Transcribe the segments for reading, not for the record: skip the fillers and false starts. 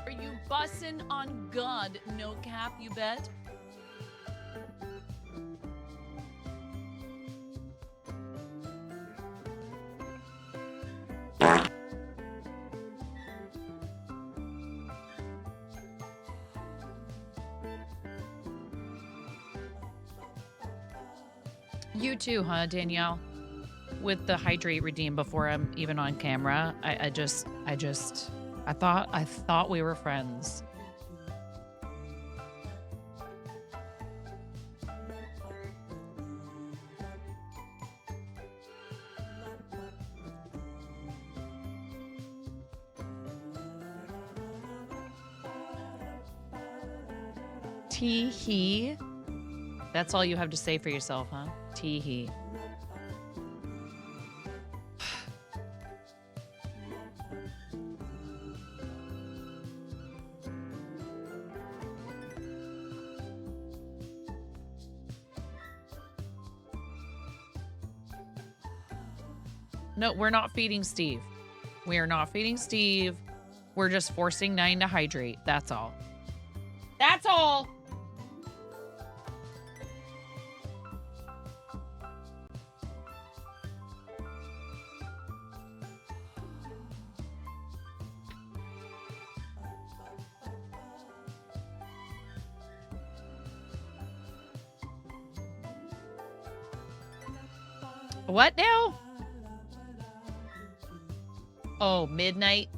Are you bussin' on God? No cap, you bet. You too, huh, Danielle? With the hydrate redeem before I'm even on camera. I thought we were friends. Tee-hee. That's all you have to say for yourself, huh? Tee-hee. No, we're not feeding Steve. We are not feeding Steve. We're just forcing 9 to hydrate. That's all. That's all. What now? Oh, midnight.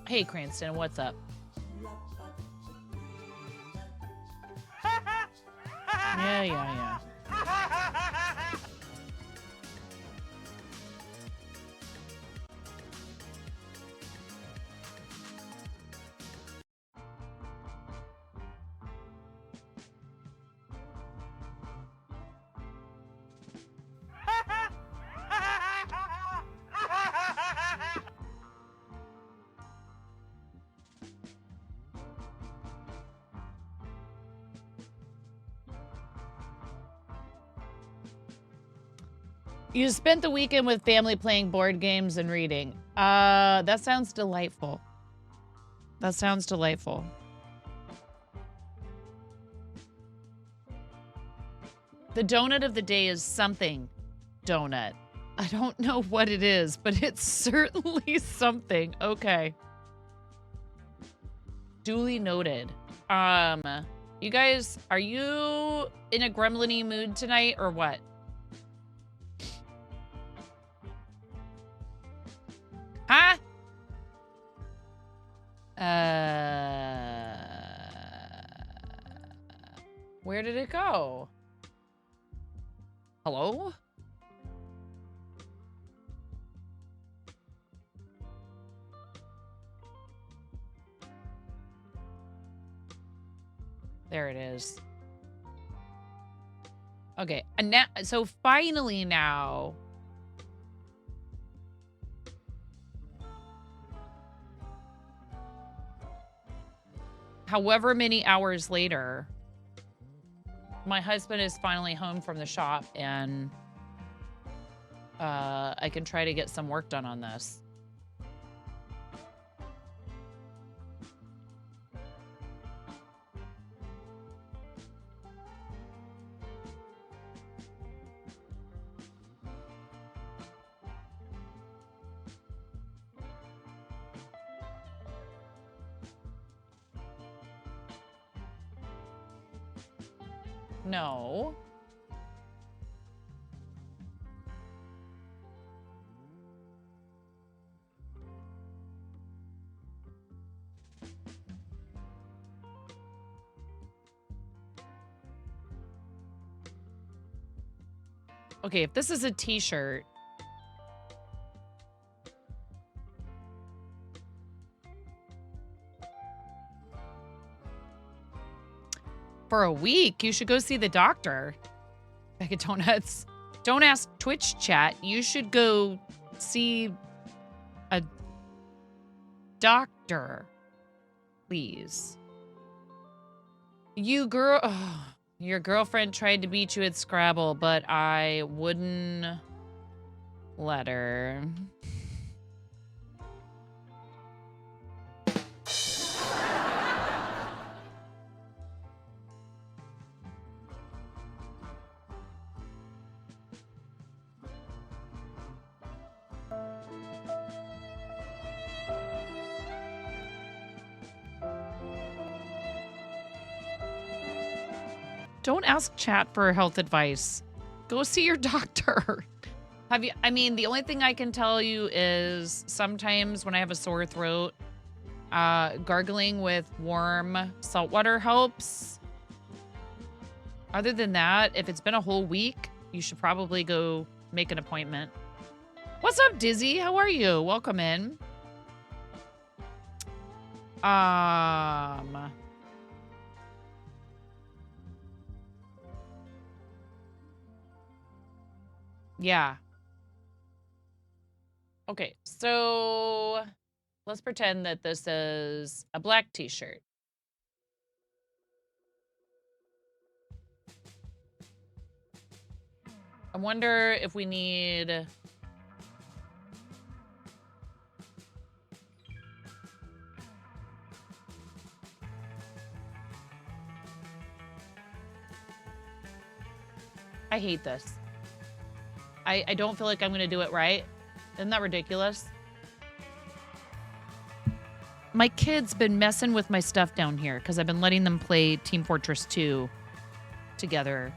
Hey, Cranston, what's up? Yeah. You spent the weekend with family playing board games and reading. That sounds delightful. That sounds delightful. The donut of the day is something donut. I don't know what it is, but it's certainly something. Okay. Duly noted. You guys, are you in a gremlin-y mood tonight or what? Huh? Where did it go? Hello? There it is. Okay, and now, so finally now, however many hours later, my husband is finally home from the shop and I can try to get some work done on this. No. Okay, if this is a t-shirt. For a week, you should go see the doctor. Bag of donuts. Don't ask Twitch chat. You should go see a doctor, please. You girl, your girlfriend tried to beat you at Scrabble, but I wouldn't let her. Don't ask chat for health advice. Go see your doctor. Have you? I mean, the only thing I can tell you is sometimes when I have a sore throat, gargling with warm salt water helps. Other than that, if it's been a whole week, you should probably go make an appointment. What's up, Dizzy? How are you? Welcome in. Yeah. Okay, so let's pretend that this is a black t-shirt. I wonder if we need... I hate this. I don't feel like I'm going to do it right. Isn't that ridiculous? My kid's been messing with my stuff down here because I've been letting them play Team Fortress 2 together.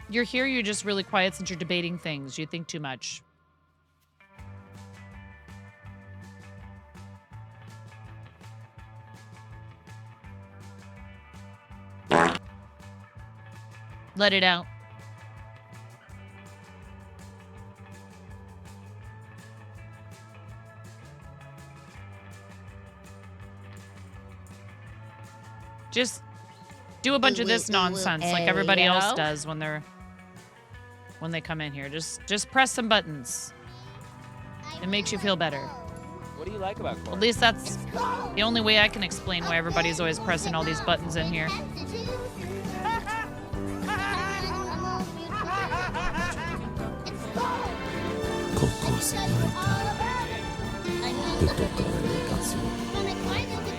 You're here, you're just really quiet since you're debating things. You think too much. Let it out. Just do a bunch of this nonsense like everybody else does when they come in here. Just press some buttons. It makes you feel better. What do you like about Corey? At least that's the only way I can explain why everybody's always pressing all these buttons in here.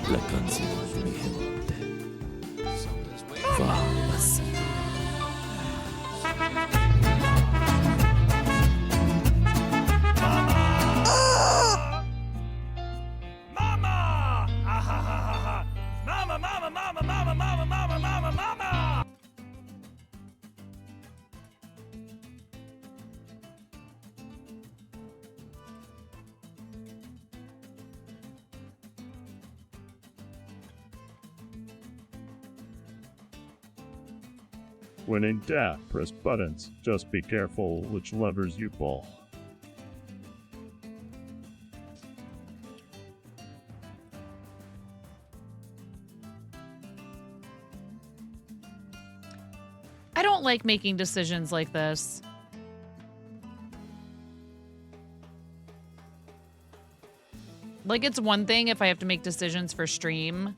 La canción de mi gente va así. When in doubt, press buttons. Just be careful which levers you pull. I don't like making decisions like this. Like, it's one thing if I have to make decisions for stream.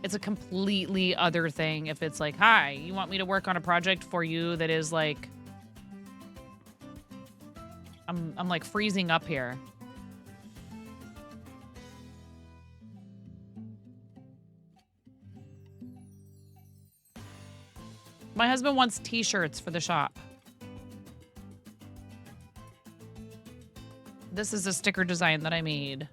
It's a completely other thing if it's like, hi, you want me to work on a project for you that is like... I'm like freezing up here. My husband wants t-shirts for the shop. This is a sticker design that I made.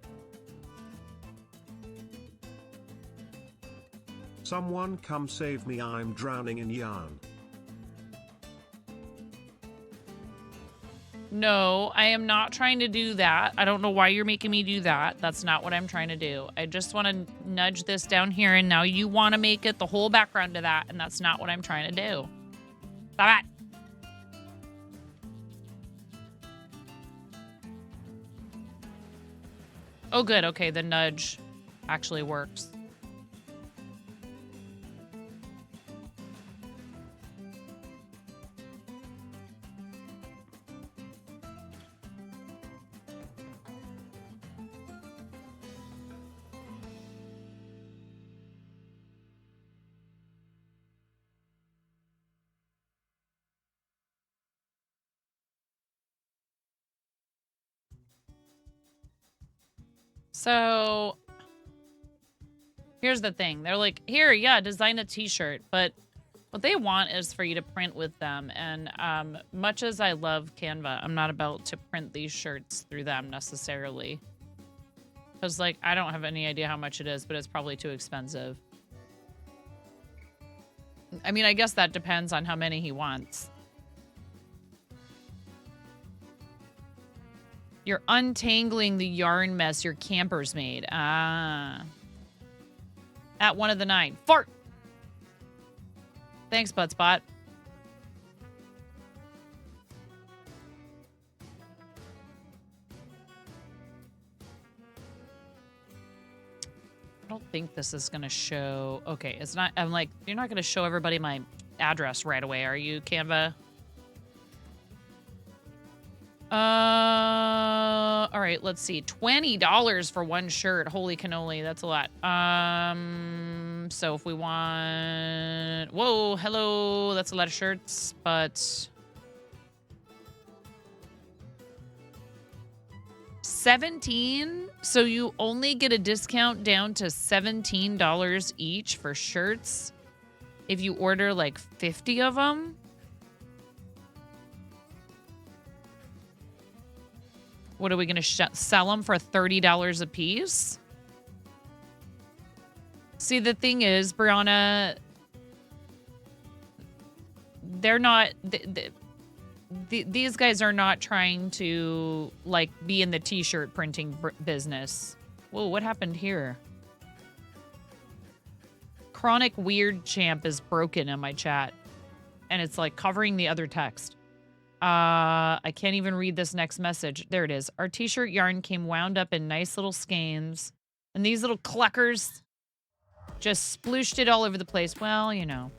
Someone come save me, I'm drowning in yarn. No, I am not trying to do that. I don't know why you're making me do that. That's not what I'm trying to do. I just want to nudge this down here, and now you want to make it the whole background to that, and that's not what I'm trying to do. Stop it. Oh, good. Okay, the nudge actually works. So here's the thing. They're like, here, yeah, design a t-shirt. But what they want is for you to print with them. And much as I love Canva, I'm not about to print these shirts through them necessarily. Because, like, I don't have any idea how much it is, but it's probably too expensive. I mean, I guess that depends on how many he wants. You're untangling the yarn mess your campers made. Ah. At one of the 9. Fart! Thanks, Buttspot. I don't think this is going to show... Okay, it's not... I'm like, you're not going to show everybody my address right away, are you, Canva? All right, let's see. $20 for one shirt. Holy cannoli, that's a lot. So if we want... Whoa, hello. That's a lot of shirts, but... 17? So you only get a discount down to $17 each for shirts if you order like 50 of them? What are we going to sell them for $30 a piece? See, the thing is, Brianna, they're not... these guys are not trying to, like, be in the t-shirt printing business. Whoa, what happened here? Chronic Weird Champ is broken in my chat. And it's, like, covering the other text. I can't even read this next message. There it is. Our t-shirt yarn came wound up in nice little skeins. And these little cluckers just splooshed it all over the place. Well, you know.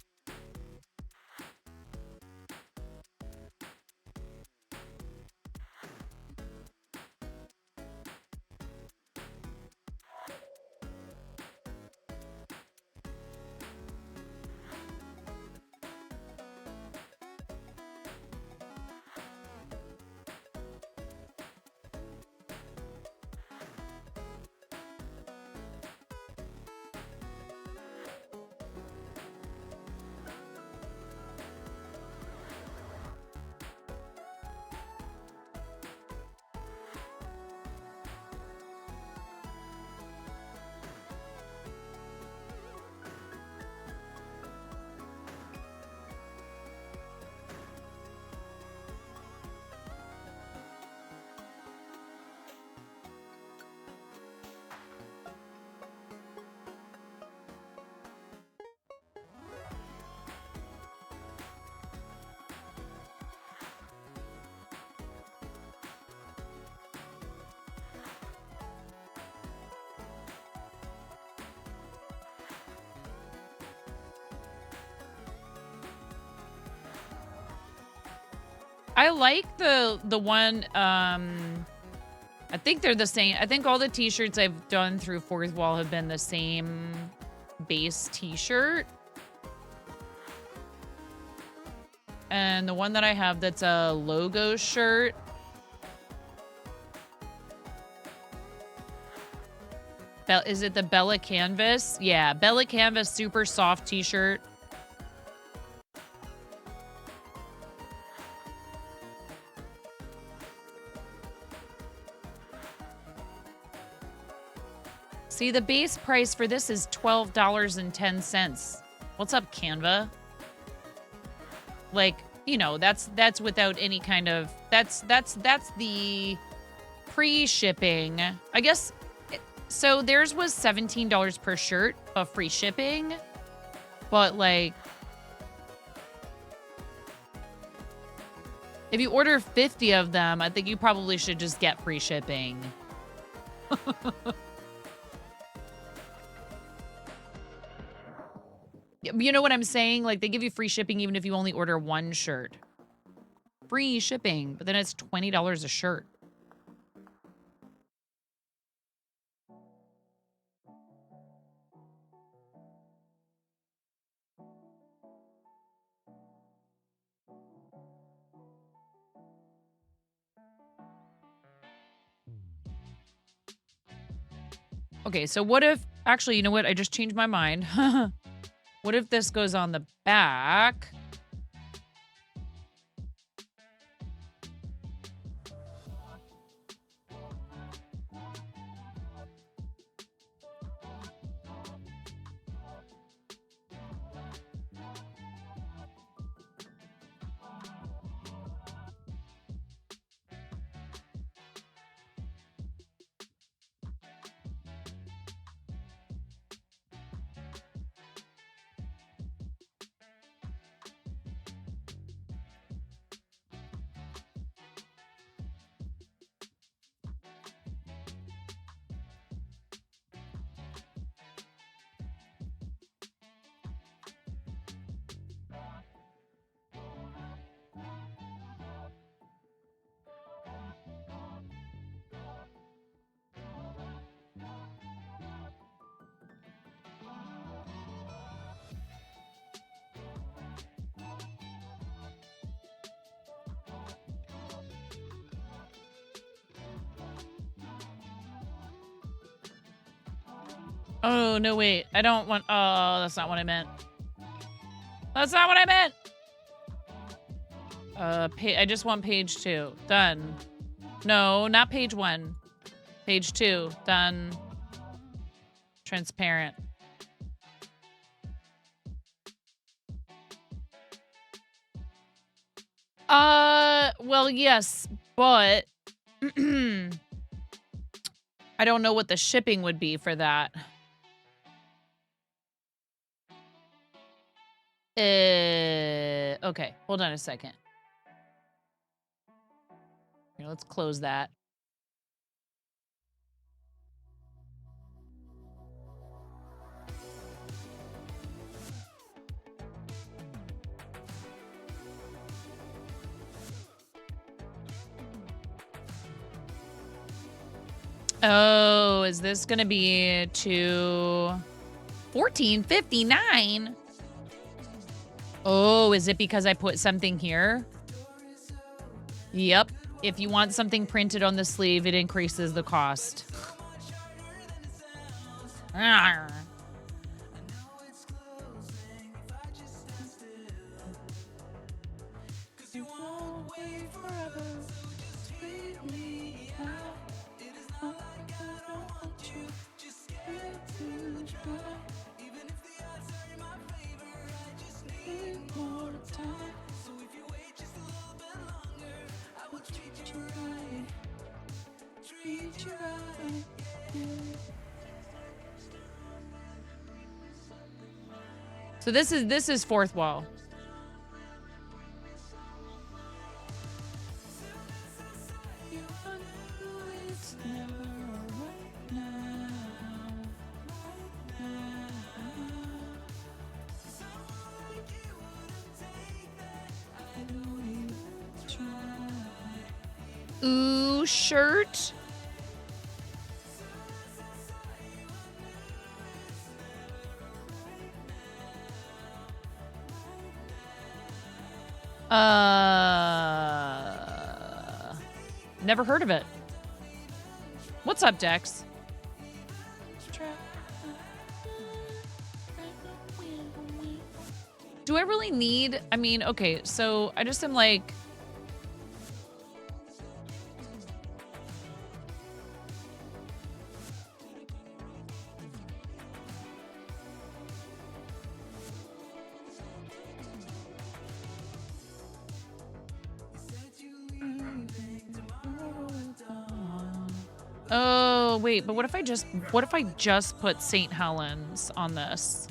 I like the one, I think they're the same. I think all the t-shirts I've done through Fourth Wall have been the same base t-shirt. And the one that I have that's a logo shirt. Is it the Bella Canvas? Yeah, Bella Canvas super soft t-shirt. See, the base price for this is $12.10. What's up, Canva? Like, you know, that's without any kind of that's the pre-shipping. I guess so theirs was $17 per shirt of free shipping. But like if you order 50 of them, I think you probably should just get free shipping. You know what I'm saying? Like, they give you free shipping even if you only order one shirt. Free shipping, but then it's $20 a shirt. Okay, so what if... Actually, you know what? I just changed my mind. What if this goes on the back? Oh, no, wait. I don't want... Oh, that's not what I meant. That's not what I meant! I just want page 2. Done. No, not page 1. Page 2. Done. Transparent. Well, yes, but... I don't know what the shipping would be for that. Okay, hold on a second. Here, let's close that. Oh, is this gonna be to $14.59? Oh, is it because I put something here? Yep. If you want something printed on the sleeve, it increases the cost. Arr. So this is fourth wall. Ooh, shirt. Never heard of it. What's up, Dex? Do I really need... I mean, okay, so I just am like... Oh, wait, but what if I just put St. Helens on this?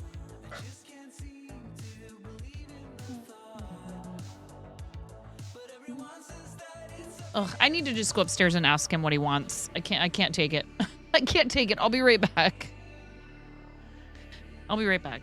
Ugh, I need to just go upstairs and ask him what he wants. I can't take it. I can't take it. I'll be right back. I'll be right back.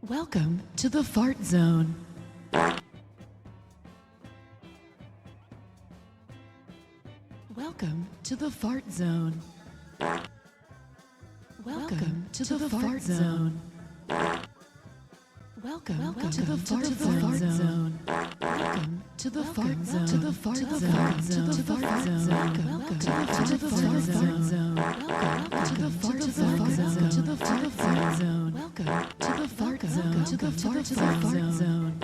Welcome to the fart zone. Welcome to the fart zone. Welcome to the fart zone. Welcome to the fart zone. Welcome to the fart zone. To the fart zone. To the fart zone. Welcome to the fart zone. Welcome to the fart zone. To the fart zone. Welcome to the fart zone. To the fart zone.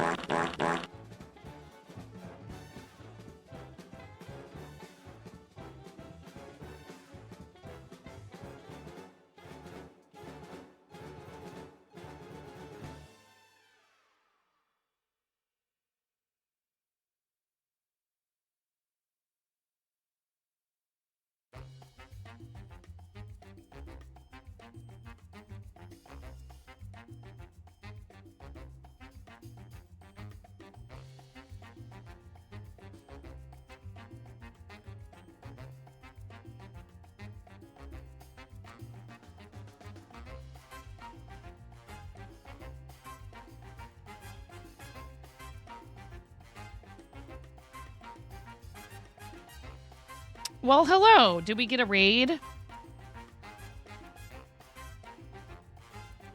Well, hello. Did we get a raid?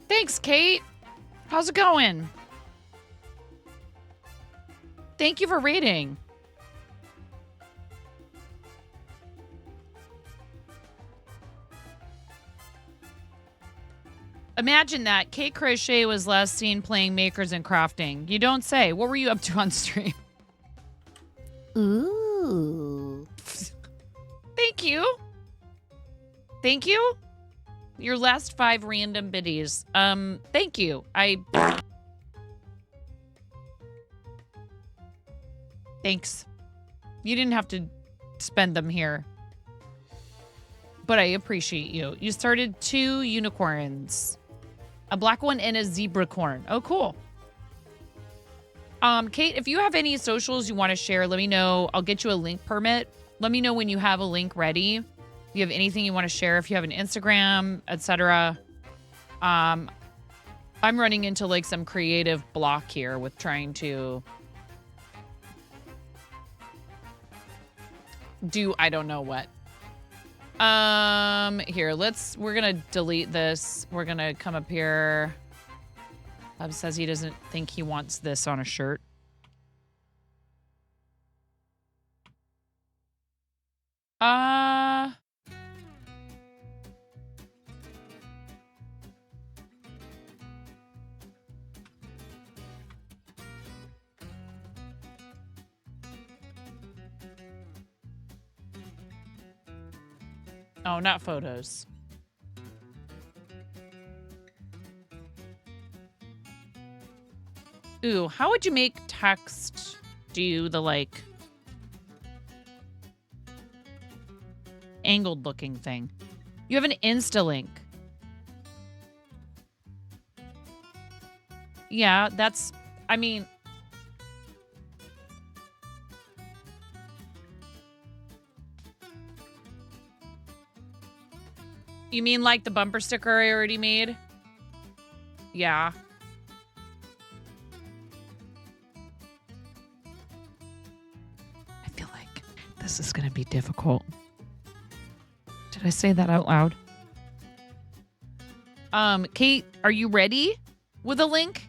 Thanks, Kate. How's it going? Thank you for raiding. Imagine that. Kate Crochet was last seen playing Makers and Crafting. You don't say. What were you up to on stream? Ooh. Thank you. Thank you. Your last 5 random biddies. Thank you. Thanks. You didn't have to spend them here. But I appreciate you. You started 2 unicorns. A black one and a zebra corn. Oh, cool. Kate, if you have any socials you want to share, let me know. I'll get you a link permit. Let me know when you have a link ready. If you have anything you want to share, if you have an Instagram, etc. I'm running into like some creative block here with trying to do I don't know what. Here, we're gonna delete this. We're gonna come up here. Hub says he doesn't think he wants this on a shirt. Oh, not photos. Ooh, how would you make text do the, like, angled looking thing? You have an Insta-link. Yeah, that's, I mean... You mean like the bumper sticker I already made? Yeah. I feel like this is going to be difficult. Did I say that out loud? Kate, are you ready with a link?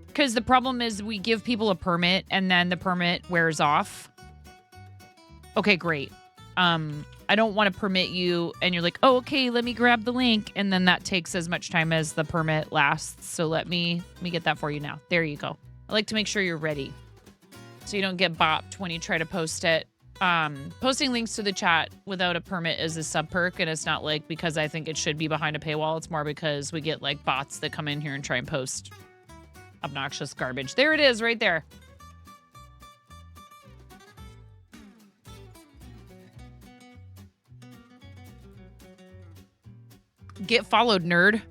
Because the problem is we give people a permit and then the permit wears off. Okay, great. I don't want to permit you and you're like, oh, okay, let me grab the link. And then that takes as much time as the permit lasts. So let me get that for you now. There you go. I like to make sure you're ready so you don't get bopped when you try to post it. Posting links to the chat without a permit is a sub perk. And it's not like because I think it should be behind a paywall. It's more because we get like bots that come in here and try and post obnoxious garbage. There it is right there. Get followed, nerd.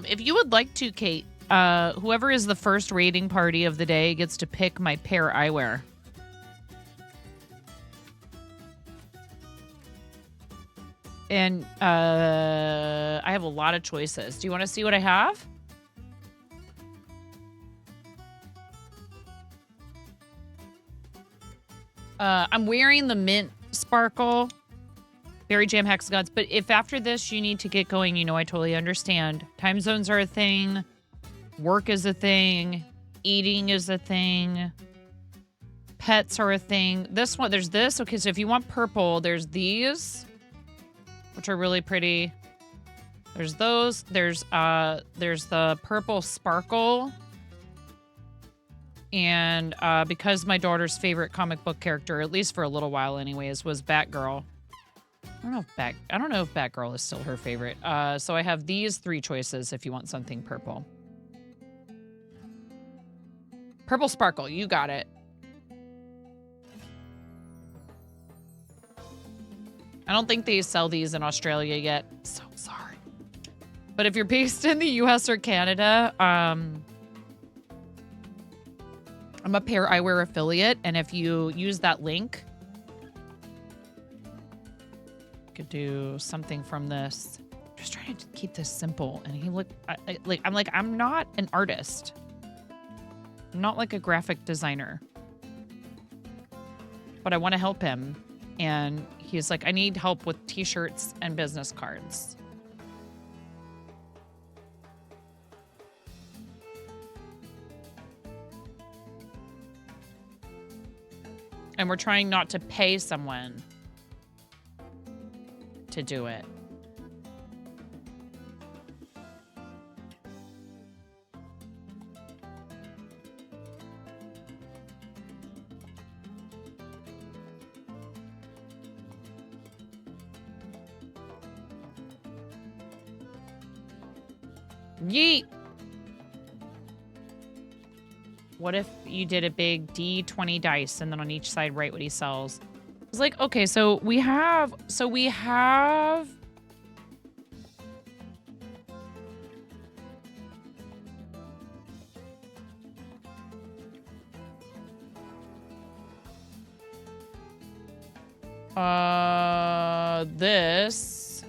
If you would like to, Kate, whoever is the first raiding party of the day gets to pick my pair eyewear. And I have a lot of choices. Do you want to see what I have? I'm wearing the mint sparkle. Berry Jam Hexagons. But if after this you need to get going, you know, I totally understand. Time zones are a thing. Work is a thing. Eating is a thing. Pets are a thing. This one, there's this. Okay, so if you want purple, there's these, which are really pretty. There's those. There's the purple sparkle. And because my daughter's favorite comic book character, at least for a little while anyways, was Batgirl. I don't know if Batgirl is still her favorite. So I have these three choices if you want something purple. Purple sparkle, you got it. I don't think they sell these in Australia yet. So sorry. But if you're based in the US or Canada, I'm a Pair Eyewear affiliate, and if you use that link, could do something from this. I'm just trying to keep this simple. And he looked I'm not an artist. I'm not like a graphic designer. But I want to help him. And he's like, I need help with t-shirts and business cards. And we're trying not to pay someone to do it. Yeet. What if you did a big D20 dice and then on each side write what he sells? It's like, okay, so we have this.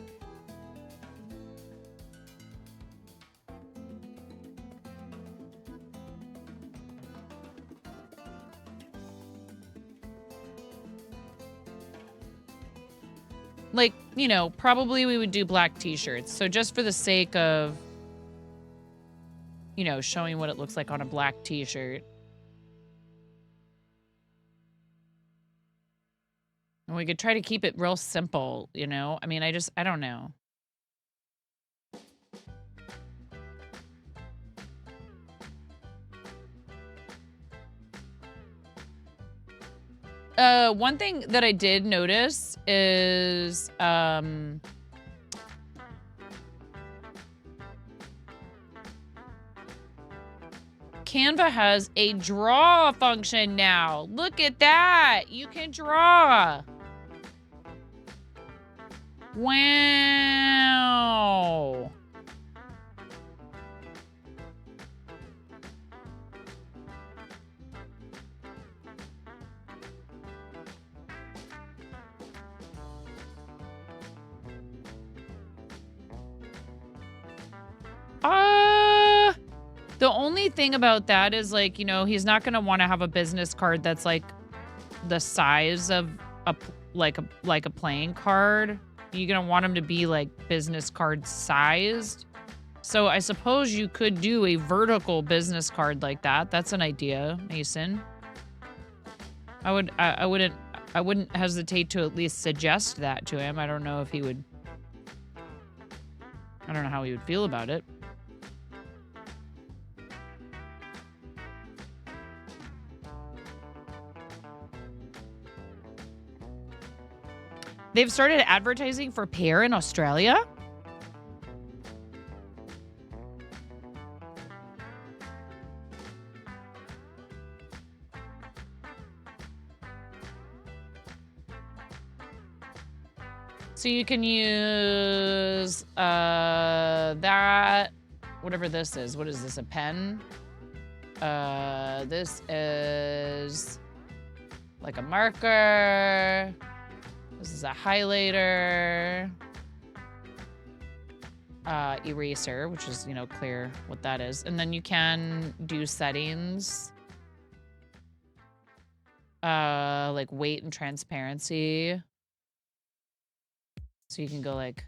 Like, you know, probably we would do black t-shirts. So just for the sake of, you know, showing what it looks like on a black t-shirt. And we could try to keep it real simple, you know? I mean, I don't know. One thing that I did notice is, Canva has a draw function now. Look at that. You can draw. Wow. The only thing about that is, like, you know, he's not going to want to have a business card that's like the size of a playing card. You're going to want him to be like business card sized. So I suppose you could do a vertical business card like that. That's an idea, Mason. I wouldn't hesitate to at least suggest that to him. I don't know if he would. I don't know how he would feel about it. They've started advertising for Pear in Australia? So you can use that, whatever this is. What is this, a pen? This is like a marker. This is a highlighter. Eraser, which is, you know, clear what that is. And then you can do settings. Like weight and transparency. So you can go like...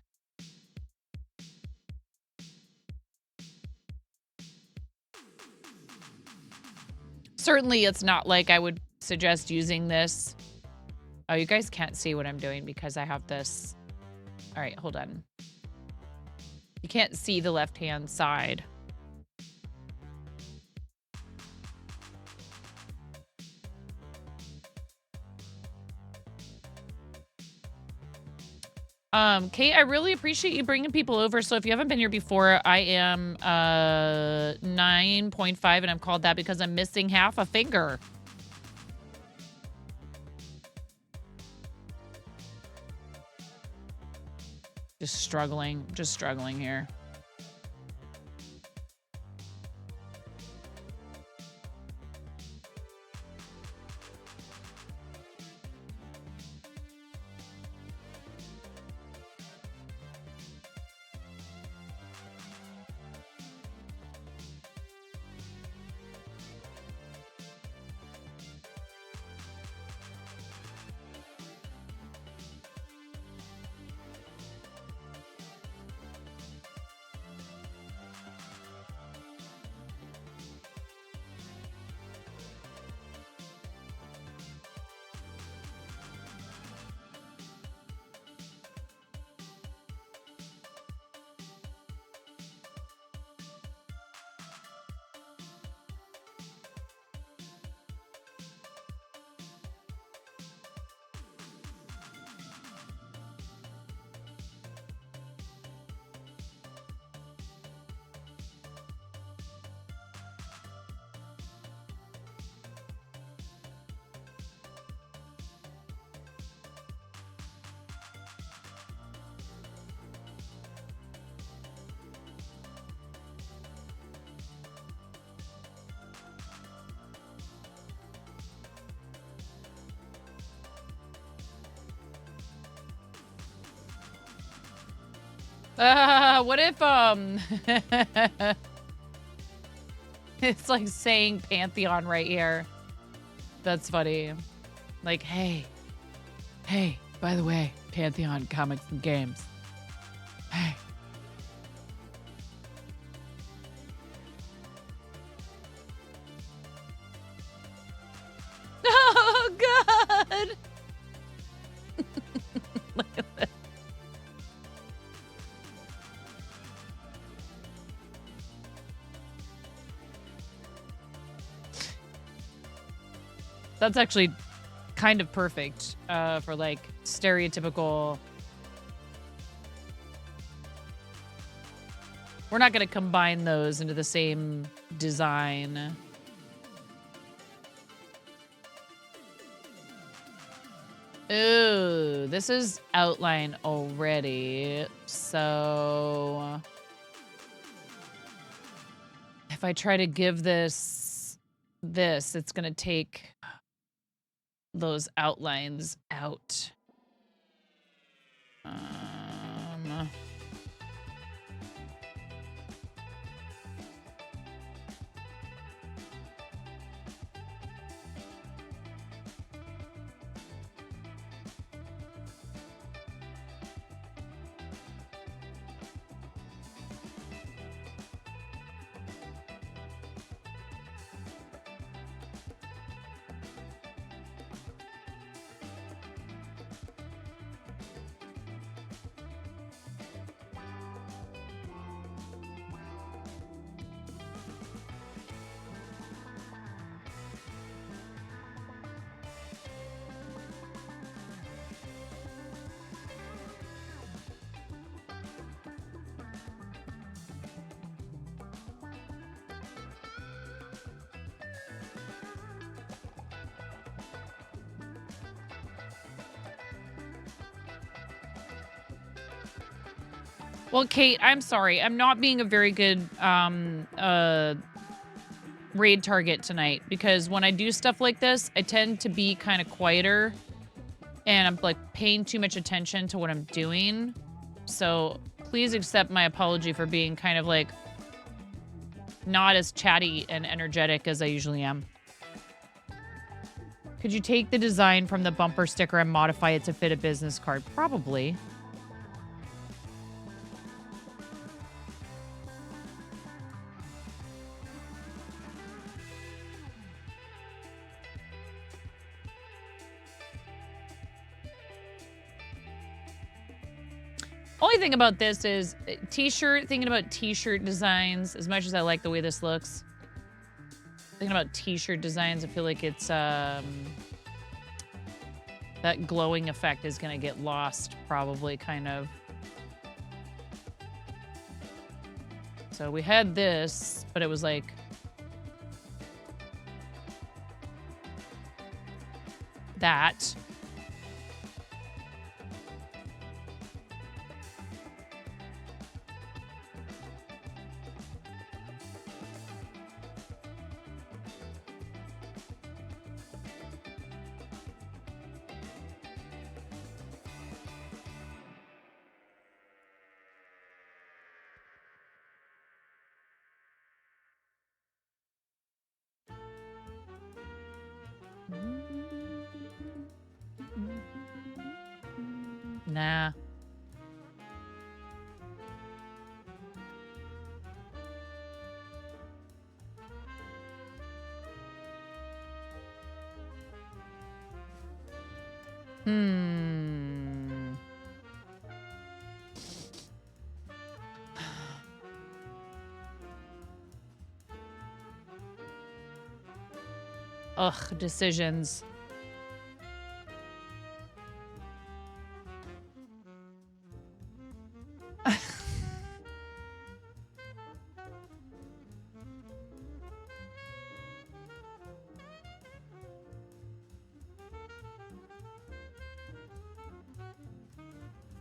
Certainly it's not like I would suggest using this. Oh, you guys can't see what I'm doing because I have this. All right, hold on. You can't see the left-hand side. Kate, I really appreciate you bringing people over. So if you haven't been here before, I am 9.5 and I'm called that because I'm missing half a finger. Just struggling here. What if, it's like saying Pantheon right here. That's funny. Like, hey, by the way, Pantheon comics and games. Hey. Oh, God. Look at this. That's actually kind of perfect for like stereotypical. We're not going to combine those into the same design. Ooh, this is outline already. So if I try to give this, it's going to take those outlines out. Well, Kate, I'm sorry. I'm not being a very good raid target tonight because when I do stuff like this, I tend to be kind of quieter and I'm like paying too much attention to what I'm doing. So please accept my apology for being kind of like not as chatty and energetic as I usually am. Could you take the design from the bumper sticker and modify it to fit a business card? Probably. Only thing about this is thinking about t-shirt designs, as much as I like the way this looks. Thinking about t-shirt designs, I feel like it's, that glowing effect is going to get lost, probably, kind of. So we had this, but it was like... that. Nah. Ugh, decisions.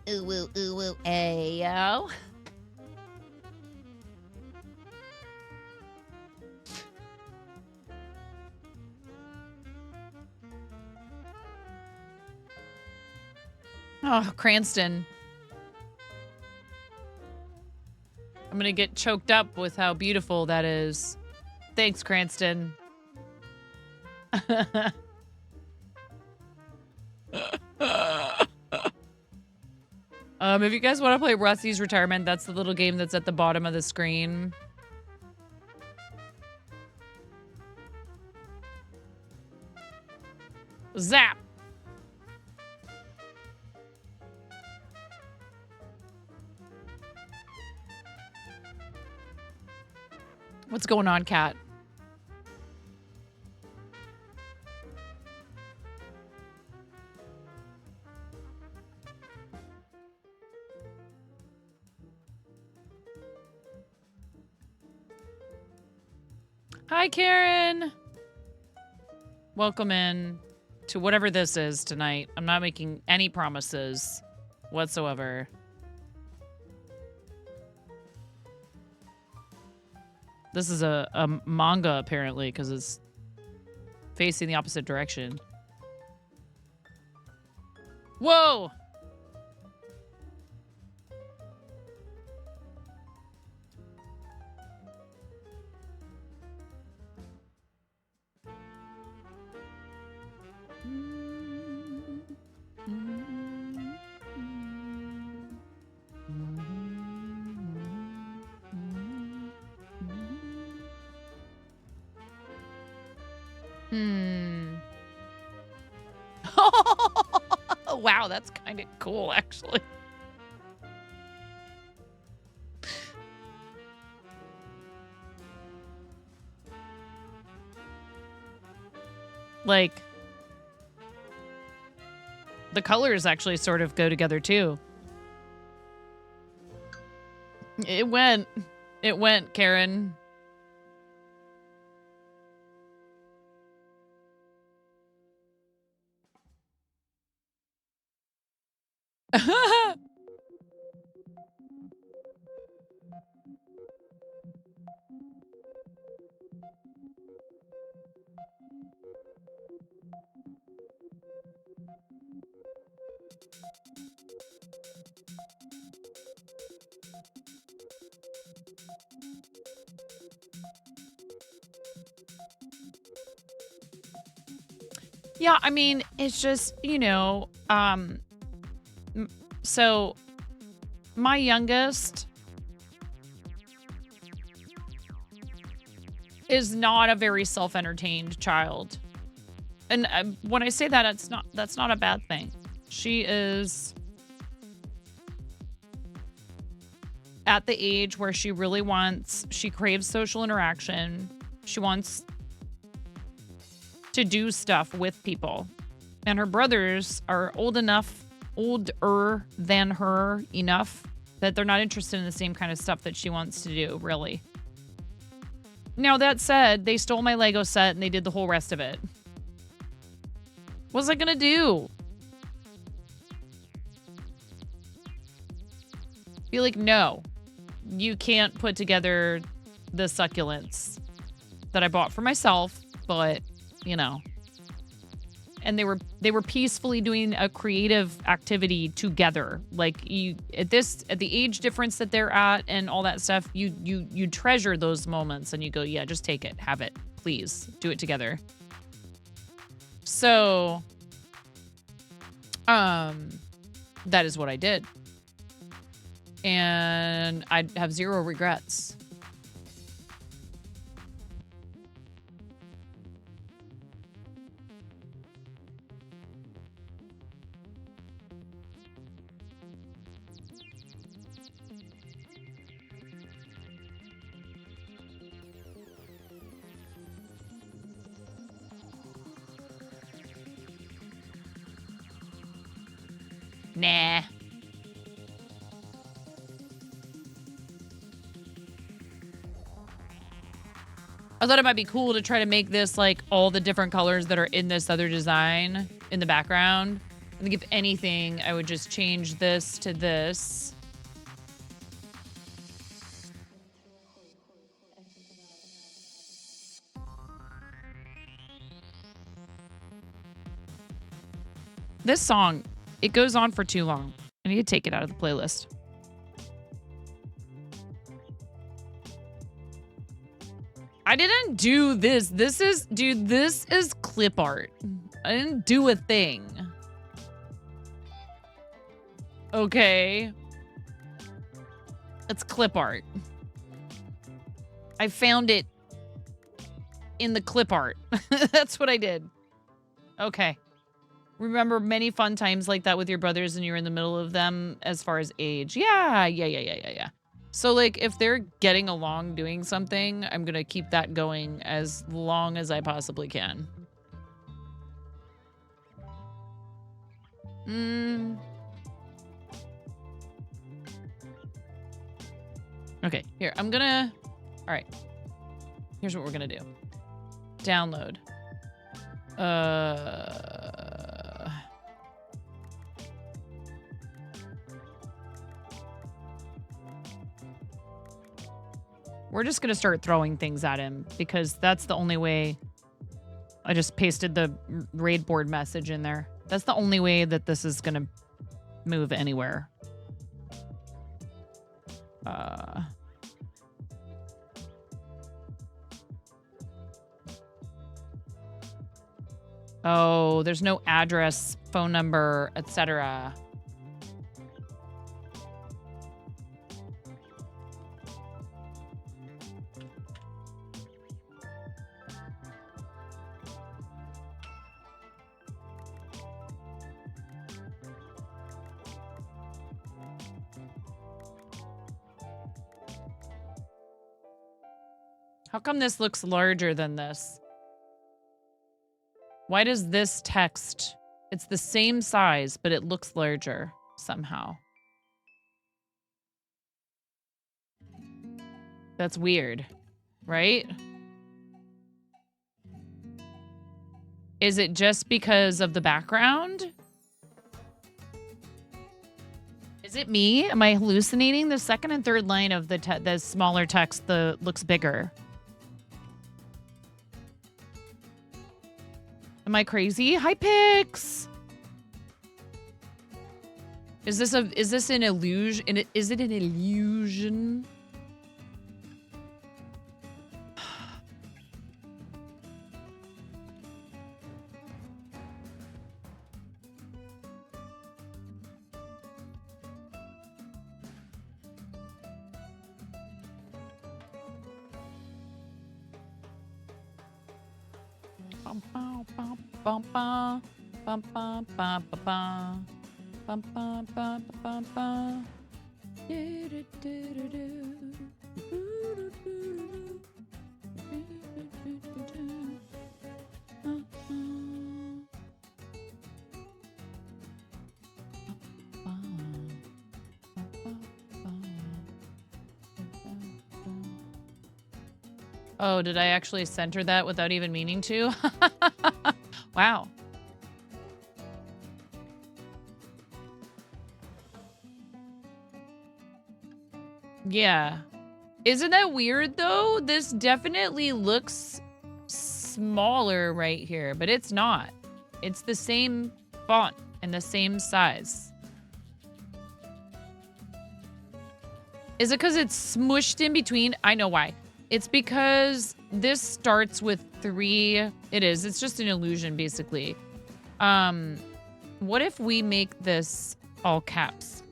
Ooh, ooh, ooh, ooh, ayo. Oh, Cranston. I'm gonna get choked up with how beautiful that is. Thanks, Cranston. If you guys want to play Rusty's Retirement, that's the little game that's at the bottom of the screen. Zap! What's going on, Kat? Hi, Karen. Welcome in to whatever this is tonight. I'm not making any promises whatsoever. This is a manga, apparently, because it's facing the opposite direction. Whoa! Wow, that's kind of cool, actually. Like, the colors actually sort of go together, too. It went, Karen. Yeah, I mean, it's just, you know, so my youngest is not a very self-entertained child. And when I say that, that's not a bad thing. She is at the age where she craves social interaction. She wants to do stuff with people. And her brothers are older than her enough that they're not interested in the same kind of stuff that she wants to do, really. Now, that said, they stole my Lego set and they did the whole rest of it. What was I gonna do? Be like, no, you can't put together the succulents that I bought for myself, but, you know. And they were peacefully doing a creative activity together. Like, at the age difference that they're at and all that stuff, you treasure those moments and you go, yeah, just take it, have it, please, do it together. So, that is what I did. And I have zero regrets. Nah. I thought it might be cool to try to make this like all the different colors that are in this other design in the background. I think if anything, I would just change this to this. This song, it goes on for too long. I need to take it out of the playlist. I didn't do this. This is clip art. I didn't do a thing. Okay. It's clip art. I found it in the clip art. That's what I did. Okay. Remember many fun times like that with your brothers and you're in the middle of them as far as age. Yeah. So, like, if they're getting along doing something, I'm going to keep that going as long as I possibly can. Okay, here, I'm going to... All right. Here's what we're going to do. Download. We're just going to start throwing things at him because that's the only way. I just pasted the raid board message in there. That's the only way that this is going to move anywhere. Oh, there's no address, phone number, etc. How come this looks larger than this? Why does this text, it's the same size, but it looks larger somehow? That's weird, right? Is it just because of the background? Is it me? Am I hallucinating? The second and third line of the smaller text looks bigger. Am I crazy? Hi, Pix. Is this an illusion? Is it an illusion? Oh, did I actually center that without even meaning to? Wow. Yeah. Isn't that weird, though? This definitely looks smaller right here, but it's not. It's the same font and the same size. Is it because it's smushed in between? I know why. It's because this starts with 3. It is. It's just an illusion, basically. What if we make this all caps?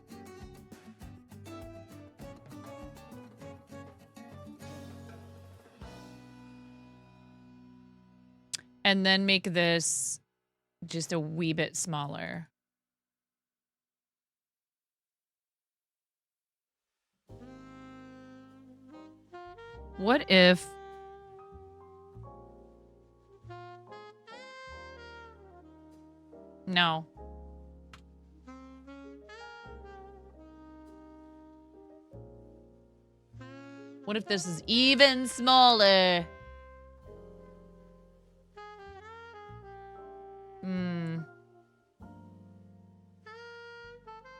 And then make this just a wee bit smaller. What if... No. What if this is even smaller?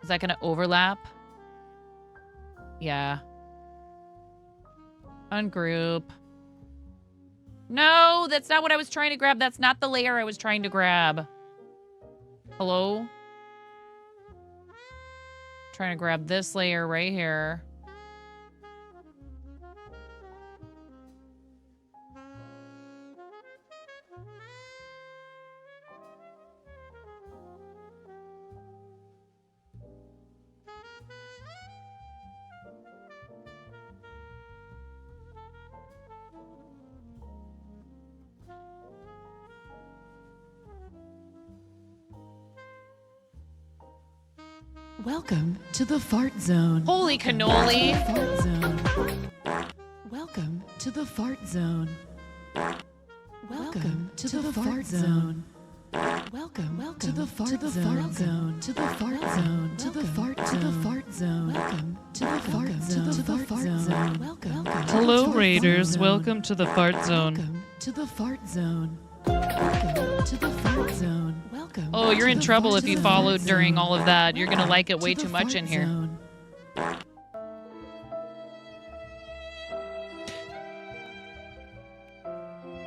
Is that gonna overlap? Yeah. Ungroup. No, that's not what I was trying to grab. That's not the layer I was trying to grab. Hello? Trying to grab this layer right here. Welcome to the fart zone. Holy cannoli. Fart zone. Welcome to the fart zone. Welcome to the fart zone. Welcome to the fart zone. To the fart zone. To the fart zone. To the fart zone. Welcome to the fart zone. To the fart zone. Welcome. Hello, Raiders. Welcome to the fart zone. Welcome to the fart zone. Welcome to the fart zone. Welcome. Oh, you're in trouble if you followed during all of that. You're gonna like it way too much in here.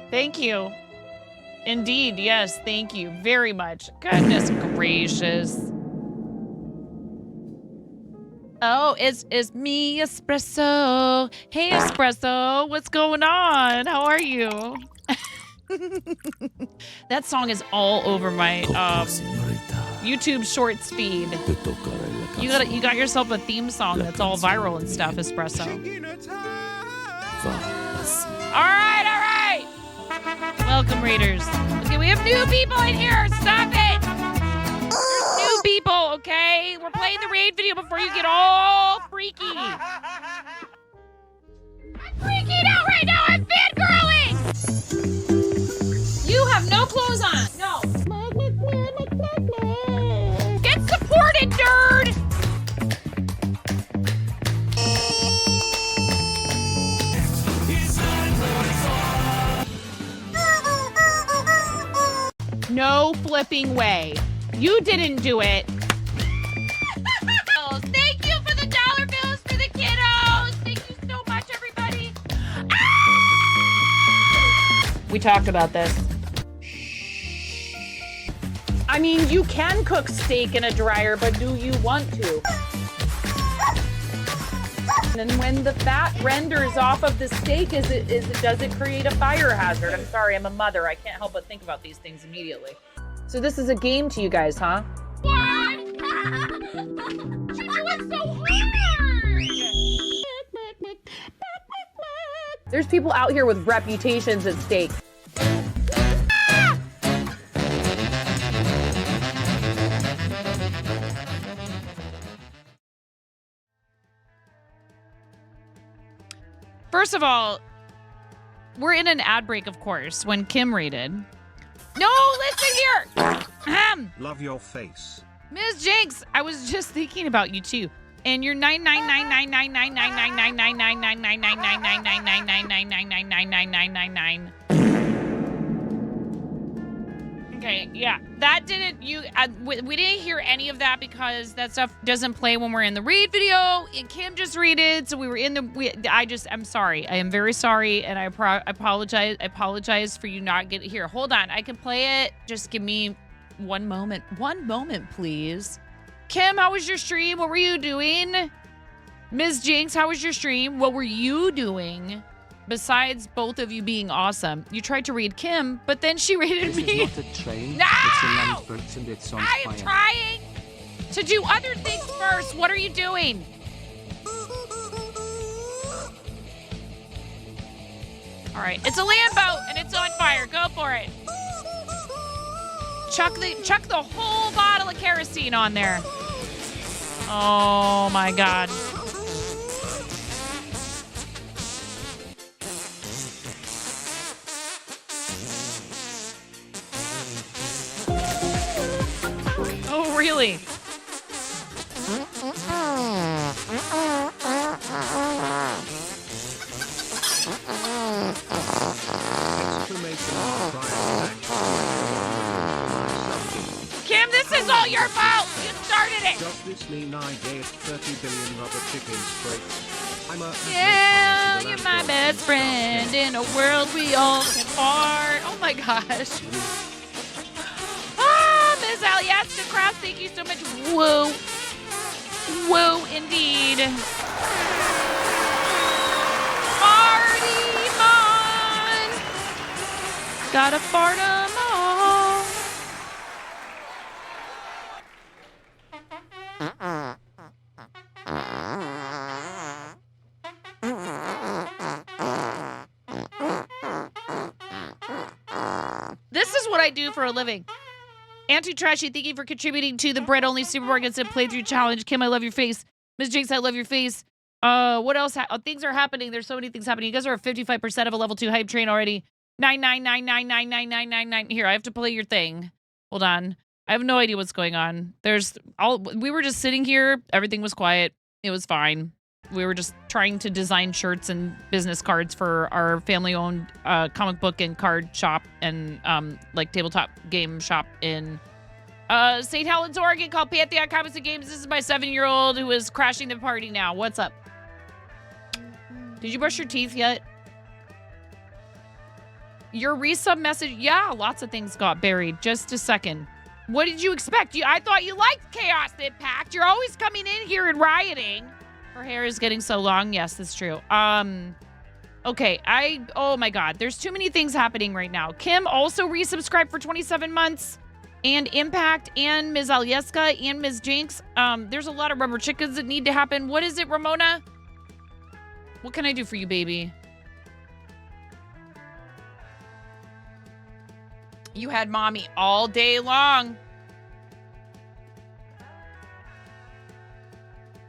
Thank you. Indeed, yes, thank you very much. Goodness gracious. Oh, it's me, Espresso. Hey, Espresso, what's going on? How are you? That song is all over my YouTube Shorts feed. You got yourself a theme song that's all viral and stuff, Espresso. All right. Welcome, Raiders. Okay, we have new people in here. Stop it. There's new people, okay? We're playing the raid video before you get all freaky. I'm freaking out right now. I'm fangirling. You have no clothes on. No. Get supported, nerd. No flipping way. You didn't do it. Thank you for the dollar bills for the kiddos. Thank you so much, everybody. We talked about this. I mean, you can cook steak in a dryer, but do you want to? And when the fat renders off of the steak, does it create a fire hazard? I'm sorry, I'm a mother. I can't help but think about these things immediately. So this is a game to you guys, huh? What? You're doing so hard! There's people out here with reputations at stake. First of all, we're in an ad break, of course, when Kim raided. No, listen here! Love your face. Ms. Jinx, I was just thinking about you too. And you're 9999999999999999999999999999999999999999999999999999999999999999999999999999999999999999999999999999999. Okay, yeah, that didn't, we didn't hear any of that because that stuff doesn't play when we're in the raid video, and Kim just raided, so we were in the, I'm sorry, I am very sorry, and I apologize for you not getting, here, hold on, I can play it, just give me one moment, please. Kim, how was your stream? What were you doing? Ms. Jinx, how was your stream? What were you doing? Besides both of you being awesome, you tried to raid Kim, but then she raided me. This is not a train. No! It's a lifeboat and it's on I am fire. trying to do other things first. What are you doing? All right, it's a land boat and it's on fire. Go for it. Chuck the whole bottle of kerosene on there. Oh my God. Oh, really? Kim, this is all your fault. You started it. Does this mean I get 30 billion rubber chicken straights? I'm a Yeah, you're my best friend in a world we all can fart. Oh my gosh. Ms. Aliasta Krause, thank you so much. Whoa. Whoa, indeed. Party on. Gotta fart 'em all. This is what I do for a living. Anti-Trashy, thank you for contributing to the bread-only supermarkets and playthrough challenge. Kim, I love your face. Ms. Jinx, I love your face. What else? Things are happening. There's so many things happening. You guys are at 55% of a level 2 hype train already. 999999999. Here, I have to play your thing. Hold on. I have no idea what's going on. We were just sitting here. Everything was quiet. It was fine. We were just trying to design shirts and business cards for our family-owned comic book and card shop and like tabletop game shop in St. Helens, Oregon, called Pantheon Comics and Games. This is my 7-year-old who is crashing the party now. What's up? Did you brush your teeth yet? Your resub message? Yeah, lots of things got buried. Just a second. What did you expect? I thought you liked Chaos Impact. You're always coming in here and rioting. Her hair is getting so long. Yes, that's true. Okay, oh my God. There's too many things happening right now. Kim also resubscribed for 27 months. And Impact and Ms. Alyeska and Ms. Jinx. There's a lot of rubber chickens that need to happen. What is it, Ramona? What can I do for you, baby? You had mommy all day long.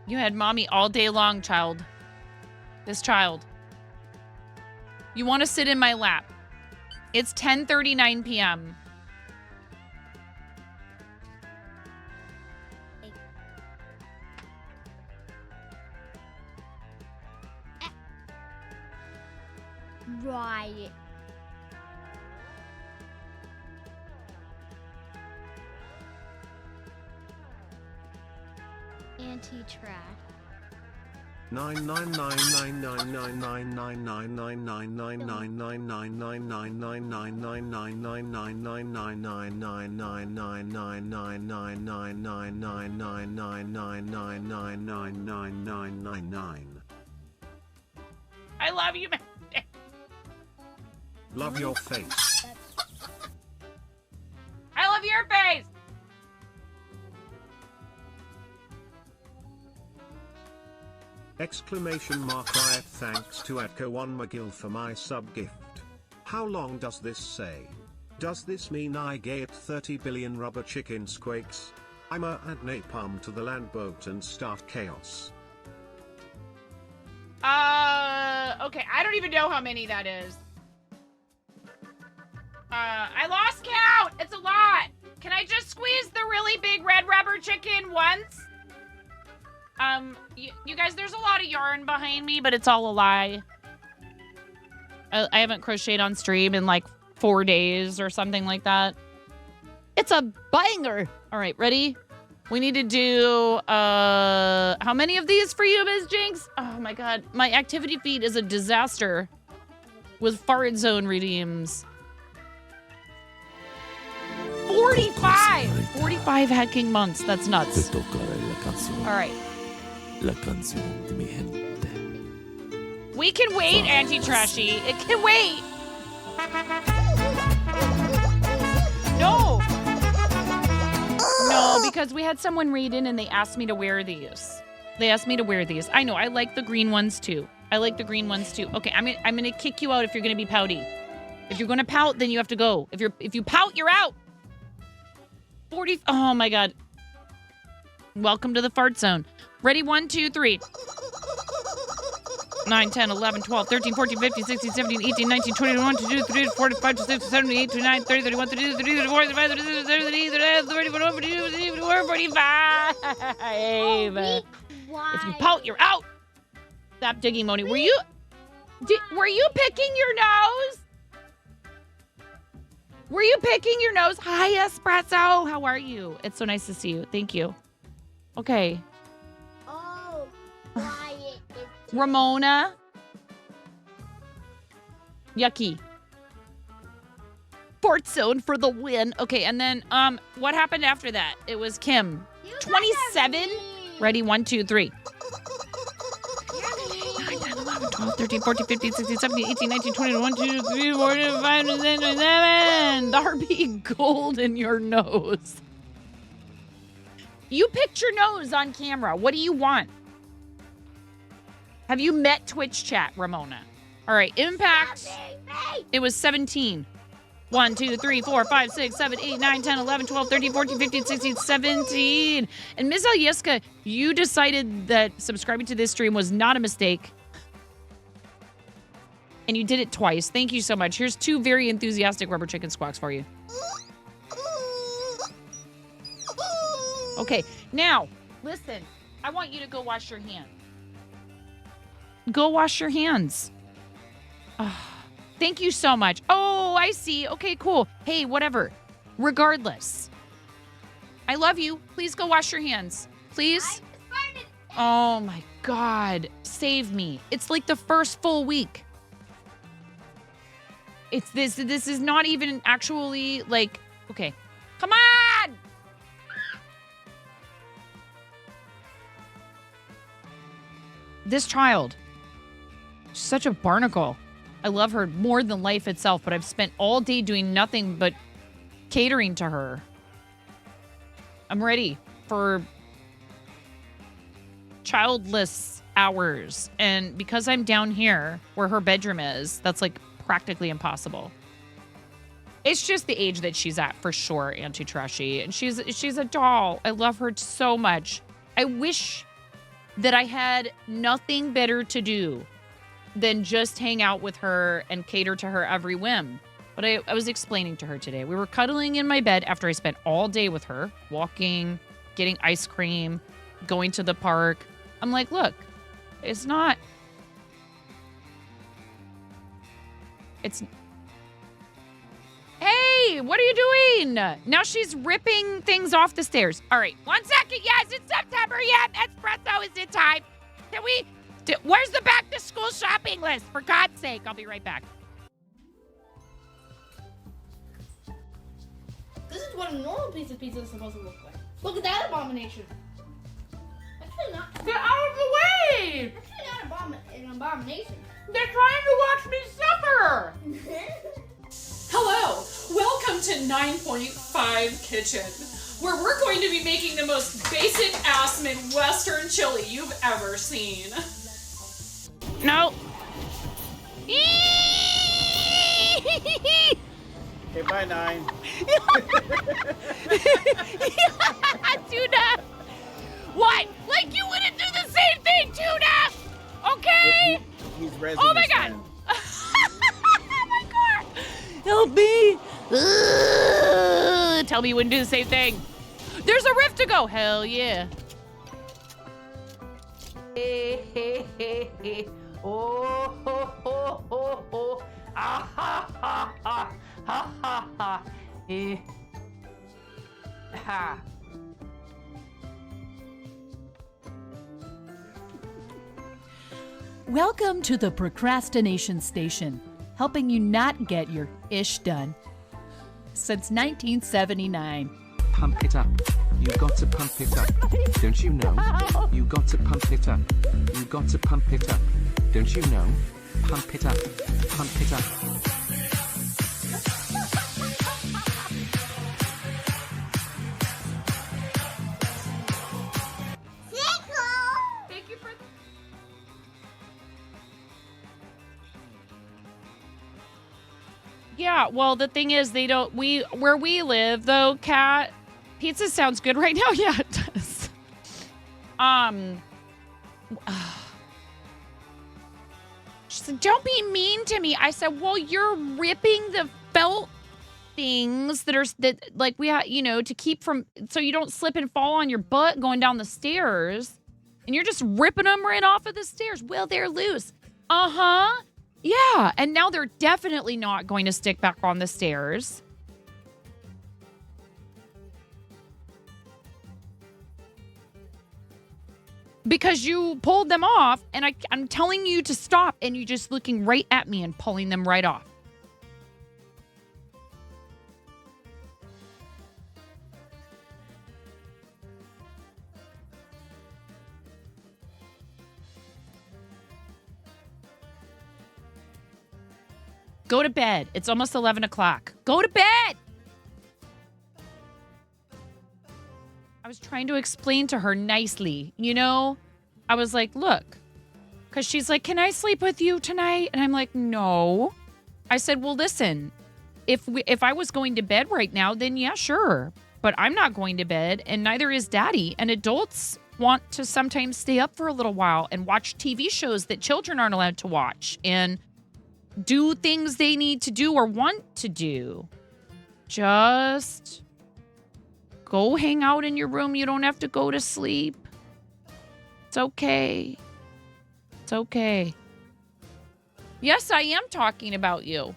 You had mommy all day long, child. This child. You want to sit in my lap. It's 10:39 p.m. Right. Anti-trash. 9999999999999999999999999999999999999999999999999999999999999999999999999999999999999999999999999999999999999999999999999999999999999999999999999999999999999999999999999999999999999999999999999999999999999999999999999999999999999999999999999999999999999999999999999999999999999999999999999999999999999999999999999999999999999999999999999999999999999999999999999999999999999999999999999999999999999999999999999999999999999999999999999999999999999999999999999999999999999999999999999999999999999999999999999999999999999999999999999999999999999999999999999999999999999999999999999999999999999999999999999999999999999999999999999999999999999999999999999999999 I love you, man. Love your face. I love your face. Exclamation mark riot. Thanks to Atco1 McGill for my sub gift. How long does this say? Does this mean I get 30 billion rubber chicken squakes? I'm a add napalm to the land boat and start chaos. Okay, I don't even know how many that is. I lost count. It's a lot. Can I just squeeze the really big red rubber chicken once? You guys, there's a lot of yarn behind me, but it's all a lie. I haven't crocheted on stream in like 4 days or something like that. It's a banger. All right, ready? We need to do, how many of these for you, Ms. Jinx? Oh my God. My activity feed is a disaster with fart zone redeems. 45! 45 hacking months. That's nuts. Te tocaré la canción. All right. La canción de mi gente. We can wait, Anti-Trashy. It can wait. No. No, because we had someone read in and they asked me to wear these. I know. I like the green ones too. Okay, I'm gonna kick you out if you're gonna be pouty. If you're gonna pout, then you have to go. If you pout, you're out. 40. Oh my God. Welcome to the fart zone. Ready? 1, 2, 3. 9, 10, 11, 12, 13, 14, 15, 16, 17, 18, 19, 20, 21, 22, 23, 24, 25, 26, 27, 28, 29, 30, 31, 32, 33, 34, 35, 36, 37, 38, 39, 45. If you pout, you're out. Stop digging, Moni. Were you picking your nose? Were you picking your nose? Hi, Espresso. How are you? It's so nice to see you. Thank you. Okay. Oh, quiet. Ramona. Yucky. Fort zone for the win. Okay, and then what happened after that? It was Kim. 27? Ready? 1, 2, 3. 9, 10, 11, 12, 13, 14, 15, 16, 17, 18, 19, 20, 21, 22, 23, 24, 25, 26, 27. Darby, gold in your nose. You picked your nose on camera. What do you want? Have you met Twitch chat, Ramona? All right, Impact. It was 17. 1, 2, 3, 4, 5, 6, 7, 8, 9, 10, 11, 12, 13, 14, 15, 16, 17. And Ms. Alyeska, you decided that subscribing to this stream was not a mistake. And you did it twice. Thank you so much. Here's 2 very enthusiastic rubber chicken squawks for you. Okay, now, listen. I want you to go wash your hands. Go wash your hands. Thank you so much. Oh, I see. Okay, cool. Hey, whatever. Regardless. I love you. Please go wash your hands. Please. Oh my God. Save me. It's like the first full week. It's this is not even actually like, okay. Come on. This child. She's such a barnacle. I love her more than life itself, but I've spent all day doing nothing but catering to her. I'm ready for childless hours. And because I'm down here where her bedroom is, that's like practically impossible. It's just the age that she's at for sure, Auntie Trashy. And she's a doll. I love her so much. I wish that I had nothing better to do than just hang out with her and cater to her every whim. But I was explaining to her today. We were cuddling in my bed after I spent all day with her, walking, getting ice cream, going to the park. I'm like, look, it's not... It's... Hey, what are you doing? Now she's ripping things off the stairs. All right, 1 second. Yes, it's September. Yeah, espresso is in time. Where's the back to school shopping list? For God's sake, I'll be right back. This is what a normal piece of pizza is supposed to look like. Look at that abomination. Actually not. Get out of the way! Actually not an abomination. They're trying to watch me suffer! Hello, welcome to 9.5 Kitchen, where we're going to be making the most basic ass Midwestern chili you've ever seen. No. Okay, bye, 9. Tuna! What? Like you wouldn't do the same thing, Tuna! Okay? He's raising Oh my his God! hand. Oh my God! Help me! Tell me you wouldn't do the same thing. There's a rift to go. Hell yeah. Oh, ho, ho, ho, ho. Ah, ha, ha, ha. Ha, ha, ha. Ha. Welcome to the Procrastination Station, helping you not get your ish done. Since 1979. Pump it up. You got to pump it up. Don't you know? You got to pump it up. You got to pump it up. Don't you know? Pump it up. Pump it up. Thank you for Yeah, well, the thing is, they don't, where we live, though, Kat, pizza sounds good right now. Yeah, it does. She said, don't be mean to me. I said, well, you're ripping the felt things that like we have, to keep from, so you don't slip and fall on your butt going down the stairs. And you're just ripping them right off of the stairs. Well, they're loose. Uh-huh. Yeah, and now they're definitely not going to stick back on the stairs. Because you pulled them off, and I'm telling you to stop, and you're just looking right at me and pulling them right off. Go to bed. It's almost 11 o'clock. Go to bed! I was trying to explain to her nicely, I was like, look. Because she's like, can I sleep with you tonight? And I'm like, no. I said, well, listen. if I was going to bed right now, then yeah, sure. But I'm not going to bed, and neither is Daddy. And adults want to sometimes stay up for a little while and watch TV shows that children aren't allowed to watch and do things they need to do or want to do. Just go hang out in your room. You don't have to go to sleep. It's okay. It's okay. Yes, I am talking about you.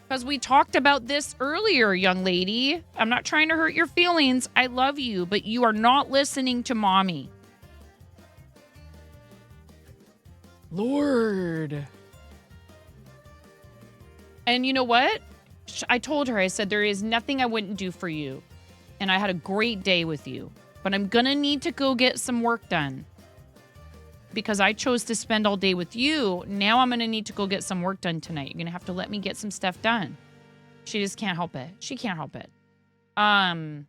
Because we talked about this earlier, young lady. I'm not trying to hurt your feelings. I love you, but you are not listening to mommy. Lord. And you know what? I told her, I said, there is nothing I wouldn't do for you. And I had a great day with you. But I'm going to need to go get some work done. Because I chose to spend all day with you. Now I'm going to need to go get some work done tonight. You're going to have to let me get some stuff done. She just can't help it. She can't help it. I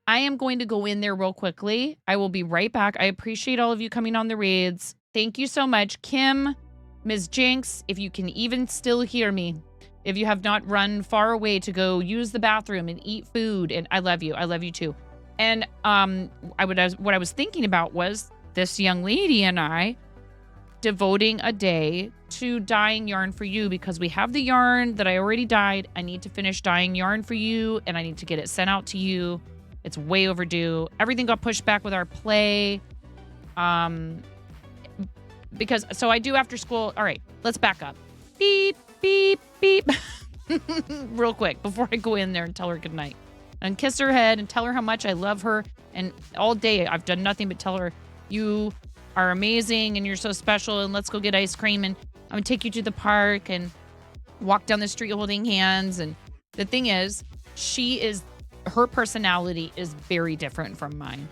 am going to go in there real quickly. I will be right back. I appreciate all of you coming on the raids. Thank you so much. Kim, Ms. Jinx, if you can even still hear me. If you have not run far away to go use the bathroom and eat food. And I love you. I love you too. And what I was thinking about was this young lady and I devoting a day to dyeing yarn for you because we have the yarn that I already dyed. I need to finish dyeing yarn for you and I need to get it sent out to you. It's way overdue. Everything got pushed back with our play. Because so I do after school. All right, let's back up. Beep, beep, beep. Real quick before I go in there and tell her goodnight. And kiss her head and tell her how much I love her. And all day I've done nothing but tell her, you are amazing and you're so special and let's go get ice cream and I'm gonna take you to the park and walk down the street holding hands. And the thing is, her personality is very different from mine.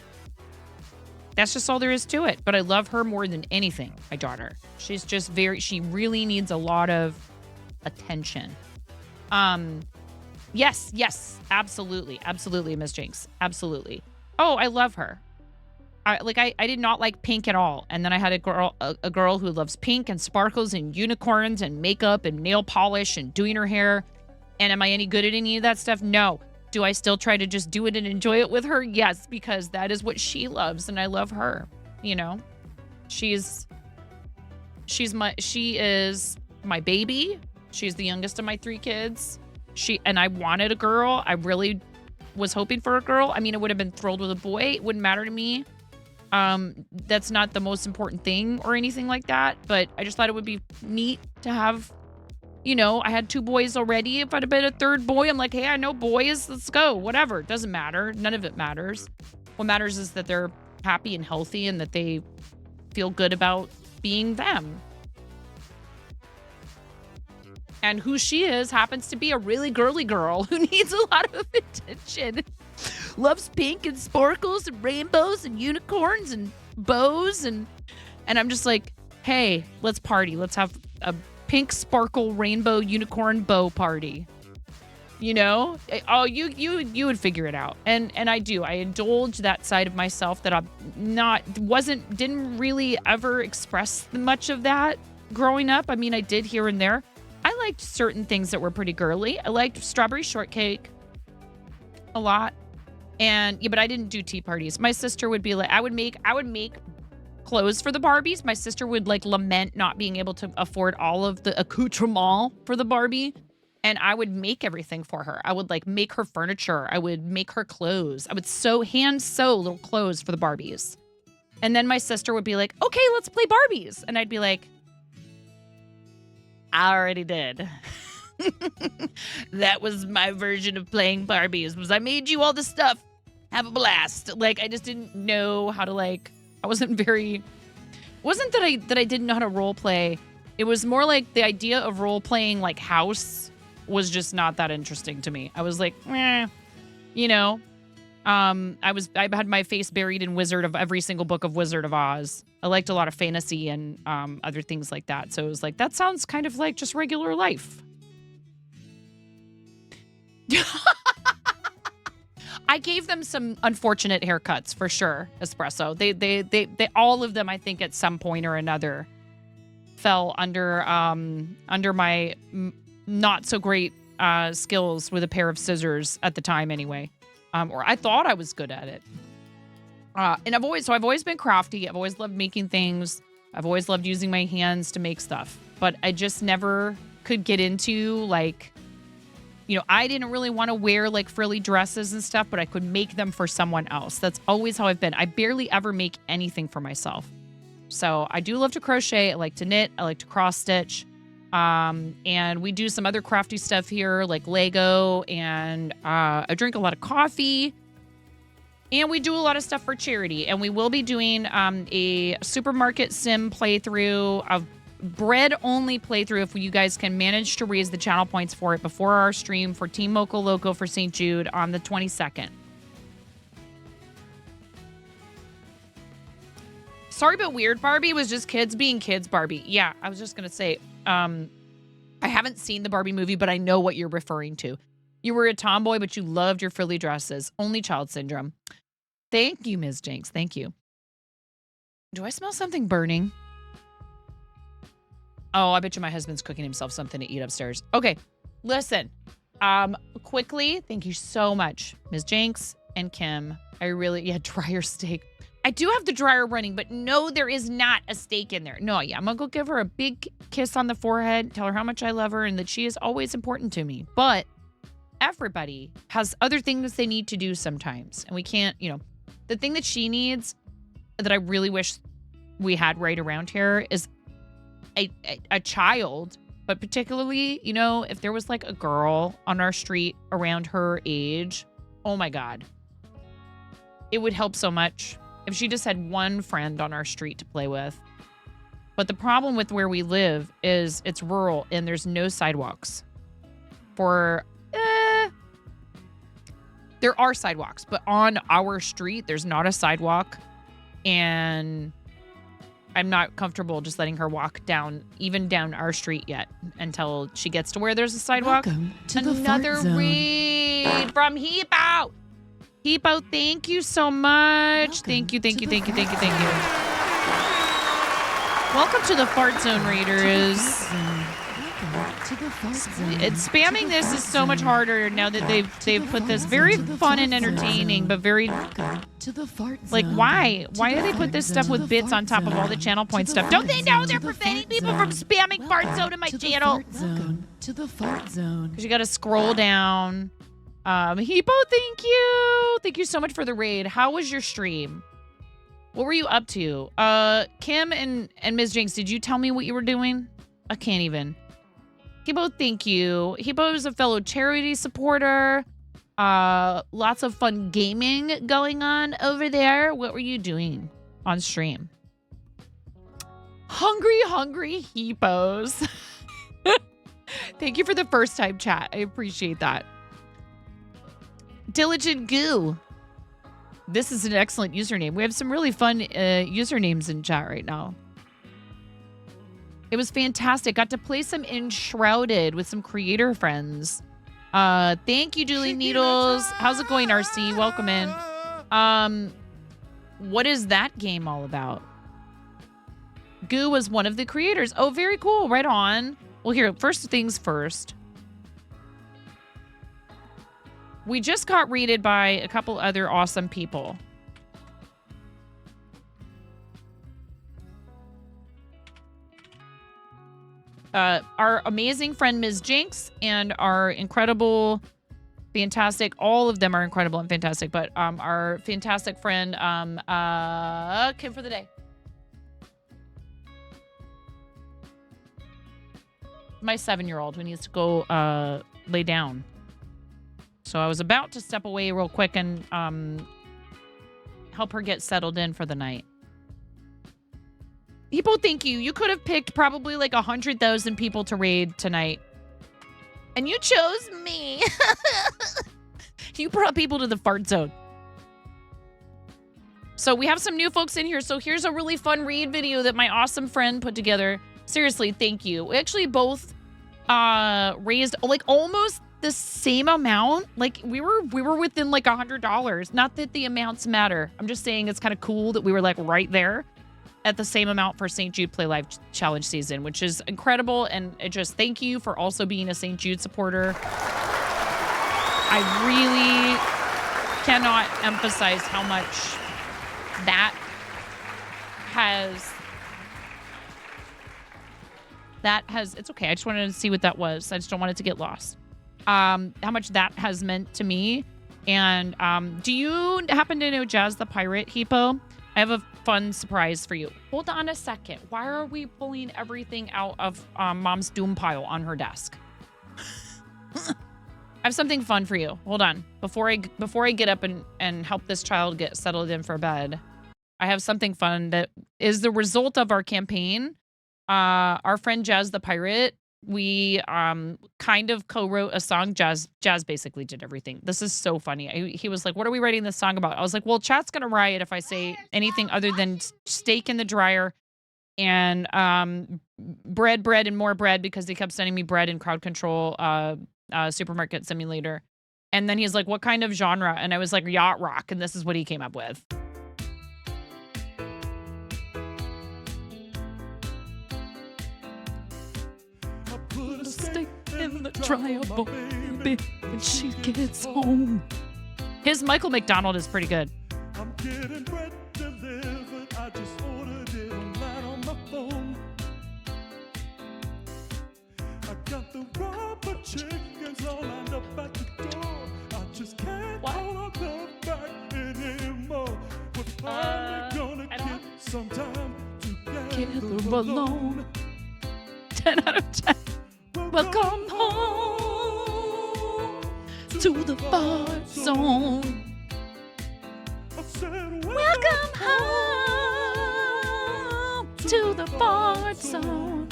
That's just all there is to it. But I love her more than anything, my daughter. She's just she really needs a lot of attention. Yes, absolutely, Miss Jinx, absolutely. Oh, I love her. I did not like pink at all, and then I had a girl who loves pink and sparkles and unicorns and makeup and nail polish and doing her hair. And am I any good at any of that stuff? No. Do I still try to just do it and enjoy it with her? Yes, because that is what she loves, and I love her. You know, she is my baby. She's the youngest of my 3 kids. And I wanted a girl. I really was hoping for a girl. I mean, I would have been thrilled with a boy. It wouldn't matter to me. That's not the most important thing or anything like that. But I just thought it would be neat to have, you know, I had 2 boys already. If I'd have been a 3rd boy, I'm like, hey, I know boys. Let's go. Whatever. It doesn't matter. None of it matters. What matters is that they're happy and healthy and that they feel good about being them. And who she is happens to be a really girly girl who needs a lot of attention. Loves pink and sparkles and rainbows and unicorns and bows. And I'm just like, hey, let's party. Let's have a pink sparkle rainbow unicorn bow party. You know? Oh, you would figure it out. And I do. I indulge that side of myself that I'm didn't really ever express much of that growing up. I mean, I did here and there. I liked certain things that were pretty girly. I liked strawberry shortcake a lot. And yeah, but I didn't do tea parties. My sister would be like, I would make clothes for the Barbies. My sister would like lament not being able to afford all of the accoutrement for the Barbie. And I would make everything for her. I would like make her furniture. I would make her clothes. I would hand sew little clothes for the Barbies. And then my sister would be like, okay, let's play Barbies. And I'd be like, I already did. That was my version of playing Barbies. Was I made you all this stuff. Have a blast. Like, I just didn't know how to like, I wasn't that I didn't know how to role play. It was more like the idea of role playing like house was just not that interesting to me. I was like, you know, I had my face buried in Wizard of every single book of Wizard of Oz. I liked a lot of fantasy and other things like that. So it was like, that sounds kind of like just regular life. I gave them some unfortunate haircuts for sure, Espresso. They all of them, I think, at some point or another, fell under my not so great skills with a pair of scissors at the time anyway. Or I thought I was good at it. And I've always been crafty. I've always loved making things. I've always loved using my hands to make stuff. But I just never could get into like, you know, I didn't really want to wear like frilly dresses and stuff, but I could make them for someone else. That's always how I've been. I barely ever make anything for myself. So I do love to crochet. I like to knit. I like to cross stitch. And we do some other crafty stuff here like Lego, and I drink a lot of coffee, and we do a lot of stuff for charity. And we will be doing a supermarket sim playthrough, of bread only playthrough, if you guys can manage to raise the channel points for it before our stream for Team Moco Loco for St. Jude on the 22nd. Sorry, but Weird Barbie was just kids being kids Barbie. Yeah, I was just going to say, I haven't seen the Barbie movie, but I know what you're referring to. You were a tomboy, but you loved your frilly dresses. Only child syndrome. Thank you, Ms. Jinx. Thank you. Do I smell something burning? Oh, I bet you my husband's cooking himself something to eat upstairs. Okay, listen. Quickly, thank you so much, Ms. Jinx and Kim. Dryer steak. I do have the dryer running, but no, there is not a steak in there. No, yeah, I'm going to go give her a big kiss on the forehead, tell her how much I love her and that she is always important to me. But everybody has other things they need to do sometimes. And we can't, the thing that she needs that I really wish we had right around here is a child. But particularly, if there was like a girl on our street around her age, oh my God, it would help so much. If she just had one friend on our street to play with. But the problem with where we live is it's rural and there's no sidewalks. There are sidewalks, but on our street, there's not a sidewalk. And I'm not comfortable just letting her walk down our street yet until she gets to where there's a sidewalk. Welcome to Another the Fart Zone. read from Heepo. Heepo, thank you so much. Welcome Thank you. to the Welcome to the Fart Zone, Raiders. Welcome to the Fart Zone. It's spamming this is so much harder now that they've put this very fun and entertaining, but very Welcome to the Fart like Zone. why? To Why the do they Fart put this Zone. stuff with To the bits on Fart top of all the Zone. channel point To the stuff? Don't they Fart know Zone. they're To the preventing Fart people from Zone. spamming Fart Welcome Zone in my to the channel? Fart Zone. To the Fart Zone. Because you got to scroll down. Heepo, thank you. Thank you so much for the raid. How was your stream? What were you up to? Kim and Ms. Jinx, did you tell me what you were doing? I can't even. Heepo, thank you. Heepo is a fellow charity supporter. Lots of fun gaming going on over there. What were you doing on stream? Hungry Heepos. Thank you for the first time chat. I appreciate that. Diligent Goo. This is an excellent username. We have some really fun usernames in chat right now. It was fantastic. Got to play some Enshrouded with some creator friends. Thank you, Julie Needles. How's it going, RC? Welcome in. What is that game all about? Goo was one of the creators. Oh, very cool. Right on. Well, here, first things first. We just got raided by a couple other awesome people. Our amazing friend, Ms. Jinx, and our incredible, fantastic, all of them are incredible and fantastic, but our fantastic friend, Kim for the day. My 7-year-old who needs to go lay down. So I was about to step away real quick and help her get settled in for the night. People, thank you. You could have picked probably like 100,000 people to raid tonight. And you chose me. You brought people to the Fart Zone. So we have some new folks in here. So here's a really fun raid video that my awesome friend put together. Seriously, thank you. We actually both raised like almost the same amount. Like we were within like $100. Not that the amounts matter. I'm just saying it's kind of cool that we were like right there. at the same amount for St. Jude Play Live Challenge season, which is incredible. And it just thank you for also being a St. Jude supporter. I really cannot emphasize how much that has, it's okay. I just wanted to see what that was. I just don't want it to get lost. How much that has meant to me. And do you happen to know Jazz the Pirate, Hippo? I have a fun surprise for you. Hold on a second. Why are we pulling everything out of Mom's doom pile on her desk? I have something fun for you. Hold on. Before I get up and help this child get settled in for bed, I have something fun that is the result of our campaign. Our friend Jazz the Pirate, we kind of co-wrote a song. Jazz basically did everything. This is so funny. He was like, what are we writing this song about? I was like, well, chat's gonna riot if I say anything other than steak in the dryer and bread and more bread, because they kept sending me bread and crowd control supermarket simulator. And then he's like, what kind of genre? And I was like, yacht rock. And this is what he came up with. Put a steak in the dryer, baby, when she gets home. His Michael McDonald is pretty good. I'm getting bread delivered. I just ordered it online on my phone. I got the rubber chickens all lined up at the door. I just can't hold them back anymore. We're finally gonna get some time together alone. 10 out of 10. Welcome home to the fart zone. Welcome home to the fart zone.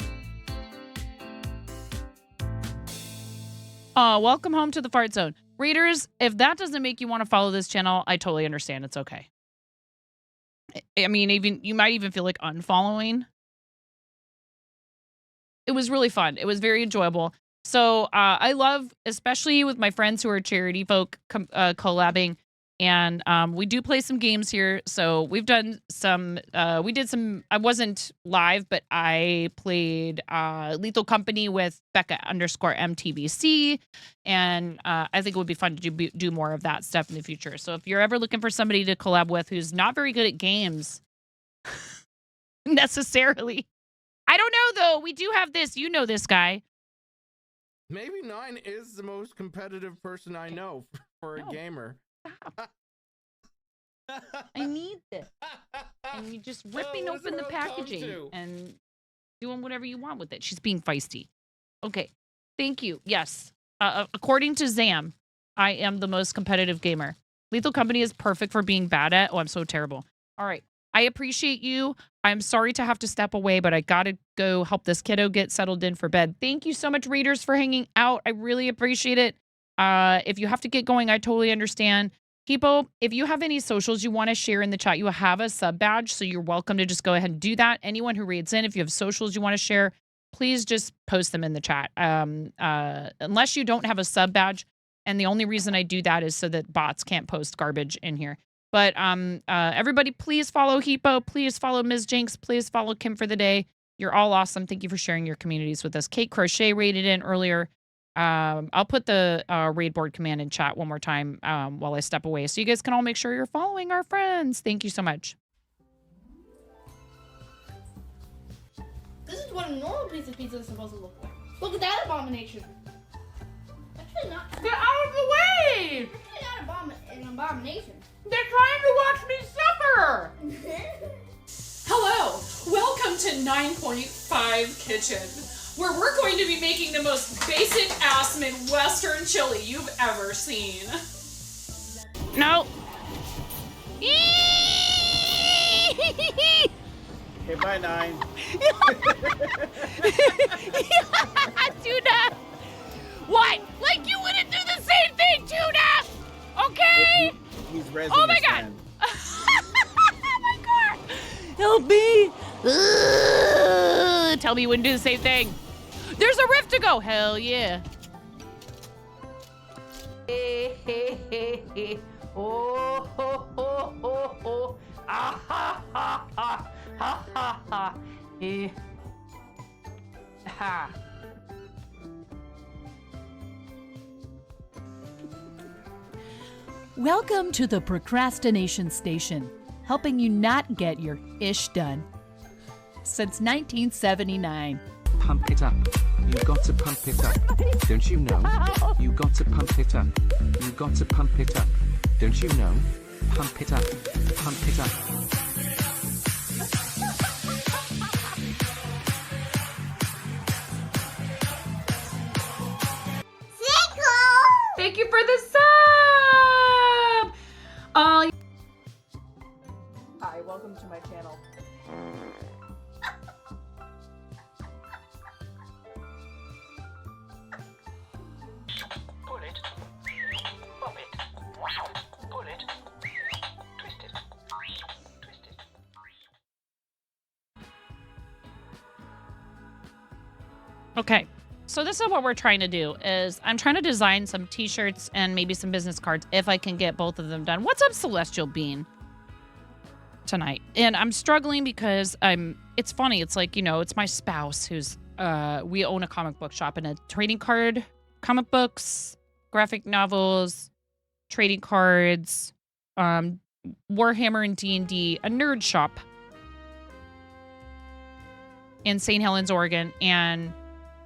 Welcome home to the fart zone. Readers, if that doesn't make you want to follow this channel, I totally understand. It's okay. I mean, even you might even feel like unfollowing. It was really fun. It was very enjoyable. So I love, especially with my friends who are charity folk collabing. And we do play some games here. So we've done some, I wasn't live, but I played Lethal Company with Becca_MTBC. And I think it would be fun to do more of that stuff in the future. So if you're ever looking for somebody to collab with who's not very good at games necessarily, I don't know, though. We do have this. You know this guy. Maybe 9 is the most competitive person I know for a gamer. Stop. I need this. And you just ripping open the packaging and doing whatever you want with it. She's being feisty. Okay. Thank you. Yes. According to Zam, I am the most competitive gamer. Lethal Company is perfect for being bad at. Oh, I'm so terrible. All right. I appreciate you. I'm sorry to have to step away, but I got to go help this kiddo get settled in for bed. Thank you so much, readers, for hanging out. I really appreciate it. If you have to get going, I totally understand. Hippo, if you have any socials you want to share in the chat, you have a sub badge, so you're welcome to just go ahead and do that. Anyone who reads in, if you have socials you want to share, please just post them in the chat. Unless you don't have a sub badge, and the only reason I do that is so that bots can't post garbage in here. But everybody, please follow Hippo. Please follow Ms. Jinx. Please follow Kim for the Day. You're all awesome. Thank you for sharing your communities with us. Kate Crochet raided in earlier. I'll put the raid board command in chat one more time while I step away, so you guys can all make sure you're following our friends. Thank you so much. This is what a normal piece of pizza is supposed to look like. Look at that abomination. Actually not. Get out of the way! Actually not an abomination. They're trying to watch me suffer! Hello, welcome to 9.5 Kitchen, where we're going to be making the most basic ass Midwestern chili you've ever seen. No. Okay, bye, 9. Tuna! What? Like you wouldn't do the same thing, Tuna! Okay? He's resin Oh my his god! hand. My car! Help me! Tell me you wouldn't do the same thing. There's a rift to go. Hell yeah. Oh, ho, ho, ho, ho. Ah ha ha ha ha ha ha. Ha. Welcome to the Procrastination Station, helping you not get your ish done. Since 1979. Pump it up. You got to pump it up. Don't you know? You got to pump it up. You got to pump it up. Don't you know? Pump it up. Pump it up. Thank you for the sub! Hi, welcome to my channel. Pull it. Pop it. Pull it. Twist it. Twist it. Okay, so this is what we're trying to do is I'm trying to design some t-shirts and maybe some business cards if I can get both of them done. What's up, Celestial Bean? Tonight. And I'm struggling because it's funny. It's like, you know, it's my spouse who's, we own a comic book shop and a trading card, comic books, graphic novels, trading cards, Warhammer and D&D, a nerd shop in St. Helens, Oregon. And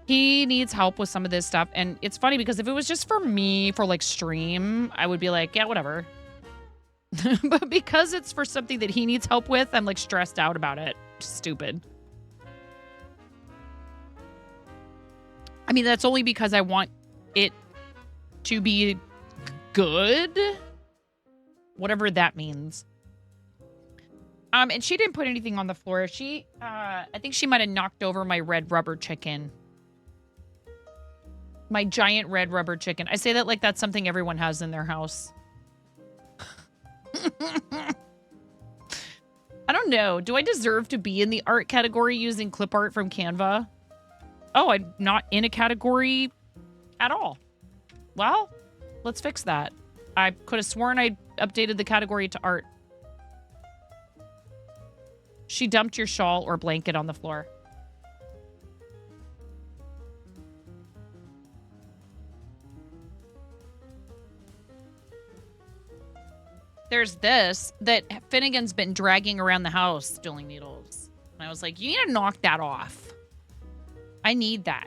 he needs help with some of this stuff. And it's funny because if it was just for me for like stream, I would be like, yeah, whatever. But because it's for something that he needs help with, I'm like stressed out about it. Stupid. I mean, that's only because I want it to be good. Whatever that means. And she didn't put anything on the floor. I think she might have knocked over my red rubber chicken. My giant red rubber chicken. I say that like that's something everyone has in their house. I don't know. Do I deserve to be in the art category using clip art from Canva? Oh, I'm not in a category at all. Well, let's fix that. I could have sworn I updated the category to art. She dumped your shawl or blanket on the floor. There's this that Finnegan's been dragging around the house, stealing needles. And I was like, you need to knock that off. I need that.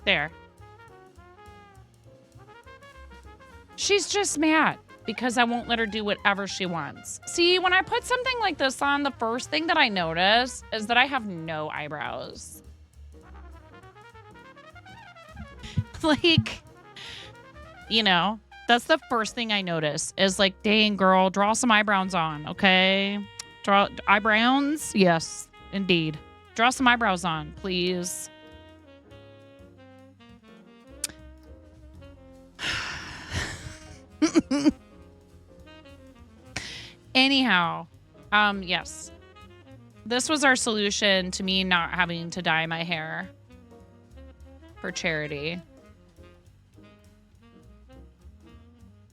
There. She's just mad because I won't let her do whatever she wants. See, when I put something like this on, the first thing that I notice is that I have no eyebrows. Like, you know, that's the first thing I notice is like, dang, girl, draw some eyebrows on, okay? Draw eyebrows? Yes, indeed. Draw some eyebrows on, please. Anyhow, yes. This was our solution to me not having to dye my hair for charity.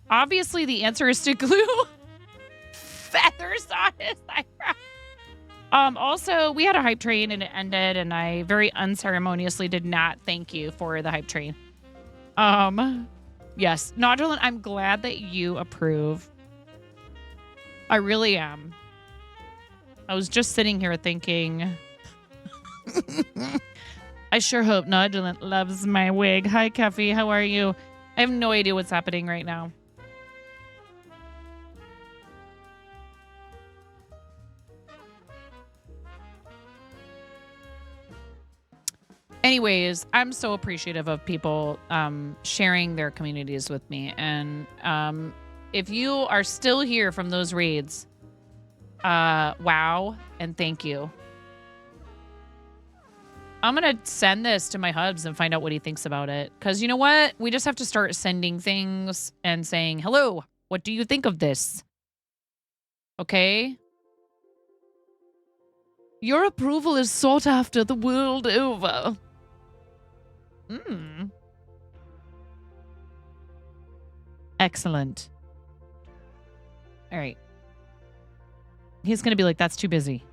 Obviously, the answer is to glue feathers on his eyebrow. Also, we had a hype train and it ended, and I very unceremoniously did not thank you for the hype train. Yes, Nodulin, I'm glad that you approve. I really am. I was just sitting here thinking, I sure hope Nodulin loves my wig. Hi, Keffy. How are you? I have no idea what's happening right now. Anyways, I'm so appreciative of people sharing their communities with me. And if you are still here from those raids, wow, and thank you. I'm going to send this to my hubs and find out what he thinks about it. Because you know what? We just have to start sending things and saying, hello, what do you think of this? Okay? Your approval is sought after the world over. Excellent. All right. He's going to be like, that's too busy.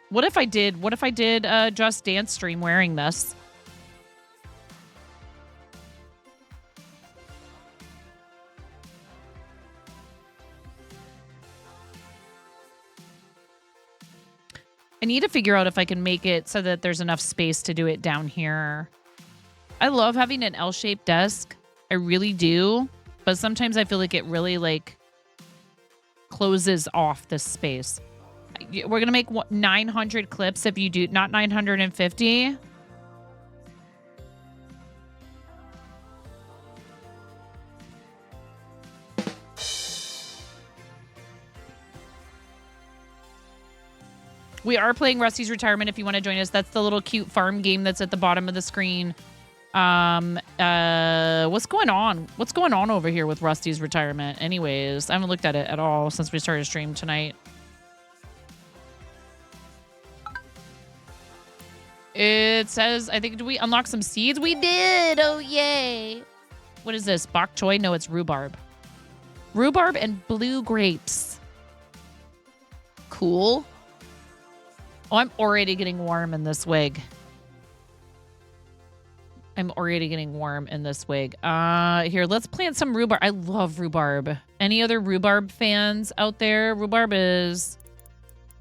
What if I did Just Dance stream wearing this? I need to figure out if I can make it so that there's enough space to do it down here. I love having an L-shaped desk. I really do. But sometimes I feel like it really like closes off this space. We're going to make 900 clips if you do, not 950. We are playing Rusty's Retirement if you want to join us. That's the little cute farm game that's at the bottom of the screen. What's going on? What's going on over here with Rusty's Retirement? Anyways, I haven't looked at it at all since we started stream tonight. It says, I think, did we unlock some seeds? We did! Oh, yay! What is this? Bok choy? No, it's rhubarb. Rhubarb and blue grapes. Cool. Oh, I'm already getting warm in this wig. I'm already getting warm in this wig. Here, let's plant some rhubarb. I love rhubarb. Any other rhubarb fans out there? Rhubarb is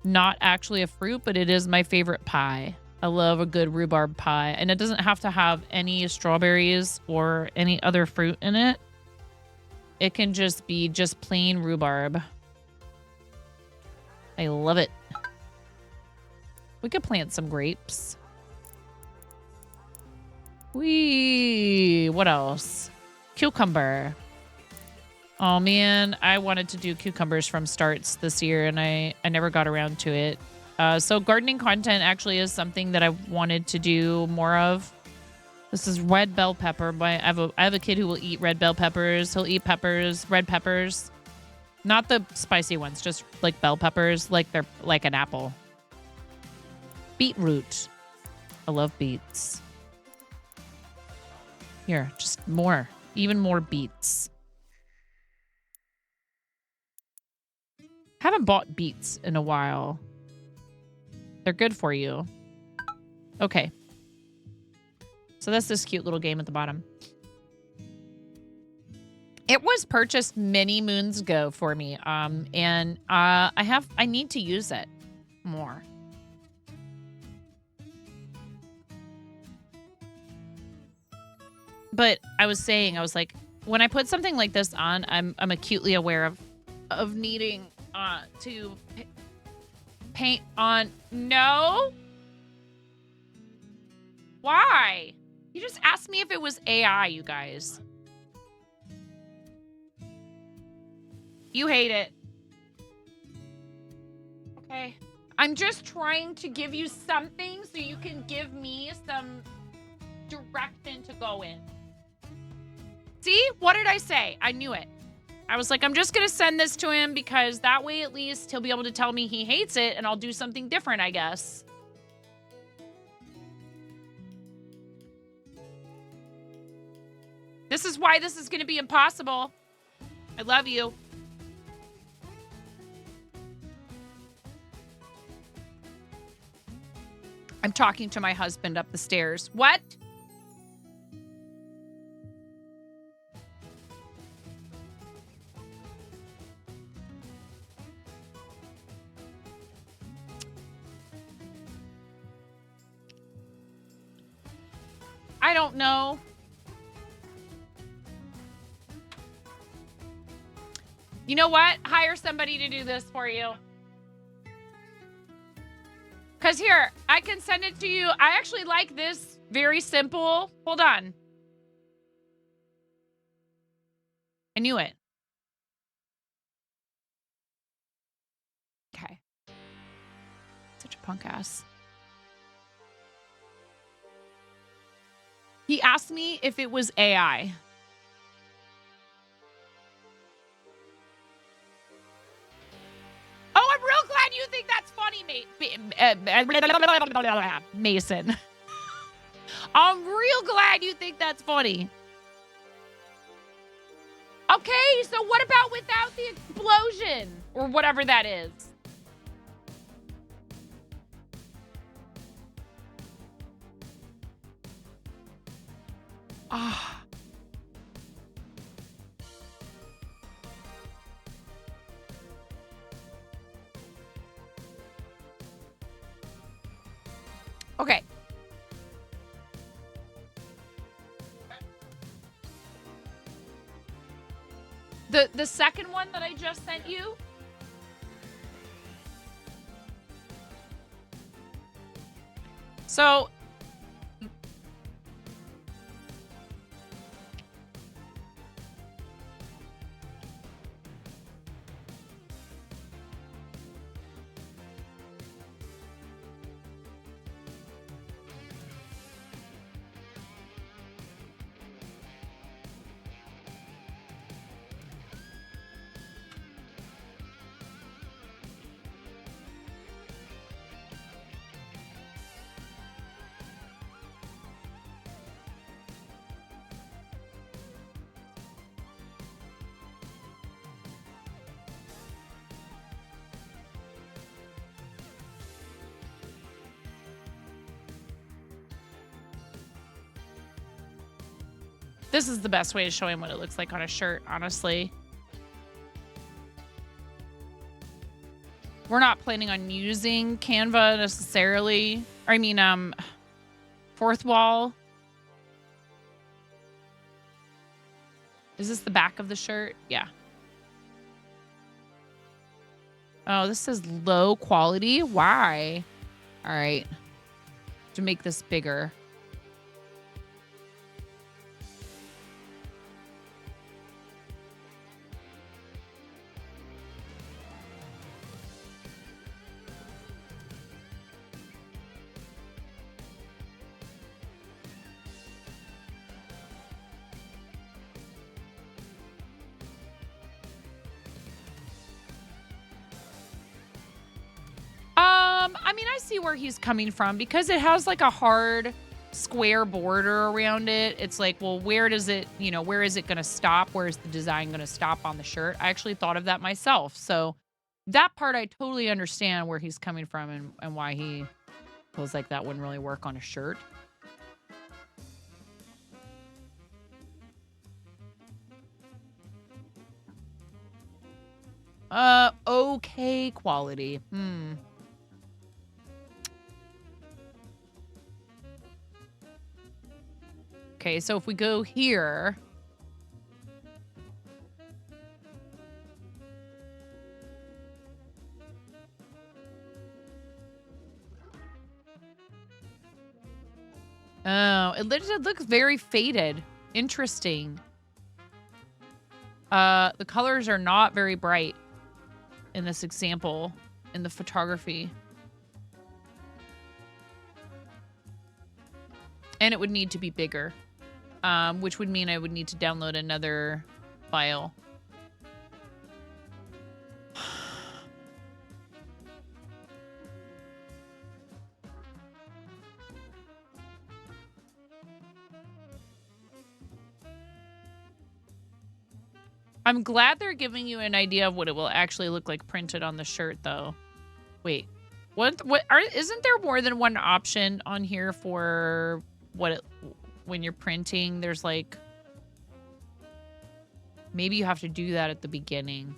not actually a fruit, but it is my favorite pie. I love a good rhubarb pie. And it doesn't have to have any strawberries or any other fruit in it. It can just be just plain rhubarb. I love it. We could plant some grapes. What else? Cucumber. Oh man, I wanted to do cucumbers from starts this year and I never got around to it. So gardening content actually is something that I wanted to do more of. This is red bell pepper. I have a kid who will eat red bell peppers. He'll eat peppers, red peppers. Not the spicy ones, just like bell peppers, like they're like an apple. Beetroot. I love beets. Here, just more. Even more beets. Haven't bought beets in a while. They're good for you. Okay. So that's this cute little game at the bottom. It was purchased many moons ago for me. And I need to use it more. But I was like, when I put something like this on, I'm acutely aware of needing to paint on. No? Why? You just asked me if it was AI, you guys. You hate it. Okay. I'm just trying to give you something so you can give me some direction to go in. See? What did I say? I knew it. I was like, I'm just going to send this to him because that way at least he'll be able to tell me he hates it and I'll do something different, I guess. This is why this is going to be impossible. I love you. I'm talking to my husband up the stairs. What? I don't know. You know what? Hire somebody to do this for you. Because here, I can send it to you. I actually like this. Very simple. Hold on. I knew it. Okay. Such a punk ass. He asked me if it was AI. Oh, I'm real glad you think that's funny, Mason. I'm real glad you think that's funny. Okay, so what about without the explosion? Or whatever that is. Ah. Okay. The second one that I just sent you. So this is the best way to show him what it looks like on a shirt, honestly. We're not planning on using Canva necessarily. I mean, fourth wall. Is this the back of the shirt? Yeah. Oh, this is low quality. Why? All right. To make this bigger. I mean, I see where he's coming from because it has like a hard square border around it. It's like, well, where does it, you know, where is it going to stop? Where is the design going to stop on the shirt? I actually thought of that myself. So that part, I totally understand where he's coming from and why he feels like that wouldn't really work on a shirt. Okay quality. Okay, so if we go here. Oh, it looks very faded. Interesting. The colors are not very bright in this example in the photography. And it would need to be bigger. Which would mean I would need to download another file. I'm glad they're giving you an idea of what it will actually look like printed on the shirt, though. Wait, isn't there more than one option on here for when you're printing? There's like, maybe you have to do that at the beginning.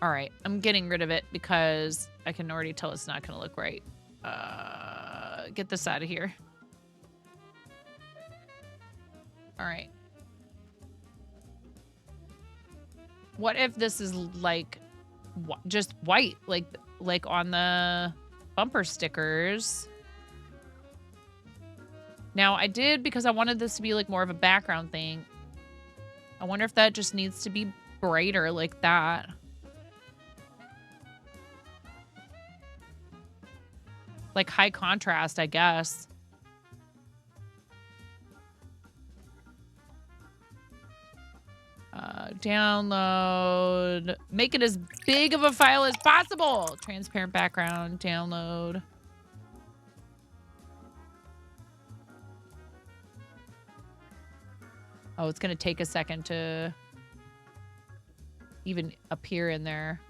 All right, I'm getting rid of it because I can already tell it's not going to look right. Get this out of here. All right. What if this is like just white, like on the bumper stickers? Now, I did, because I wanted this to be like more of a background thing. I wonder if that just needs to be brighter like that. Like high contrast, I guess. Download. Make it as big of a file as possible. Transparent background. Download. Oh, it's going to take a second to even appear in there.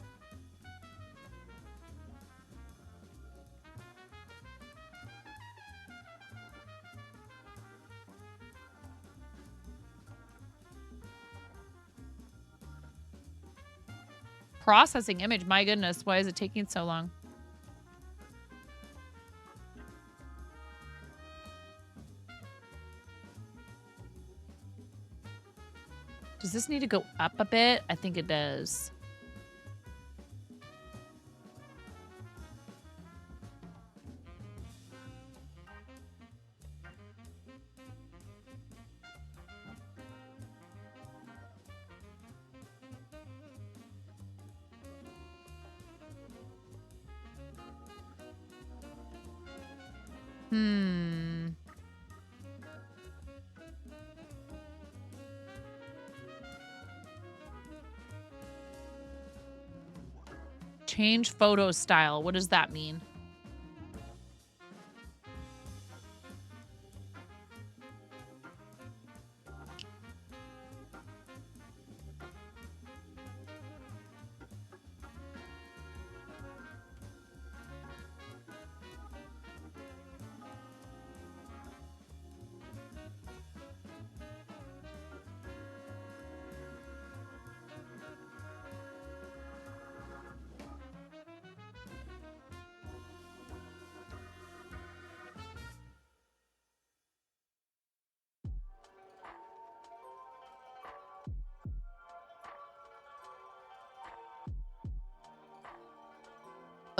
Processing image. My goodness, why is it taking so long? Does this need to go up a bit? I think it does. Change photo style. What does that mean?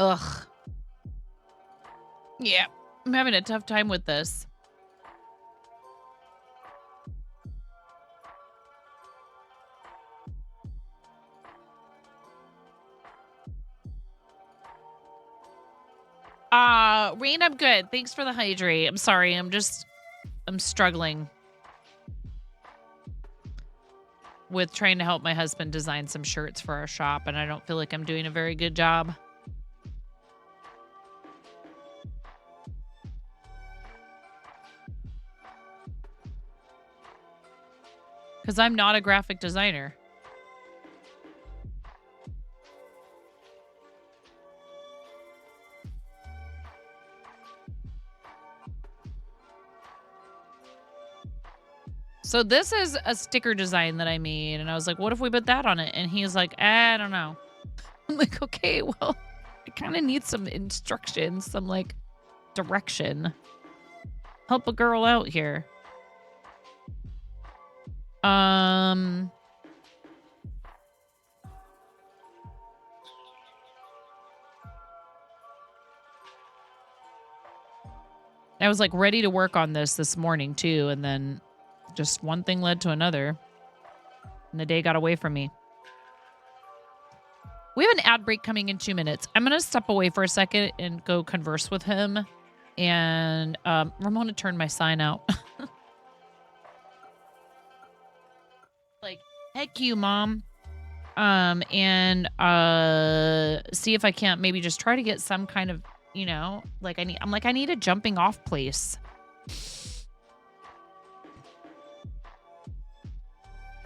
Ugh. Yeah, I'm having a tough time with this. Rain, I'm good. Thanks for the hydrate. I'm sorry. I'm struggling with trying to help my husband design some shirts for our shop, and I don't feel like I'm doing a very good job. Because I'm not a graphic designer. So this is a sticker design that I made, and I was like, what if we put that on it? And he's like, I don't know. I'm like, okay, well, I kind of need some instructions, some like direction. Help a girl out here. I was like ready to work on this morning too, and then just one thing led to another, and the day got away from me. We have an ad break coming in 2 minutes. I'm going to step away for a second and go converse with him. And Ramona turned my sign out. Like, heck you, Mom. And see if I can't maybe just try to get some kind of, you know, like I need a jumping off place.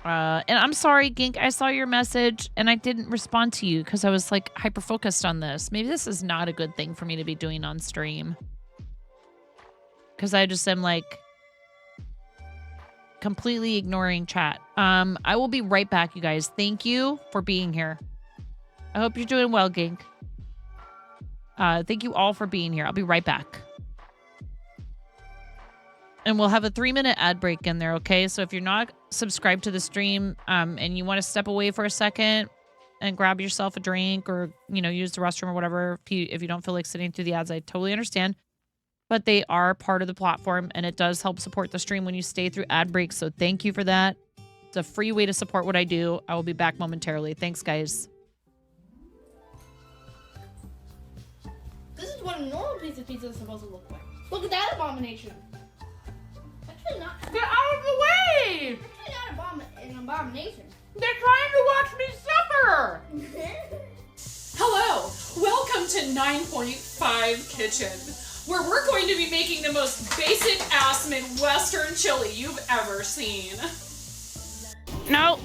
And I'm sorry, Gink, I saw your message and I didn't respond to you because I was like hyper focused on this. Maybe this is not a good thing for me to be doing on stream. Because I just am like completely ignoring chat. I will be right back, you guys. Thank you for being here. I hope you're doing well, Gink. Thank you all for being here. I'll be right back. and we'll have a 3-minute ad break in there, okay? So if you're not subscribed to the stream and you want to step away for a second and grab yourself a drink or, use the restroom or whatever, if you don't feel like sitting through the ads, I totally understand. But they are part of the platform, and it does help support the stream when you stay through ad breaks. So thank you for that. It's a free way to support what I do. I will be back momentarily. Thanks, guys. This is what a normal piece of pizza is supposed to look like. Look at that abomination. Actually not. Get out of the way! Actually not an abomination. They're trying to watch me suffer! Hello, welcome to 9.5 Kitchen, where we're going to be making the most basic ass Midwestern chili you've ever seen. No.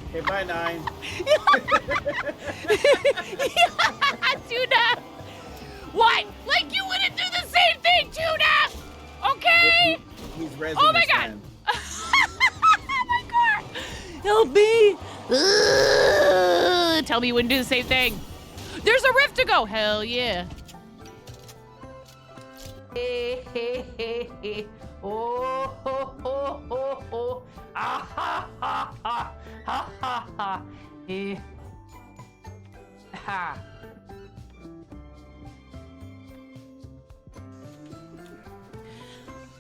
Okay, bye, 9. Tuna! What? Like you wouldn't do the same thing, Tuna! Okay? He's resin Oh my this god! time. Oh my god! Help me! Tell me you wouldn't do the same thing. There's a rift to go. Hell yeah. Oh, ho, ho, ho, ho. Ah, ha, ha, ha, ha, ha, ha. Ha.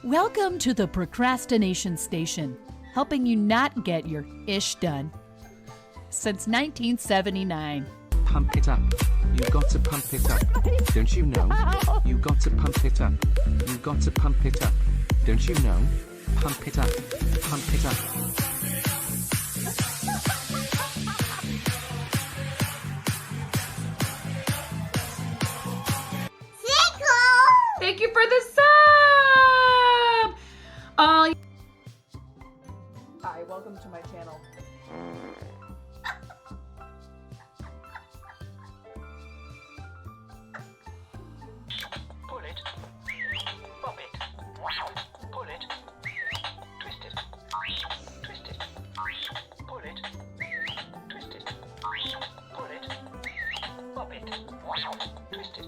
Welcome to the Procrastination Station, helping you not get your ish done. Since 1979. Pump it up. You got to pump it up. Don't you know? You got to pump it up. You got to pump it up. Don't you know? Pump it up. Pump it up. Thank you for the sub! Hi, welcome to my channel. Pull it. Pop it. Pull it. Twist it. Twist it. Pull it. Twist it. Pull it. Pop it. Twist it.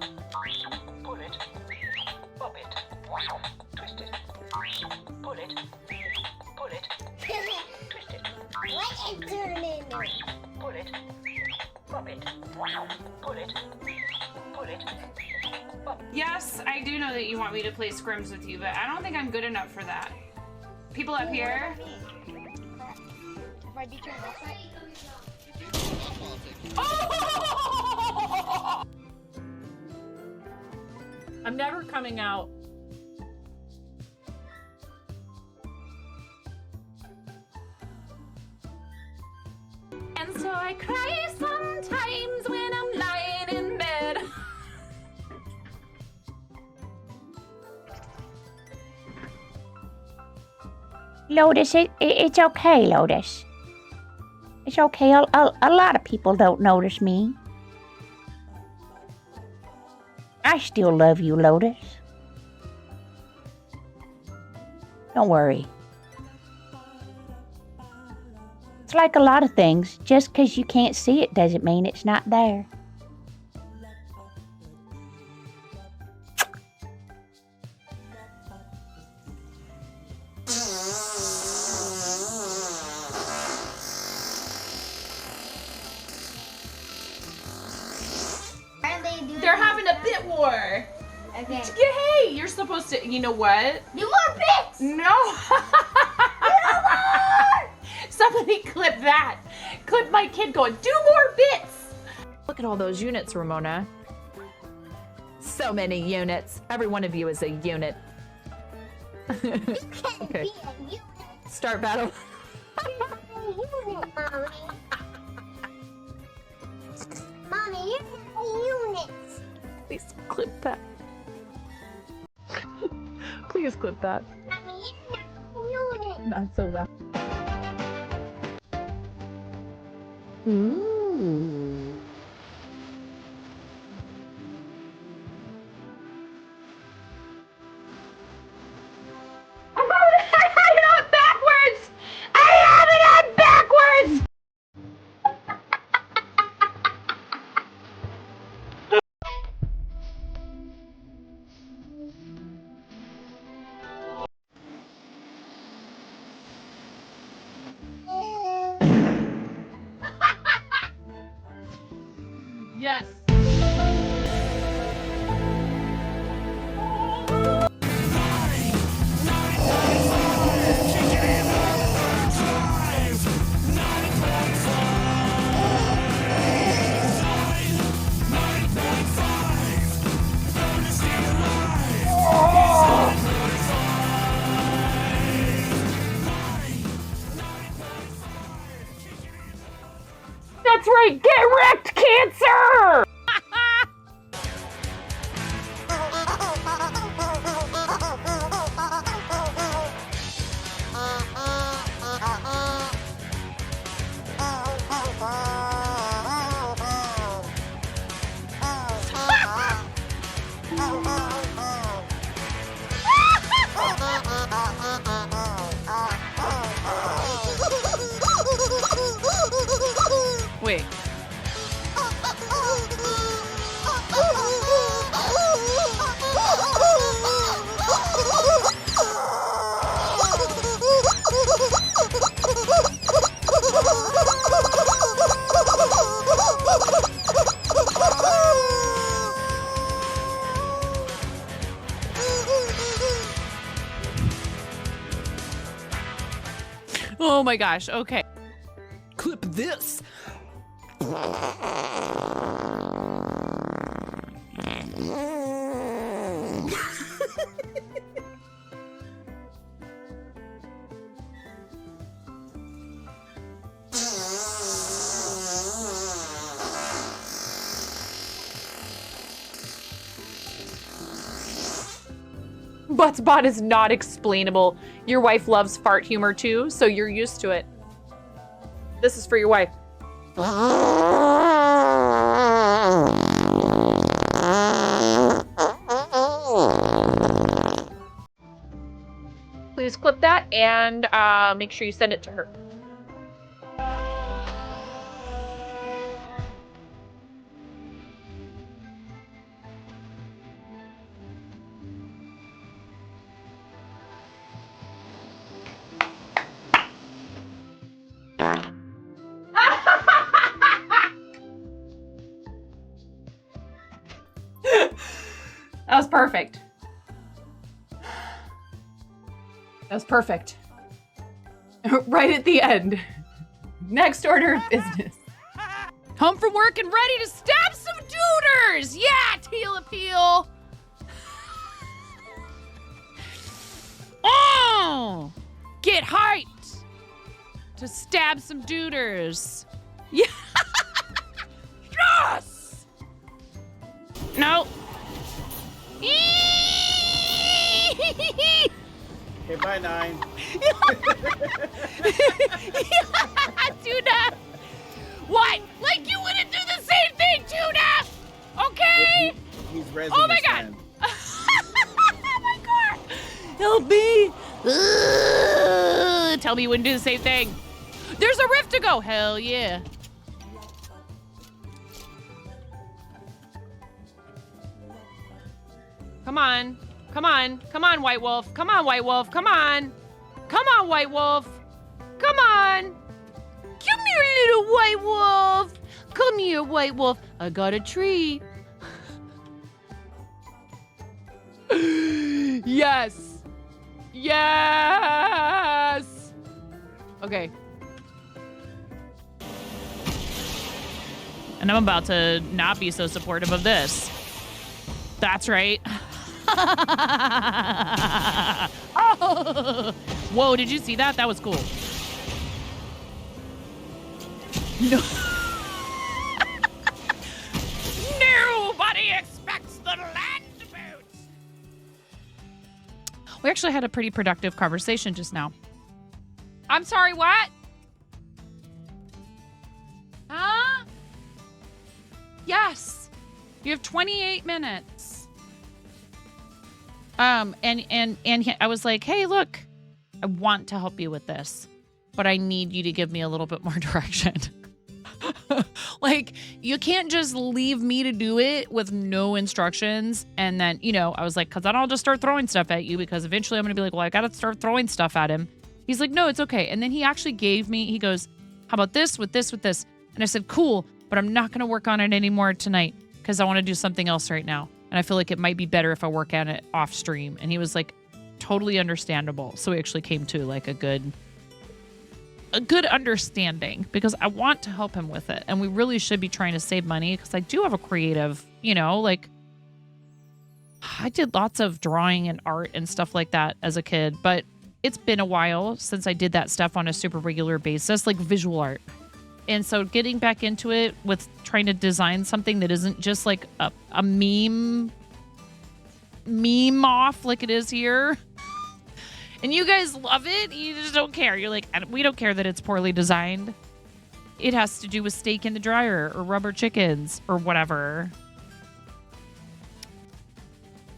Pull it. Pop it. Twist it. Pull it. Pull it. Twist it. What is turning? Pull it. Pop it. Pull it. Pull it. Yes, I do know that you want me to play scrims with you, but I don't think I'm good enough for that. People up here. If I beat you on this side. Oh! I'm never coming out. And so I cry sometimes when I'm lying in bed. Lotus, it's okay, Lotus. It's okay. A lot of people don't notice me. I still love you, Lotus. Don't worry. It's like a lot of things. Just 'cause you can't see it doesn't mean it's not there. They're having a bit war. Okay. Hey, you're supposed to. You know what? Do more bits! No. Somebody clip that. Clip my kid going, do more bits. Look at all those units, Ramona. So many units. Every one of you is a unit. Okay. Start battle. Mommy, you're a unit. Please clip that. Please clip that. Mommy, you're a unit. Not so loud. That's right. Get wrecked, Cancer. Wait. Oh my gosh. Okay. Clip this. Buttspot is not explainable. Your wife loves fart humor too, so you're used to it. This is for your wife. Please clip that and make sure you send it to her. That was perfect. That was perfect. Right at the end. Next order of business. Home from work and ready to stab some duders. Yeah, teal appeal. Oh, get hyped to stab some duders. Yeah. Yes. No. Okay, bye, 9. Tuna. What? Like you wouldn't do the same thing, Tuna? Okay. He's resin. Oh my god. Oh my god. Help me. Tell me you wouldn't do the same thing. There's a rift to go. Hell yeah. Come on. Come on. Come on, White Wolf. Come on, White Wolf. Come on. Come on, White Wolf. Come on. Come here, little White Wolf. Come here, White Wolf. I got a tree. Yes. Yes. Okay. And I'm about to not be so supportive of this. That's right. Oh. Whoa, did you see that? That was cool. No. Nobody expects the land boots. We actually had a pretty productive conversation just now. I'm sorry, what? Huh? Yes. You have 28 minutes. I was like, hey, look, I want to help you with this, but I need you to give me a little bit more direction. Like, you can't just leave me to do it with no instructions. And then, I was like, because then I'll just start throwing stuff at you because eventually I'm going to be like, well, I got to start throwing stuff at him. He's like, no, it's okay. And then he actually he goes, how about this with this with this? And I said, cool, but I'm not going to work on it anymore tonight because I want to do something else right now. And I feel like it might be better if I work on it off stream. And he was like, totally understandable. So we actually came to like a good understanding because I want to help him with it. And we really should be trying to save money because I do have a creative, like I did lots of drawing and art and stuff like that as a kid, but it's been a while since I did that stuff on a super regular basis, like visual art. And so getting back into it with trying to design something that isn't just like a meme off like it is here. And you guys love it. You just don't care. You're like, we don't care that it's poorly designed. It has to do with steak in the dryer or rubber chickens or whatever.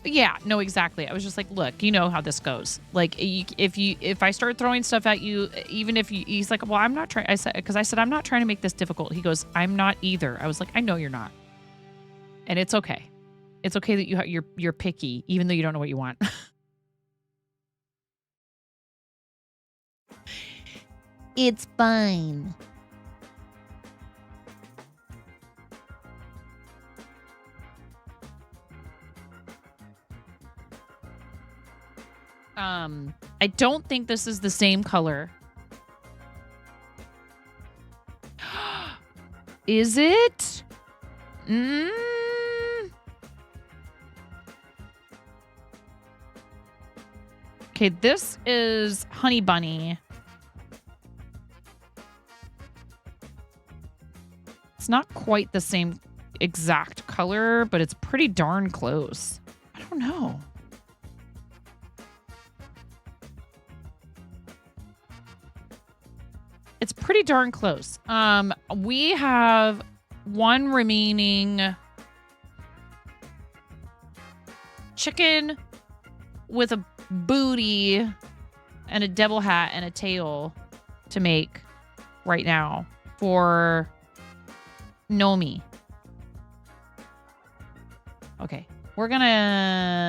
But yeah, no, exactly. I was just like, look, you know how this goes. Like, if I start throwing stuff at you, even if he's like, well, I'm not trying. I said, I'm not trying to make this difficult. He goes, I'm not either. I was like, I know you're not. And it's okay. It's okay that you're picky, even though you don't know what you want. It's fine. I don't think this is the same color. Is it? Okay, this is Honey Bunny. It's not quite the same exact color, but it's pretty darn close. I don't know. It's pretty darn close. We have one remaining chicken with a booty and a devil hat and a tail to make right now for Nomi. Okay, we're gonna...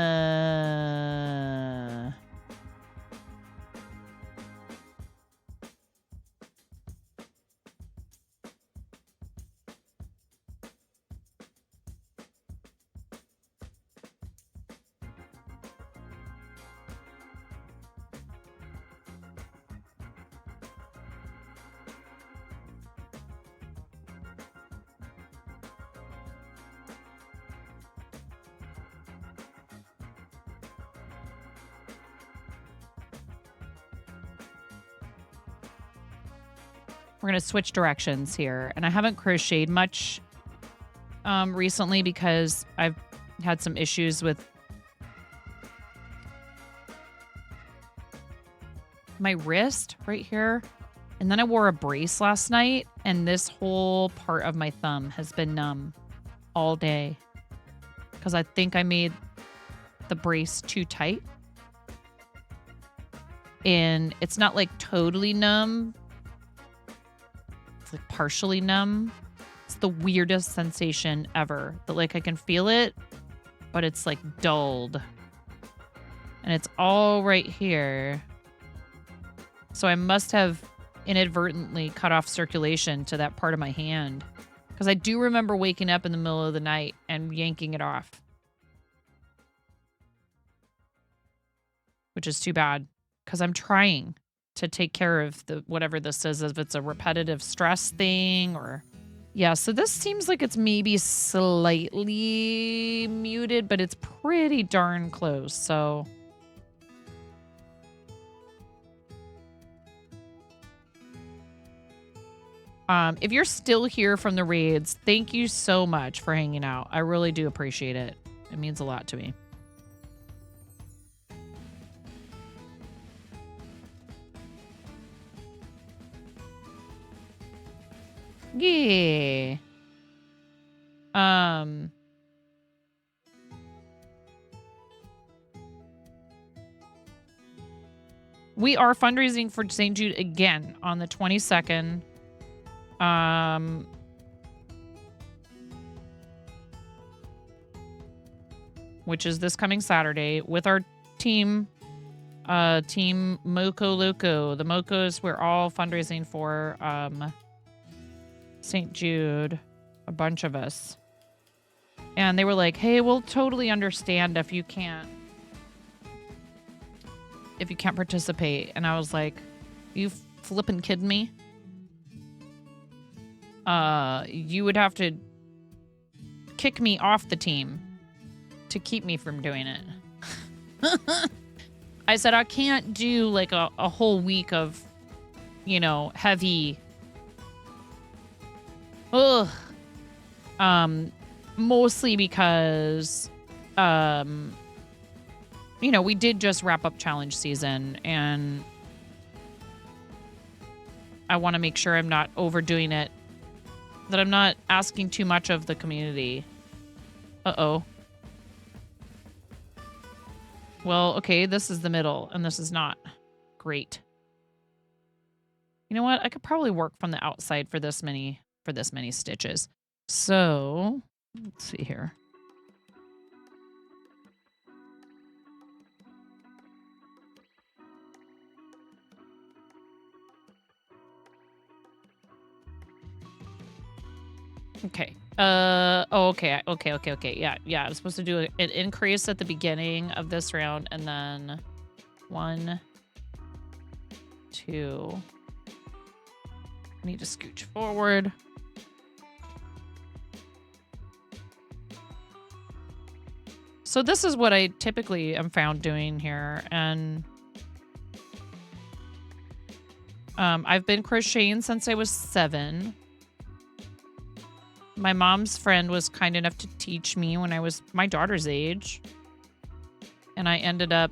We're going to switch directions here. And I haven't crocheted much recently because I've had some issues with my wrist right here. And then I wore a brace last night, and this whole part of my thumb has been numb all day because I think I made the brace too tight. And it's not like totally numb. It's like partially numb. It's the weirdest sensation ever. That like I can feel it, but it's like dulled. And it's all right here. So I must have inadvertently cut off circulation to that part of my hand. Because I do remember waking up in the middle of the night and yanking it off. Which is too bad. Because I'm trying to take care of the whatever this is, if it's a repetitive stress thing or... Yeah, so this seems like it's maybe slightly muted, but it's pretty darn close, so... if you're still here from the raids, thank you so much for hanging out. I really do appreciate it. It means a lot to me. Yeah. We are fundraising for St. Jude again on the 22nd. Which is this coming Saturday with our team, Team Moco Loco. The Mocos, we're all fundraising for, St. Jude, a bunch of us. And they were like, hey, we'll totally understand if you can't participate. And I was like, you flipping kidding me? You would have to kick me off the team to keep me from doing it. I said, I can't do like a whole week of, you know, heavy Ugh. Mostly because, you know, we did just wrap up challenge season, and I want to make sure I'm not overdoing it, that I'm not asking too much of the community. Uh-oh. Well, okay, this is the middle, and this is not. Great. You know what? I could probably work from the outside for this many stitches. So, let's see here. Okay. Okay. Yeah. I was supposed to do an increase at the beginning of this round, and then 1, 2. I need to scooch forward. So this is what I typically am found doing here, and I've been crocheting since I was 7. My mom's friend was kind enough to teach me when I was my daughter's age, and I ended up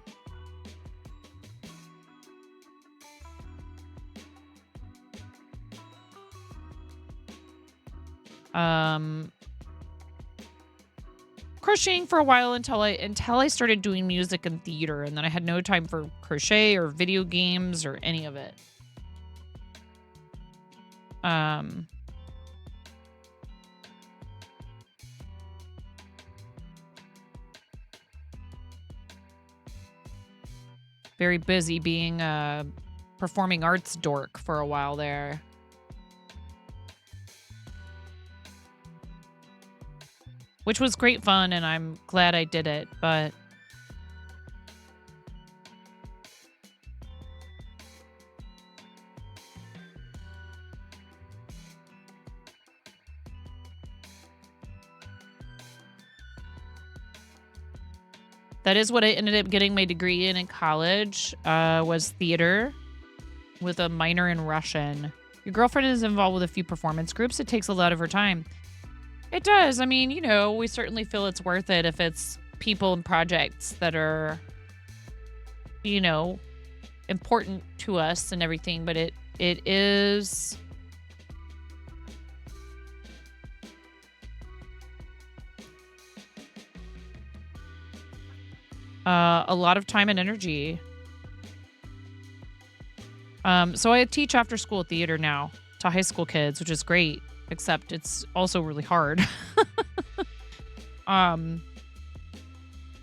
crocheting for a while until I started doing music and theater, and then I had no time for crochet or video games or any of it. Very busy being a performing arts dork for a while there. Which was great fun, and I'm glad I did it, but that is what I ended up getting my degree in college, was theater with a minor in Russian. Your girlfriend is involved with a few performance groups. It takes a lot of her time. It does. I mean, you know, we certainly feel it's worth it if it's people and projects that are, you know, important to us and everything, but it is a lot of time and energy. So I teach after school theater now to high school kids, which is great, except it's also really hard.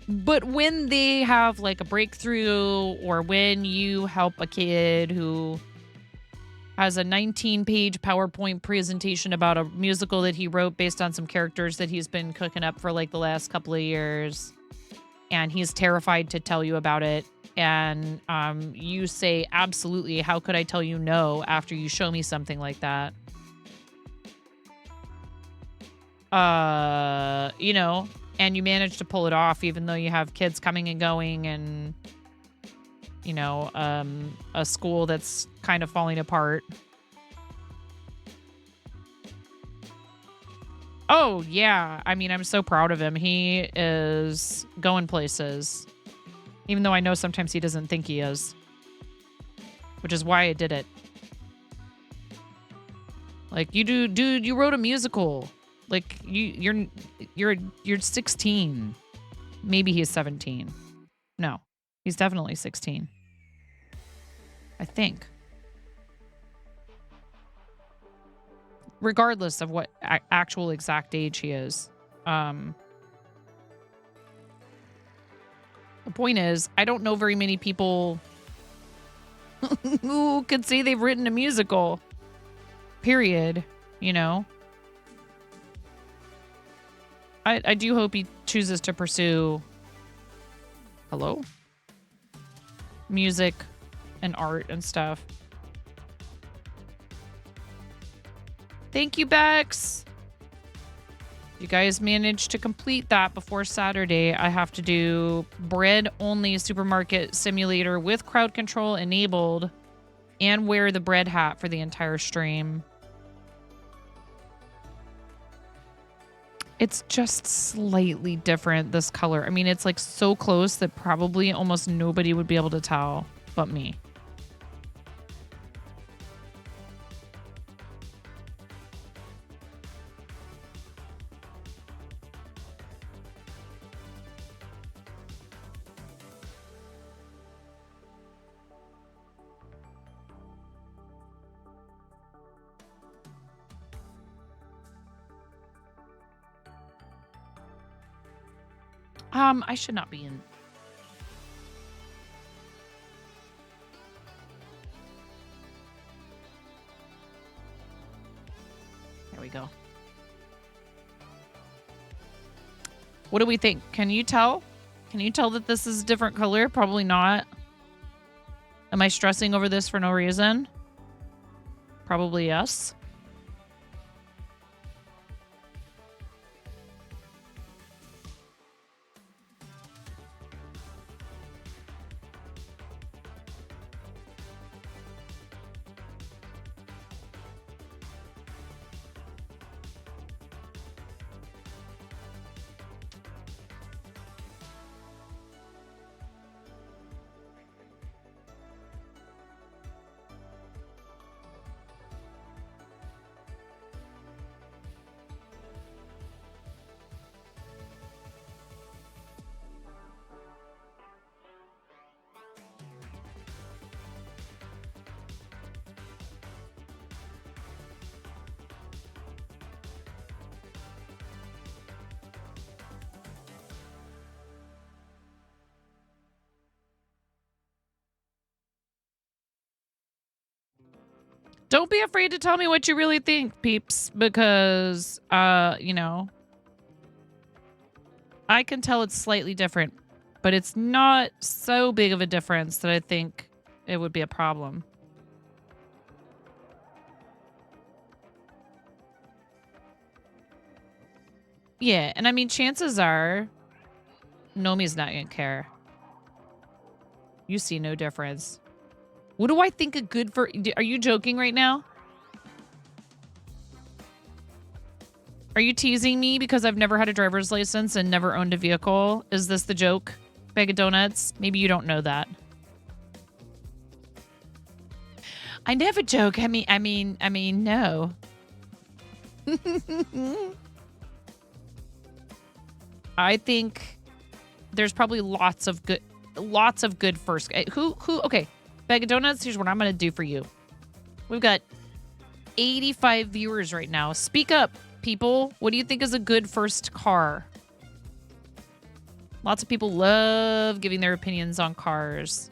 But when they have like a breakthrough, or when you help a kid who has a 19-page PowerPoint presentation about a musical that he wrote based on some characters that he's been cooking up for like the last couple of years, and he's terrified to tell you about it, and you say, absolutely, how could I tell you no after you show me something like that? You know, and you manage to pull it off even though you have kids coming and going, and, you know, a school that's kind of falling apart. Oh, yeah. I mean, I'm so proud of him. He is going places, even though I know sometimes he doesn't think he is, which is why I did it. Like, dude, you wrote a musical. Like, you're 16. Maybe he's 17. No, he's definitely 16. I think. Regardless of what actual exact age he is. The point is, I don't know very many people who could say they've written a musical. Period. You know? I do hope he chooses to pursue, hello? Music and art and stuff. Thank you, Bex. You guys managed to complete that before Saturday. I have to do bread-only supermarket simulator with crowd control enabled and wear the bread hat for the entire stream. It's just slightly different, this color. I mean, it's like so close that probably almost nobody would be able to tell but me. I should not be in. There we go. What do we think? Can you tell? Can you tell that this is a different color? Probably not. Am I stressing over this for no reason? Probably yes. Don't be afraid to tell me what you really think, peeps, because, you know, I can tell it's slightly different, but it's not so big of a difference that I think it would be a problem. Yeah, and I mean, chances are Nomi's not going to care. You see no difference. What do I think a good for... Are you joking right now? Are you teasing me because I've never had a driver's license and never owned a vehicle? Is this the joke? Bag of donuts? Maybe you don't know that. I never joke. I mean, no. I think there's probably lots of good first... Okay. Bag of donuts, here's what I'm going to do for you. We've got 85 viewers right now. Speak up, people. What do you think is a good first car? Lots of people love giving their opinions on cars.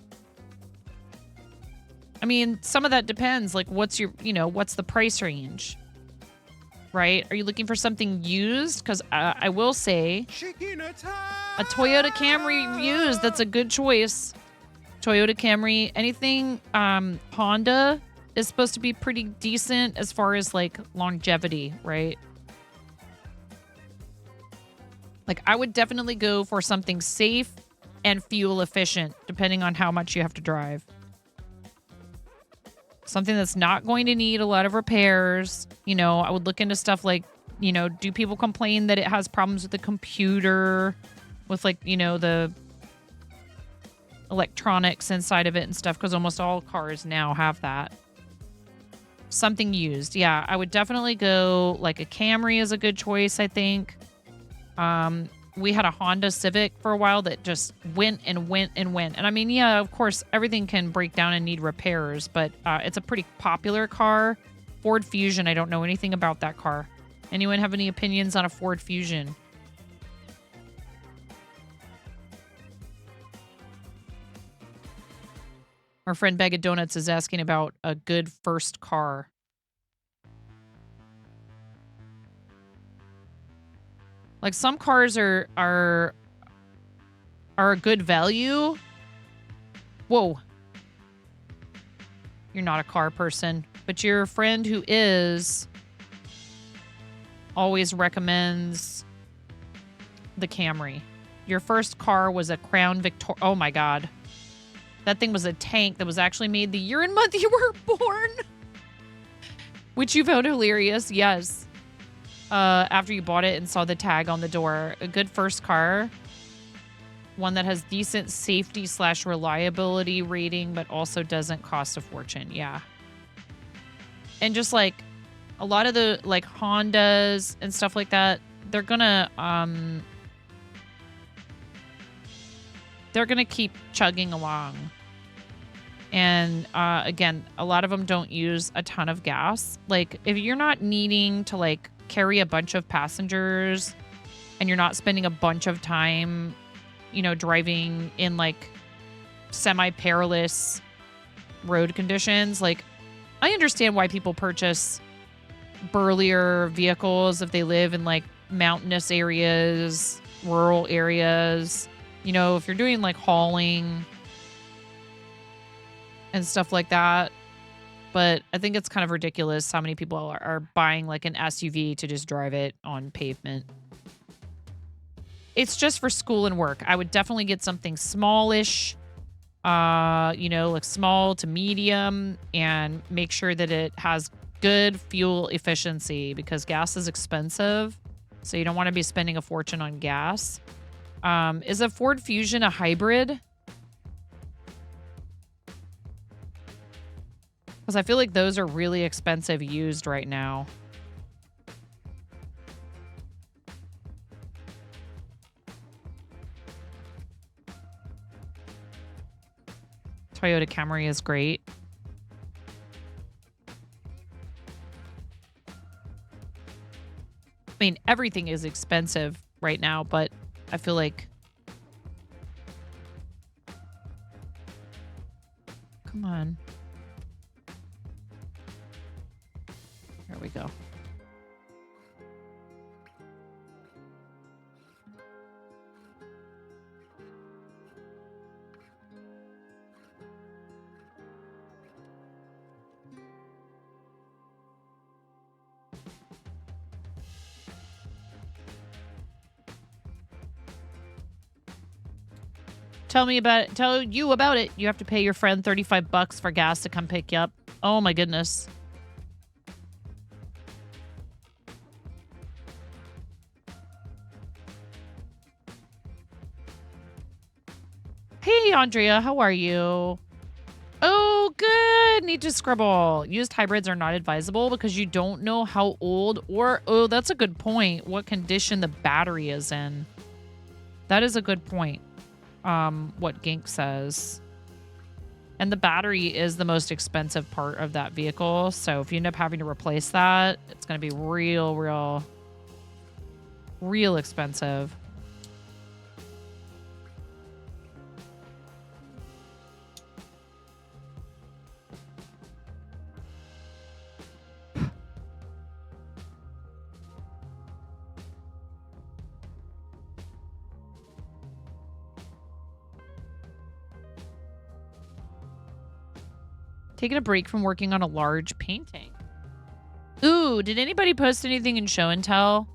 I mean, some of that depends. Like, what's your, what's the price range? Right? Are you looking for something used? Because I will say, a Toyota Camry used, that's a good choice. Toyota Camry, anything Honda is supposed to be pretty decent as far as like longevity, right? Like I would definitely go for something safe and fuel efficient, depending on how much you have to drive. Something that's not going to need a lot of repairs. I would look into stuff like, do people complain that it has problems with the computer, with like, the electronics inside of it and stuff, because almost all cars now have that. Something used. Yeah, I would definitely go like a Camry is a good choice, I think. We had a Honda Civic for a while that just went and went and went. And I mean, yeah, of course, everything can break down and need repairs, but it's a pretty popular car. Ford Fusion, I don't know anything about that car. Anyone have any opinions on a Ford Fusion? Our friend Bag of Donuts is asking about a good first car. Like some cars are a good value. Whoa. You're not a car person, but your friend who is always recommends the Camry. Your first car was a Crown Victoria. Oh my God. That thing was a tank that was actually made the year and month you were born. Which you found hilarious. Yes. after you bought it and saw the tag on the door. A good first car. One that has decent safety / reliability rating, but also doesn't cost a fortune. Yeah. And just like a lot of the like Hondas and stuff like that, they're gonna keep chugging along. And again, a lot of them don't use a ton of gas. Like if you're not needing to like carry a bunch of passengers and you're not spending a bunch of time, you know, driving in like semi-perilous road conditions, like I understand why people purchase burlier vehicles if they live in like mountainous areas, rural areas. You know, if you're doing like hauling and stuff like that. But I think it's kind of ridiculous how many people are buying like an SUV to just drive it on pavement. It's just for school and work. I would definitely get something smallish, you know, like small to medium, and make sure that it has good fuel efficiency because gas is expensive. So you don't want to be spending a fortune on gas. Is a Ford Fusion a hybrid? Because I feel like those are really expensive used right now. Toyota Camry is great. I mean, everything is expensive right now, but I feel like... Come on. There we go. Tell you about it. You have to pay your friend $35 for gas to come pick you up. Oh my goodness. Hey, Andrea, how are you? Oh, good. Need to scribble. Used hybrids are not advisable because you don't know how old or, oh, that's a good point, what condition the battery is in. That is a good point. What Gink says. And the battery is the most expensive part of that vehicle. So if you end up having to replace that, it's going to be real expensive. Taking a break from working on a large painting. Ooh, did anybody post anything in show and tell?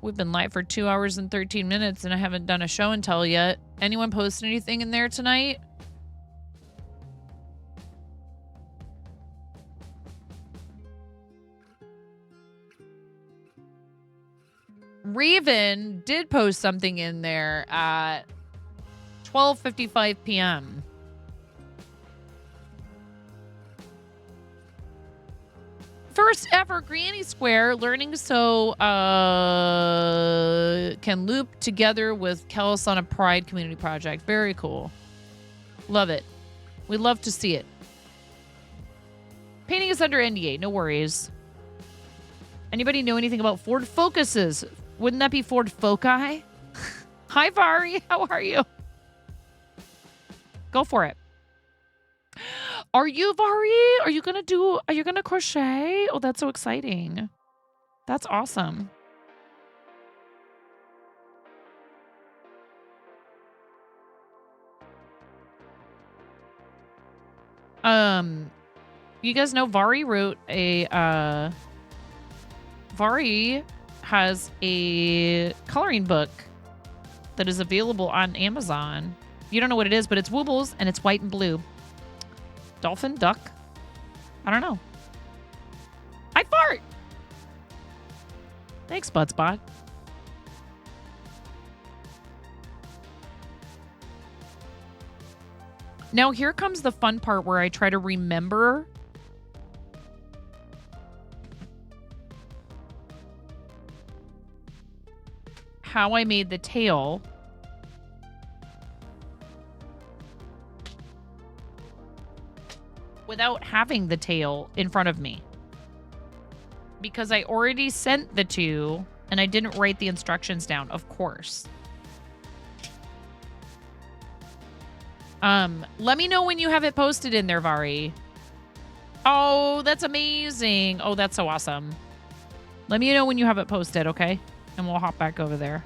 We've been live for 2 hours and 13 minutes and I haven't done a show and tell yet. Anyone post anything in there tonight? Raven did post something in there at 12:55 p.m. First ever Granny Square, learning so can loop together with Calisana Pride Community Project. Very cool. Love it. We love to see it. Painting is under NDA, no worries. Anybody know anything about Ford Focuses? Wouldn't that be Ford Foci? Hi, Vari. How are you? Go for it. Are you, Vari? Are you gonna crochet? Oh, that's so exciting. That's awesome. You guys know Vari wrote a, Vari has a coloring book that is available on Amazon. You don't know what it is, but it's Woobles and it's white and blue. Dolphin, duck. I don't know. I fart. Thanks, Buttsbot. Now here comes the fun part where I try to remember how I made the tail without having the tail in front of me. Because I already sent the two and I didn't write the instructions down, of course. Let me know when you have it posted in there, Vari. Oh, that's amazing. Oh, that's so awesome. Let me know when you have it posted, okay? And we'll hop back over there.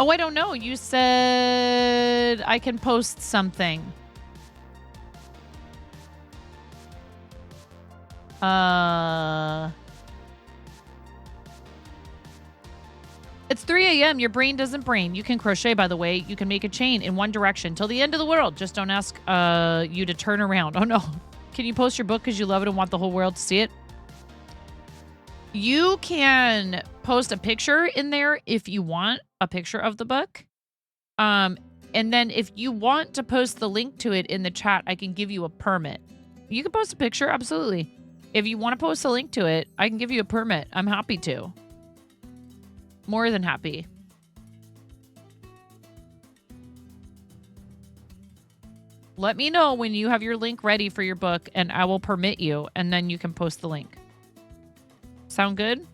Oh, I don't know. You said I can post something. It's 3 a.m. Your brain doesn't brain. You can crochet, by the way. You can make a chain in one direction till the end of the world. Just don't ask you to turn around. Oh, no. Can you post your book because you love it and want the whole world to see it? You can post a picture in there if you want a picture of the book. And then if you want to post the link to it in the chat, I can give you a permit. You can post a picture, absolutely. If you want to post a link to it, I can give you a permit. I'm happy to. More than happy. Let me know when you have your link ready for your book and I will permit you and then you can post the link. Sound good?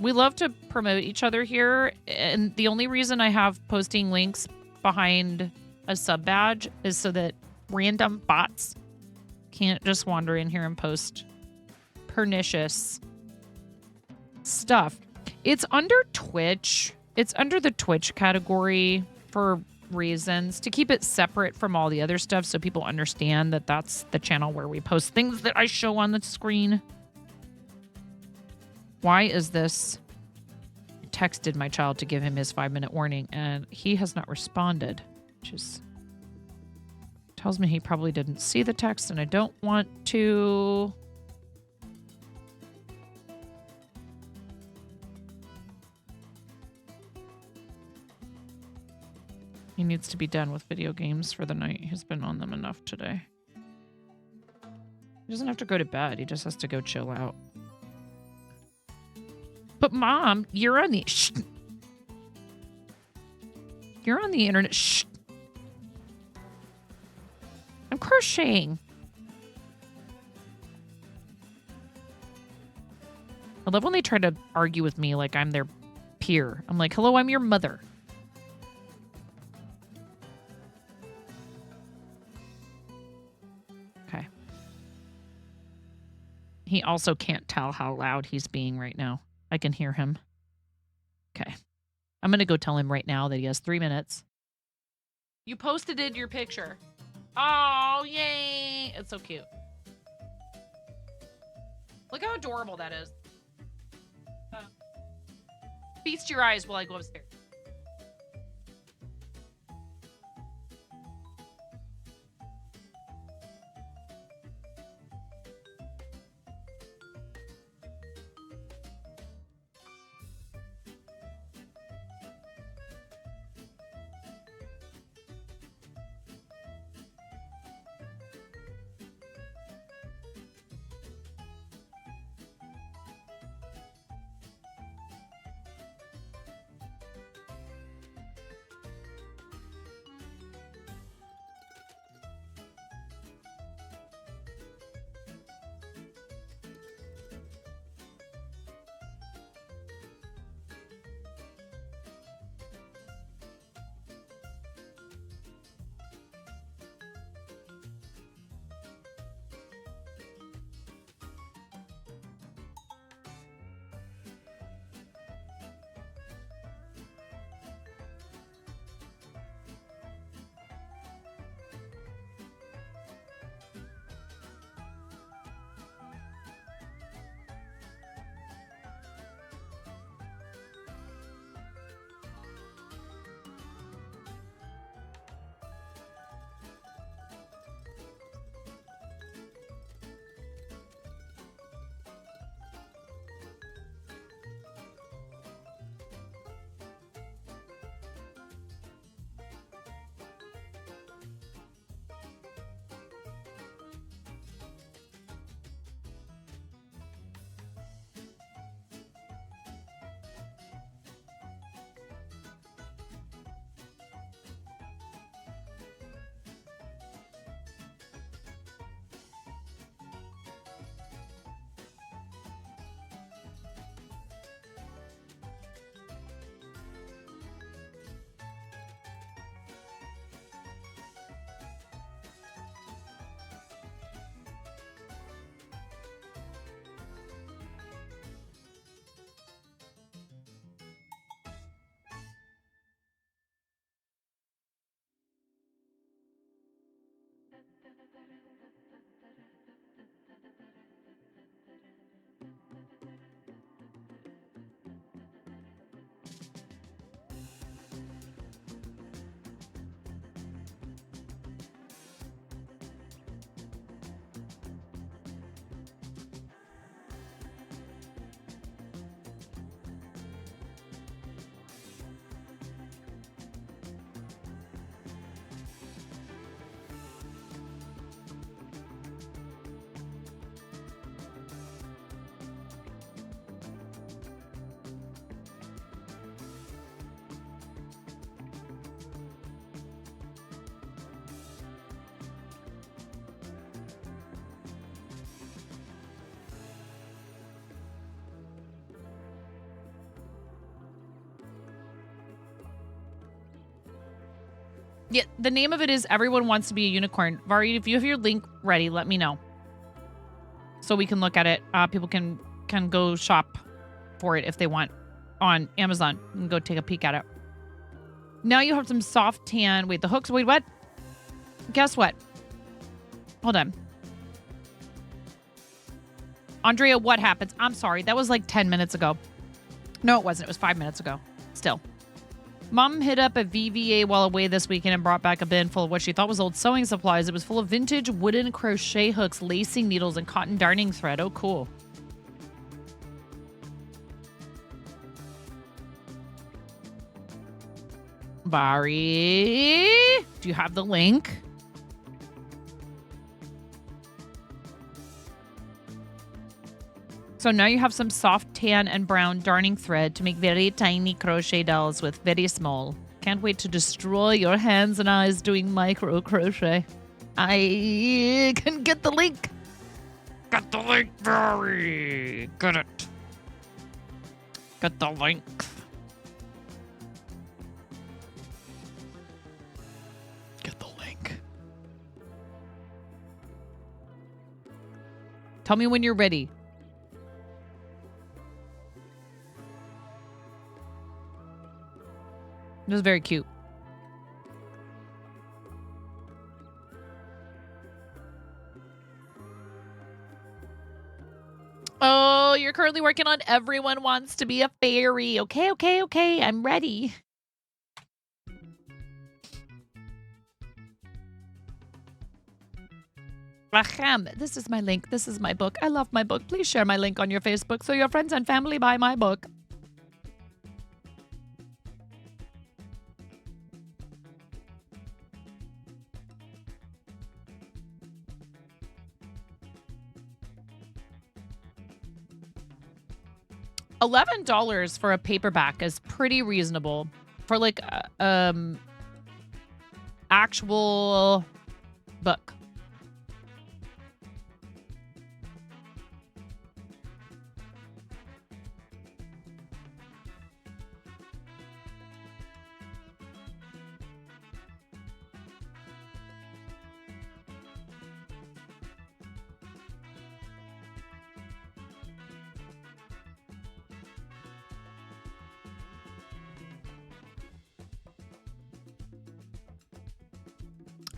We love to promote each other here, and the only reason I have posting links behind a sub badge is so that random bots can't just wander in here and post pernicious stuff. It's under Twitch. It's under the Twitch category for reasons to keep it separate from all the other stuff so people understand that that's the channel where we post things that I show on the screen. Why is this? I texted my child to give him his 5-minute warning, and he has not responded, which is tells me he probably didn't see the text, and I don't want to. He needs to be done with video games for the night. He's been on them enough today. He doesn't have to go to bed. He just has to go chill out. But Mom, you're on the You're on the internet. Shh. I'm crocheting. I love when they try to argue with me like I'm their peer. I'm like, hello, I'm your mother. Okay. He also can't tell how loud he's being right now. I can hear him. Okay. I'm going to go tell him right now that he has 3 minutes. You posted it, your picture. Oh, yay. It's so cute. Look how adorable that is. Feast your eyes while I go upstairs. Yeah, the name of it is Everyone Wants to Be a Unicorn. Vari, if you have your link ready, let me know. So we can look at it. People can go shop for it if they want on Amazon and go take a peek at it. Now you have some soft tan. Wait, the hooks. Wait, what? Guess what? Hold on. Andrea, what happens? I'm sorry. That was like 10 minutes ago. No, it wasn't. It was 5 minutes ago. Still. Mom hit up a VVA while away this weekend and brought back a bin full of what she thought was old sewing supplies. It was full of vintage wooden crochet hooks, lacing needles, and cotton darning thread. Oh, cool. Bari, do you have the link? So now you have some soft tan and brown darning thread to make very tiny crochet dolls with very small. Can't wait to destroy your hands and eyes doing micro crochet. I can get the link. Get the link, Bari. Get it. Get the link. Tell me when you're ready. It was very cute. Oh, you're currently working on Everyone Wants to Be a Fairy. Okay. I'm ready. Ahem, this is my link. This is my book. I love my book. Please share my link on your Facebook so your friends and family buy my book. $11 for a paperback is pretty reasonable for like actual book.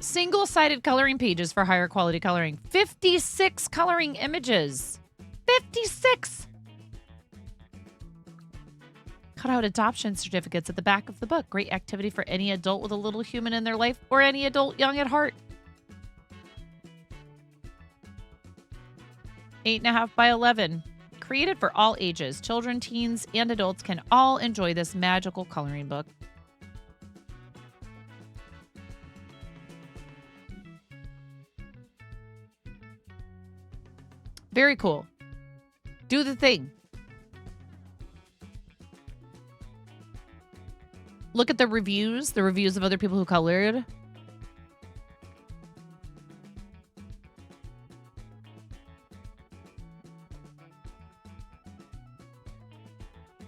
Single-sided coloring pages for higher quality coloring. 56 coloring images. 56! Cut out adoption certificates at the back of the book. Great activity for any adult with a little human in their life or any adult young at heart. 8.5 by 11. Created for all ages. Children, teens, and adults can all enjoy this magical coloring book. Very cool. Do the thing. Look at the reviews of other people who colored.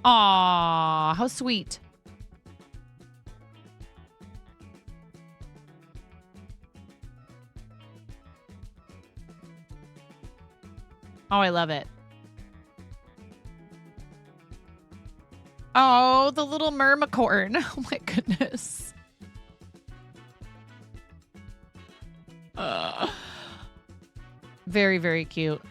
Aw, how sweet. Oh, I love it. Oh, the little mermacorn. Oh my goodness. Very, very cute.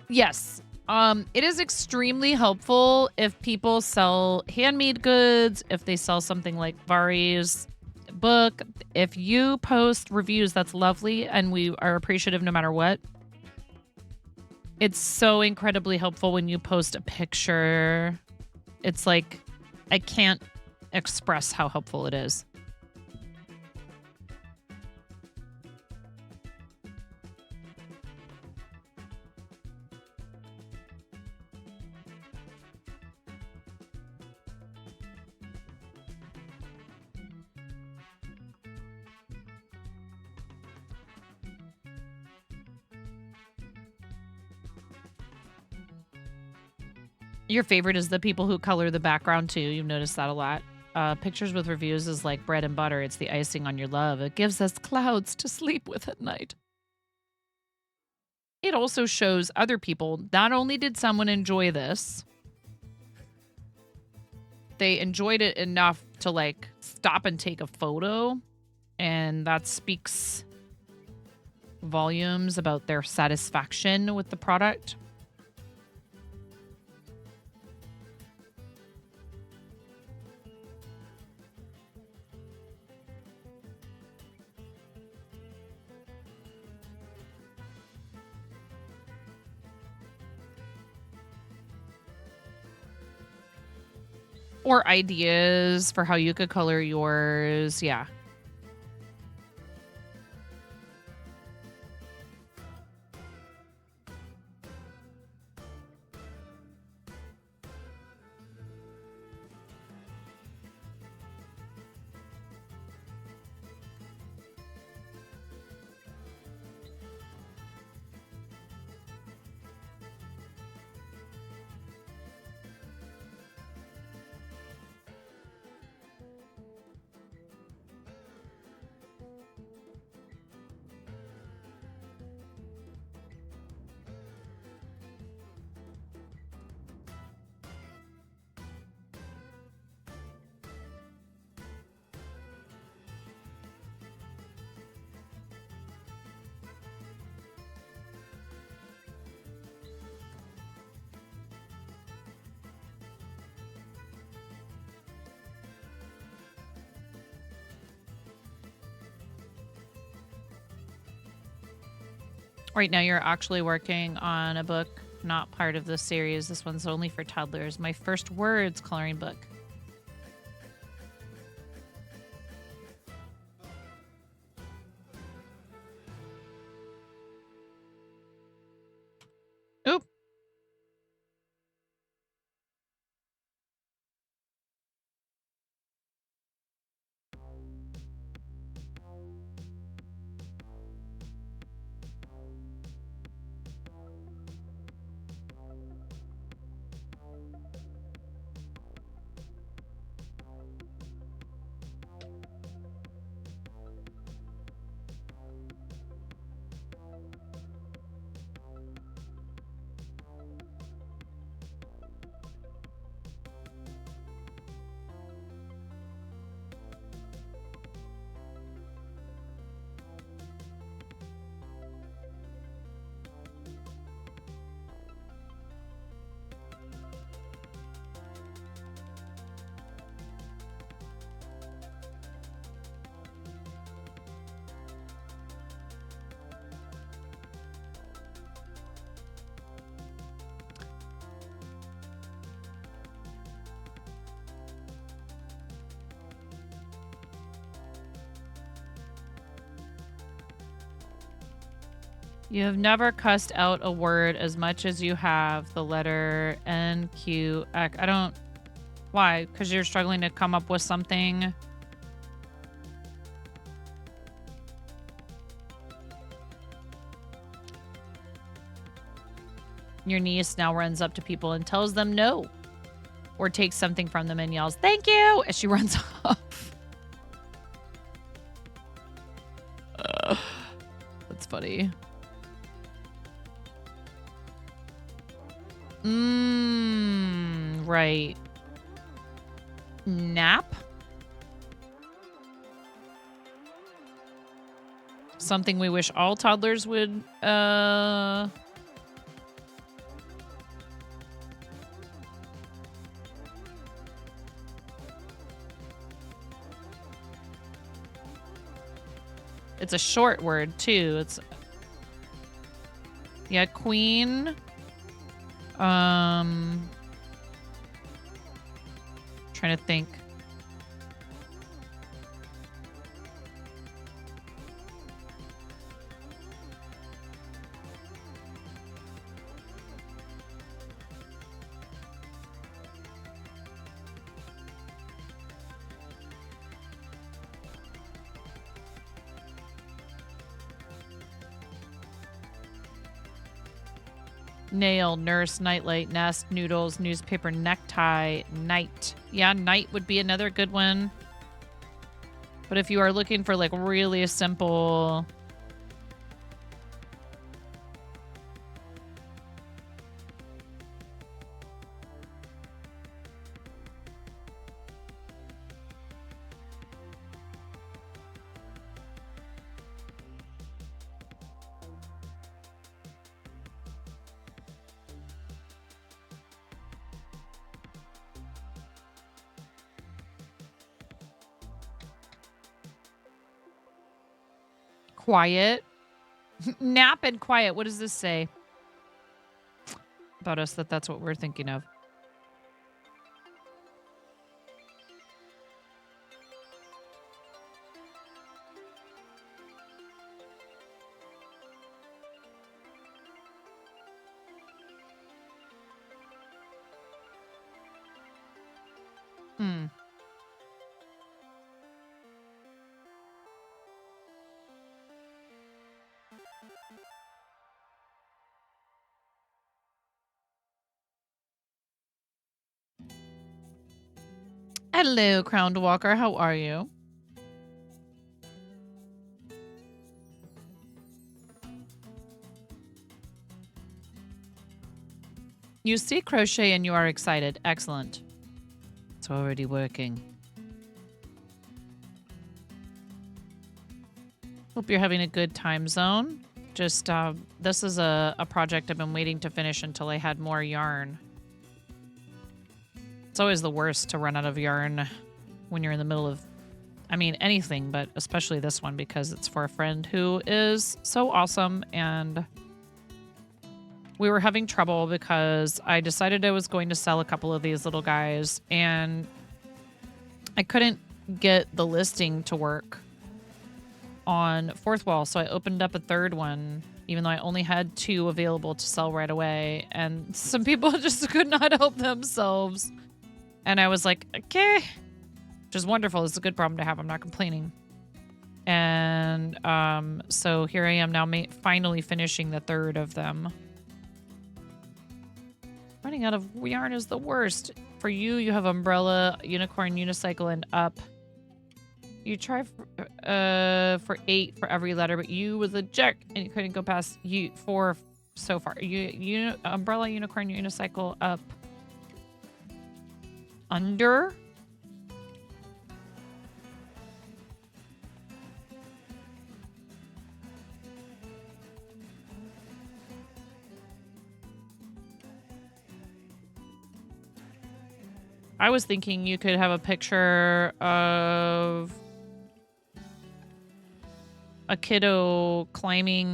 Yes. It is extremely helpful if people sell handmade goods, if they sell something like Vari's book. If you post reviews, that's lovely, and we are appreciative no matter what. It's so incredibly helpful when you post a picture. It's like, I can't express how helpful it is. Your favorite is the people who color the background too. You've noticed that a lot. Pictures with reviews is like bread and butter. It's the icing on your love. It gives us clouds to sleep with at night. It also shows other people, not only did someone enjoy this, they enjoyed it enough to like stop and take a photo. And that speaks volumes about their satisfaction with the product. Or ideas for how you could color yours. Yeah. Right now you're actually working on a book, not part of the series. This one's only for toddlers. My first words coloring book. Oop. You have never cussed out a word as much as you have the letter NQ. I don't... Why? Because you're struggling to come up with something? Your niece now runs up to people and tells them no. Or takes something from them and yells, "Thank you!" as she runs off. That's funny. Right. Nap? Something we wish all toddlers would, It's a short word, too. It's... Yeah, queen. Trying to think. Nail, nurse, nightlight, nest, noodles, newspaper, necktie, night. Yeah, night would be another good one. But if you are looking for like really simple... Quiet. Nap and quiet. What does this say about us that's what we're thinking of? Hmm. Hello, Crowned Walker. How are you? You see crochet and you are excited. Excellent. It's already working. Hope you're having a good time zone. Just, this is a project I've been waiting to finish until I had more yarn. It's always the worst to run out of yarn when you're in the middle of, I mean, anything, but especially this one because it's for a friend who is so awesome. And we were having trouble because I decided I was going to sell a couple of these little guys and I couldn't get the listing to work on Fourth Wall. So I opened up a third one, even though I only had 2 available to sell right away. And some people just could not help themselves. And I was like, okay, which is wonderful. It's a good problem to have. I'm not complaining. And so here I am now finally finishing the third of them. Running out of yarn is the worst. For you, you have umbrella, unicorn, unicycle, and up. You try for 8 for every letter, but you was a jerk and you couldn't go past 4 so far. You umbrella, unicorn, unicycle, up. Under. I was thinking you could have a picture of a kiddo climbing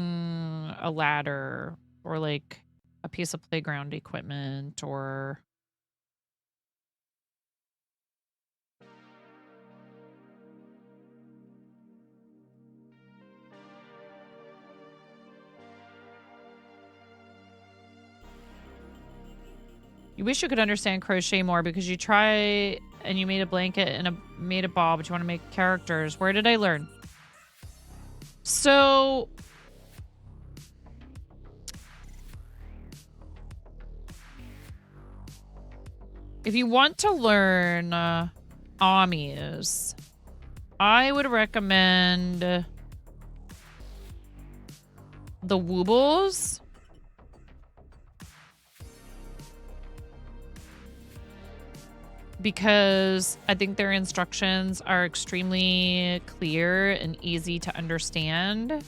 a ladder or like a piece of playground equipment or... You wish you could understand crochet more because you try and you made a blanket and made a ball, but you want to make characters. Where did I learn? So if you want to learn Amis, I would recommend the Woobles. Because I think their instructions are extremely clear and easy to understand.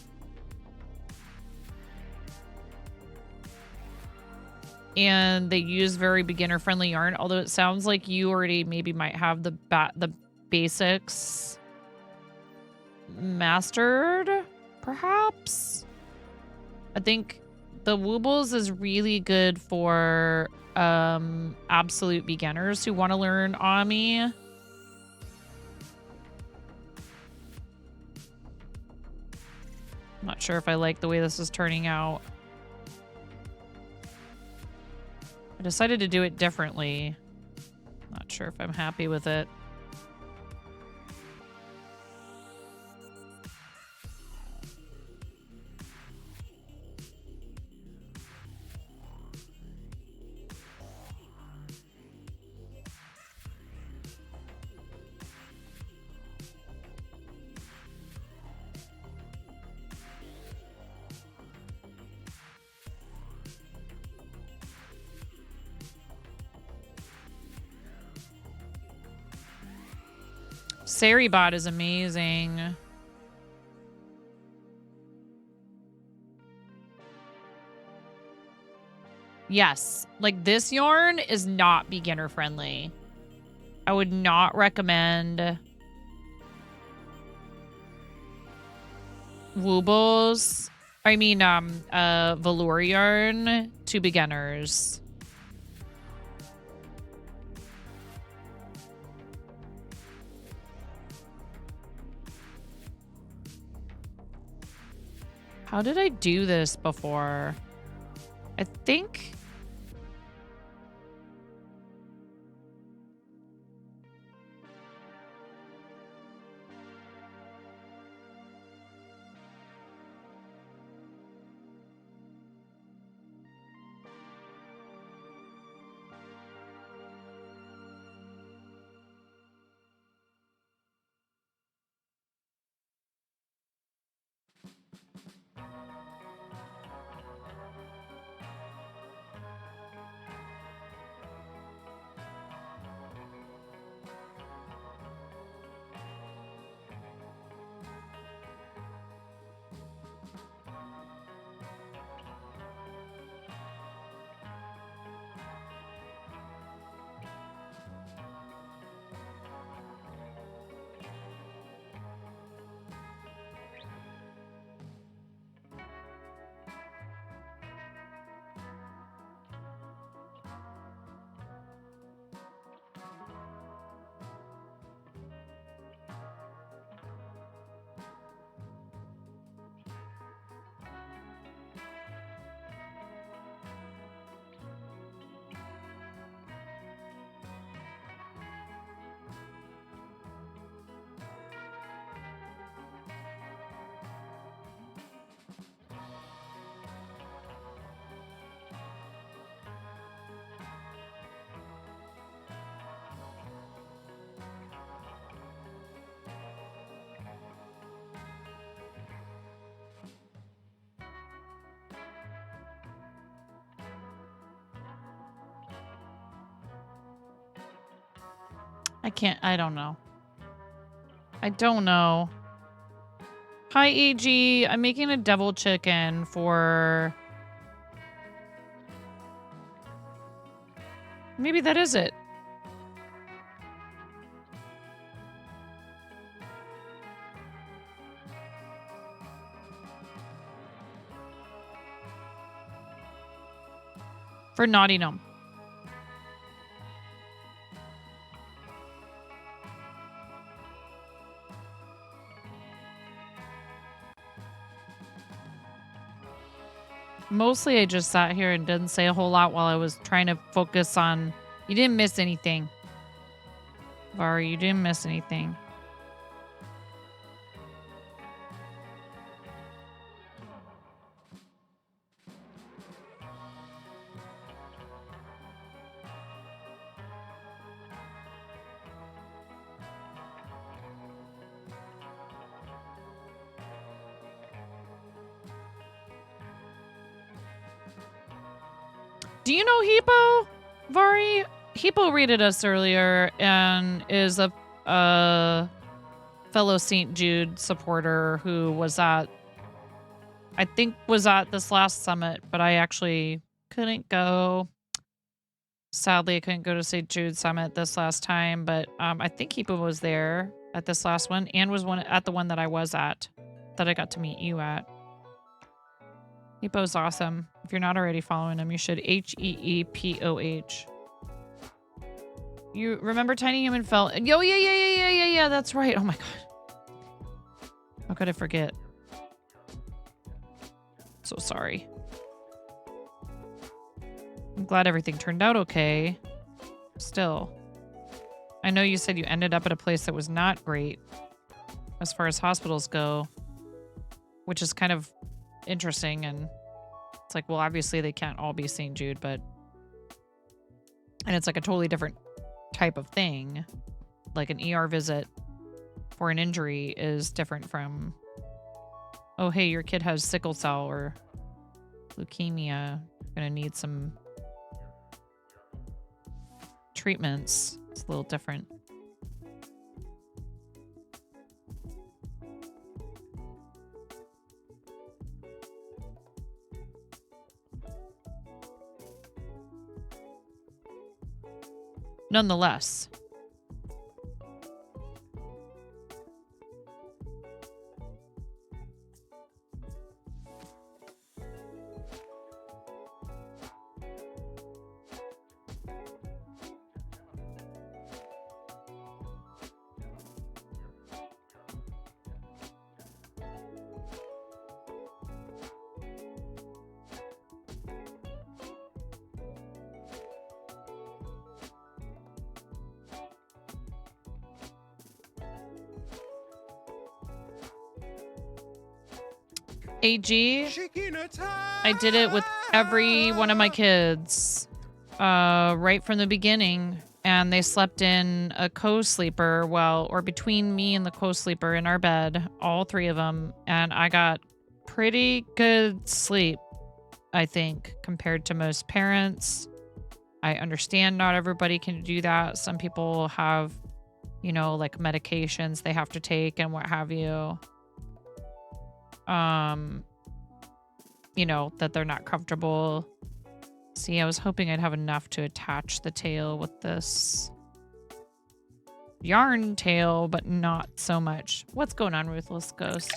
And they use very beginner-friendly yarn, although it sounds like you already maybe might have the basics mastered, perhaps? I think the Woobles is really good for absolute beginners who want to learn Ami. I'm not sure if I like the way this is turning out. I decided to do it differently. Not sure if I'm happy with it. Saribot is amazing. Yes, like this yarn is not beginner friendly. I would not recommend Woobles. I mean, velour yarn to beginners. How did I do this before? I think... I don't know. I don't know. Hi, AG. I'm making a devil chicken for... Maybe that is it. For Naughty Gnome. Mostly I just sat here and didn't say a whole lot while I was trying to focus on... You didn't miss anything. Vari, you didn't miss anything. Do you know Hippo, Vari? Hippo rated us earlier and is a fellow St. Jude supporter who was at, I think was at this last summit, but I actually couldn't go. Sadly, I couldn't go to St. Jude Summit this last time, but I think Hippo was there at this last one and was at the one that I was at, that I got to meet you at. Hippo's awesome. If you're not already following him, you should. HEEPOH. You remember Tiny Human Felt? Yo, yeah. That's right. Oh my god. How could I forget? So sorry. I'm glad everything turned out okay. Still. I know you said you ended up at a place that was not great as far as hospitals go, which is kind of interesting, and it's like, well, obviously they can't all be St. Jude, but... And it's like a totally different type of thing. Like an ER visit for an injury is different from, oh, hey, your kid has sickle cell or leukemia. You're gonna need some treatments. It's a little different. nonetheless. AG, I did it with every one of my kids right from the beginning, and they slept in a co-sleeper, or between me and the co-sleeper in our bed, all three of them, and I got pretty good sleep, I think, compared to most parents. I understand not everybody can do that. Some people have, like medications they have to take and what have you. That they're not comfortable. See, I was hoping I'd have enough to attach the tail with this yarn tail, but not so much. What's going on, Ruthless Ghost?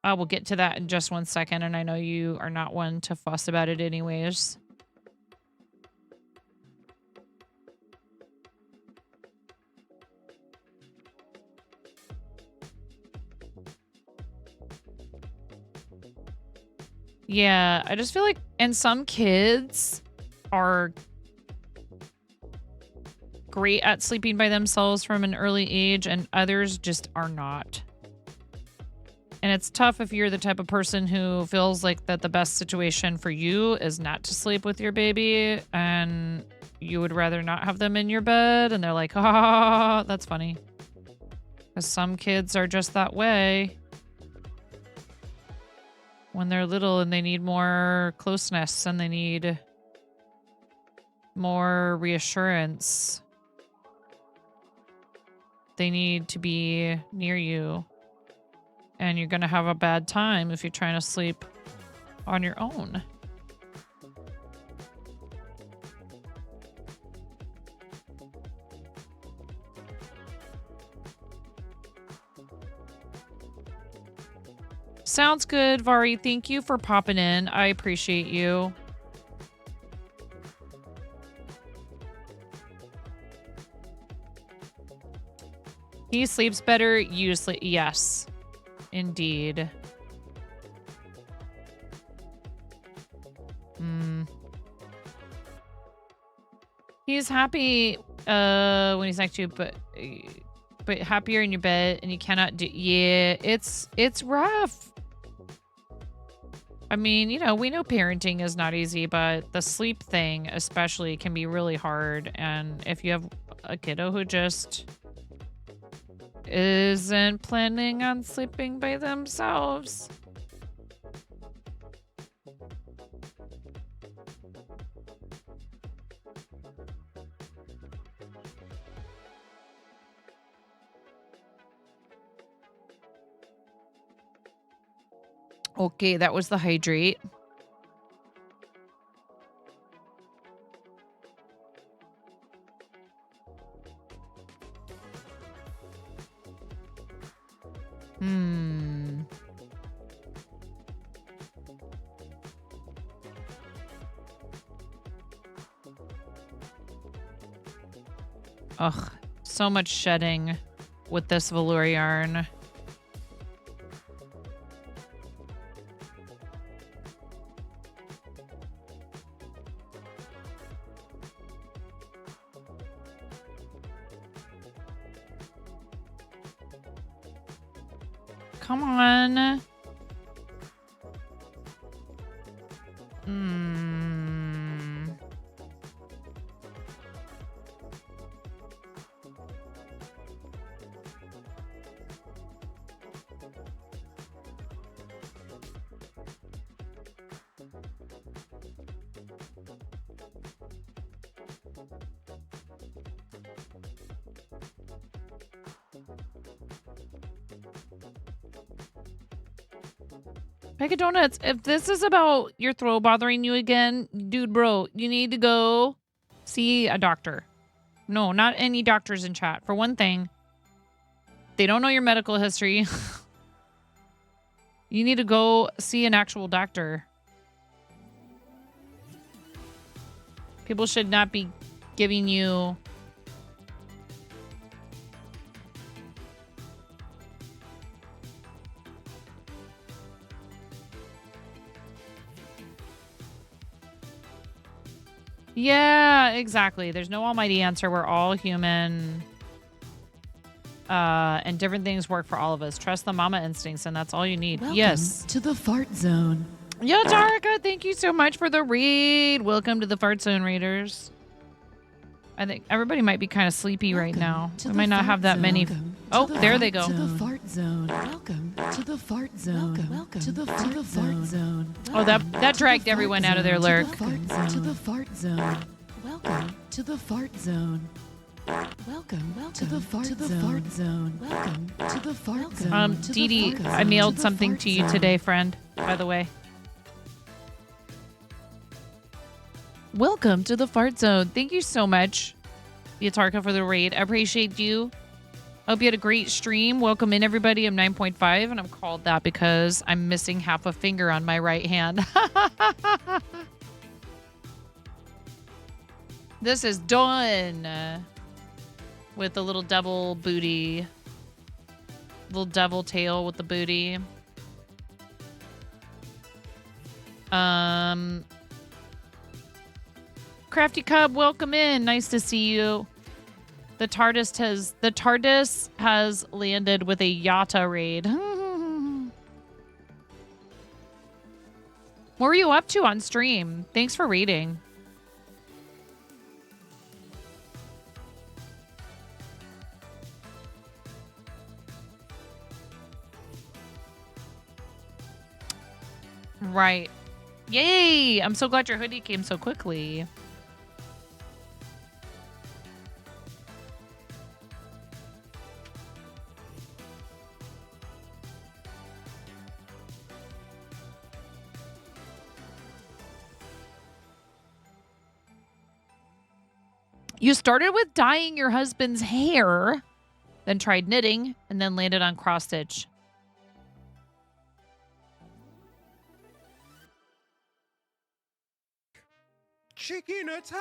I will get to that in just 1 second, and I know you are not one to fuss about it anyways. Yeah, I just feel like, and some kids are great at sleeping by themselves from an early age, and others just are not. And it's tough if you're the type of person who feels like that the best situation for you is not to sleep with your baby, and you would rather not have them in your bed, and they're like, ah, that's funny. Because some kids are just that way when they're little and they need more closeness and they need more reassurance. They need to be near you. And you're going to have a bad time if you're trying to sleep on your own. Sounds good, Vari. Thank you for popping in. I appreciate you. He sleeps better. You sleep. Yes, indeed. He's happy when he's next to you, but happier in your bed, and you cannot do. Yeah, it's rough. I mean, we know parenting is not easy, but the sleep thing especially can be really hard. And if you have a kiddo who just isn't planning on sleeping by themselves. Okay, that was the hydrate. Ugh, so much shedding with this velour yarn. Come on. Pack of donuts. If this is about your throat bothering you again, dude, bro, you need to go see a doctor. No, not any doctors in chat. For one thing, they don't know your medical history. You need to go see an actual doctor. People should not be giving you Yeah, exactly. There's no almighty answer. We're all human. And different things work for all of us. Trust the mama instincts, and that's all you need. Welcome yes. to the fart zone. Yo, Tarika, thank you so much for the read. Welcome to the fart zone, readers. I think everybody might be kind of sleepy right now. We might not have that many. Oh, there they go. To the fart zone. Welcome to the fart zone. Welcome to the fart zone. Oh, that dragged everyone out of their lurk. To the fart zone. Welcome to the fart zone. Welcome to the fart zone. Welcome to the fart zone. Dee Dee, I mailed something to you today, friend, by the way. Welcome to the fart zone. Thank you so much, Yatarka, for the raid. I appreciate you. Hope you had a great stream. Welcome in, everybody. I'm 9.5, and I'm called that because I'm missing half a finger on my right hand. This is done with the little double booty. Little devil tail with the booty. Crafty Cub, welcome in. Nice to see you. The TARDIS has landed with a Yatta raid. What were you up to on stream? Thanks for reading. Right. Yay! I'm so glad your hoodie came so quickly. You started with dyeing your husband's hair, then tried knitting, and then landed on cross stitch. Chicken attack!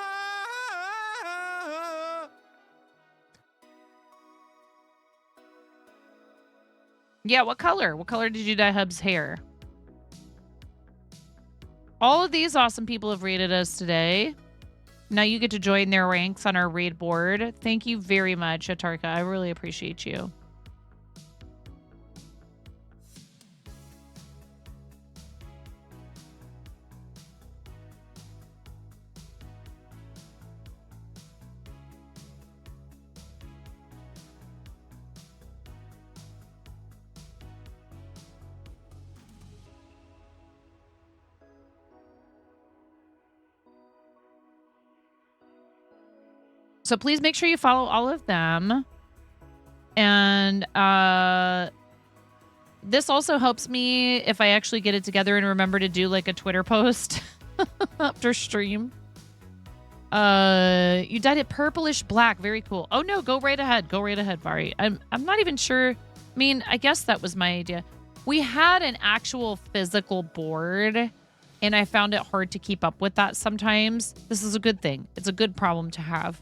Yeah, what color? What color did you dye Hub's hair? All of these awesome people have raided us today. Now you get to join their ranks on our raid board. Thank you very much, Atarka. I really appreciate you. So please make sure you follow all of them. And this also helps me if I actually get it together and remember to do like a Twitter post after stream. You dyed it purplish black. Very cool. Oh no, go right ahead. Go right ahead, Vari. I'm not even sure. I mean, I guess that was my idea. We had an actual physical board and I found it hard to keep up with that sometimes. This is a good thing. It's a good problem to have.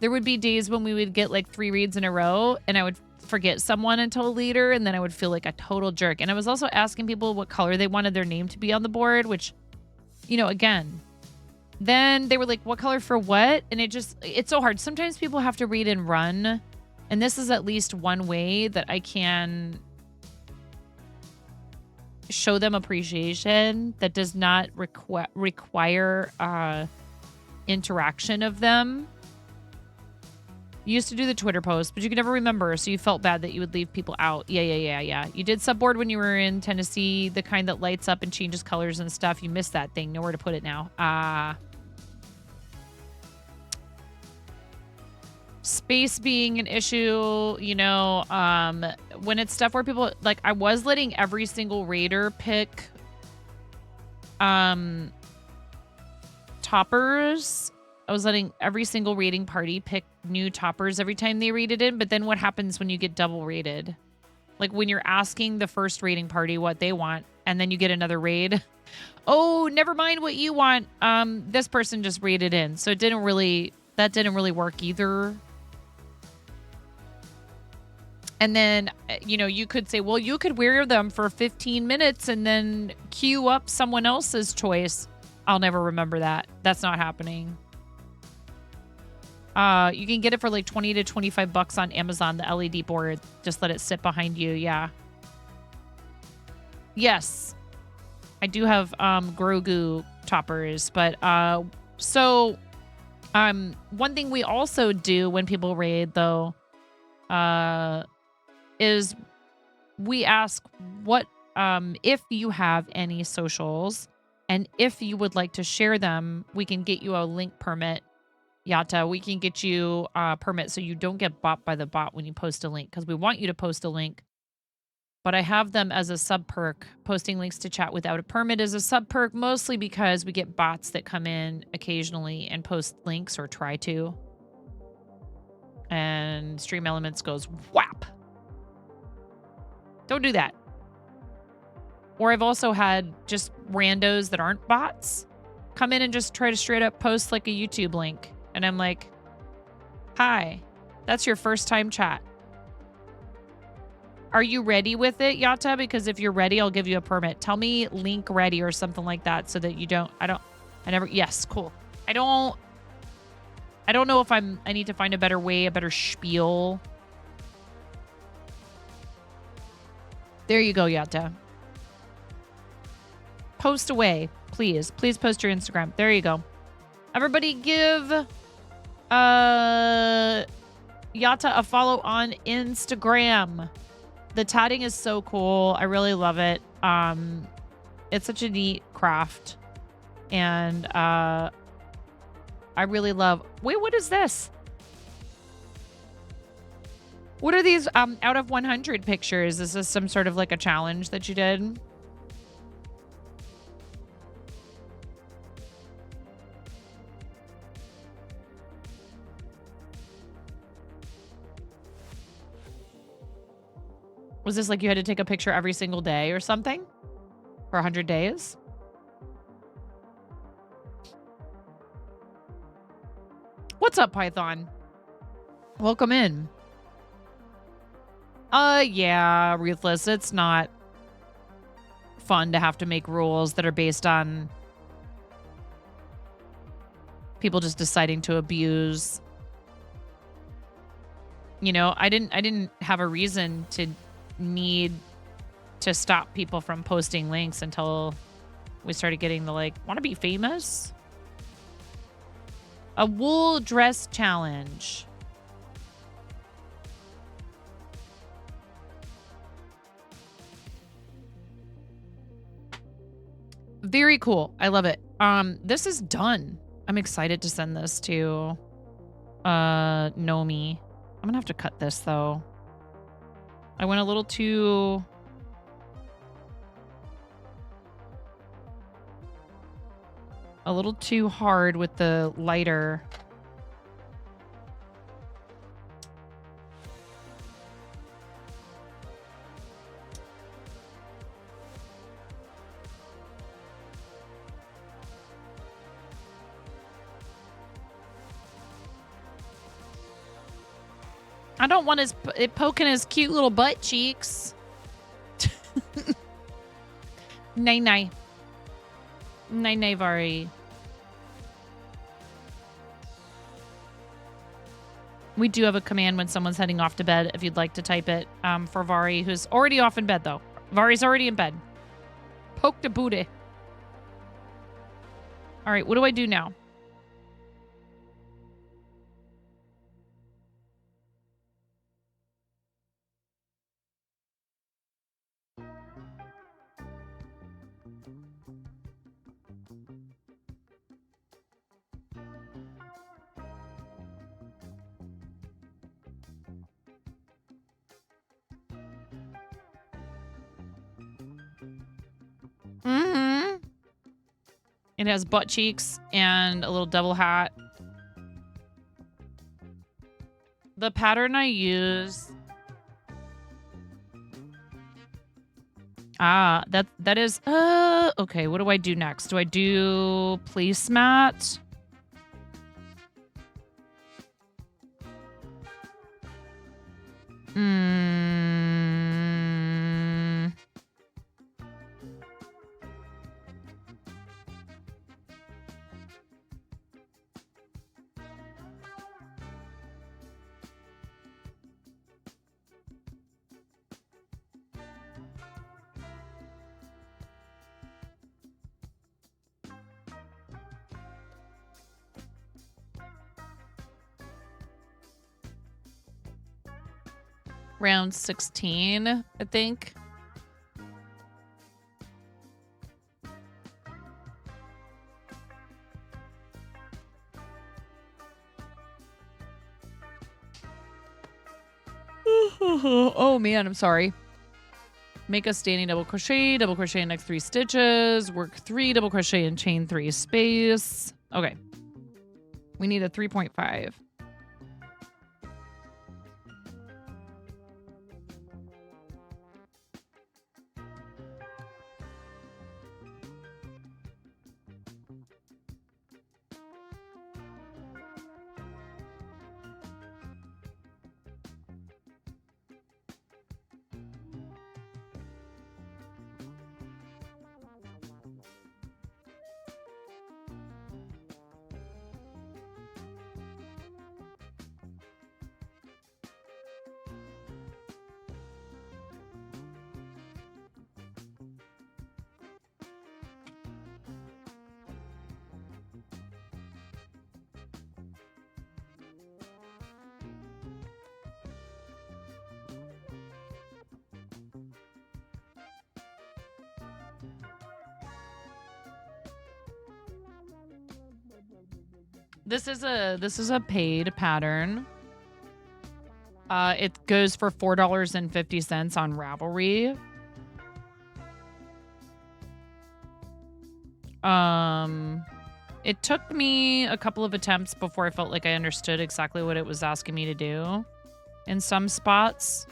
There would be days when we would get like 3 reads in a row and I would forget someone until later and then I would feel like a total jerk. And I was also asking people what color they wanted their name to be on the board, which, you know, again, then they were like, what color for what? And it's so hard. Sometimes people have to read and run. And this is at least one way that I can show them appreciation that does not require interaction of them. You used to do the Twitter post, but you could never remember, so you felt bad that you would leave people out. Yeah. You did subboard when you were in Tennessee, the kind that lights up and changes colors and stuff. You missed that thing. Nowhere to put it now. Space being an issue, you know, when it's stuff where people, like, I was letting every single raider pick toppers. I was letting every single rating party pick new toppers every time they rated in. But then what happens when you get double rated? Like when you're asking the first rating party what they want, and then you get another raid. Oh, never mind what you want. This person just rated in. So that didn't really work either. And then, you could say, well, you could wear them for 15 minutes and then queue up someone else's choice. I'll never remember that. That's not happening. You can get it for like 20 to 25 bucks on Amazon, the LED board. Just let it sit behind you. Yeah. Yes. I do have Grogu toppers, but one thing we also do when people raid though is we ask what if you have any socials, and if you would like to share them, we can get you a link permit. Yata, we can get you a permit so you don't get bought by the bot when you post a link, because we want you to post a link. But I have them as a sub perk. Posting links to chat without a permit is a sub perk, mostly because we get bots that come in occasionally and post links or try to. And Stream Elements goes whap. Don't do that. Or I've also had just randos that aren't bots come in and just try to straight up post like a YouTube link. And I'm like, hi, that's your first time chat. Are you ready with it, Yata? Because if you're ready, I'll give you a permit. Tell me link ready or something like that so that you don't, yes, cool. I don't know if I need to find a better way, a better spiel. There you go, Yata. Post away, please. Please post your Instagram. There you go. Everybody give Yata a follow on Instagram. The tatting is so cool. I really love it. It's such a neat craft. And I really love... Wait, what is this? What are these out of 100 pictures? Is this some sort of like a challenge that you did? Was this like you had to take a picture every single day or something? For 100 days? What's up, Python? Welcome in. Yeah, Ruthless. It's not fun to have to make rules that are based on people just deciding to abuse. I didn't have a reason to need to stop people from posting links until we started getting the want to be famous. A wool dress challenge. Very cool. I love it. This is done. I'm excited to send this to Nomi. I'm gonna have to cut this though. I went a little too... hard with the lighter. I don't want it poking his cute little butt cheeks. Nay, nay. Nay, nay, Vari. We do have a command when someone's heading off to bed, if you'd like to type it, for Vari, who's already off in bed, though. Vari's already in bed. Poke the booty. All right, what do I do now? It has butt cheeks and a little double hat. The pattern I use... that is... okay, what do I do next? Do I do placemat? Round 16, I think. Oh man, I'm sorry. Make a standing double crochet in next 3 stitches, work 3 double crochet and chain 3 space. Okay. We need a 3.5. This is a paid pattern. It goes for $4.50 on Ravelry. It took me a couple of attempts before I felt like I understood exactly what it was asking me to do in some spots.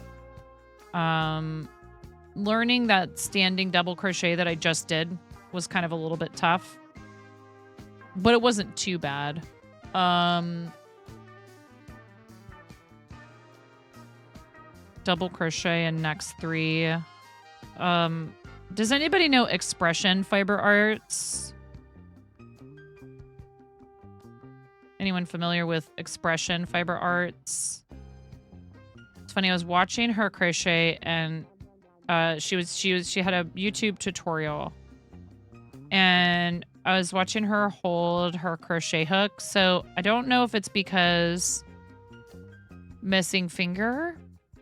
Learning that standing double crochet that I just did was kind of a little bit tough, but it wasn't too bad. Double crochet in next 3. Does anybody know Expression Fiber Arts? Anyone familiar with Expression Fiber Arts? It's funny, I was watching her crochet and she had a YouTube tutorial and I was watching her hold her crochet hook. So I don't know if it's because missing finger,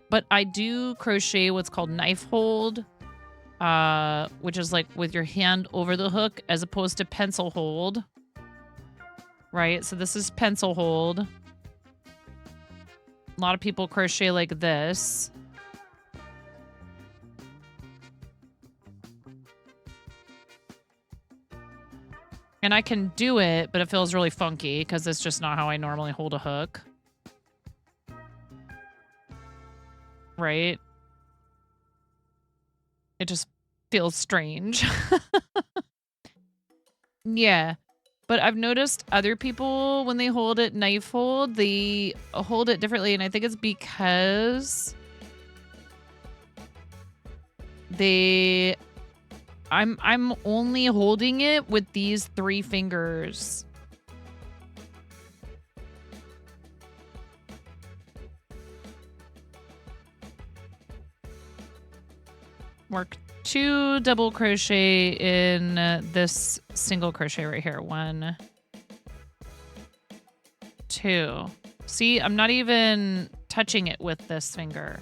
but I do crochet what's called knife hold, which is like with your hand over the hook as opposed to pencil hold. Right? So this is pencil hold. A lot of people crochet like this. And I can do it, but it feels really funky because it's just not how I normally hold a hook. Right? It just feels strange. Yeah. But I've noticed other people, when they hold it knife hold, they hold it differently. And I think it's because I'm only holding it with these 3 fingers. Work 2 double crochet in this single crochet right here. 1, 2. See, I'm not even touching it with this finger.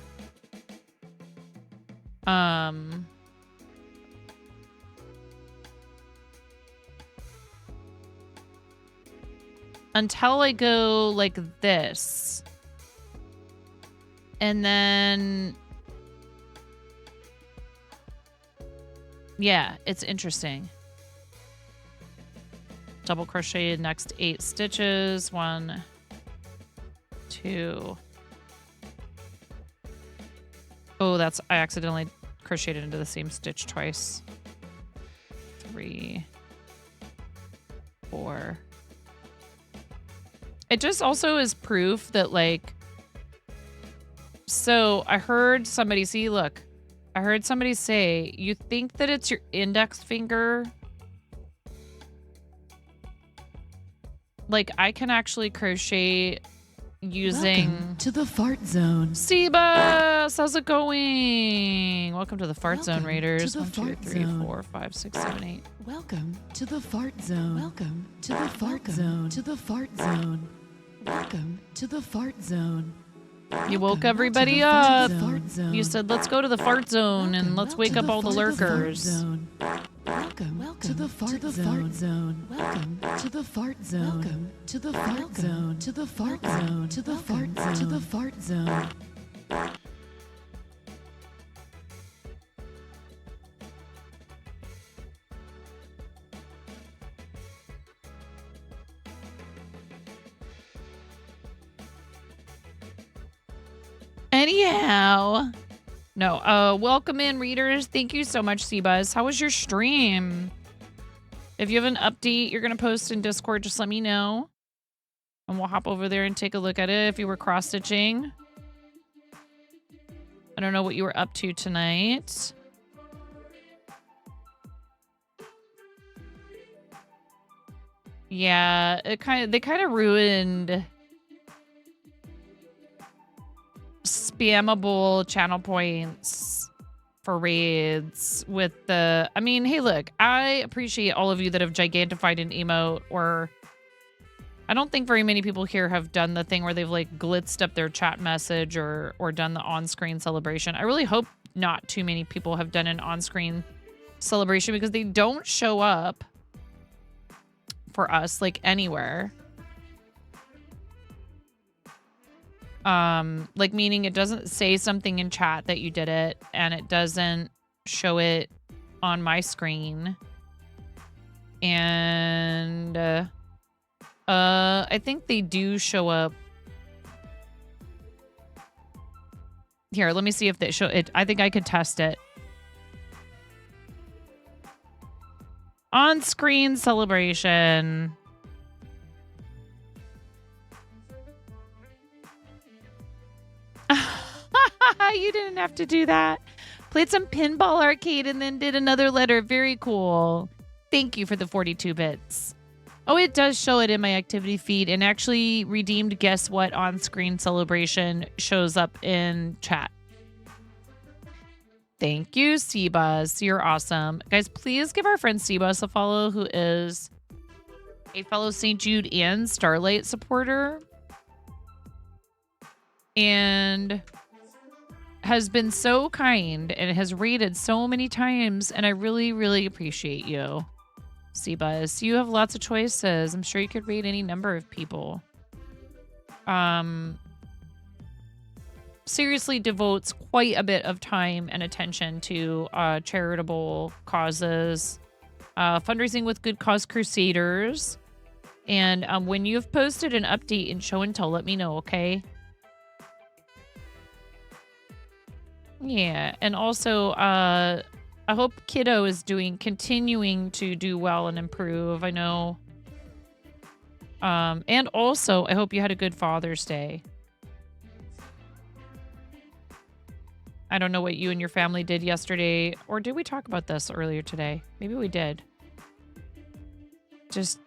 Until I go like this. And then... yeah, it's interesting. Double crochet next 8 stitches. 1, 2. Oh, I accidentally crocheted into the same stitch twice. 3, 4. It just also is proof that, like, so I heard somebody I heard somebody say, you think that it's your index finger? Like, I can actually crochet using... Welcome to the fart zone. Seabus, how's it going? Welcome to the fart zone, Raiders. To the 1, 2, fart 3, zone. 4, 5, 6, 7, 8. Welcome to the fart zone. Welcome to the fart zone. To the fart zone. Welcome to the fart zone. You woke everybody up. You said, let's go to the fart zone and let's wake up all the lurkers. Welcome to the fart zone. Welcome to the fart zone. Welcome to the fart zone. To the fart zone. To the fart zone. To the fart zone. Anyhow. No, welcome in, readers. Thank you so much, Seabuzz. How was your stream? If you have an update you're going to post in Discord, just let me know. And we'll hop over there and take a look at it if you were cross-stitching. I don't know what you were up to tonight. Yeah, they kind of ruined spammable channel points for raids with the... I mean, hey, look, I appreciate all of you that have gigantified an emote, or... I don't think very many people here have done the thing where they've, like, glitzed up their chat message or done the on-screen celebration. I really hope not too many people have done an on-screen celebration because they don't show up for us, like, anywhere. Like, meaning it doesn't say something in chat that you did it, and it doesn't show it on my screen. And I think they do show up. Here, let me see if they show it. I think I could test it. On-screen celebration. You didn't have to do that. Played some Pinball Arcade and then did another letter. Very cool. Thank you for the 42 bits. Oh, it does show it in my activity feed, and actually redeemed guess what on-screen celebration shows up in chat. Thank you, Seabus. You're awesome. Guys, please give our friend Seabus a follow, who is a fellow St. Jude and Starlight supporter. And has been so kind and has rated so many times, and I really, really appreciate you, Seabuzz. You have lots of choices. I'm sure you could rate any number of people. Seriously devotes quite a bit of time and attention to charitable causes, fundraising with Good Cause Crusaders, and when you've posted an update in Show and Tell, let me know, okay? Yeah, and also, I hope Kiddo is continuing to do well and improve. I know. And also, I hope you had a good Father's Day. I don't know what you and your family did yesterday, or did we talk about this earlier today? Maybe we did. Just,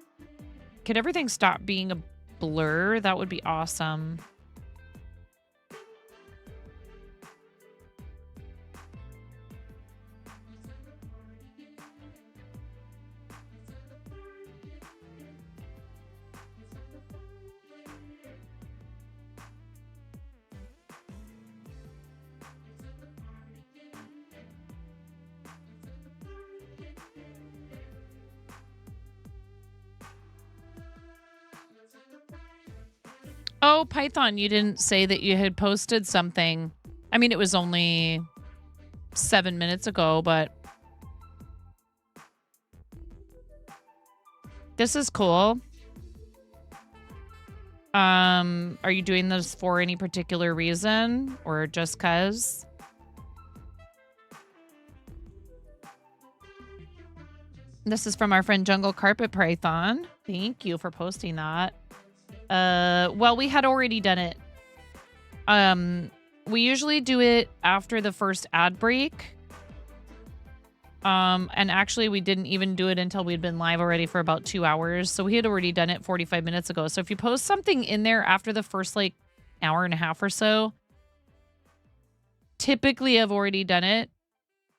could everything stop being a blur? That would be awesome. Oh, Python, you didn't say that you had posted something. I mean, it was only 7 minutes ago, but... This is cool. Are you doing this for any particular reason or just cuz? This is from our friend Jungle Carpet Python. Thank you for posting that. Well, we had already done it. We usually do it after the first ad break. And actually we didn't even do it until we'd been live already for about 2 hours. So we had already done it 45 minutes ago. So if you post something in there after the first like hour and a half or so, typically I've already done it.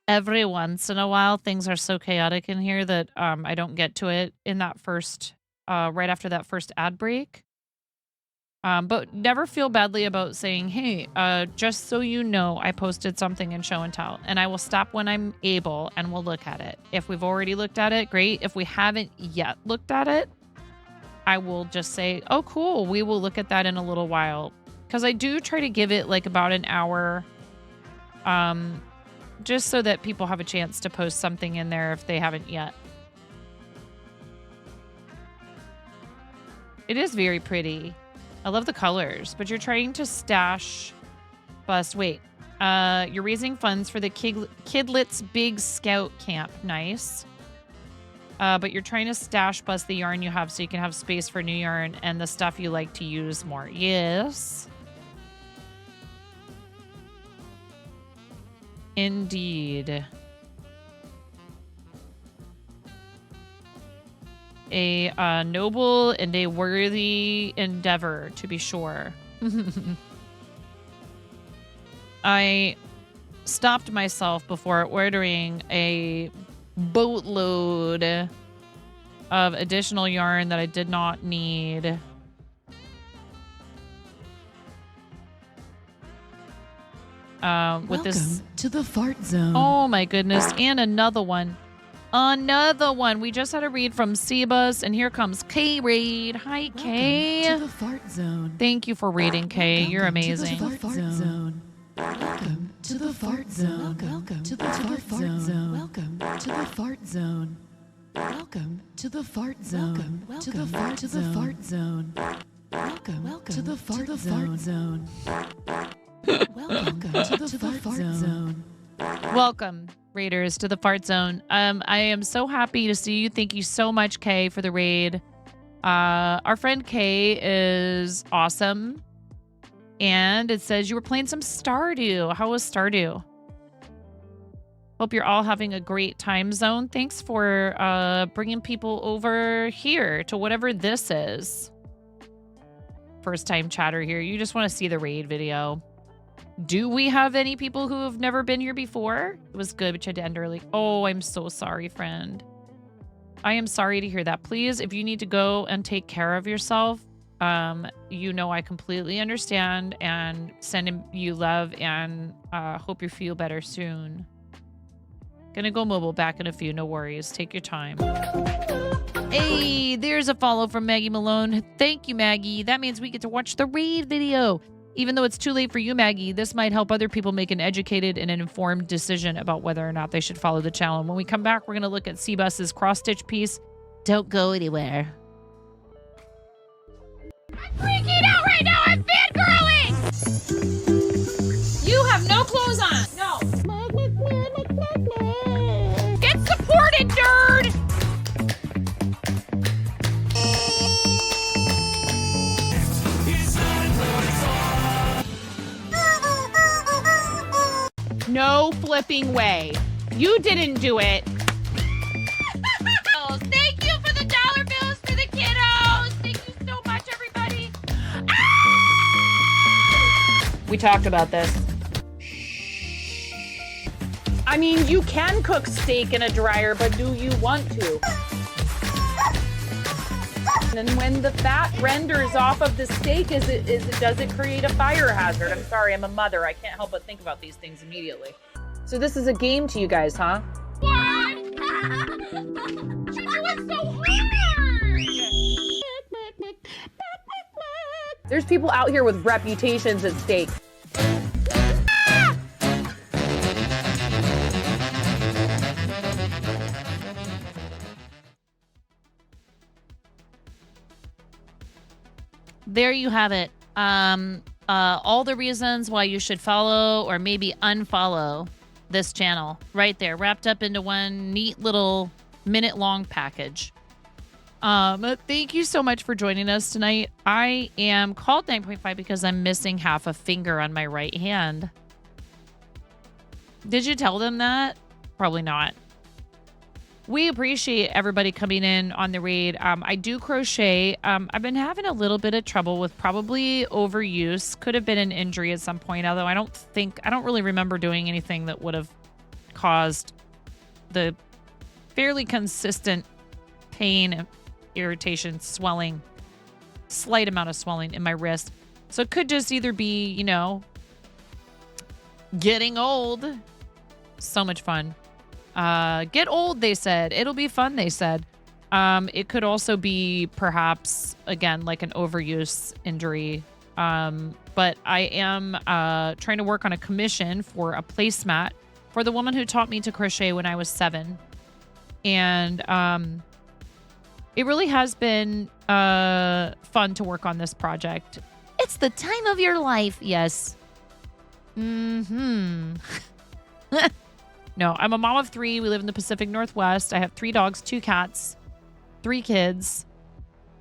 Every once in a while, things are so chaotic in here that I don't get to it in that first, right after that first ad break. But never feel badly about saying, hey, just so you know, I posted something in Show and Tell, and I will stop when I'm able and we'll look at it. If we've already looked at it, great. If we haven't yet looked at it, I will just say, oh, cool. We will look at that in a little while. Because I do try to give it like about an hour, just so that people have a chance to post something in there if they haven't yet. It is very pretty. I love the colors, but you're trying to stash bus. Wait, you're raising funds for the Kidlets Big Scout Camp. Nice. But you're trying to stash bus the yarn you have so you can have space for new yarn and the stuff you like to use more. Yes. Indeed. A noble and a worthy endeavor, to be sure. I stopped myself before ordering a boatload of additional yarn that I did not need. With this to the fart zone. Oh my goodness, and another one. Another one. We just had a read from Sebus, and here comes K Raid. Hi, K. To the fart zone. Thank you for reading, K. You're amazing. To the fart zone. Welcome to the fart zone. Welcome to the fart zone. Welcome to the fart zone. Welcome to the fart zone. To the fart zone. Welcome to the fart zone. Welcome to the fart zone. Welcome, Raiders, to the Fart Zone. I am so happy to see you. Thank you so much, Kay, for the raid. Our friend Kay is awesome. And it says you were playing some Stardew. How was Stardew? Hope you're all having a great time zone. Thanks for bringing people over here to whatever this is. First time chatter here. You just want to see the raid video. Do we have any people who have never been here before? It was good, but you had to end early. Oh, I'm so sorry, friend. I am sorry to hear that. Please, if you need to go and take care of yourself, you know I completely understand and send you love and hope you feel better soon. Gonna go mobile back in a few. No worries. Take your time. Hey, there's a follow from Maggie Malone. Thank you, Maggie. That means we get to watch the raid video. Even though it's too late for you, Maggie, this might help other people make an educated and an informed decision about whether or not they should follow the challenge. When we come back, we're going to look at Sebus's cross-stitch piece. Don't go anywhere. I'm freaking out right now. I'm fangirling. You have no clothes on. No. Get supported, nerd. No flipping way. You didn't do it. Thank you for the dollar bills for the kiddos. Thank you so much, everybody. Ah! We talked about this. I mean, you can cook steak in a dryer, but do you want to? And when the fat renders off of the steak, does it create a fire hazard? I'm sorry, I'm a mother. I can't help but think about these things immediately. So this is a game to you guys, huh? What? You're doing so hard. There's people out here with reputations at stake. there you have it. All the reasons why you should follow or maybe unfollow this channel right there, wrapped up into one neat little minute-long package. Thank you so much for joining us tonight. I am called 9.5 because I'm missing half a finger on my right hand. Did you tell them that? Probably not. We appreciate everybody coming in on the raid. I do crochet. I've been having a little bit of trouble with probably overuse. Could have been an injury at some point, although I don't really remember doing anything that would have caused the fairly consistent pain, irritation, swelling, slight amount of swelling in my wrist. So it could just either be, you know, getting old. So much fun. Get old, they said. It'll be fun, they said. It could also be perhaps, again, like an overuse injury. But I am trying to work on a commission for a placemat for the woman who taught me to crochet when I was 7. And it really has been fun to work on this project. It's the time of your life, yes. Mm-hmm. No, I'm a mom of 3. We live in the Pacific Northwest. I have 3 dogs, 2 cats, 3 kids.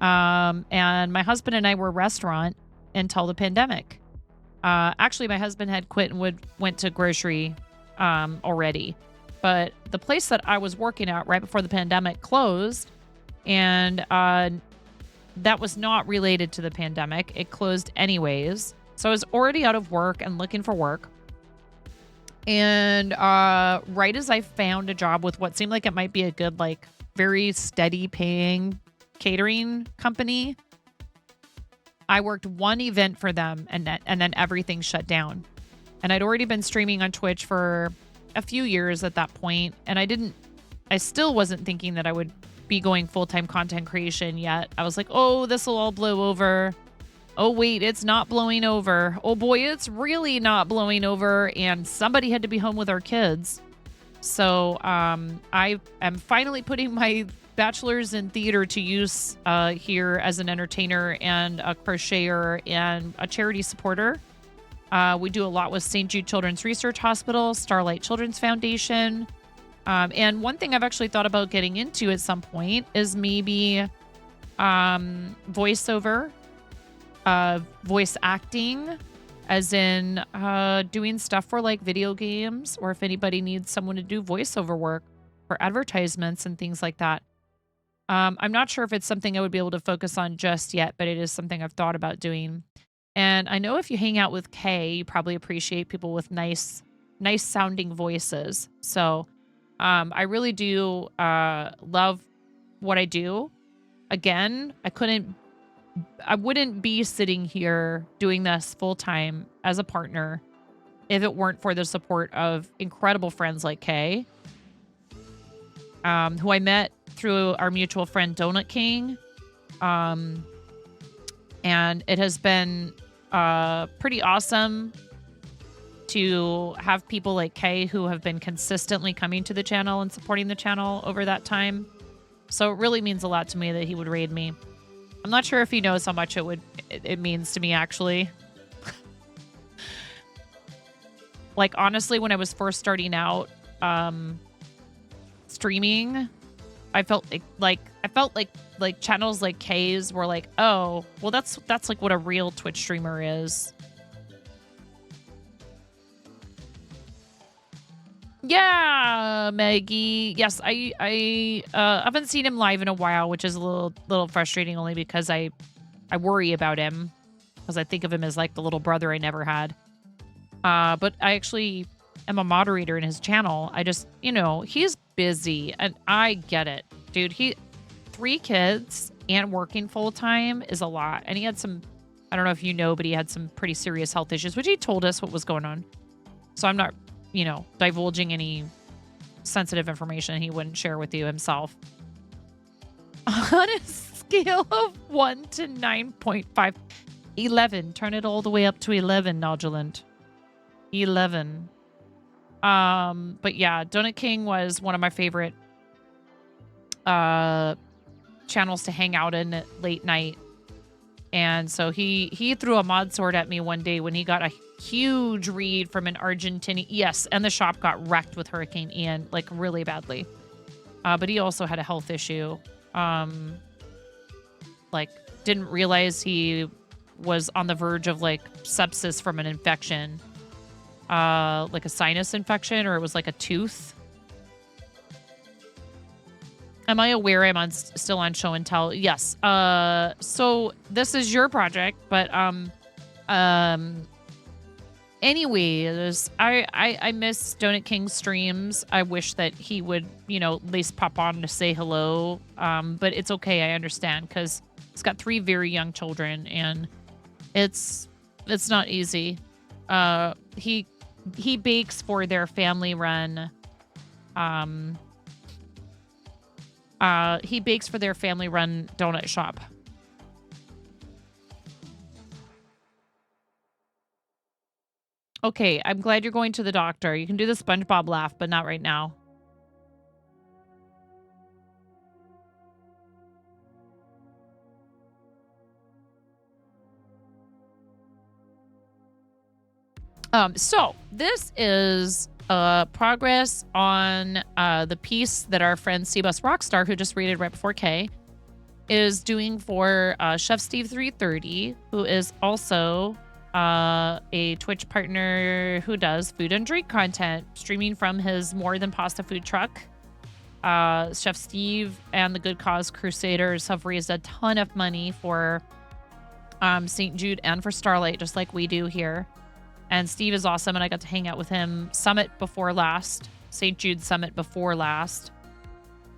And my husband and I were a restaurant until the pandemic. Actually, my husband had quit and went to grocery already. But the place that I was working at right before the pandemic closed. And that was not related to the pandemic. It closed anyways. So I was already out of work and looking for work. And right as I found a job with what seemed like it might be a good, like, very steady paying catering company, I worked one event for them and then everything shut down. And I'd already been streaming on Twitch for a few years at that point, and I still wasn't thinking that I would be going full-time content creation yet. I was like, oh, this will all blow over. Oh, wait, it's not blowing over. Oh, boy, it's really not blowing over. And somebody had to be home with our kids. So I am finally putting my bachelor's in theater to use here as an entertainer and a crocheter and a charity supporter. We do a lot with St. Jude Children's Research Hospital, Starlight Children's Foundation. And one thing I've actually thought about getting into at some point is maybe voiceover. Voice acting, as in doing stuff for like video games, or if anybody needs someone to do voiceover work for advertisements and things like that. I'm not sure if it's something I would be able to focus on just yet, but it is something I've thought about doing. And I know if you hang out with Kay, you probably appreciate people with nice sounding voices. So I really do love what I do. Again, I wouldn't be sitting here doing this full time as a partner if it weren't for the support of incredible friends like Kay, who I met through our mutual friend Donut King. And it has been pretty awesome to have people like Kay who have been consistently coming to the channel and supporting the channel over that time. So it really means a lot to me that he would raid me. I'm not sure if he knows how much it means to me, actually. Like, honestly, when I was first starting out streaming, I felt like channels like Kay's were like, oh, well, that's like what a real Twitch streamer is. Yeah, Maggie. Yes, I haven't seen him live in a while, which is a little frustrating, only because I worry about him, because I think of him as like the little brother I never had. But I actually am a moderator in his channel. I just, he's busy, and I get it, dude. 3 kids and working full time is a lot, and he had some, I don't know if you know, but he had some pretty serious health issues, which he told us what was going on. So I'm not divulging any sensitive information he wouldn't share with you himself. On a scale of 1 to 9.5, 11. Turn it all the way up to 11, Nodulant. 11. But yeah, Donut King was one of my favorite channels to hang out in at late night. And so he threw a mod sword at me one day when he got a huge read from an Argentinian. Yes, and the shop got wrecked with Hurricane Ian, like really badly. But he also had a health issue. Like didn't realize he was on the verge of like sepsis from an infection. Like a sinus infection, or it was like a tooth. Am I aware I'm on still on show and tell? Yes. So this is your project, but anyways, I miss Donut King streams. I wish that he would, you know, at least pop on to say hello. But it's okay, I understand, because he's got 3 very young children, and it's not easy. He bakes for their family run. He bakes for their family run donut shop. Okay, I'm glad you're going to the doctor. You can do the SpongeBob laugh, but not right now. So this is progress on the piece that our friend Cbus Rockstar, who just rated right before K, is doing for Chef Steve 330, who is also a Twitch partner who does food and drink content, streaming from his More Than Pasta food truck. Chef Steve and the Good Cause Crusaders have raised a ton of money for St. Jude and for Starlight, just like we do here. And Steve is awesome, and I got to hang out with him Summit before last, St. Jude Summit before last.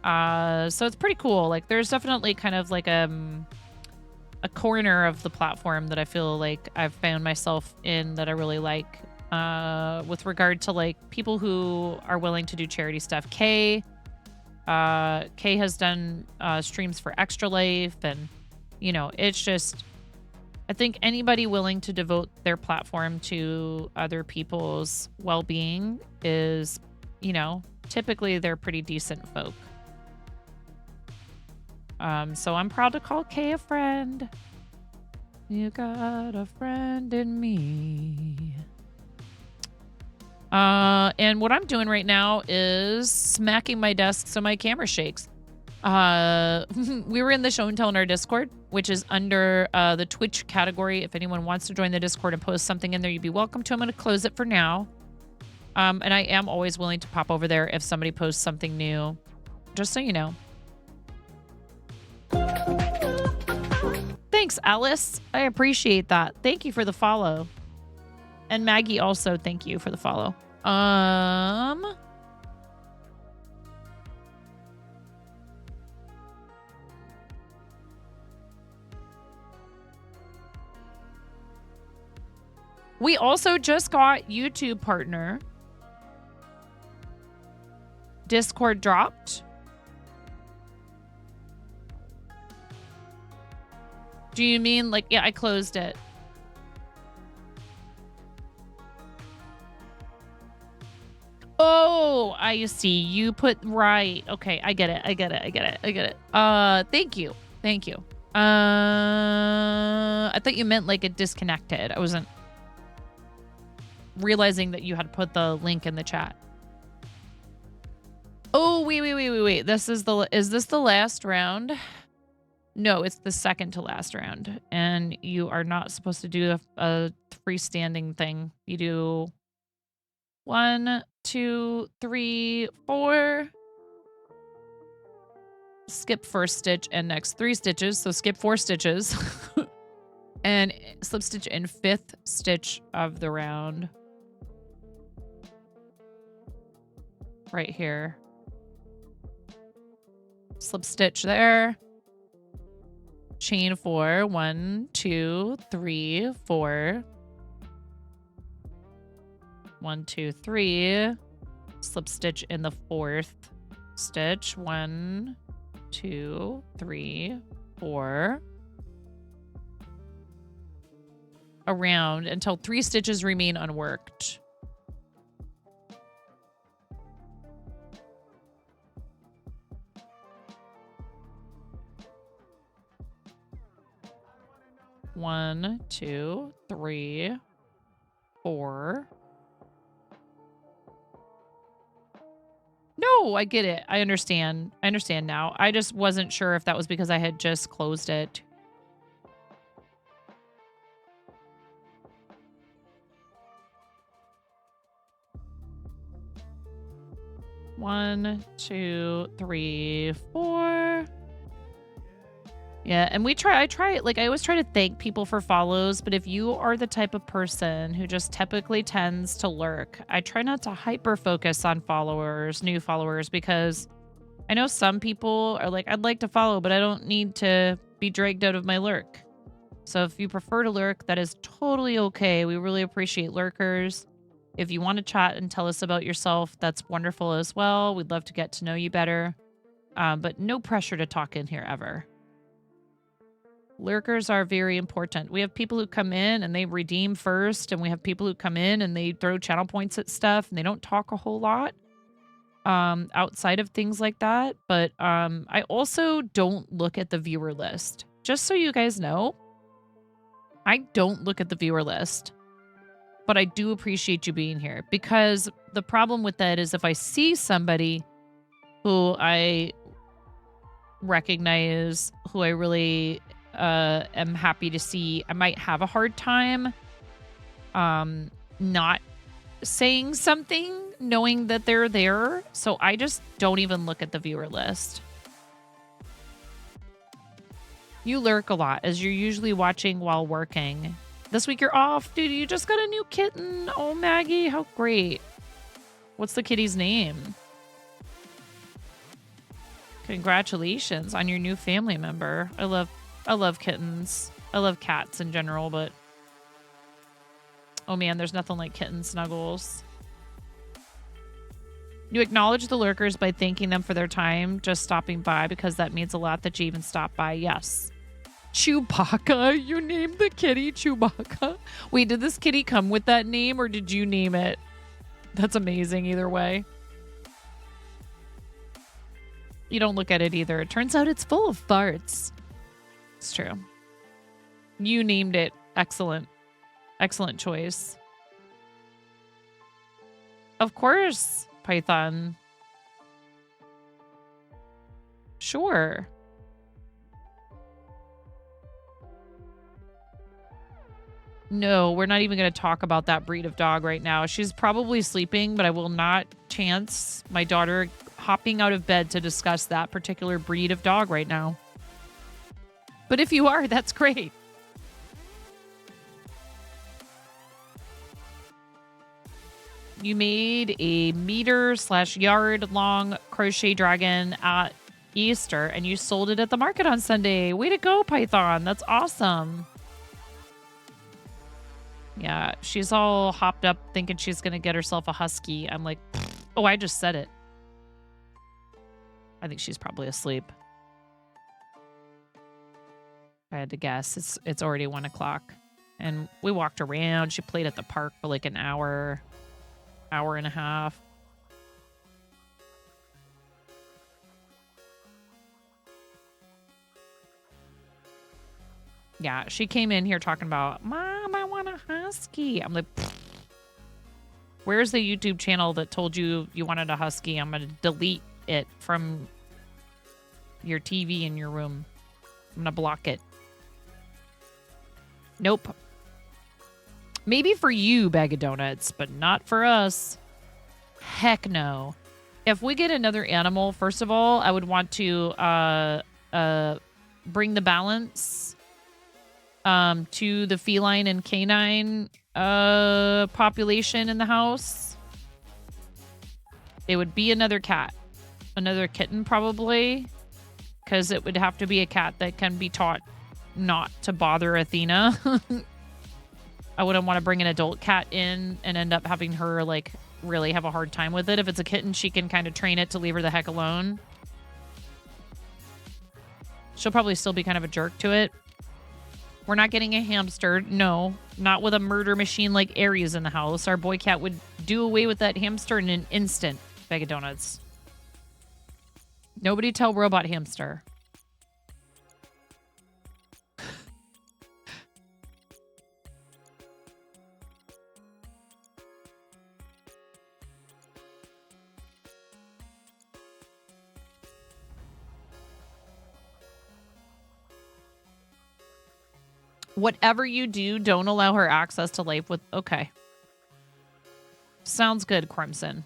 So it's pretty cool. Like, there's definitely kind of like a corner of the platform that I feel like I've found myself in that I really like, with regard to like people who are willing to do charity stuff. Kay has done streams for Extra Life, and you know, it's just, I think anybody willing to devote their platform to other people's well-being is, you know, typically they're pretty decent folk. So I'm proud to call Kay a friend. You got a friend in me. And what I'm doing right now is smacking my desk so my camera shakes. We were in the show and tell in our Discord, which is under the Twitch category. If anyone wants to join the Discord and post something in there, you'd be welcome to. I'm going to close it for now. And I am always willing to pop over there if somebody posts something new, just so you know. Thanks, Alice. I appreciate that. Thank you for the follow. And Maggie also, thank you for the follow. We also just got YouTube partner. Discord dropped. Do you mean like, yeah, I closed it. Oh, I see. You put right. Okay, I get it. Thank you. I thought you meant like it disconnected. I wasn't realizing that you had put the link in the chat. Oh, wait. Is this the last round? No, it's the second to last round. And you are not supposed to do a freestanding thing. You do 1, 2, 3, 4. Skip first stitch and next 3 stitches. So skip 4 stitches. And slip stitch in 5th stitch of the round. Right here. Slip stitch there. Chain 4. 1, 2, 3, 4. 1, 2, 3. Slip stitch in the 4th stitch. 1, 2, 3, 4. Around until 3 stitches remain unworked. 1, 2, 3, 4. No, I get it. I understand. I understand now. I just wasn't sure if that was because I had just closed it. One, 2, 3, 4. Yeah, and I always try to thank people for follows, but if you are the type of person who just typically tends to lurk, I try not to hyper focus on followers, new followers, because I know some people are like, I'd like to follow, but I don't need to be dragged out of my lurk. So if you prefer to lurk, that is totally okay. We really appreciate lurkers. If you want to chat and tell us about yourself, that's wonderful as well. We'd love to get to know you better. But no pressure to talk in here ever. Lurkers are very important. We have people who come in and they redeem first, and we have people who come in and they throw channel points at stuff and they don't talk a whole lot outside of things like that. But I also don't look at the viewer list. Just so you guys know, I don't look at the viewer list. But I do appreciate you being here, because the problem with that is if I see somebody who I recognize, who I really am happy to see, I might have a hard time not saying something, knowing that they're there. So I just don't even look at the viewer list. You lurk a lot, as you're usually watching while working. This week you're off. Dude, you just got a new kitten. Oh, Maggie, how great. What's the kitty's name? Congratulations on your new family member. I love kittens. I love cats in general, but oh man, there's nothing like kitten snuggles. You acknowledge the lurkers by thanking them for their time just stopping by, because that means a lot that you even stopped by. Yes. Chewbacca. You named the kitty Chewbacca. Wait, did this kitty come with that name or did you name it? That's amazing either way. You don't look at it either. It turns out it's full of farts. It's true. You named it. Excellent. Excellent choice. Of course, Python. Sure. No, we're not even going to talk about that breed of dog right now. She's probably sleeping, but I will not chance my daughter hopping out of bed to discuss that particular breed of dog right now. But if you are, that's great. You made a meter/yard long crochet dragon at Easter and you sold it at the market on Sunday. Way to go, Python. That's awesome. Yeah, she's all hopped up thinking she's going to get herself a husky. I'm like, oh, I just said it. I think she's probably asleep. I had to guess. It's already 1 o'clock. And we walked around. She played at the park for like an hour and a half. Yeah, she came in here talking about, Mom, I want a husky. I'm like, where's the YouTube channel that told you you wanted a husky? I'm going to delete it from your TV in your room. I'm going to block it. Nope. Maybe for you, Bag of Donuts, but not for us. Heck no. If we get another animal, first of all, I would want to bring the balance to the feline and canine population in the house. It would be another cat. Another kitten, probably. Because it would have to be a cat that can be taught not to bother Athena. I wouldn't want to bring an adult cat in and end up having her, like, really have a hard time with it. If it's a kitten, she can kind of train it to leave her the heck alone. She'll probably still be kind of a jerk to it. We're not getting a hamster. No, not with a murder machine like Aries in the house. Our boy cat would do away with that hamster in an instant. Bag of Donuts. Nobody tell Robot Hamster. Whatever you do, don't allow her access to life with... Okay. Sounds good, Crimson.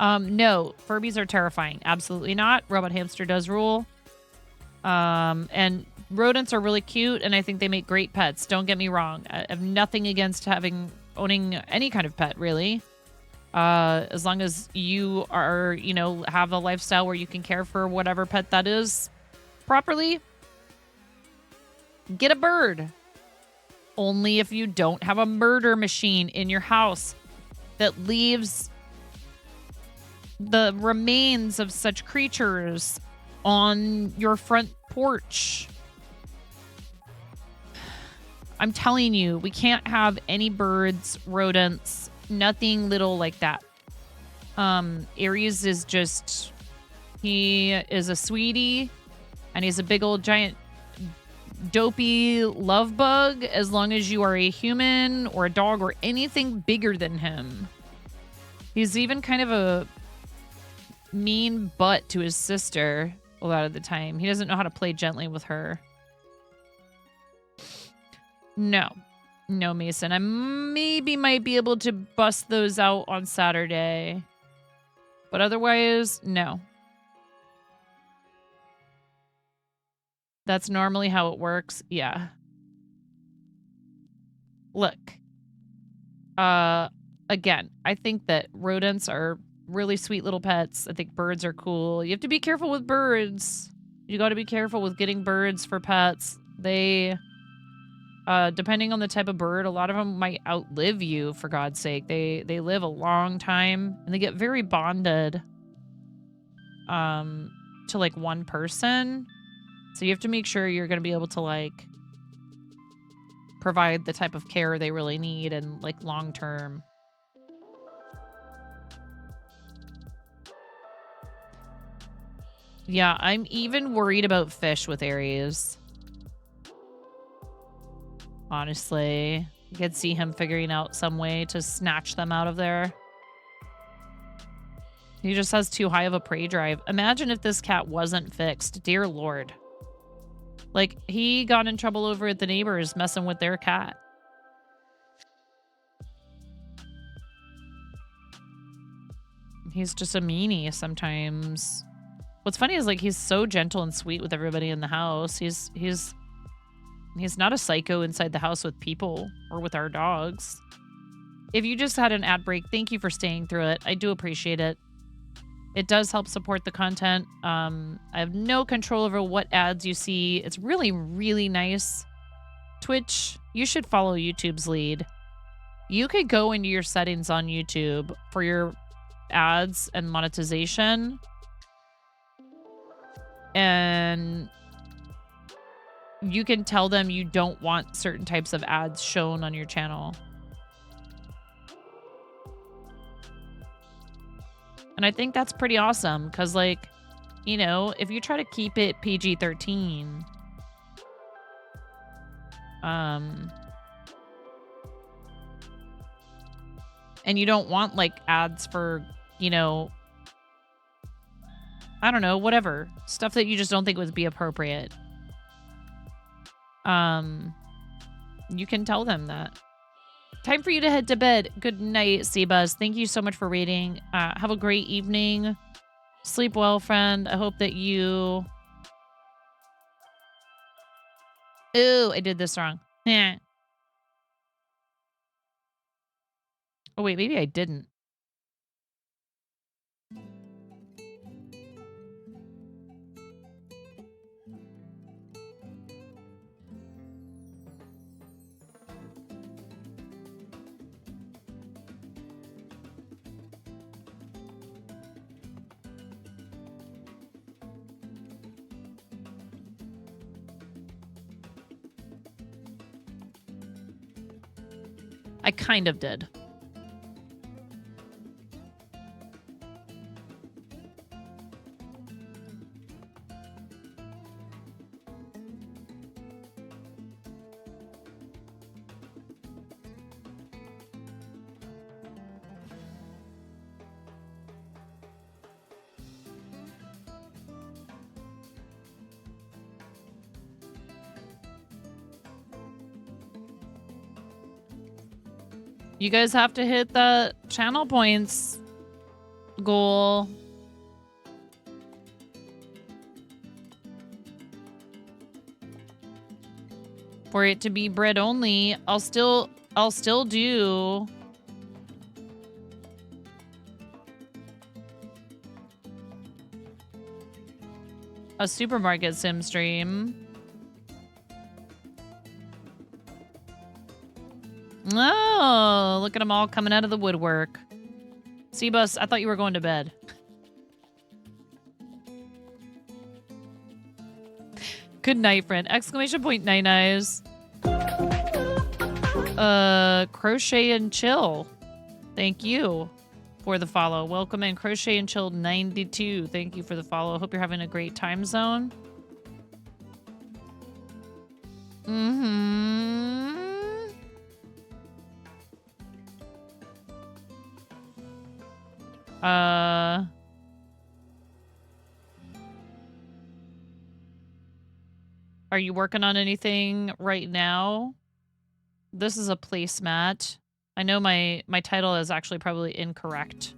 No, Furbies are terrifying. Absolutely not. Robot Hamster does rule. And rodents are really cute, and I think they make great pets. Don't get me wrong. I have nothing against owning any kind of pet, really. As long as you are, have a lifestyle where you can care for whatever pet that is properly. Get a bird. Only if you don't have a murder machine in your house that leaves the remains of such creatures on your front porch. I'm telling you, we can't have any birds, rodents, nothing little like that. Aries is just, he is a sweetie, and he's a big old giant dopey love bug as long as you are a human or a dog or anything bigger than him. He's even kind of a mean butt to his sister a lot of the time. He doesn't know how to play gently with her. No, Mason. I maybe might be able to bust those out on Saturday. But otherwise, no. That's normally how it works. Yeah. Look. Again, I think that rodents are really sweet little pets. I think birds are cool. You have to be careful with birds. You got to be careful with getting birds for pets. They, depending on the type of bird, a lot of them might outlive you, for God's sake. They live a long time, and they get very bonded to, like, one person. So you have to make sure you're going to be able to, like, provide the type of care they really need and, like, long term. Yeah, I'm even worried about fish with Aries. Honestly, I could see him figuring out some way to snatch them out of there. He just has too high of a prey drive. Imagine if this cat wasn't fixed. Dear Lord. Like, he got in trouble over at the neighbors messing with their cat. He's just a meanie sometimes. What's funny is, like, he's so gentle and sweet with everybody in the house. He's not a psycho inside the house with people or with our dogs. If you just had an ad break, thank you for staying through it. I do appreciate it. It does help support the content. I have no control over what ads you see. It's really, really nice. Twitch, you should follow YouTube's lead. You could go into your settings on YouTube for your ads and monetization. And you can tell them you don't want certain types of ads shown on your channel. And I think that's pretty awesome because, like, you know, if you try to keep it PG-13, and you don't want, like, ads for, you know, I don't know, whatever. Stuff that you just don't think would be appropriate. You can tell them that. Time for you to head to bed. Good night, Seabuzz. Thank you so much for waiting. Have a great evening. Sleep well, friend. I hope that you... Ooh, I did this wrong. Oh, wait, maybe I didn't. I kind of did. You guys have to hit the channel points goal. For it to be bread only, I'll still do a supermarket sim stream. Oh, look at them all coming out of the woodwork. Seabus, I thought you were going to bed. Good night, friend. Exclamation point, Night Eyes. Crochet and Chill. Thank you for the follow. Welcome in, Crochet and Chill 92. Thank you for the follow. Hope you're having a great time zone. Are you working on anything right now? This is a placemat. I know my title is actually probably incorrect.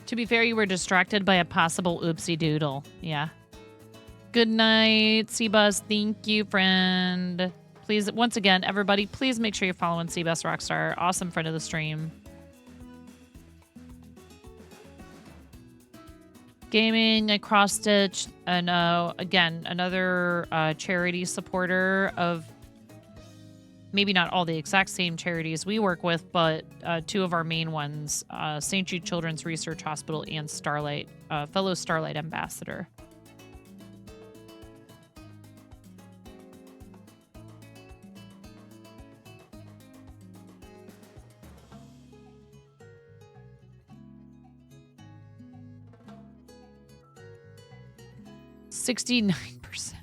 To be fair, you were distracted by a possible oopsie doodle. Yeah. Good night, Seabus. Thank you, friend. Please, once again, everybody, please make sure you're following Seabus Rockstar. Awesome friend of the stream. Gaming, I cross-stitch, and again, another charity supporter of maybe not all the exact same charities we work with, but two of our main ones, St. Jude Children's Research Hospital and Starlight, fellow Starlight ambassador. $69%.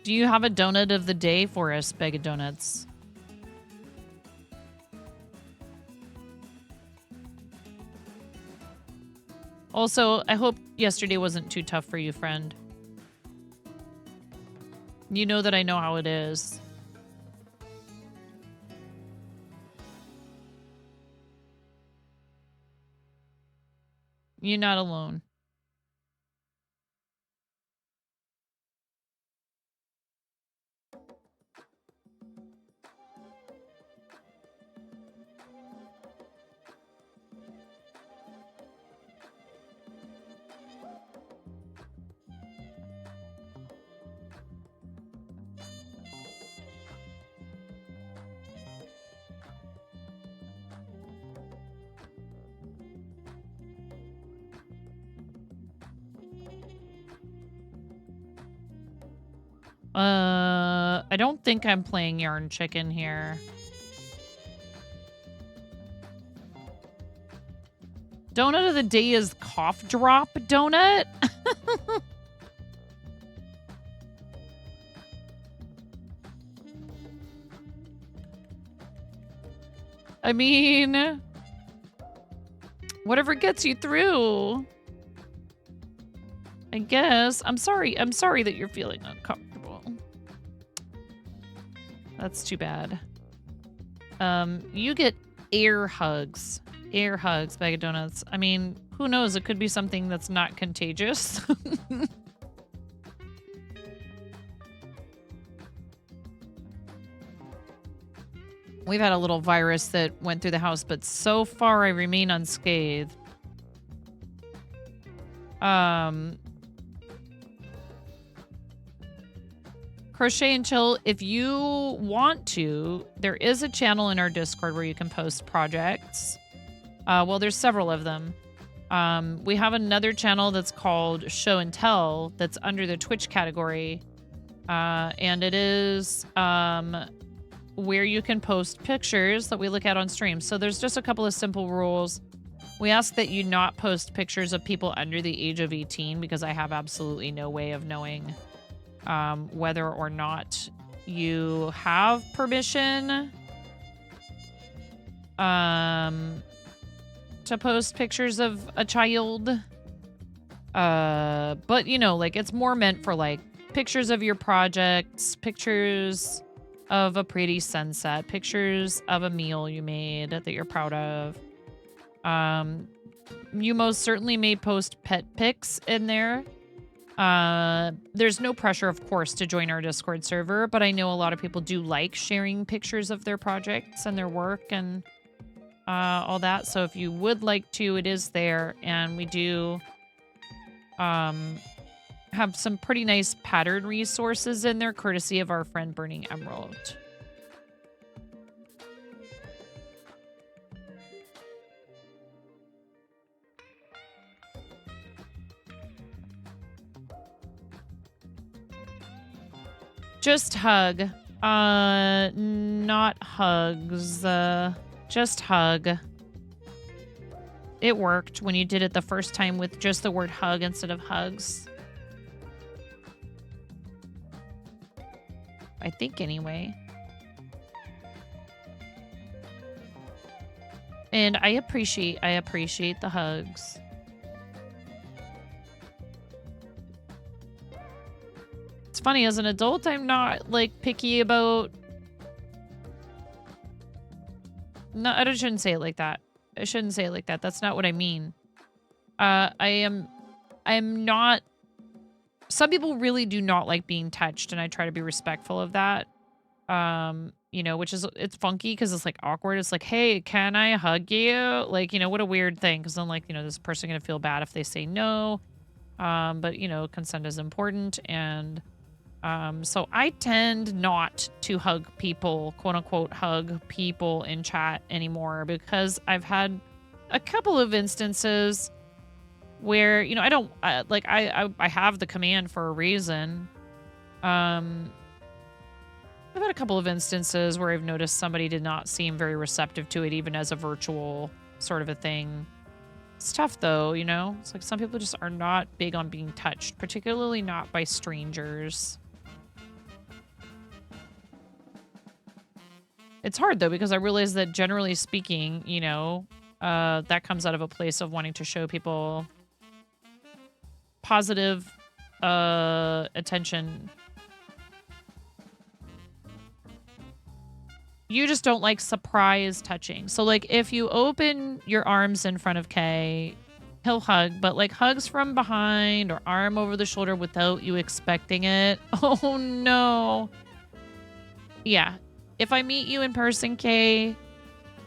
Do you have a donut of the day for us, Bag of Donuts? Also, I hope yesterday wasn't too tough for you, friend. You know that I know how it is. You're not alone. I don't think I'm playing Yarn Chicken here. Donut of the day is Cough Drop Donut. I mean, whatever gets you through. I guess. I'm sorry that you're feeling uncomfortable. That's too bad. You get air hugs. Air hugs, Bag of Donuts. I mean, who knows? It could be something that's not contagious. We've had a little virus that went through the house, but so far I remain unscathed. Crochet and Chill, if you want to, there is a channel in our Discord where you can post projects. Well, there's several of them. We have another channel that's called Show and Tell that's under the Twitch category. And it is where you can post pictures that we look at on stream. So there's just a couple of simple rules. We ask that you not post pictures of people under the age of 18 because I have absolutely no way of knowing whether or not you have permission to post pictures of a child. But, you know, like, it's more meant for, like, pictures of your projects, pictures of a pretty sunset, pictures of a meal you made that you're proud of. You most certainly may post pet pics in there. There's no pressure, of course, to join our Discord server, but I know a lot of people do like sharing pictures of their projects and their work and all that. So if you would like to, it is there. And we do have some pretty nice pattern resources in there, courtesy of our friend Burning Emerald. Just hug. Not hugs. Just hug. It worked when you did it the first time with just the word hug instead of hugs. I think anyway. And I appreciate the hugs. It's funny, as an adult, I'm not, like, picky about... No, I shouldn't say it like that. I shouldn't say it like that. That's not what I mean. I'm not... Some people really do not like being touched, and I try to be respectful of that. You know, which is, it's funky because it's, like, awkward. It's like, hey, can I hug you? Like, you know, what a weird thing. Because then, like, you know, this person gonna feel bad if they say no. But, you know, consent is important, and... so I tend not to hug people, quote unquote, hug people in chat anymore because I've had a couple of instances where, you know, I don't, I have the command for a reason. I've had a couple of instances where I've noticed somebody did not seem very receptive to it, even as a virtual sort of a thing. It's tough though, you know? It's like some people just are not big on being touched, particularly not by strangers. It's hard, though, because I realize that generally speaking, you know, that comes out of a place of wanting to show people positive attention. You just don't like surprise touching. So, like, if you open your arms in front of Kay, he'll hug, but, like, hugs from behind or arm over the shoulder without you expecting it. Oh, no. Yeah. If I meet you in person, Kay,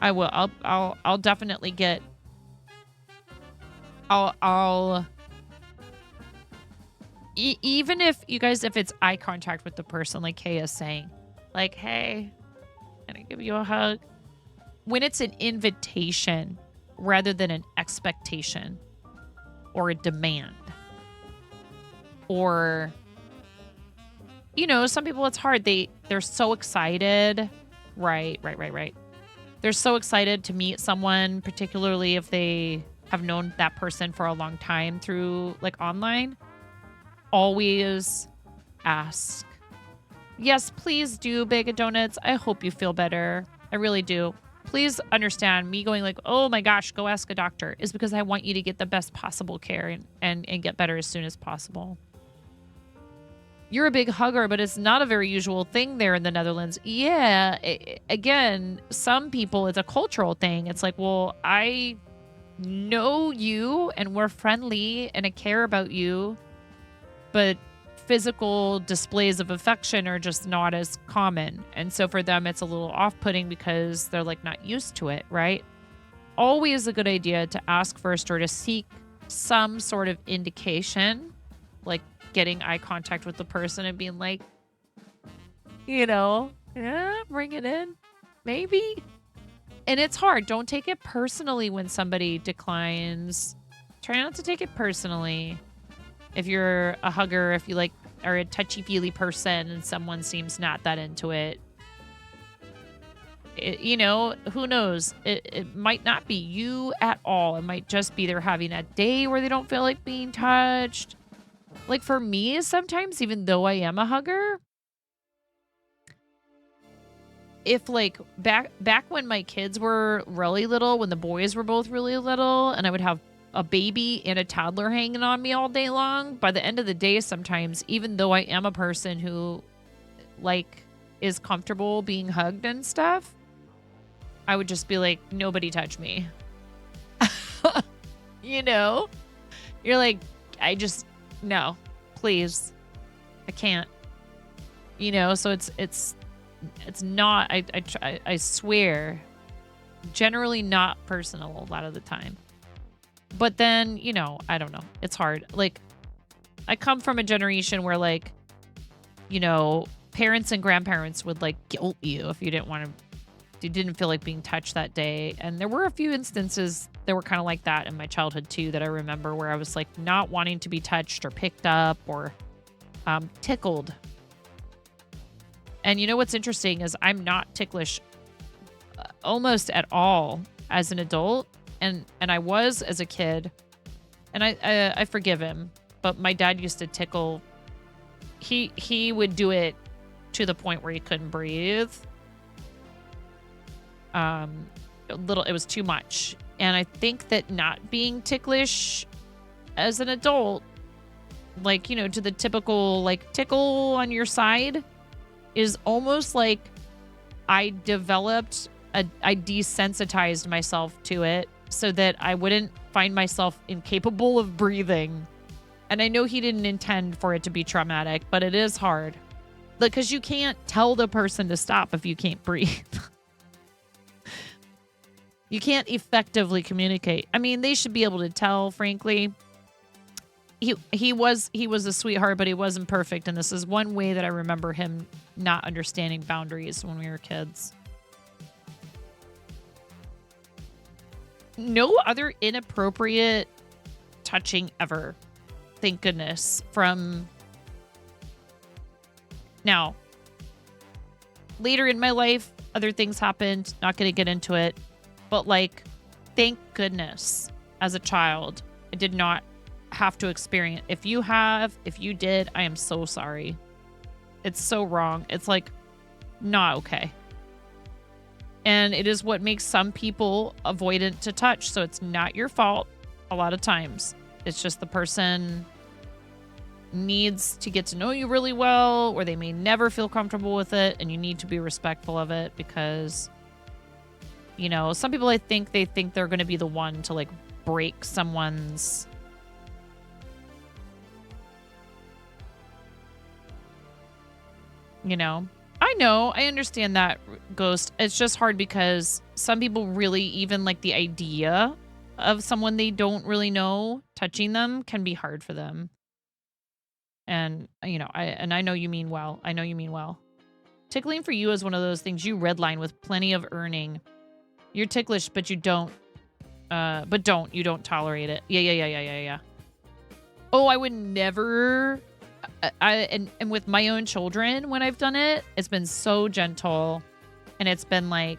I will. I'll definitely get. Even if you guys, if it's eye contact with the person, like Kay is saying, like, hey, can I give you a hug? When it's an invitation rather than an expectation or a demand, or. You know, some people, it's hard. They're so excited. Right. They're so excited to meet someone, particularly if they have known that person for a long time through, like, online. Always ask. Yes, please do, Bag of Donuts. I hope you feel better. I really do. Please understand, me going like, oh my gosh, go ask a doctor, is because I want you to get the best possible care and get better as soon as possible. You're a big hugger, but it's not a very usual thing there in the Netherlands. Yeah, again, some people, it's a cultural thing. It's like, well, I know you and we're friendly and I care about you, but physical displays of affection are just not as common. And so for them, it's a little off-putting because they're, like, not used to it, right? Always a good idea to ask first or to seek some sort of indication, like getting eye contact with the person and being like, you know, yeah, bring it in, maybe. And it's hard. Don't take it personally when somebody declines try not to take it personally. If you're a hugger, if you like are a touchy-feely person and someone seems not that into it, you know, who knows? It might not be you at all. It might just be they're having a day where they don't feel like being touched. Like for me, sometimes, even though I am a hugger, if like back when my kids were really little, when the boys were both really little, and I would have a baby and a toddler hanging on me all day long, by the end of the day, sometimes, even though I am a person who like is comfortable being hugged and stuff, I would just be like, nobody touch me. You know? You're like, no, please. I can't. You know, so it's not, I swear, generally not personal a lot of the time. But then, you know, I don't know. It's hard. Like, I come from a generation where, like, you know, parents and grandparents would, like, guilt you if you didn't feel like being touched that day. And there were a few instances that were kind of like that in my childhood, too, that I remember where I was, like, not wanting to be touched or picked up or tickled. And you know what's interesting is I'm not ticklish almost at all as an adult. And I was as a kid, and I forgive him, but my dad used to tickle. He would do it to the point where he couldn't breathe. It was too much. And I think that not being ticklish as an adult, like, you know, to the typical, like, tickle on your side, is almost like I desensitized myself to it so that I wouldn't find myself incapable of breathing. And I know he didn't intend for it to be traumatic, but it is hard. Because you can't tell the person to stop if you can't breathe. You can't effectively communicate. I mean, they should be able to tell, frankly. He was a sweetheart, but he wasn't perfect. And this is one way that I remember him not understanding boundaries when we were kids. No other inappropriate touching ever. Thank goodness. From now, later in my life, other things happened. Not going to get into it. But, like, thank goodness, as a child, I did not have to experience. If you did, I am so sorry. It's so wrong. It's, like, not okay. And it is what makes some people avoidant to touch. So it's not your fault a lot of times. It's just the person needs to get to know you really well, or they may never feel comfortable with it, and you need to be respectful of it because, you know, some people, they think they're going to be the one to, like, break someone's you know. I understand that, Ghost. It's just hard because some people really, even like the idea of someone they don't really know touching them can be hard for them. And, you know, I know you mean well. I know you mean well. Tickling for you is one of those things you redline with plenty of earning. You're ticklish, but you don't tolerate it. Yeah. Oh, I would never... and with my own children, when I've done it, it's been so gentle, and it's been like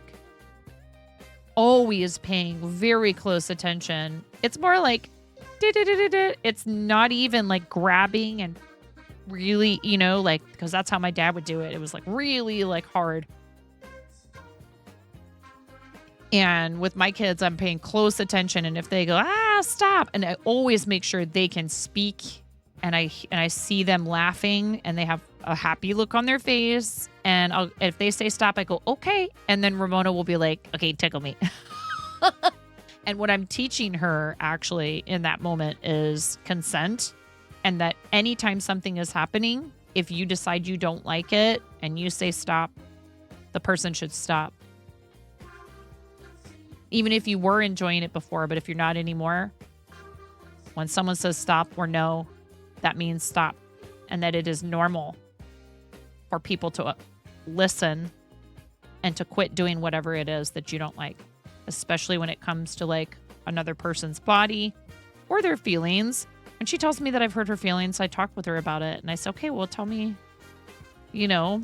always paying very close attention. It's more like it's not even like grabbing and really, you know, like, because that's how my dad would do it. It was like really like hard. And with my kids, I'm paying close attention, and if they go, stop, and I always make sure they can speak. And I see them laughing, and they have a happy look on their face. And if they say stop, I go, okay. And then Ramona will be like, okay, tickle me. And what I'm teaching her actually in that moment is consent. And that anytime something is happening, if you decide you don't like it and you say stop, the person should stop. Even if you were enjoying it before, but if you're not anymore, when someone says stop or no, that means stop, and that it is normal for people to listen and to quit doing whatever it is that you don't like, especially when it comes to like another person's body or their feelings. And she tells me that I've hurt her feelings. I talk with her about it. And I say, okay, well, tell me, you know,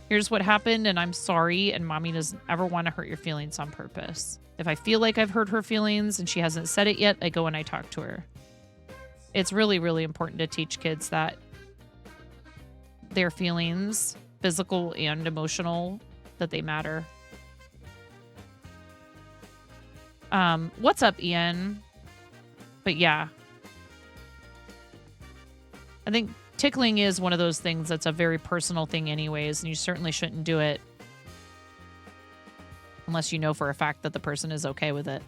here's what happened and I'm sorry. And mommy doesn't ever want to hurt your feelings on purpose. If I feel like I've hurt her feelings and she hasn't said it yet, I go and I talk to her. It's really, really important to teach kids that their feelings, physical and emotional, that they matter. What's up, Ian? But yeah. I think tickling is one of those things that's a very personal thing anyways, and you certainly shouldn't do it unless you know for a fact that the person is okay with it.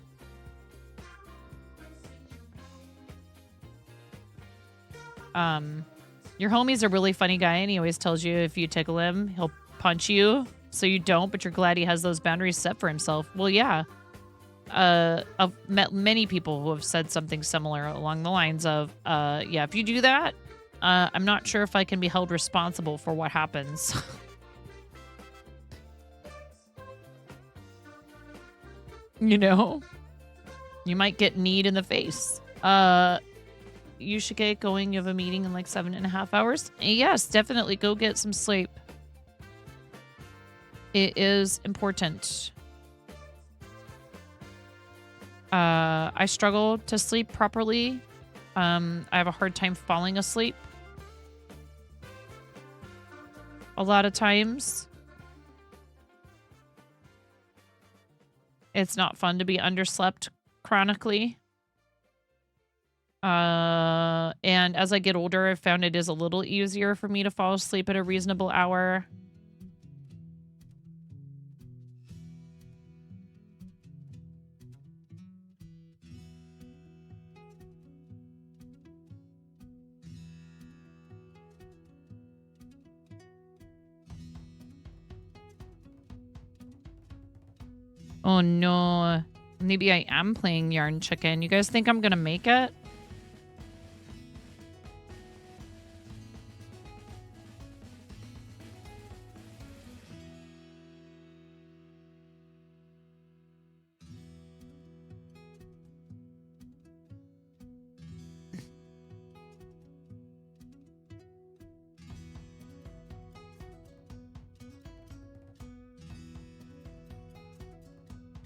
Your homie's a really funny guy and he always tells you if you tickle him, he'll punch you. So you don't, but you're glad he has those boundaries set for himself. Well, yeah. I've met many people who have said something similar along the lines of, yeah, if you do that, I'm not sure if I can be held responsible for what happens. You know? You might get kneed in the face. You should get going. You have a meeting in like 7.5 hours. Yes, definitely go get some sleep. It is important. I struggle to sleep properly. I have a hard time falling asleep. A lot of times. It's not fun to be underslept chronically. And as I get older, I've found it is a little easier for me to fall asleep at a reasonable hour. Oh no. Maybe I am playing Yarn Chicken. You guys think I'm gonna make it?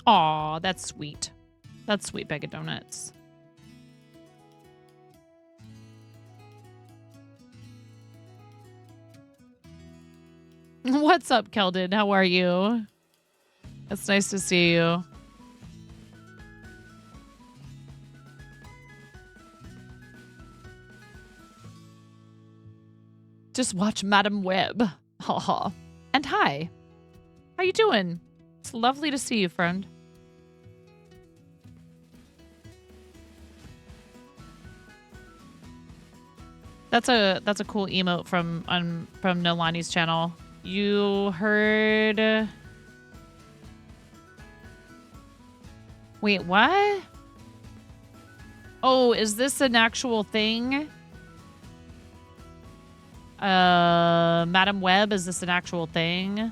Aw, that's sweet. That's sweet bag of donuts. What's up, Keldon? How are you? It's nice to see you. Just watch Madam Web. Haha. And hi. How you doing? It's lovely to see you, friend. That's a cool emote from Nolani's channel. You heard? Wait, what? Oh, is this an actual thing? Madam Web, is this an actual thing?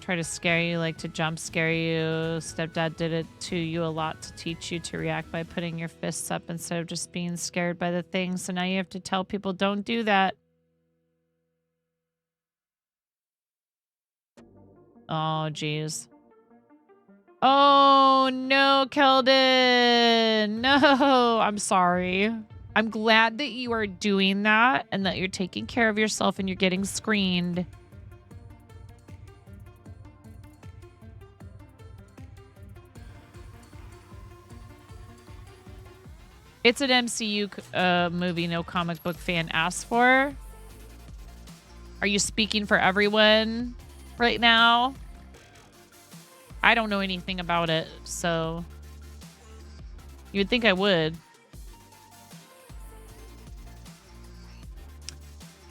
Try to scare you, like to jump scare you. Stepdad did it to you a lot to teach you to react by putting your fists up instead of just being scared by the thing. So now you have to tell people don't do that. Oh, jeez. Oh, no, Keldon. No, I'm sorry. I'm glad that you are doing that and that you're taking care of yourself and you're getting screened. It's an MCU movie no comic book fan asked for. Are you speaking for everyone right now? I don't know anything about it, so you would think I would.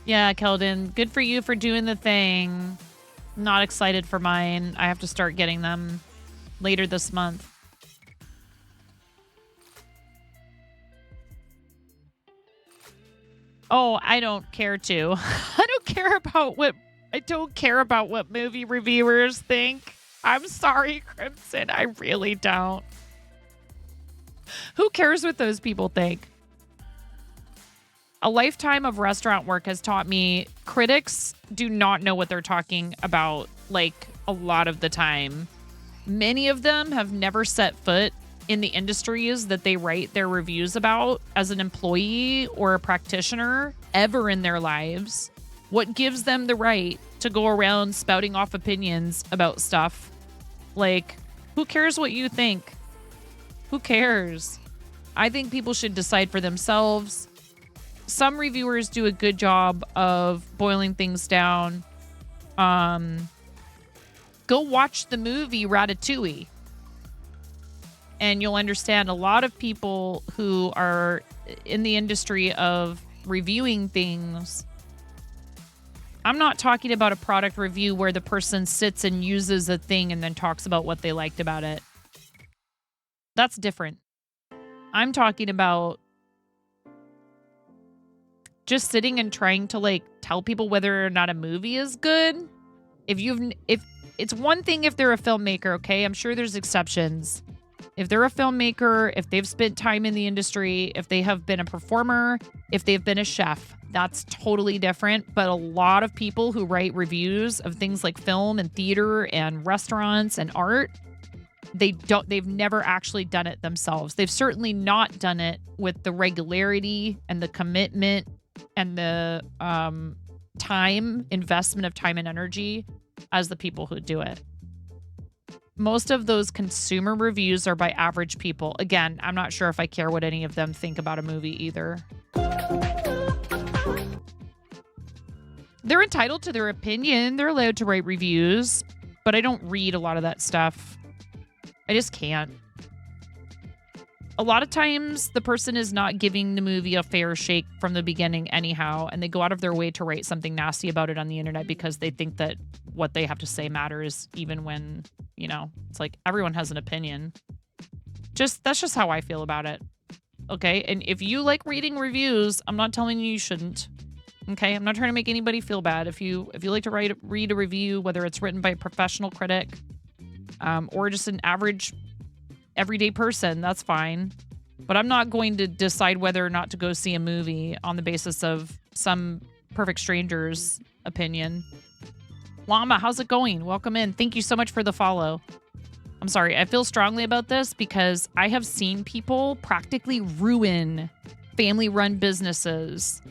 Yeah, Keldon, good for you for doing the thing. Not excited for mine. I have to start getting them later this month. Oh, I don't care to. I don't care about what movie reviewers think. I'm sorry, Crimson. I really don't. Who cares what those people think? A lifetime of restaurant work has taught me critics do not know what they're talking about, like, a lot of the time. Many of them have never set foot in the industries that they write their reviews about as an employee or a practitioner ever in their lives. What gives them the right to go around spouting off opinions about stuff? Like, who cares what you think? Who cares? I think people should decide for themselves. Some reviewers do a good job of boiling things down. Go watch the movie Ratatouille, and you'll understand a lot of people who are in the industry of reviewing things. I'm not talking about a product review where the person sits and uses a thing and then talks about what they liked about it. That's different. I'm talking about just sitting and trying to, like, tell people whether or not a movie is good. If it's one thing if they're a filmmaker, okay? I'm sure there's exceptions. If they're a filmmaker, if they've spent time in the industry, if they have been a performer, if they've been a chef, that's totally different. But a lot of people who write reviews of things like film and theater and restaurants and art, they've never actually done it themselves. They've certainly not done it with the regularity and the commitment and the investment of time and energy as the people who do it. Most of those consumer reviews are by average people. Again, I'm not sure if I care what any of them think about a movie either. They're entitled to their opinion. They're allowed to write reviews, but I don't read a lot of that stuff. I just can't. A lot of times, the person is not giving the movie a fair shake from the beginning anyhow, and they go out of their way to write something nasty about it on the internet because they think that what they have to say matters, even when, you know, it's like everyone has an opinion. That's just how I feel about it. Okay? And if you like reading reviews, I'm not telling you shouldn't. Okay? I'm not trying to make anybody feel bad. If you like to read a review, whether it's written by a professional critic or just an average everyday person, that's fine. But I'm not going to decide whether or not to go see a movie on the basis of some perfect stranger's opinion. Llama, how's it going? Welcome in. Thank you so much for the follow. I'm sorry, I feel strongly about this because I have seen people practically ruin family-run businesses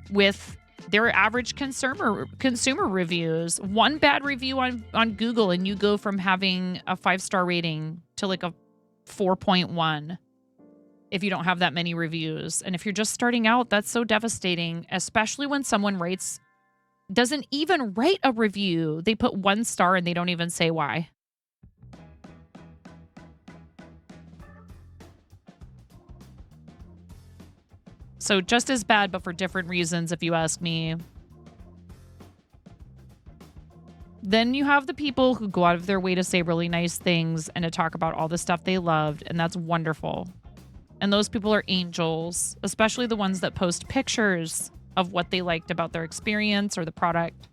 with their average consumer reviews. One bad review on Google and you go from having a 5-star rating to like a 4.1 if you don't have that many reviews. And if you're just starting out, that's so devastating, especially when someone doesn't even write a review. They put 1 star and they don't even say why. So just as bad, but for different reasons, if you ask me. Then you have the people who go out of their way to say really nice things and to talk about all the stuff they loved, and that's wonderful. And those people are angels, especially the ones that post pictures of what they liked about their experience or the product.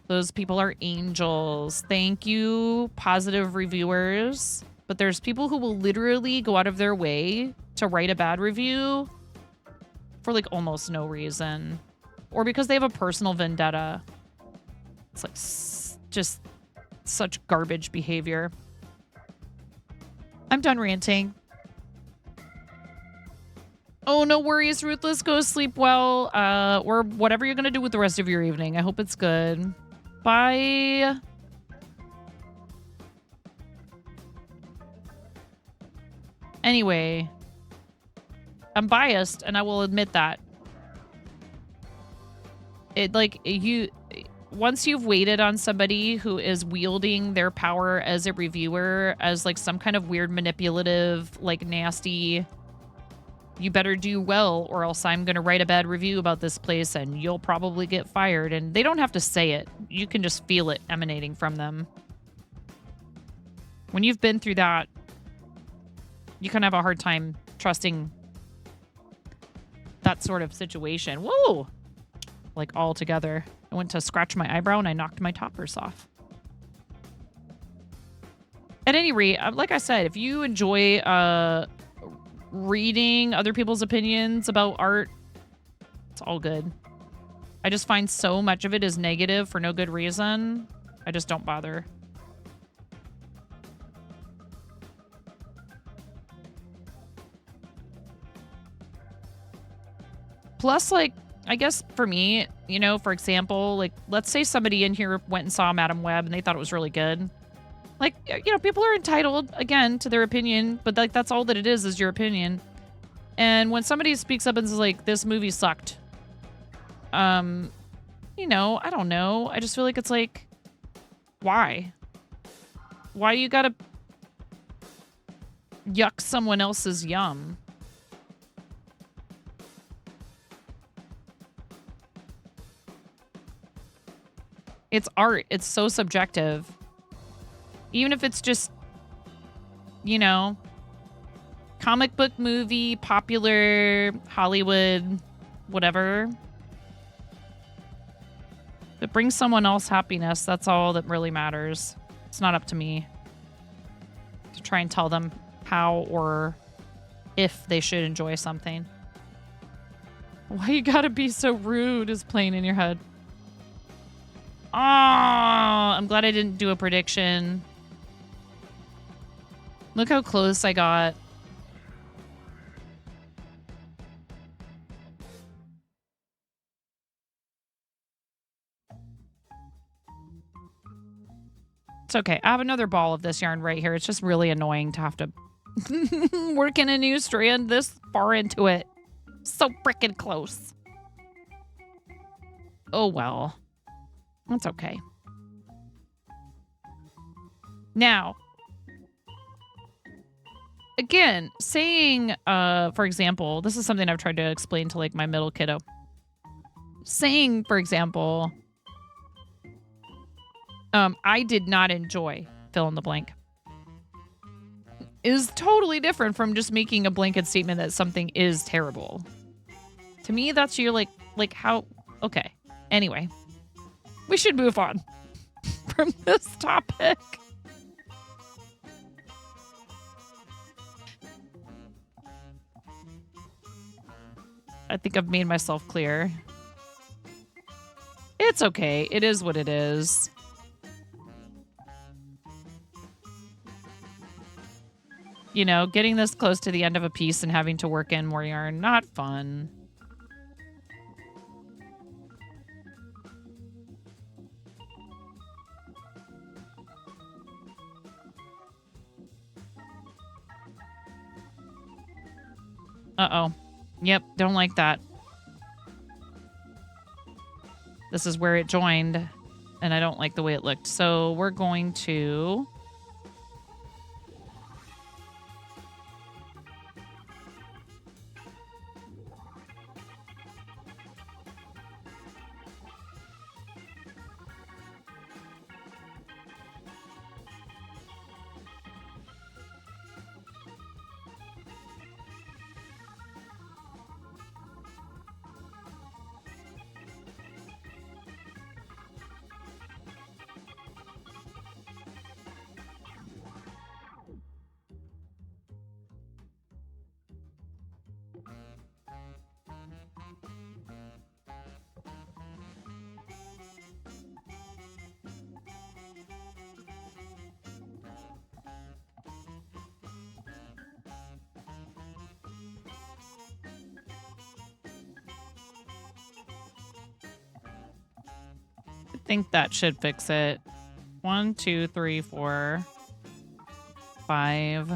Those people are angels. Thank you, positive reviewers. But there's people who will literally go out of their way to write a bad review for like almost no reason, or because they have a personal vendetta. It's like just such garbage behavior. I'm done ranting. Oh, no worries, Ruthless. Go sleep well, or whatever you're going to do with the rest of your evening. I hope it's good. Bye. Anyway, I'm biased, and I will admit that. Once you've waited on somebody who is wielding their power as a reviewer as like some kind of weird manipulative, like nasty, you better do well or else I'm going to write a bad review about this place and you'll probably get fired. And they don't have to say it. You can just feel it emanating from them. When you've been through that, you can have a hard time trusting that sort of situation. Whoa! Like all together. I went to scratch my eyebrow and I knocked my toppers off. At any rate, like I said, if you enjoy reading other people's opinions about art, it's all good. I just find so much of it is negative for no good reason. I just don't bother. Plus, like, I guess for me, you know, for example, like, let's say somebody in here went and saw Madam Web and they thought it was really good. Like, you know, people are entitled, again, to their opinion, but, like, that's all that it is your opinion. And when somebody speaks up and says, like, this movie sucked, you know, I don't know. I just feel like it's like, why? Why you gotta yuck someone else's yum? It's art. It's so subjective. Even if it's just, you know, comic book movie, popular, Hollywood, whatever. If it brings someone else happiness, that's all that really matters. It's not up to me to try and tell them how or if they should enjoy something. Why you gotta be so rude is playing in your head. Oh, I'm glad I didn't do a prediction. Look how close I got. It's okay. I have another ball of this yarn right here. It's just really annoying to have to work in a new strand this far into it. So freaking close. Oh, well. That's okay. Now, again, saying, for example, this is something I've tried to explain to, like, my middle kiddo. Saying, for example, I did not enjoy fill in the blank is totally different from just making a blanket statement that something is terrible. To me, that's your, like how, okay. Anyway, we should move on from this topic. I think I've made myself clear. It's okay. It is what it is. You know, getting this close to the end of a piece and having to work in more yarn, not fun. Uh-oh. Yep, don't like that. This is where it joined, and I don't like the way it looked. So we're going to... I think that should fix it. 1, 2, 3, 4, 5.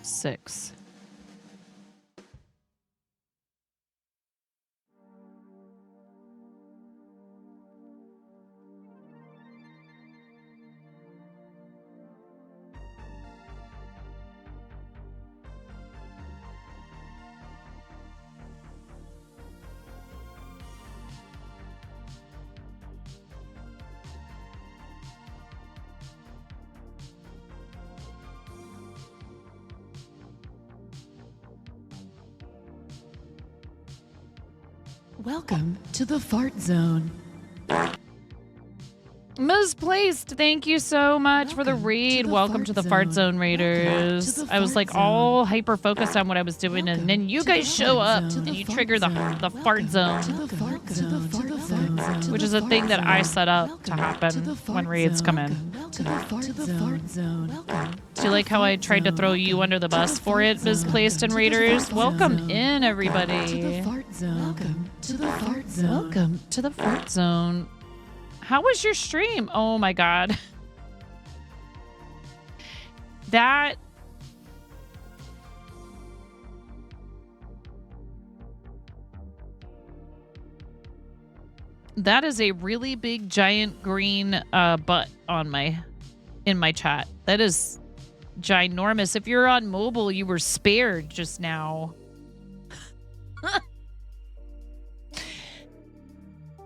6. Welcome to the fart zone. Misplaced, thank you so much for the raid. Welcome to the Fart Zone Raiders. I was like all hyper focused on what I was doing, and then you guys show up and you trigger the Fart Zone, which is a thing that I set up to happen when raids come in. Do you like how I tried to throw you under the bus for it, Misplaced and Raiders? Welcome in, everybody. Welcome to the Fart Zone. Welcome to the Fart Zone. How was your stream? Oh my god. That is a really big giant green butt on in my chat. That is ginormous. If you're on mobile, you were spared just now.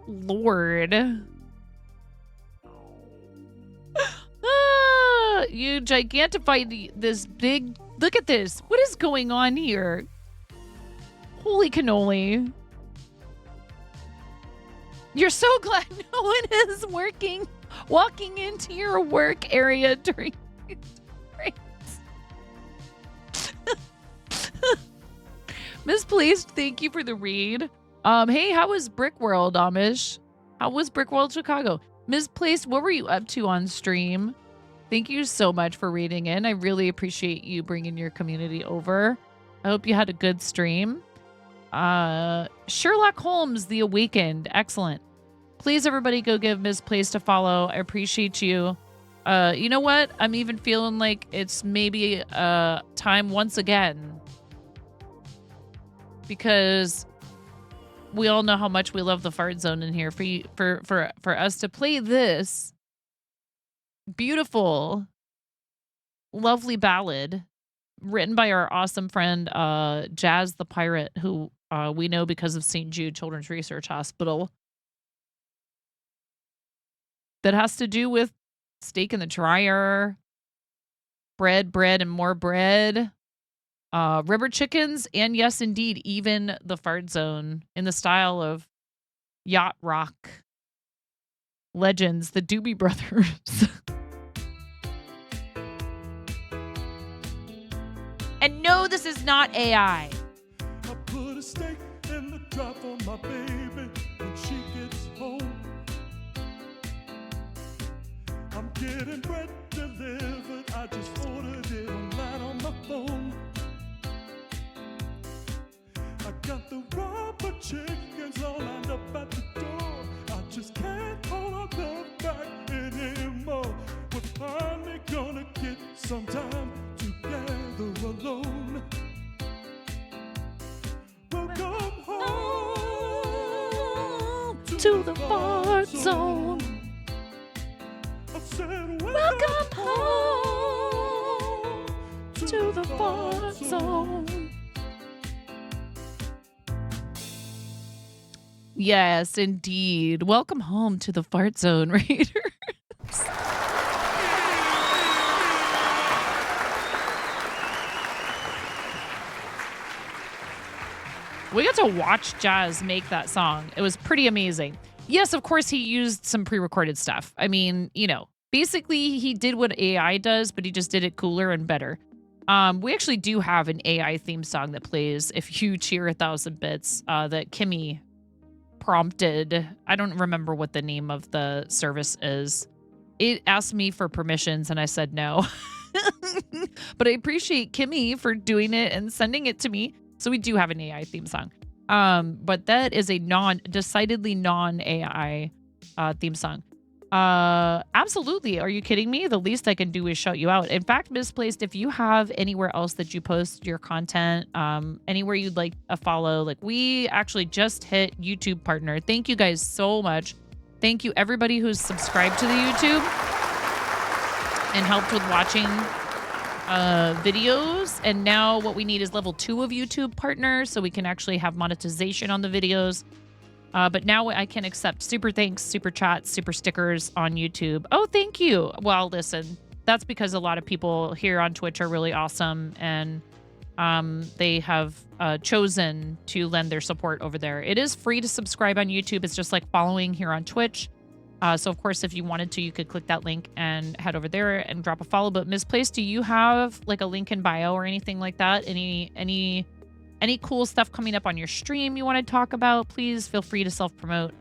Lord. You gigantify this big... Look at this. What is going on here? Holy cannoli. You're so glad no one is walking into your work area during raids. Misplaced, thank you for the read. Hey, how was Brickworld, Amish? How was Brickworld Chicago? Misplaced, what were you up to on stream? Thank you so much for reading in. I really appreciate you bringing your community over. I hope you had a good stream. Sherlock Holmes, The Awakened. Excellent. Please, everybody, go give Misplaced a follow. I appreciate you. You know what? I'm even feeling like it's maybe time once again. Because we all know how much we love the Fart Zone in here. For us to play this beautiful, lovely ballad written by our awesome friend Jazz the Pirate, who we know because of St. Jude Children's Research Hospital, that has to do with steak in the dryer, bread, and more bread, rubber chickens, and yes, indeed, even the Fart Zone in the style of yacht rock legends, the Doobie Brothers. And no, this is not AI. I put a steak in the dryer for my baby when she gets home. I'm getting bread delivered. I just ordered it online on my phone. I got the rubber chickens all lined up at the door. I just can't hold up the back anymore. We're finally gonna get some time together alone. Welcome home to the Fart Zone. I said welcome home to the Fart Zone. Yes, indeed. Welcome home to the Fart Zone, Raiders. We got to watch Jazz make that song. It was pretty amazing. Yes, of course, he used some pre-recorded stuff. I mean, you know, basically he did what AI does, but he just did it cooler and better. We actually do have an AI theme song that plays If You Cheer 1,000 Bits that Kimmy prompted. I don't remember what the name of the service is. It asked me for permissions and I said no. But I appreciate Kimmy for doing it and sending it to me. So we do have an AI theme song. But that is a decidedly non-AI theme song. Absolutely. Are you kidding me? The least I can do is shout you out. In fact, Misplaced, if you have anywhere else that you post your content, anywhere you'd like a follow, like we actually just hit YouTube partner. Thank you guys so much. Thank you everybody who's subscribed to the YouTube and helped with watching videos. And now what we need is level 2 of YouTube partner so we can actually have monetization on the videos. But now I can accept super thanks, super chats, super stickers on YouTube. Oh, thank you. Well, listen, that's because a lot of people here on Twitch are really awesome and they have chosen to lend their support over there. It is free to subscribe on YouTube. It's just like following here on Twitch. So, of course, if you wanted to, you could click that link and head over there and drop a follow. But Misplaced, do you have like a link in bio or anything like that? Any cool stuff coming up on your stream you want to talk about? Please feel free to self-promote.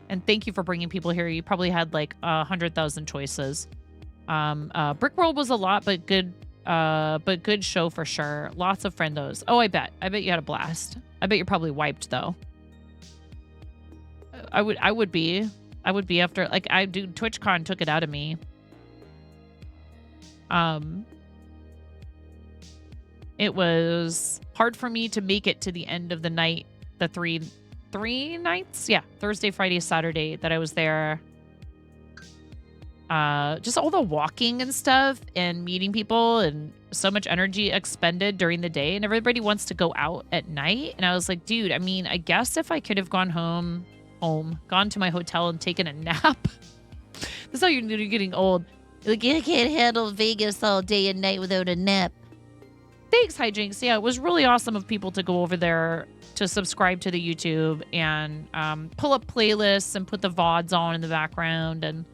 And thank you for bringing people here. You probably had like 100,000 choices. Brickworld was a lot, but good show for sure. Lots of friendos. Oh, I bet you had a blast. I bet you're probably wiped though. I would be after, like, TwitchCon took it out of me. It was hard for me to make it to the end of the night, the three nights? Yeah, Thursday, Friday, Saturday that I was there. Just all the walking and stuff and meeting people and so much energy expended during the day, and everybody wants to go out at night. And I was like, dude, I mean, I guess if I could have gone home, gone to my hotel and taken a nap. That's how you're getting old. Like, I can't handle Vegas all day and night without a nap. Thanks, Hijinks. Yeah, it was really awesome of people to go over there to subscribe to the YouTube and pull up playlists and put the VODs on in the background. And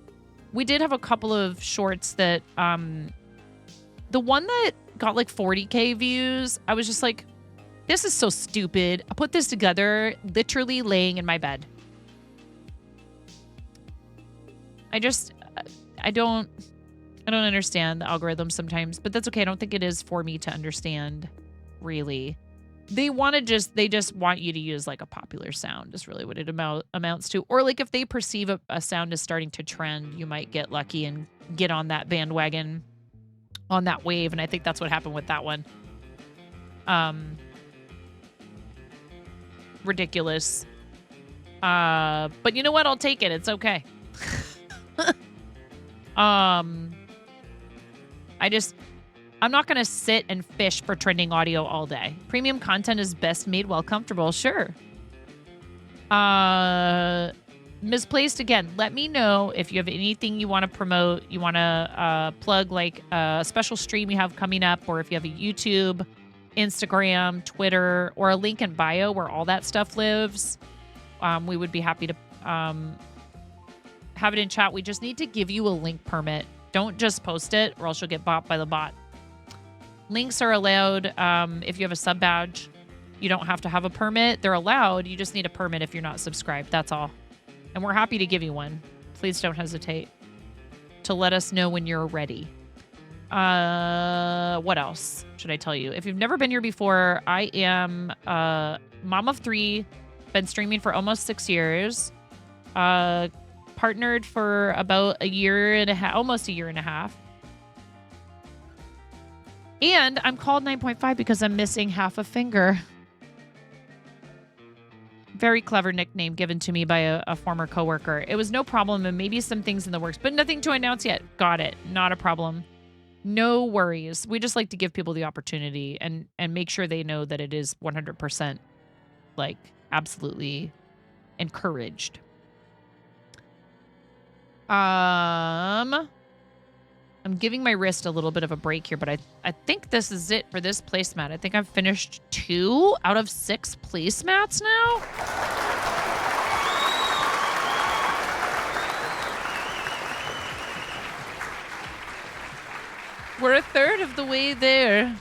we did have a couple of shorts that, the one that got like 40K views, I was just like, this is so stupid. I put this together literally laying in my bed. I don't understand the algorithm sometimes, but that's okay. I don't think it is for me to understand, really. They just want you to use like a popular sound is really what it amounts to. Or like if they perceive a sound is starting to trend, you might get lucky and get on that bandwagon, on that wave. And I think that's what happened with that one. Ridiculous. But you know what? I'll take it. It's okay. I'm not going to sit and fish for trending audio all day. Premium content is best made while comfortable. Sure. Misplaced, again, let me know if you have anything you want to promote, you want to plug like a special stream you have coming up, or if you have a YouTube, Instagram, Twitter, or a link in bio where all that stuff lives. We would be happy to have it in chat. We just need to give you a link permit. Don't just post it or else you'll get bought by the bot. Links are allowed if you have a sub badge. You don't have to have a permit. They're allowed. You just need a permit if you're not subscribed. That's all. And we're happy to give you one. Please don't hesitate to let us know when you're ready. What else should I tell you? If you've never been here before, I am mom of 3. Been streaming for almost 6 years. Partnered for about a year and a half, almost a year and a half. And I'm called 9.5 because I'm missing half a finger. Very clever nickname given to me by a former coworker. It was no problem, and maybe some things in the works, but nothing to announce yet. Got it. Not a problem. No worries. We just like to give people the opportunity and make sure they know that it is 100% like absolutely encouraged. I'm giving my wrist a little bit of a break here, but I think this is it for this placemat. I think I've finished 2 out of 6 placemats now. We're a third of the way there.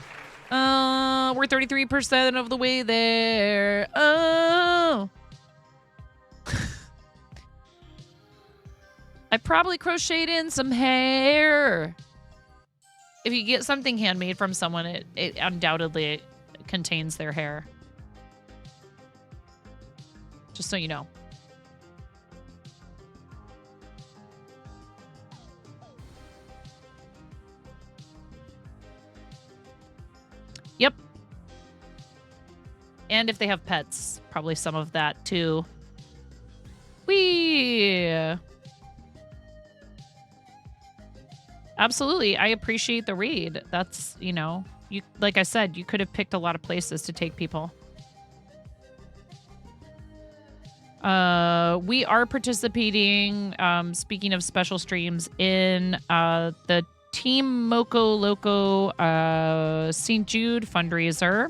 We're 33% of the way there. Oh. I probably crocheted in some hair. If you get something handmade from someone, it undoubtedly contains their hair. Just so you know. Yep. And if they have pets, probably some of that too. Whee! Absolutely. I appreciate the raid. That's, you know, you, like I said, you could have picked a lot of places to take people. We are participating, speaking of special streams, in the Team Moco Loco St. Jude fundraiser.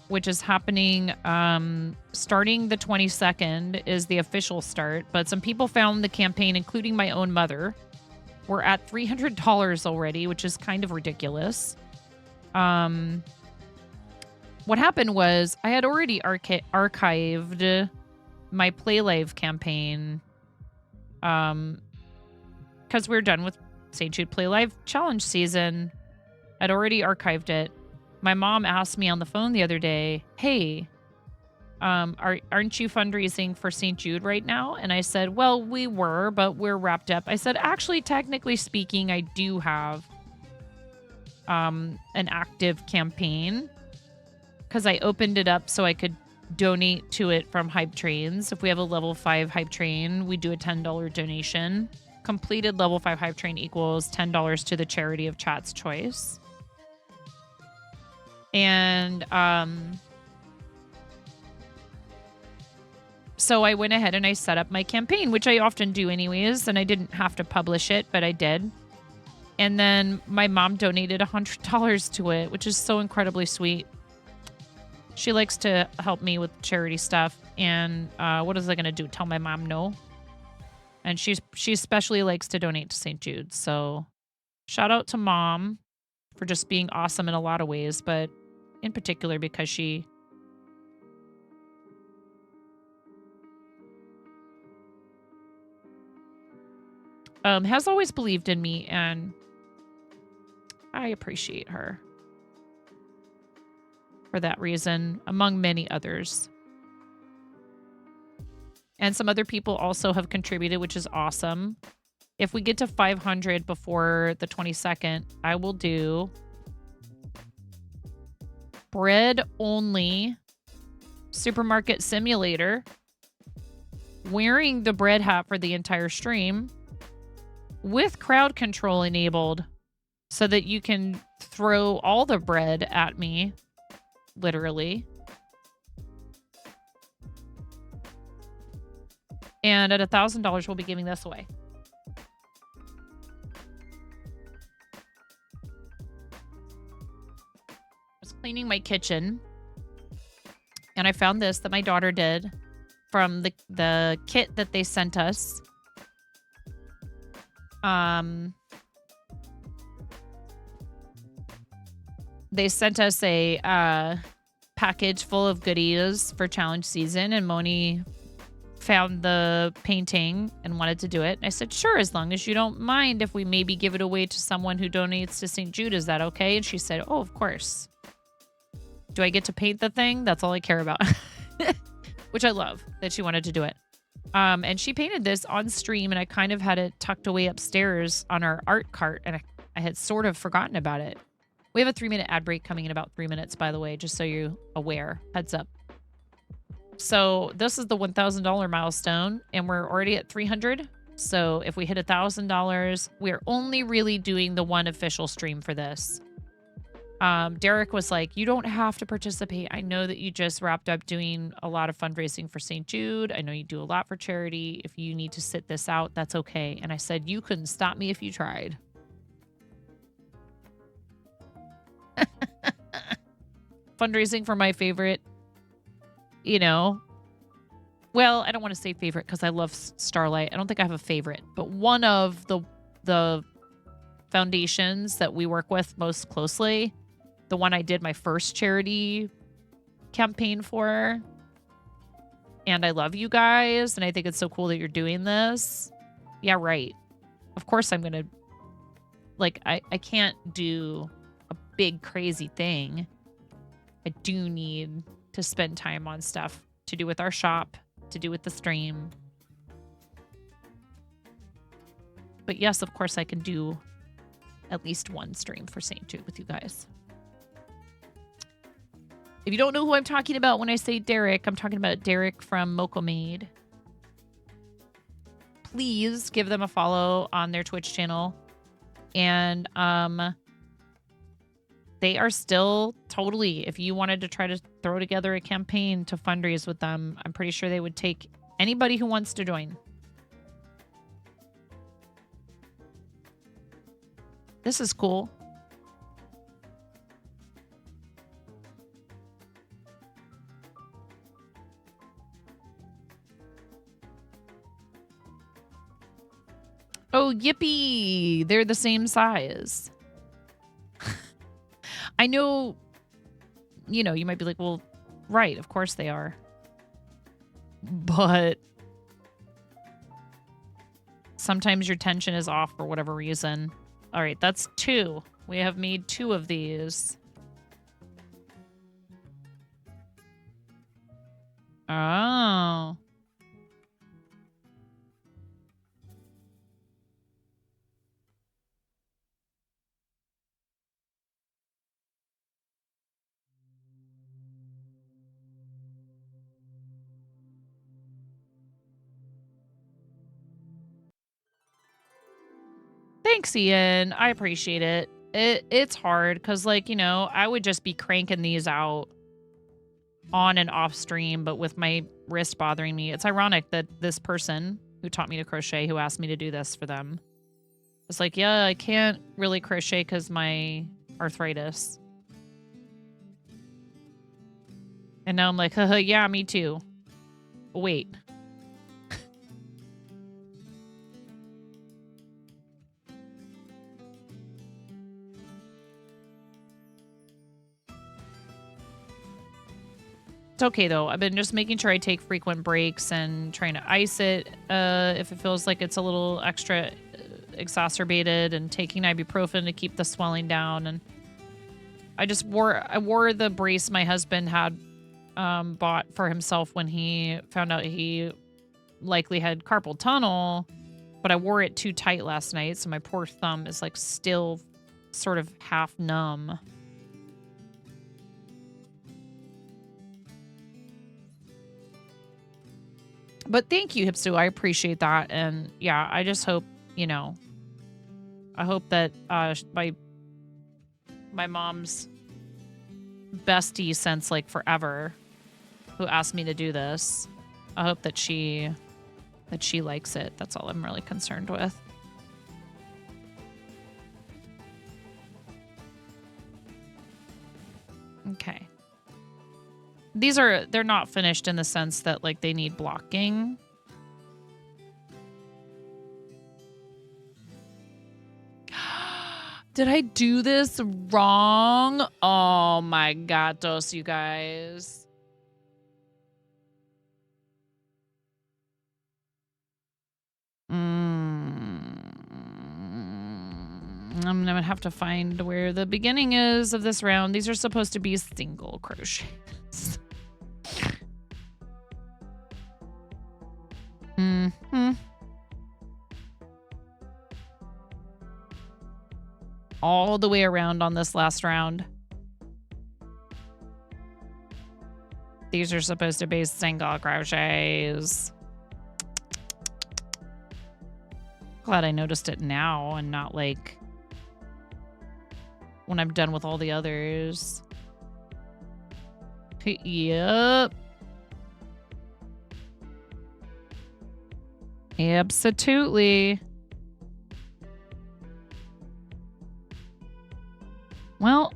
which is happening starting the 22nd is the official start. But some people found the campaign, including my own mother. We're at $300 already, which is kind of ridiculous. What happened was I had already archived my Play Live campaign because we're done with St. Jude Play Live Challenge season. I'd already archived it. My mom asked me on the phone the other day, hey, aren't you fundraising for St. Jude right now? And I said, well, we were, but we're wrapped up. I said, actually, technically speaking, I do have an active campaign because I opened it up so I could donate to it from Hype Trains. If we have a level 5 Hype Train, we do a $10 donation. Completed level 5 Hype Train equals $10 to the charity of chat's choice. And so I went ahead and I set up my campaign, which I often do anyways, and I didn't have to publish it, but I did. And then my mom donated $100 to it, which is so incredibly sweet. She likes to help me with charity stuff. And what is I going to do? Tell my mom no? And she especially likes to donate to St. Jude. So shout out to Mom for just being awesome in a lot of ways, but in particular because she has always believed in me, and I appreciate her for that reason, among many others. And some other people also have contributed, which is awesome. If we get to 500 before the 22nd, I will do bread only supermarket simulator, wearing the bread hat for the entire stream with crowd control enabled so that you can throw all the bread at me, literally. And at $1,000, we'll be giving this away. I was cleaning my kitchen, and I found this that my daughter did from the kit that they sent us. They sent us a package full of goodies for challenge season, and Moni found the painting and wanted to do it. I said, sure, as long as you don't mind if we maybe give it away to someone who donates to St. Jude, is that okay? And she said, oh, of course. Do I get to paint the thing? That's all I care about. Which I love that she wanted to do it. And she painted this on stream, and I kind of had it tucked away upstairs on our art cart, and I had sort of forgotten about it. We have a 3-minute ad break coming in about 3 minutes, by the way, just so you're aware. Heads up. So this is the $1,000 milestone, and we're already at 300. So if we hit $1,000, we're only really doing the one official stream for this. Derek was like, you don't have to participate. I know that you just wrapped up doing a lot of fundraising for St. Jude. I know you do a lot for charity. If you need to sit this out, that's okay. And I said, you couldn't stop me if you tried. Fundraising for my favorite, well, I don't want to say favorite because I love Starlight. I don't think I have a favorite, but one of the foundations that we work with most closely, the one I did my first charity campaign for, and I love you guys, and I think it's so cool that you're doing this. Yeah, right. Of course I'm going to, I can't do a big crazy thing. I do need to spend time on stuff to do with our shop, to do with the stream. But yes, of course, I can do at least one stream for St. Jude with you guys. If you don't know who I'm talking about when I say Derek, I'm talking about Derek from Mocha Maid. Please give them a follow on their Twitch channel. And they are still totally, if you wanted to try to throw together a campaign to fundraise with them, I'm pretty sure they would take anybody who wants to join. This is cool. Oh, yippee! They're the same size. I know, you know, you might be like, well, right, of course they are. But sometimes your tension is off for whatever reason. All right, that's 2. We have made 2 of these. Oh. Thanks, Ian. I appreciate it. It's hard because, like, you know, I would just be cranking these out on and off stream, but with my wrist bothering me. It's ironic that this person who taught me to crochet, who asked me to do this for them, was like, yeah, I can't really crochet because my arthritis. And now I'm like, yeah, me too. Wait. It's okay, though. I've been just making sure I take frequent breaks and trying to ice it if it feels like it's a little extra exacerbated, and taking ibuprofen to keep the swelling down. And I wore the brace my husband had bought for himself when he found out he likely had carpal tunnel, but I wore it too tight last night, so my poor thumb is like still sort of half numb. But thank you, Hipsu. I appreciate that. And yeah, I just hope, you know, I hope that my mom's bestie since like forever, who asked me to do this, I hope that she likes it. That's all I'm really concerned with. Okay. They're not finished in the sense that like they need blocking. Did I do this wrong? Oh my gatos, you guys. I'm gonna have to find where the beginning is of this round. These are supposed to be single crochets. All the way around on this last round. These are supposed to be single crochets. Glad I noticed it now and not like when I'm done with all the others. Yep. Absolutely. Well,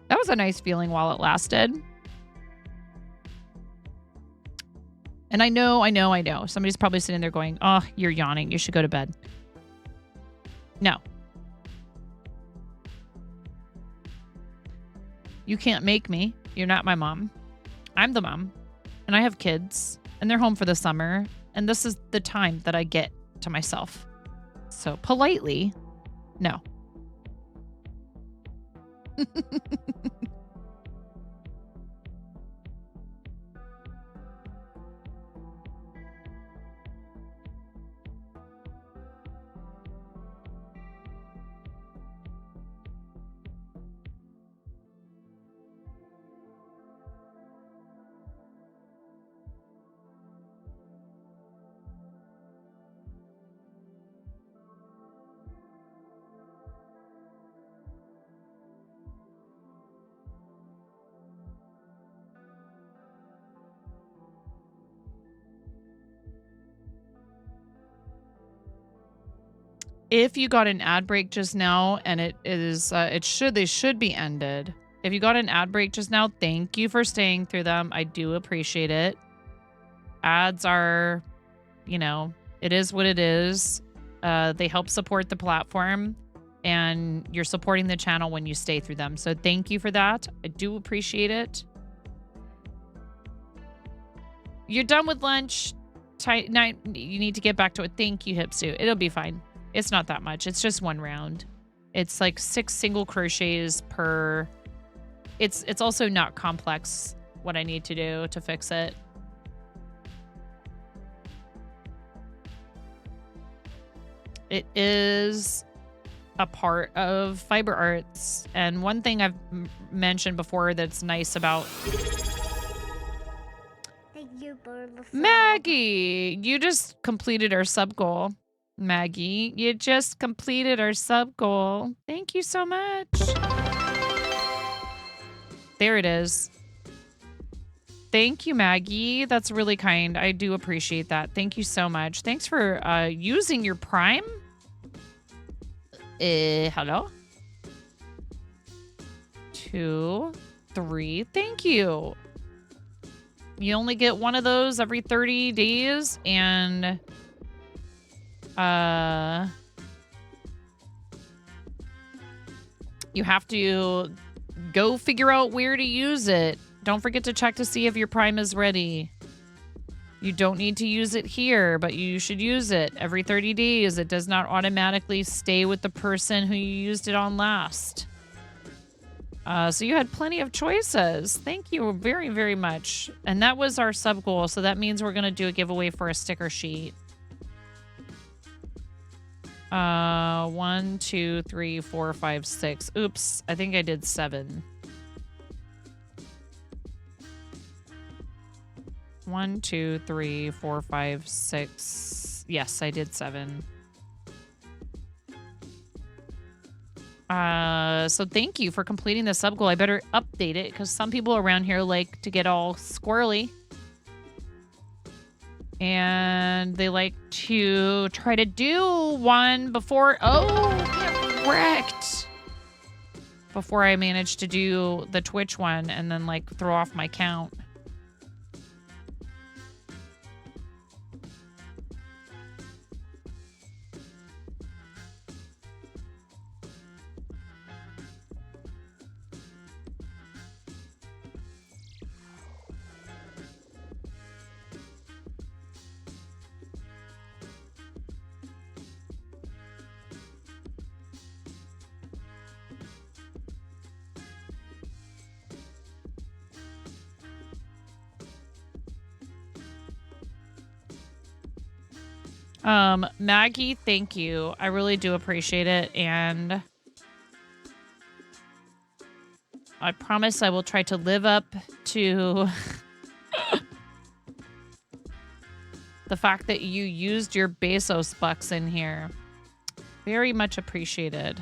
that was a nice feeling while it lasted. And I know. Somebody's probably sitting there going, oh, you're yawning. You should go to bed. No. You can't make me. You're not my mom. I'm the mom. And I have kids. And they're home for the summer. And this is the time that I get to myself. So politely, no. If you got an ad break just now, and they should be ended. If you got an ad break just now, thank you for staying through them. I do appreciate it. Ads are, you know, it is what it is. They help support the platform, and you're supporting the channel when you stay through them. So thank you for that. I do appreciate it. You're done with lunch. You need to get back to it. Thank you, Hipsu. It'll be fine. It's not that much. It's just one round. It's like 6 single crochets per... It's also not complex what I need to do to fix it. It is a part of fiber arts. And one thing I've mentioned before that's nice about... Maggie, you just completed our sub goal. Maggie, you just completed our sub goal. Thank you so much. There it is. Thank you, Maggie. That's really kind. I do appreciate that. Thank you so much. Thanks for using your Prime. Hello? 2, 3. Thank you. You only get one of those every 30 days, and you have to go figure out where to use it. Don't forget to check to see if your Prime is ready. You don't need to use it here, but you should use it every 30 days. It does not automatically stay with the person who you used it on last. So you had plenty of choices. Thank you very, very much. And that was our sub goal. So that means we're going to do a giveaway for a sticker sheet. 1, 2, 3, 4, 5, 6. Oops. I think I did 7. 1, 2, 3, 4, 5, 6. Yes, I did 7. So thank you for completing the sub goal. I better update it because some people around here like to get all squirrely. And they like to try to do one before... Oh, get wrecked. Before I manage to do the Twitch one and then like throw off my count. Maggie, thank you. I really do appreciate it, and I promise I will try to live up to the fact that you used your Bezos bucks in here. Very much appreciated.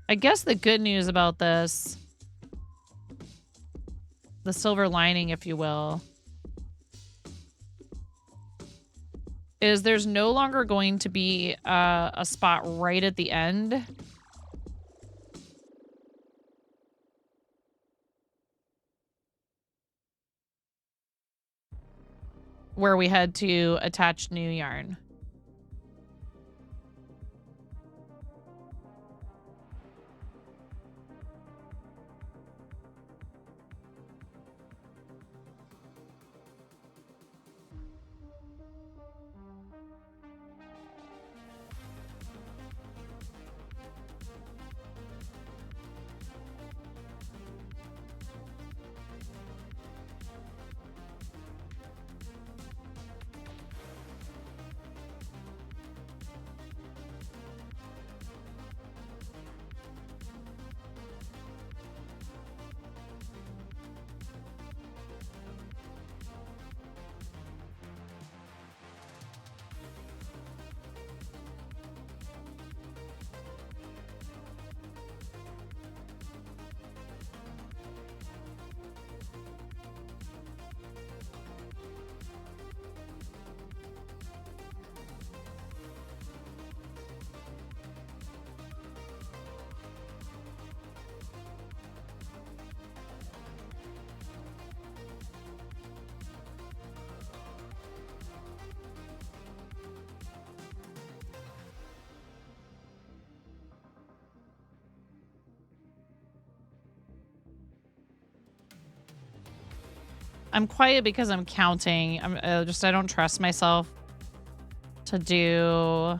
I guess the good news about this, the silver lining, if you will, is there's no longer going to be a spot right at the end where we had to attach new yarn. I'm quiet because I'm counting. I don't trust myself to do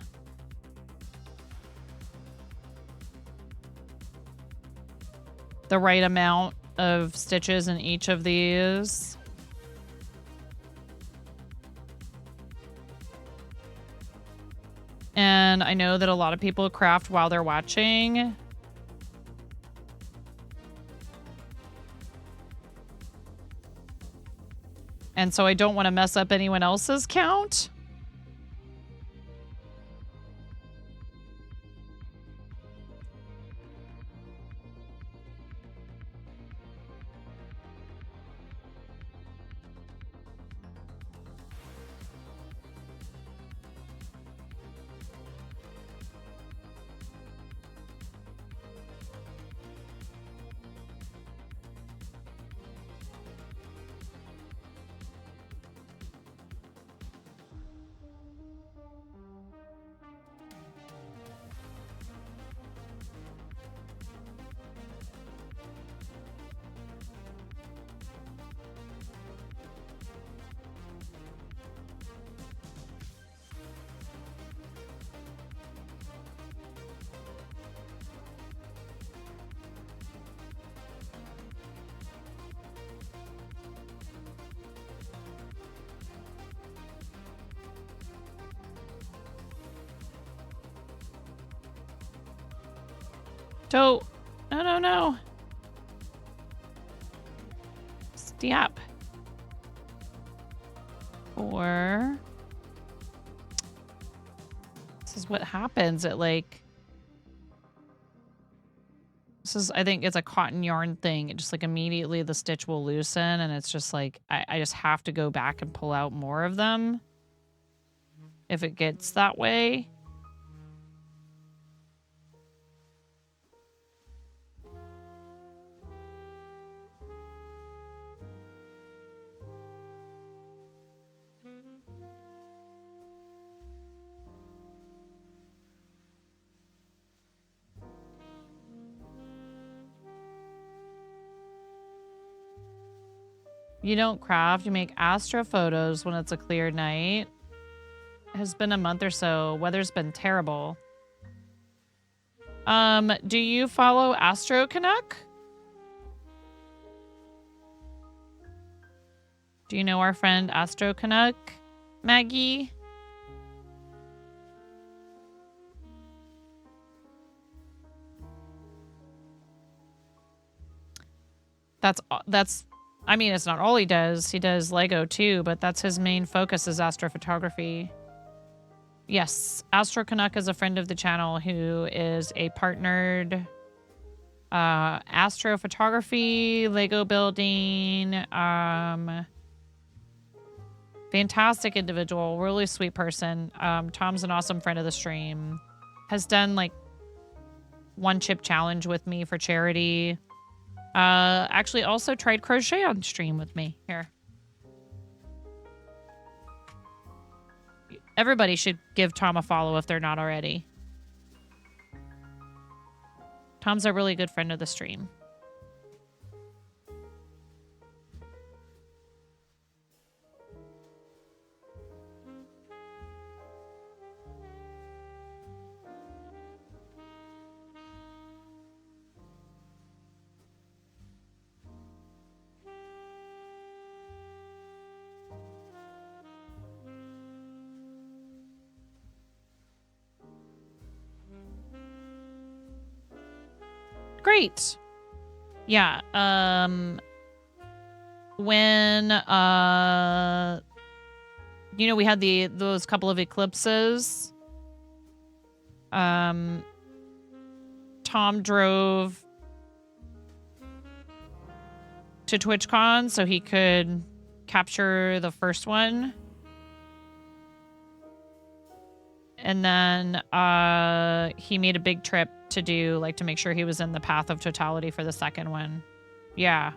the right amount of stitches in each of these. And I know that a lot of people craft while they're watching. And so I don't want to mess up anyone else's count. Don't. No, no, no. Stop. Or this is what happens at like. This is, I think it's a cotton yarn thing. It just like immediately the stitch will loosen and it's just like, I just have to go back and pull out more of them if it gets that way. You don't craft, you make astro photos when it's a clear night. It has been a month or so. Weather's been terrible. Do you follow Astro Canuck? Do you know our friend Astro Canuck, Maggie? That's I mean, it's not all he does. He does Lego too, but that's his main focus is astrophotography. Yes, Astro Canuck is a friend of the channel who is a partnered astrophotography, Lego building, fantastic individual, really sweet person. Tom's an awesome friend of the stream. Has done like one chip challenge with me for charity. Actually also tried crochet on stream with me. Here. Everybody should give Tom a follow if they're not already. Tom's a really good friend of the stream. Great. Yeah. When you know, we had those couple of eclipses. Tom drove to TwitchCon so he could capture the first one. And then he made a big trip to do, like, to make sure he was in the path of totality for the second one. Yeah.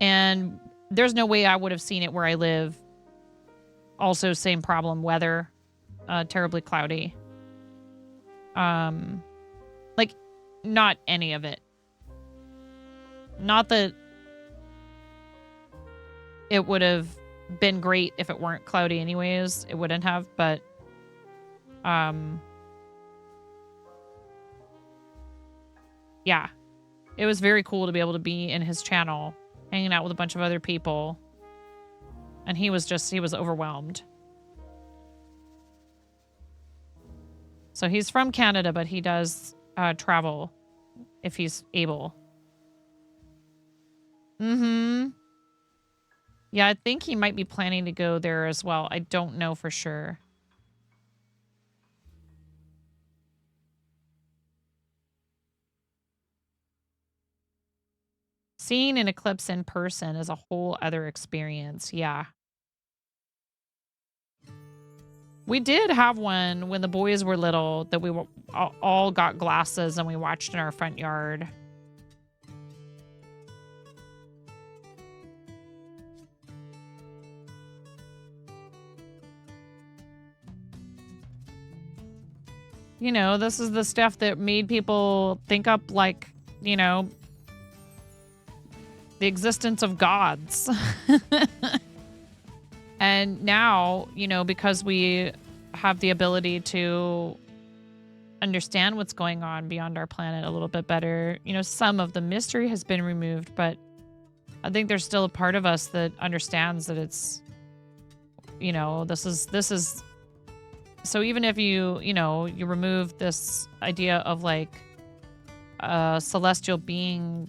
And there's no way I would have seen it where I live. Also, same problem, weather. Terribly cloudy. Like, not any of it. Not that it would have been great if it weren't cloudy anyways. It wouldn't have, but yeah. It was very cool to be able to be in his channel, hanging out with a bunch of other people. And he was overwhelmed. So he's from Canada, but he does travel if he's able. Mm-hmm. Yeah, I think he might be planning to go there as well. I don't know for sure. Seeing an eclipse in person is a whole other experience. Yeah. We did have one when the boys were little that we all got glasses and we watched in our front yard. You know, this is the stuff that made people think up, like, you know, the existence of gods. And now, you know, because we have the ability to understand what's going on beyond our planet a little bit better, you know, some of the mystery has been removed, but I think there's still a part of us that understands that it's, you know, this is so even if you know, you remove this idea of like a celestial being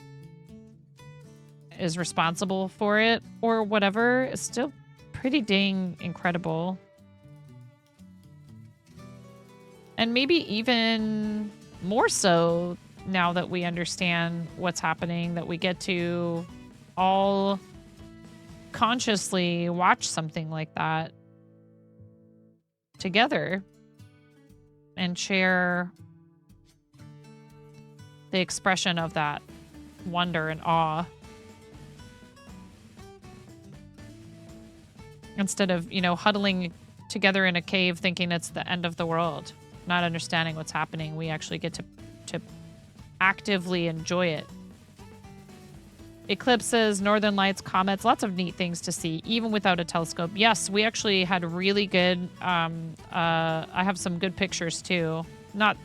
is responsible for it or whatever, it's still pretty dang incredible. And maybe even more so now that we understand what's happening, that we get to all consciously watch something like that together and share the expression of that wonder and awe. Instead of, you know, huddling together in a cave thinking it's the end of the world, not understanding what's happening, we actually get to actively enjoy it. Eclipses, northern lights, comets, lots of neat things to see, even without a telescope. Yes, we actually had really good, I have some good pictures too. Not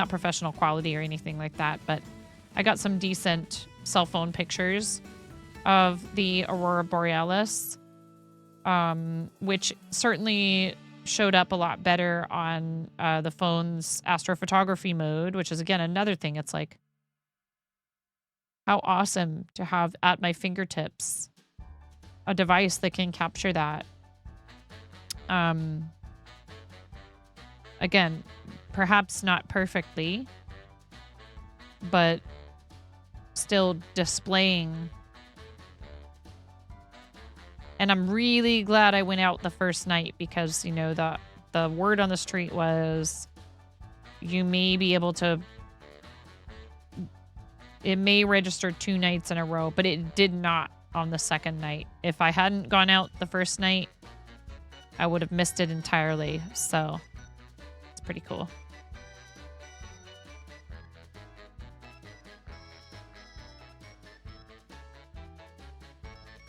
professional quality or anything like that, but I got some decent cell phone pictures of the Aurora Borealis. Which certainly showed up a lot better on the phone's astrophotography mode, which is, again, another thing. It's like, how awesome to have at my fingertips a device that can capture that. Again, perhaps not perfectly, but still displaying. And I'm really glad I went out the first night because, you know, the word on the street was you may be able to, it may register 2 nights in a row, but it did not on the second night. If I hadn't gone out the first night, I would have missed it entirely. So it's pretty cool.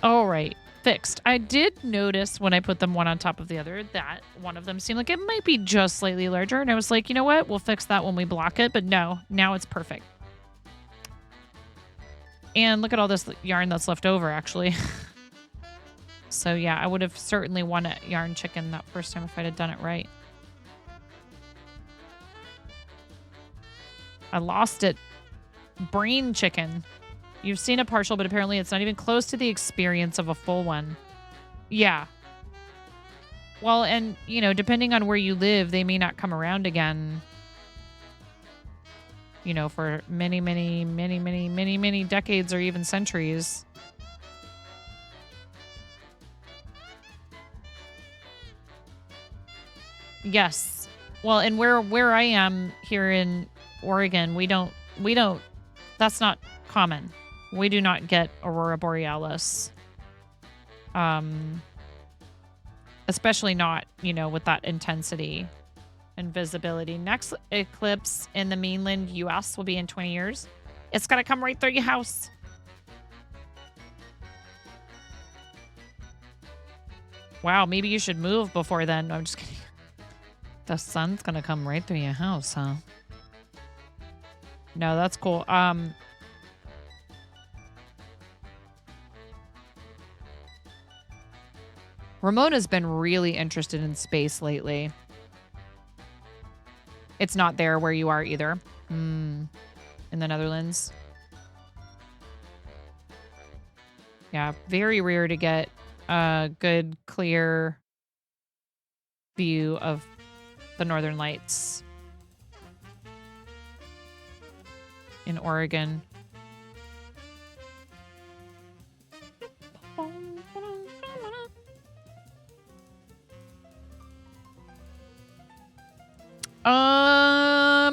All right. Fixed. I did notice when I put them one on top of the other that one of them seemed like it might be just slightly larger. And I was like, you know what? We'll fix that when we block it. But no, now it's perfect. And look at all this yarn that's left over, actually. So yeah, I would have certainly won a yarn chicken that first time if I'd have done it right. I lost it. Brain chicken. You've seen a partial, but apparently it's not even close to the experience of a full one. Yeah. Well, and, you know, depending on where you live, they may not come around again, you know, for many, many, many, many, many, many decades or even centuries. Yes. Well, and where I am here in Oregon, we don't, that's not common. We do not get Aurora Borealis. Especially not, you know, with that intensity and visibility. Next eclipse in the mainland U.S. will be in 20 years. It's going to come right through your house. Wow, maybe you should move before then. No, I'm just kidding. The sun's gonna come right through your house, huh? No, that's cool. Ramona's been really interested in space lately. It's not there where you are either. In the Netherlands. Yeah, very rare to get a good, clear view of the Northern Lights in Oregon.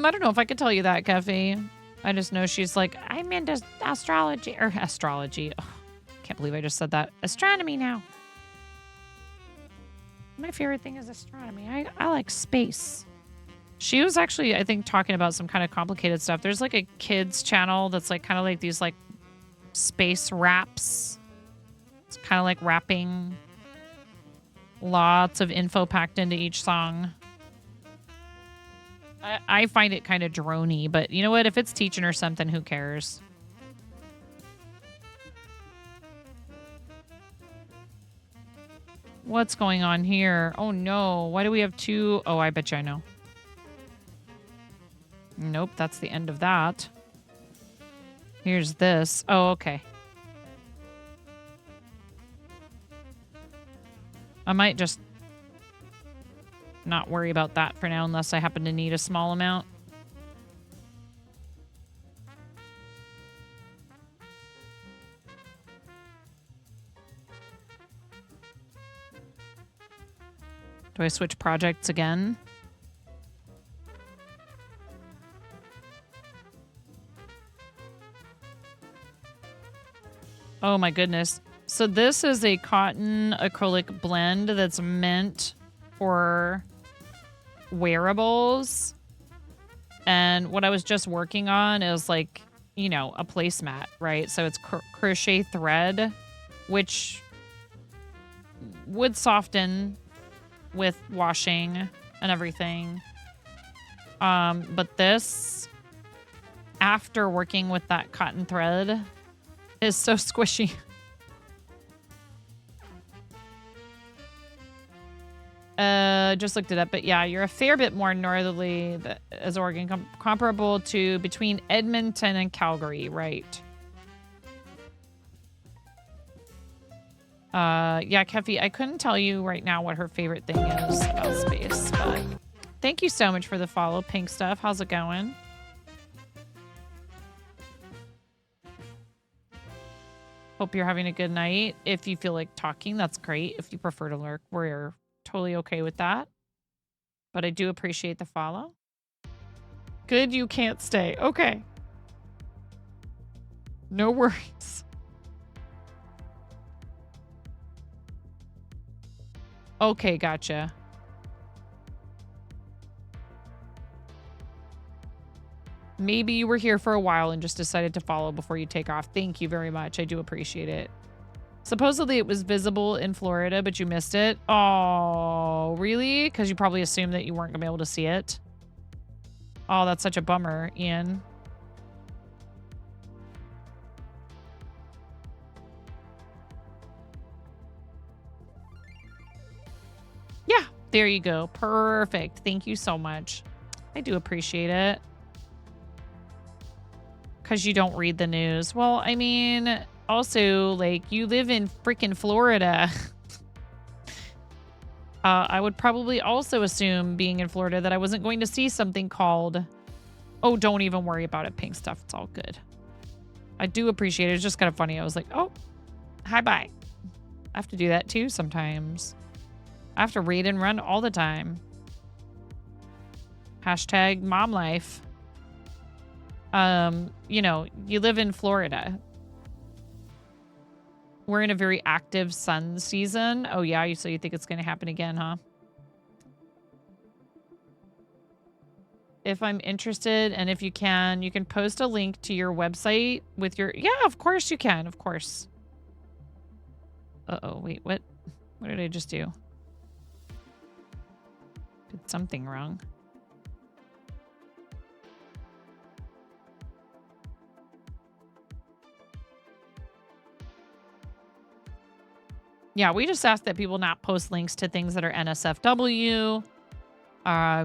I don't know if I could tell you that, Cafe. I just know she's like, I'm into astrology. Oh, can't believe I just said that. Astronomy now. My favorite thing is astronomy. I like space. She was actually, I think, talking about some kind of complicated stuff. There's like a kids channel that's like kind of like these like space raps. It's kind of like rapping. Lots of info packed into each song. I find it kind of drony, but you know what? If it's teaching her something, who cares? What's going on here? Oh no, why do we have two? Oh, I bet you I know. Nope, that's the end of that. Here's this. Oh, okay. I might just not worry about that for now unless I happen to need a small amount. Do I switch projects again? Oh my goodness. So this is a cotton acrylic blend that's meant for wearables. And what I was just working on is like, you know, a placemat, right? So it's crochet thread, which would soften with washing and everything. But this, after working with that cotton thread, is so squishy. Just looked it up, but yeah, you're a fair bit more northerly as Oregon, comparable to between Edmonton and Calgary, right? Yeah, Keffy, I couldn't tell you right now what her favorite thing is about space, but thank you so much for the follow, Pink Stuff. How's it going? Hope you're having a good night. If you feel like talking, that's great. If you prefer to lurk, we're totally okay with that. But I do appreciate the follow. Good, you can't stay. Okay. No worries. Okay, gotcha. Maybe you were here for a while and just decided to follow before you take off. Thank you very much. I do appreciate it. Supposedly it was visible in Florida, but you missed it. Oh, really? Because you probably assumed that you weren't going to be able to see it. Oh, that's such a bummer, Ian. Yeah, there you go. Perfect. Thank you so much. I do appreciate it. Because you don't read the news. Well, I mean, also, like, you live in freaking Florida. I would probably also assume, being in Florida, that I wasn't going to see something called... Oh, don't even worry about it, Pink Stuff. It's all good. I do appreciate it. It's just kind of funny. I was like, oh, hi, bye. I have to do that too sometimes. I have to read and run all the time. Hashtag mom life. You know, you live in Florida. We're in a very active sun season. Oh, yeah. So you think it's going to happen again, huh? If I'm interested and if you can post a link to your website with your... Yeah, of course you can. Of course. Uh-oh. Wait, what What did I just do? Did something wrong. Yeah, we just ask that people not post links to things that are NSFW.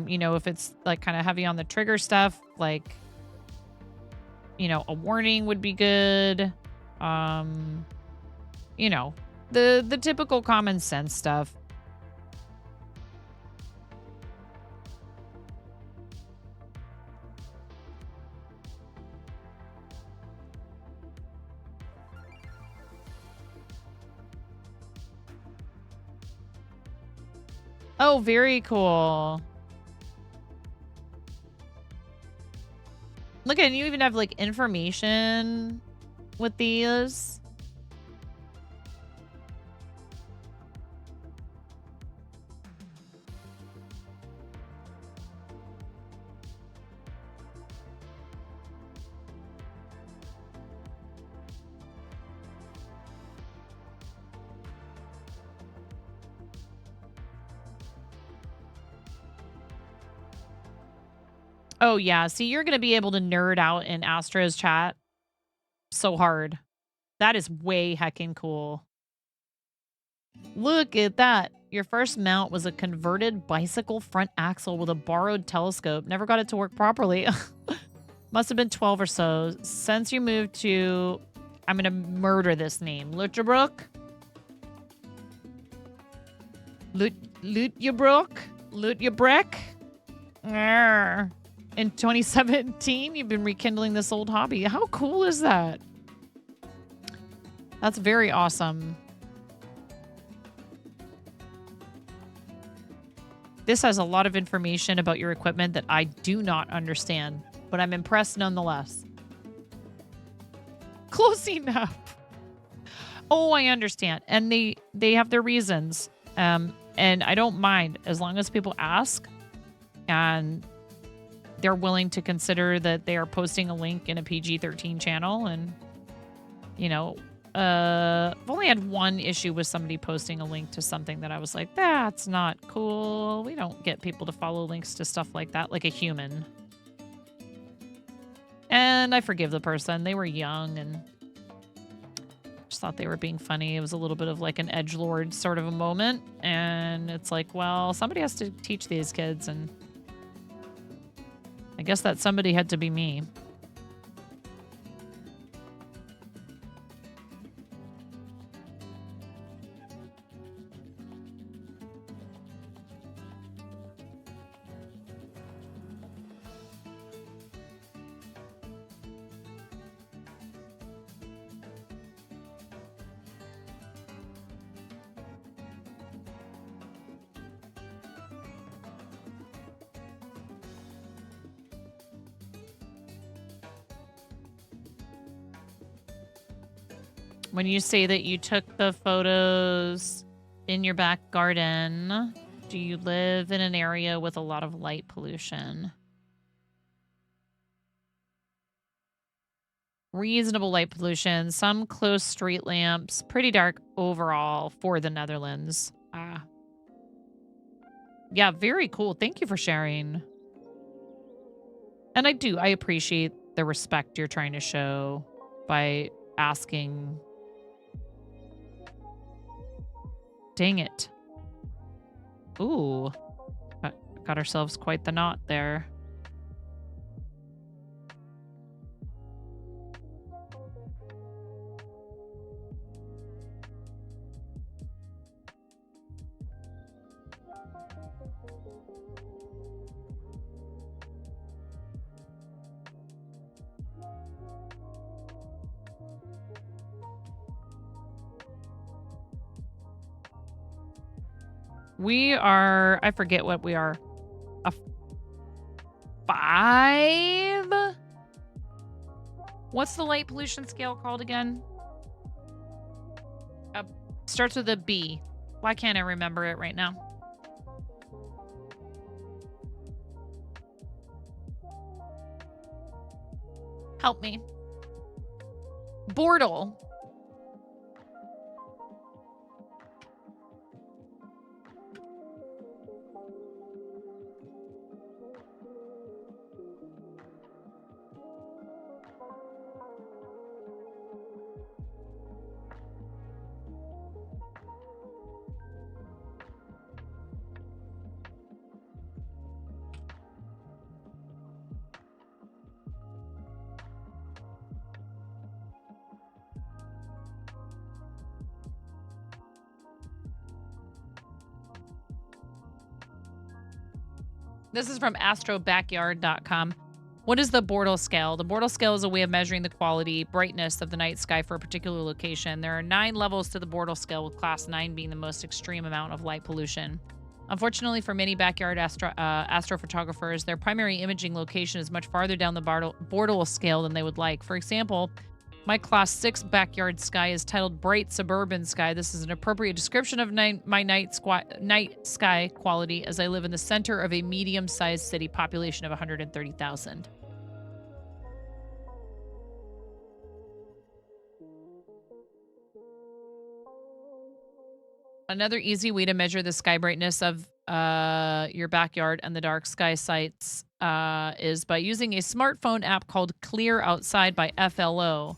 You know, if it's like kind of heavy on the trigger stuff, like, you know, a warning would be good. You know, the typical common sense stuff. Oh, very cool. Look at you even have like information with these. Oh, yeah. See, you're going to be able to nerd out in Astra's chat so hard. That is way heckin' cool. Look at that. Your first mount was a converted bicycle front axle with a borrowed telescope. Never got it to work properly. Must have been 12 or so. Since you moved to... I'm going to murder this name. Lutjebrook? Lutjebrook? Lutjebrek? In 2017, you've been rekindling this old hobby. How cool is that? That's very awesome. This has a lot of information about your equipment that I do not understand, but I'm impressed nonetheless. Close enough. Oh, I understand. And they have their reasons. And I don't mind as long as people ask and they're willing to consider that they are posting a link in a PG-13 channel. And, you know, I've only had one issue with somebody posting a link to something that I was like, that's not cool. We don't get people to follow links to stuff like that, like a human. And I forgive the person. They were young and just thought they were being funny. It was a little bit of like an edgelord sort of a moment. And it's like, well, somebody has to teach these kids. And I guess that somebody had to be me. When you say that you took the photos in your back garden, do you live in an area with a lot of light pollution? Reasonable light pollution, some close street lamps, pretty dark overall for the Netherlands. Yeah, very cool. Thank you for sharing. And I appreciate the respect you're trying to show by asking. Dang it. Ooh. Got ourselves quite the knot there. We are, I forget what we are. A 5? What's the light pollution scale called again? Starts with a B. Why can't I remember it right now? Help me. Bortle. This is from astrobackyard.com. What is the Bortle scale? The Bortle scale is a way of measuring the quality, brightness of the night sky for a particular location. There are 9 levels to the Bortle scale, with class 9 being the most extreme amount of light pollution. Unfortunately, for many backyard astrophotographers, their primary imaging location is much farther down the Bortle scale than they would like. For example, my class 6 backyard sky is titled Bright Suburban Sky. This is an appropriate description of my night sky quality, as I live in the center of a medium-sized city population of 130,000. Another easy way to measure the sky brightness of your backyard and the dark sky sites is by using a smartphone app called Clear Outside by FLO.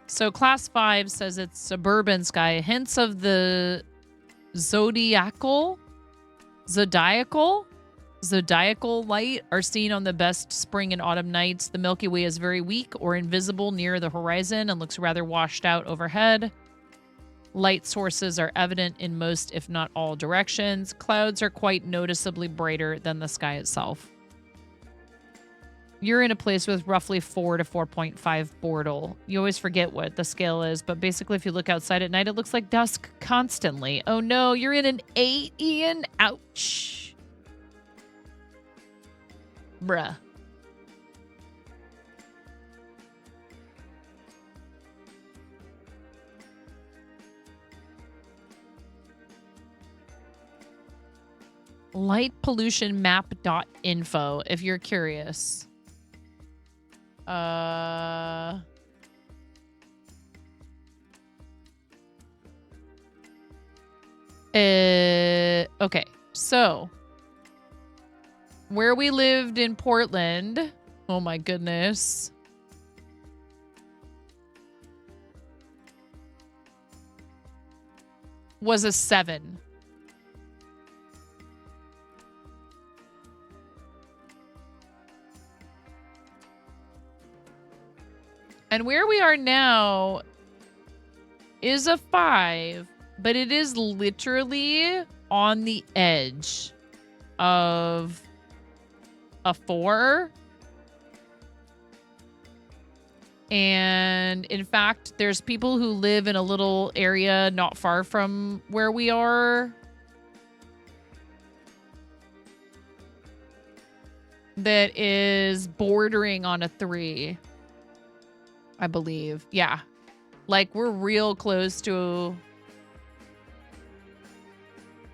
So class 5 says it's suburban sky. Hints of the zodiacal light are seen on the best spring and autumn nights. The Milky Way is very weak or invisible near the horizon and looks rather washed out overhead. Light sources are evident in most, if not all, directions. Clouds are quite noticeably brighter than the sky itself. You're in a place with roughly 4 to 4.5 Bortle. You always forget what the scale is, but basically if you look outside at night, it looks like dusk constantly. Oh no, you're in an 8, Ian. Ouch. Bruh. Lightpollutionmap.info if you're curious. Okay, so where we lived in Portland, oh my goodness, was a 7. And where we are now is a 5, but it is literally on the edge of a 4. And in fact, there's people who live in a little area not far from where we are that is bordering on a 3. I believe. Yeah. Like, we're real close to...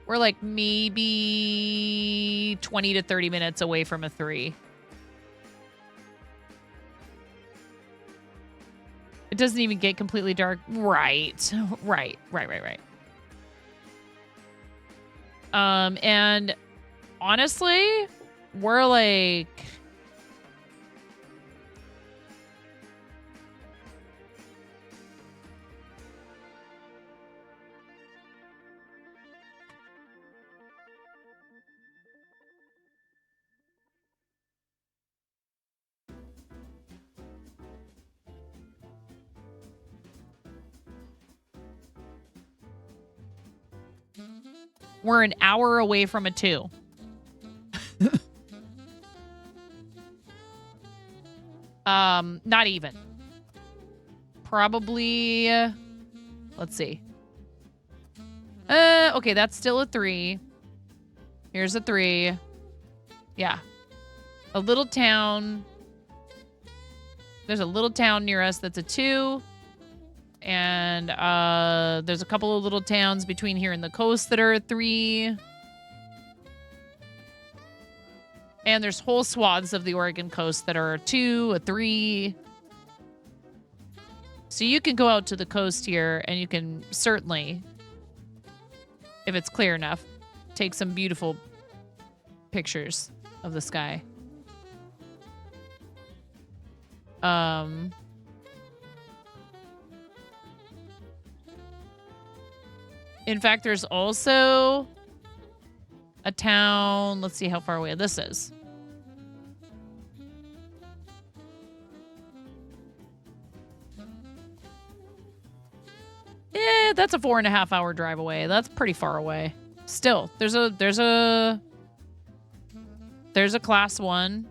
We're like maybe 20 to 30 minutes away from a 3. It doesn't even get completely dark. Right. Right. And honestly, we're like... We're an hour away from a 2. Not even. Probably, let's see. Okay, that's still a 3. Here's a 3. Yeah. A little town. There's a little town near us that's a 2. And there's a couple of little towns between here and the coast that are a 3. And there's whole swaths of the Oregon coast that are a 2, a 3. So you can go out to the coast here and you can certainly, if it's clear enough, take some beautiful pictures of the sky. In fact, there's also a town. Let's see how far away this is. Yeah, that's a 4.5 hour drive away. That's pretty far away. Still, there's a class 1.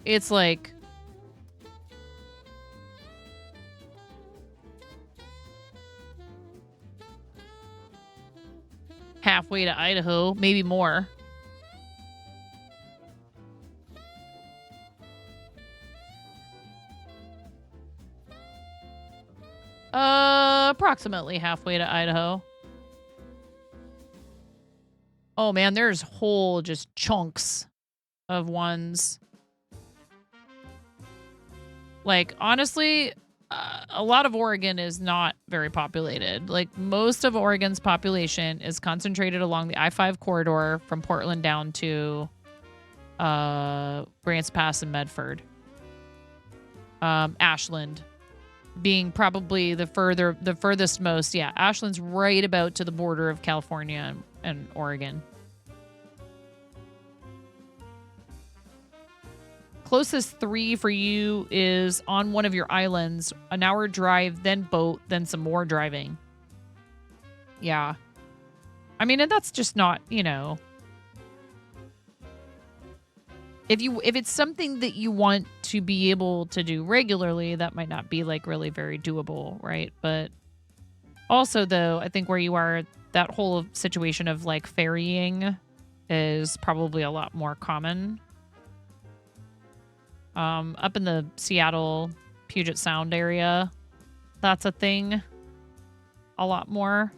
It's like halfway to Idaho, maybe more. Approximately halfway to Idaho. Oh man, there's whole just chunks of ones. Like, honestly, a lot of Oregon is not very populated. Like, most of Oregon's population is concentrated along the I-5 corridor from Portland down to Grants Pass and Medford. Ashland being probably the furthest most. Yeah, Ashland's right about to the border of California and Oregon. Closest 3 for you is on one of your islands, an hour drive, then boat, then some more driving. Yeah. I mean, and that's just not, you know. If it's something that you want to be able to do regularly, that might not be like really very doable, right? But also though, I think where you are, that whole situation of like ferrying is probably a lot more common. Up in the Seattle, Puget Sound area, that's a thing a lot more.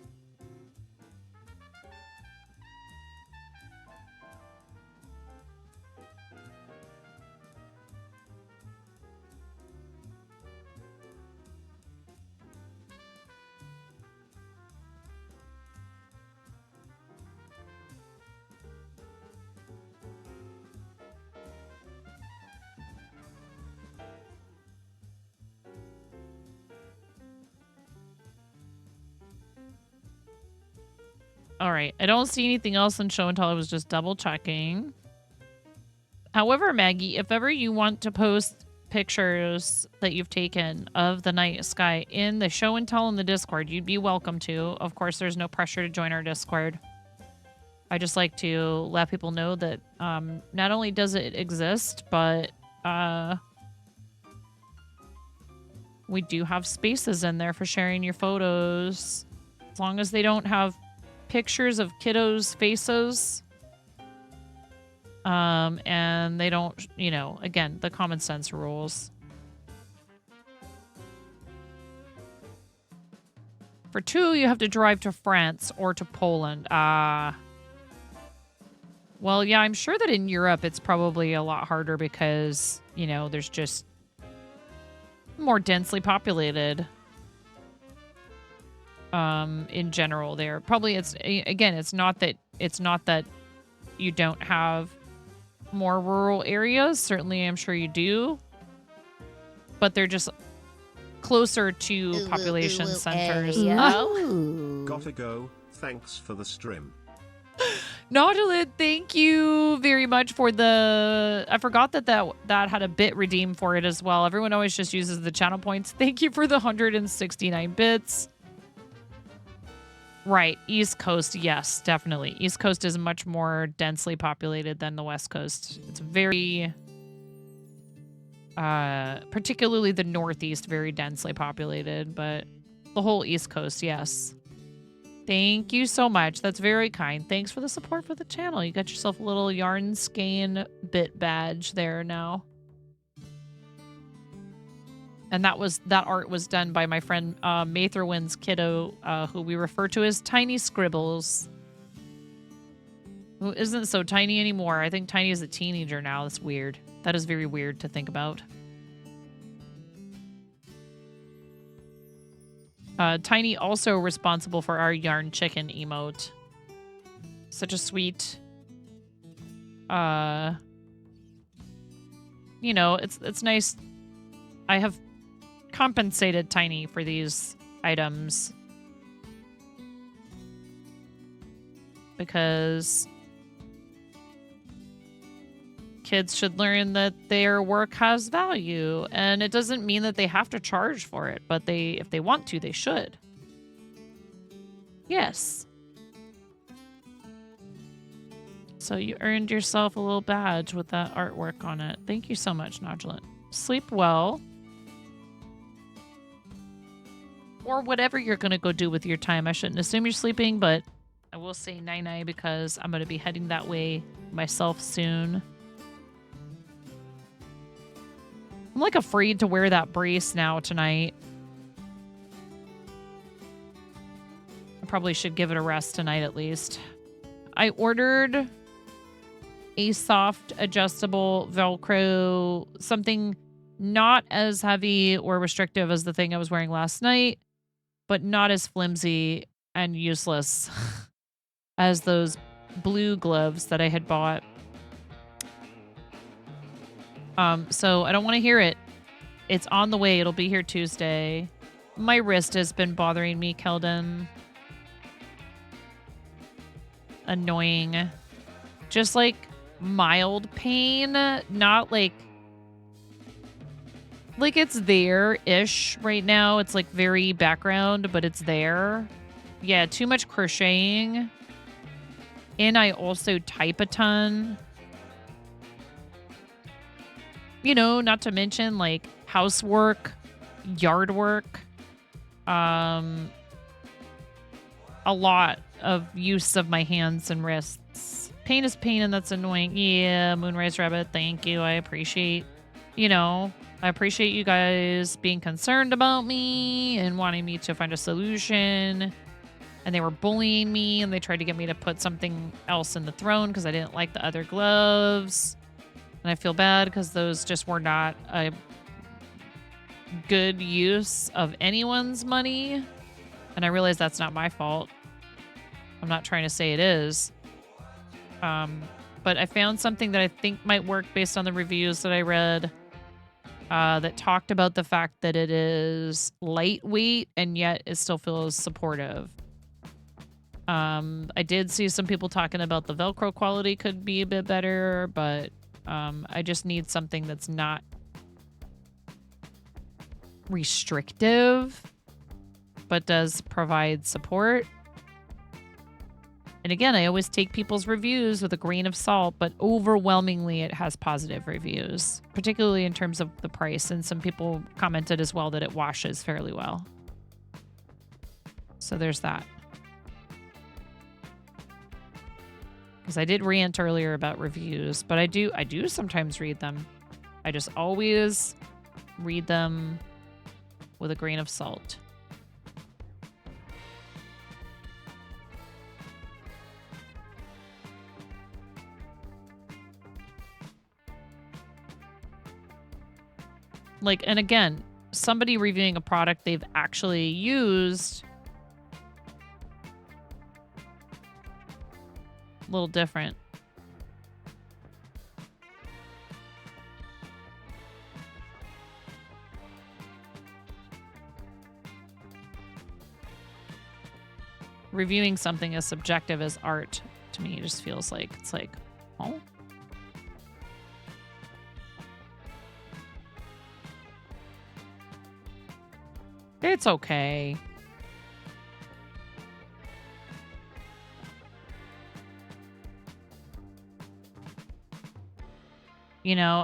All right. I don't see anything else in show and tell. I was just double checking. However, Maggie, if ever you want to post pictures that you've taken of the night sky in the show and tell in the Discord, you'd be welcome to. Of course, there's no pressure to join our Discord. I just like to let people know that not only does it exist, but we do have spaces in there for sharing your photos. As long as they don't have pictures of kiddos' faces. And they don't, you know, again, the common sense rules. For 2, you have to drive to France or to Poland. Well, yeah, I'm sure that in Europe it's probably a lot harder because, you know, there's just more densely populated. In general there. Probably it's not that you don't have more rural areas. Certainly I'm sure you do. But they're just closer to population centers. Gotta go. Thanks for the stream. Nautilid, thank you very much for the... I forgot that had a bit redeemed for it as well. Everyone always just uses the channel points. Thank you for the 169 bits. Right. East Coast. Yes, definitely. East Coast is much more densely populated than the West Coast. It's very, particularly the Northeast, very densely populated, but the whole East Coast, yes. Thank you so much. That's very kind. Thanks for the support for the channel. You got yourself a little Yarn Skein bit badge there now. And that art was done by my friend Matherwin's kiddo, who we refer to as Tiny Scribbles. Who isn't so tiny anymore. I think Tiny is a teenager now. That's weird. That is very weird to think about. Tiny also responsible for our Yarn Chicken emote. Such a sweet You know, it's nice. I have compensated Tiny for these items because kids should learn that their work has value, and it doesn't mean that they have to charge for it, but if they want to, they should. Yes. So you earned yourself a little badge with that artwork on it. Thank you so much, Nodulant. Sleep well. Or whatever you're going to go do with your time. I shouldn't assume you're sleeping, but I will say night-night because I'm going to be heading that way myself soon. I'm like afraid to wear that brace now tonight. I probably should give it a rest tonight at least. I ordered a soft adjustable Velcro, something not as heavy or restrictive as the thing I was wearing last night, but not as flimsy and useless as those blue gloves that I had bought. So I don't want to hear it. It's on the way. It'll be here Tuesday. My wrist has been bothering me, Keldon. Annoying. Just like mild pain, not like it's there-ish right now. It's like very background, but it's there. Yeah, too much crocheting. And I also type a ton. You know, not to mention like housework, yard work. A lot of use of my hands and wrists. Pain is pain, and that's annoying. Yeah, Moonrise Rabbit, thank you. I appreciate, I appreciate you guys being concerned about me and wanting me to find a solution. And they were bullying me, and they tried to get me to put something else in the throne because I didn't like the other gloves. And I feel bad because those just were not a good use of anyone's money. And I realize that's not my fault. I'm not trying to say it is. But I found something that I think might work based on the reviews that I read that talked about the fact that it is lightweight and yet it still feels supportive. I did see some people talking about the Velcro quality could be a bit better, but I just need something that's not restrictive, but does provide support. And again, I always take people's reviews with a grain of salt, but overwhelmingly it has positive reviews, particularly in terms of the price. And some people commented as well that it washes fairly well. So there's that. Because I did rant earlier about reviews, but I do sometimes read them. I just always read them with a grain of salt. Like, and again, somebody reviewing a product they've actually used, a little different. Reviewing something as subjective as art, to me, just feels like, it's like, oh. It's okay.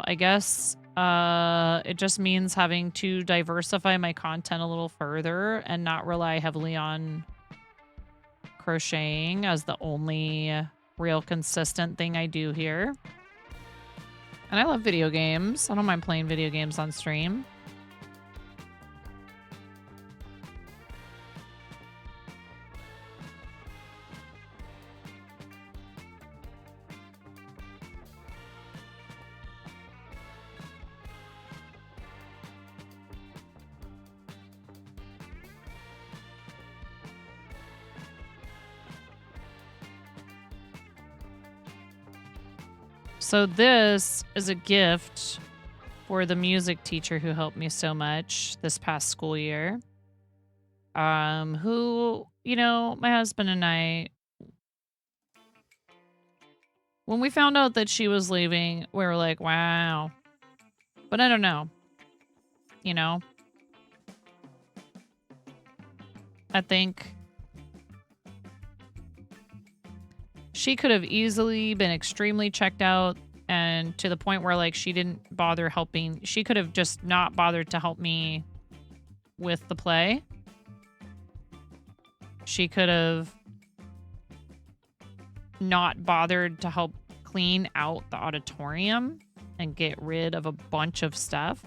I guess it just means having to diversify my content a little further and not rely heavily on crocheting as the only real consistent thing I do here. And I love video games. I don't mind playing video games on stream. So this is a gift for the music teacher who helped me so much this past school year. Who, my husband and I, when we found out that she was leaving, we were like, wow. But I don't know. I think she could have easily been extremely checked out, and to the point where like she didn't bother helping. She could have just not bothered to help me with the play. She could have not bothered to help clean out the auditorium and get rid of a bunch of stuff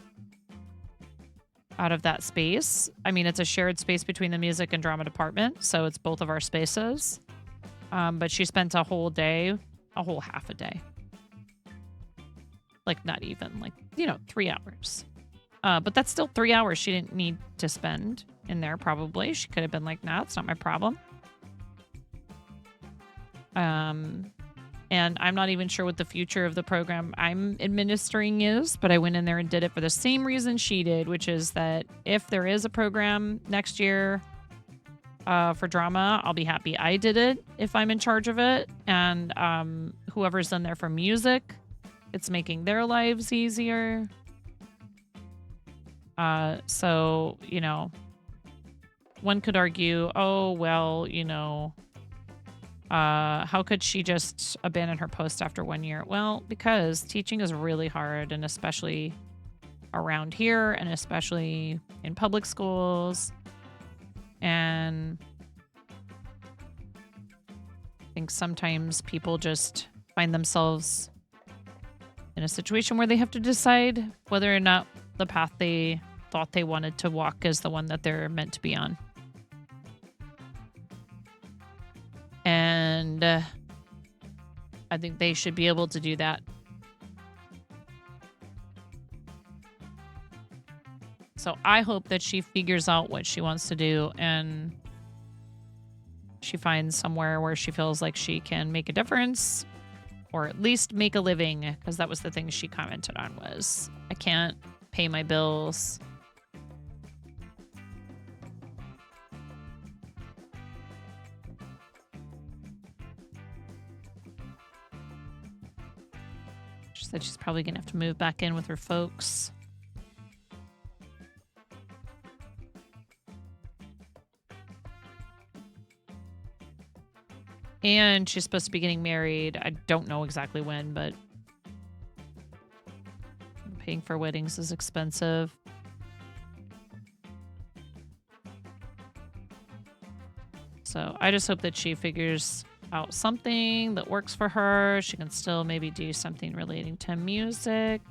out of that space. I mean, it's a shared space between the music and drama department, so it's both of our spaces. But she spent a whole half a day. Like, not even, 3 hours. But that's still 3 hours she didn't need to spend in there, probably. She could have been like, nah, it's not my problem. And I'm not even sure what the future of the program I'm administering is, but I went in there and did it for the same reason she did, which is that if there is a program next year for drama, I'll be happy I did it if I'm in charge of it. And whoever's in there for music, it's making their lives easier. So, one could argue, oh, well, how could she just abandon her post after 1 year? Well, because teaching is really hard, and especially around here, and especially in public schools. And I think sometimes people just find themselves in a situation where they have to decide whether or not the path they thought they wanted to walk is the one that they're meant to be on. And I think they should be able to do that. So I hope that she figures out what she wants to do and she finds somewhere where she feels like she can make a difference or at least make a living, because that was the thing she commented on was, I can't pay my bills. She said she's probably going to have to move back in with her folks. And she's supposed to be getting married. I don't know exactly when, but paying for weddings is expensive. So I just hope that she figures out something that works for her. She can still maybe do something relating to music.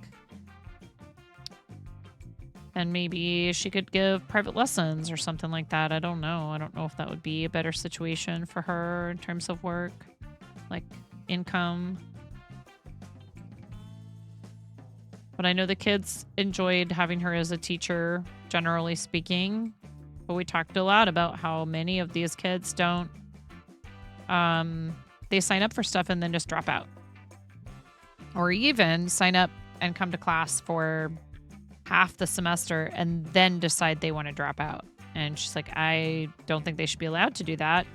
And maybe she could give private lessons or something like that. I don't know. I don't know if that would be a better situation for her in terms of work, like income. But I know the kids enjoyed having her as a teacher, generally speaking. But we talked a lot about how many of these kids don't, they sign up for stuff and then just drop out. Or even sign up and come to class for half the semester and then decide they want to drop out. And she's like, I don't think they should be allowed to do that.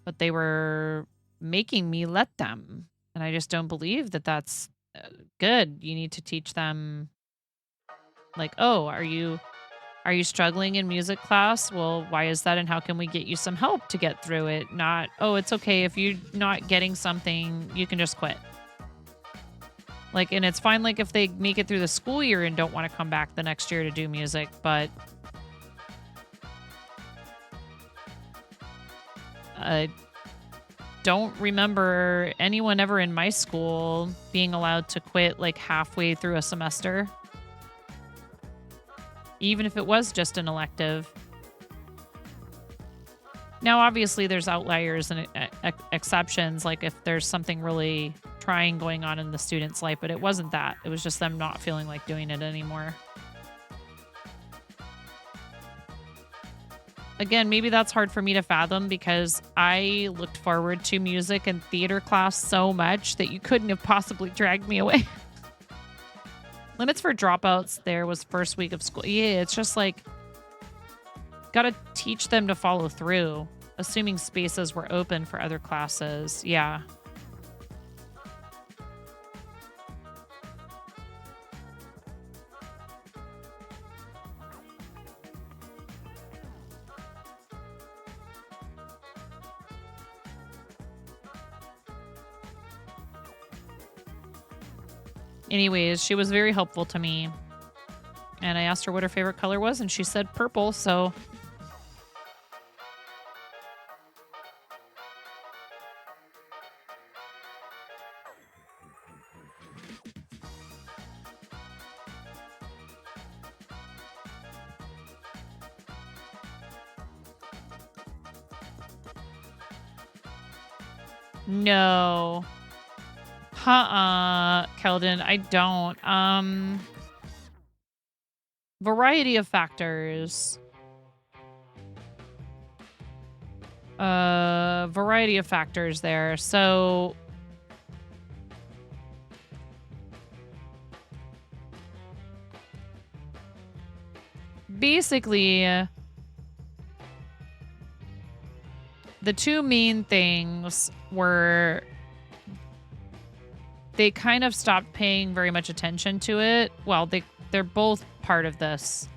But they were making me let them. And I just don't believe that that's good. You need to teach them, like, oh, are you struggling in music class? Well, why is that? And how can we get you some help to get through it? Not, oh, it's okay. If you're not getting something, you can just quit. Like, and it's fine, like, if they make it through the school year and don't want to come back the next year to do music, but I don't remember anyone ever in my school being allowed to quit, like, halfway through a semester. Even if it was just an elective. Now, obviously, there's outliers and exceptions, like if there's something really trying going on in the student's life, but it wasn't that. It was just them not feeling like doing it anymore. again, maybe that's hard for me to fathom because I looked forward to music and theater class so much that you couldn't have possibly dragged me away. Limits for dropouts there was first week of school. Yeah, it's just like, gotta teach them to follow through, assuming spaces were open for other classes. Yeah. Anyways, she was very helpful to me. And I asked her what her favorite color was, and she said purple, so... No. Keldon, I don't. Variety of factors. Variety of factors there. So basically, the two main things were they kind of stopped paying very much attention to it. Well, they're both part of this.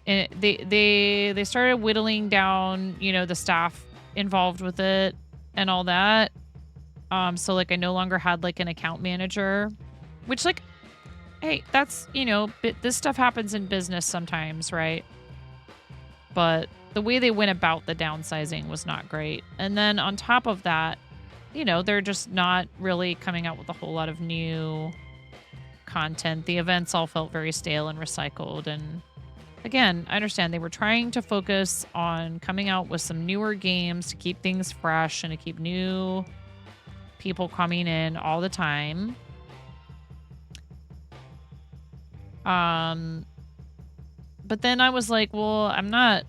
And they started whittling down, you know, the staff involved with it and all that. So like I no longer had like an account manager, which like, hey, that's, you know, this stuff happens in business sometimes, right? But the way they went about the downsizing was not great. And then on top of that, you know, they're just not really coming out with a whole lot of new content. The events all felt very stale and recycled. And again, I understand they were trying to focus on coming out with some newer games to keep things fresh and to keep new people coming in all the time. But then I was like, well, I'm not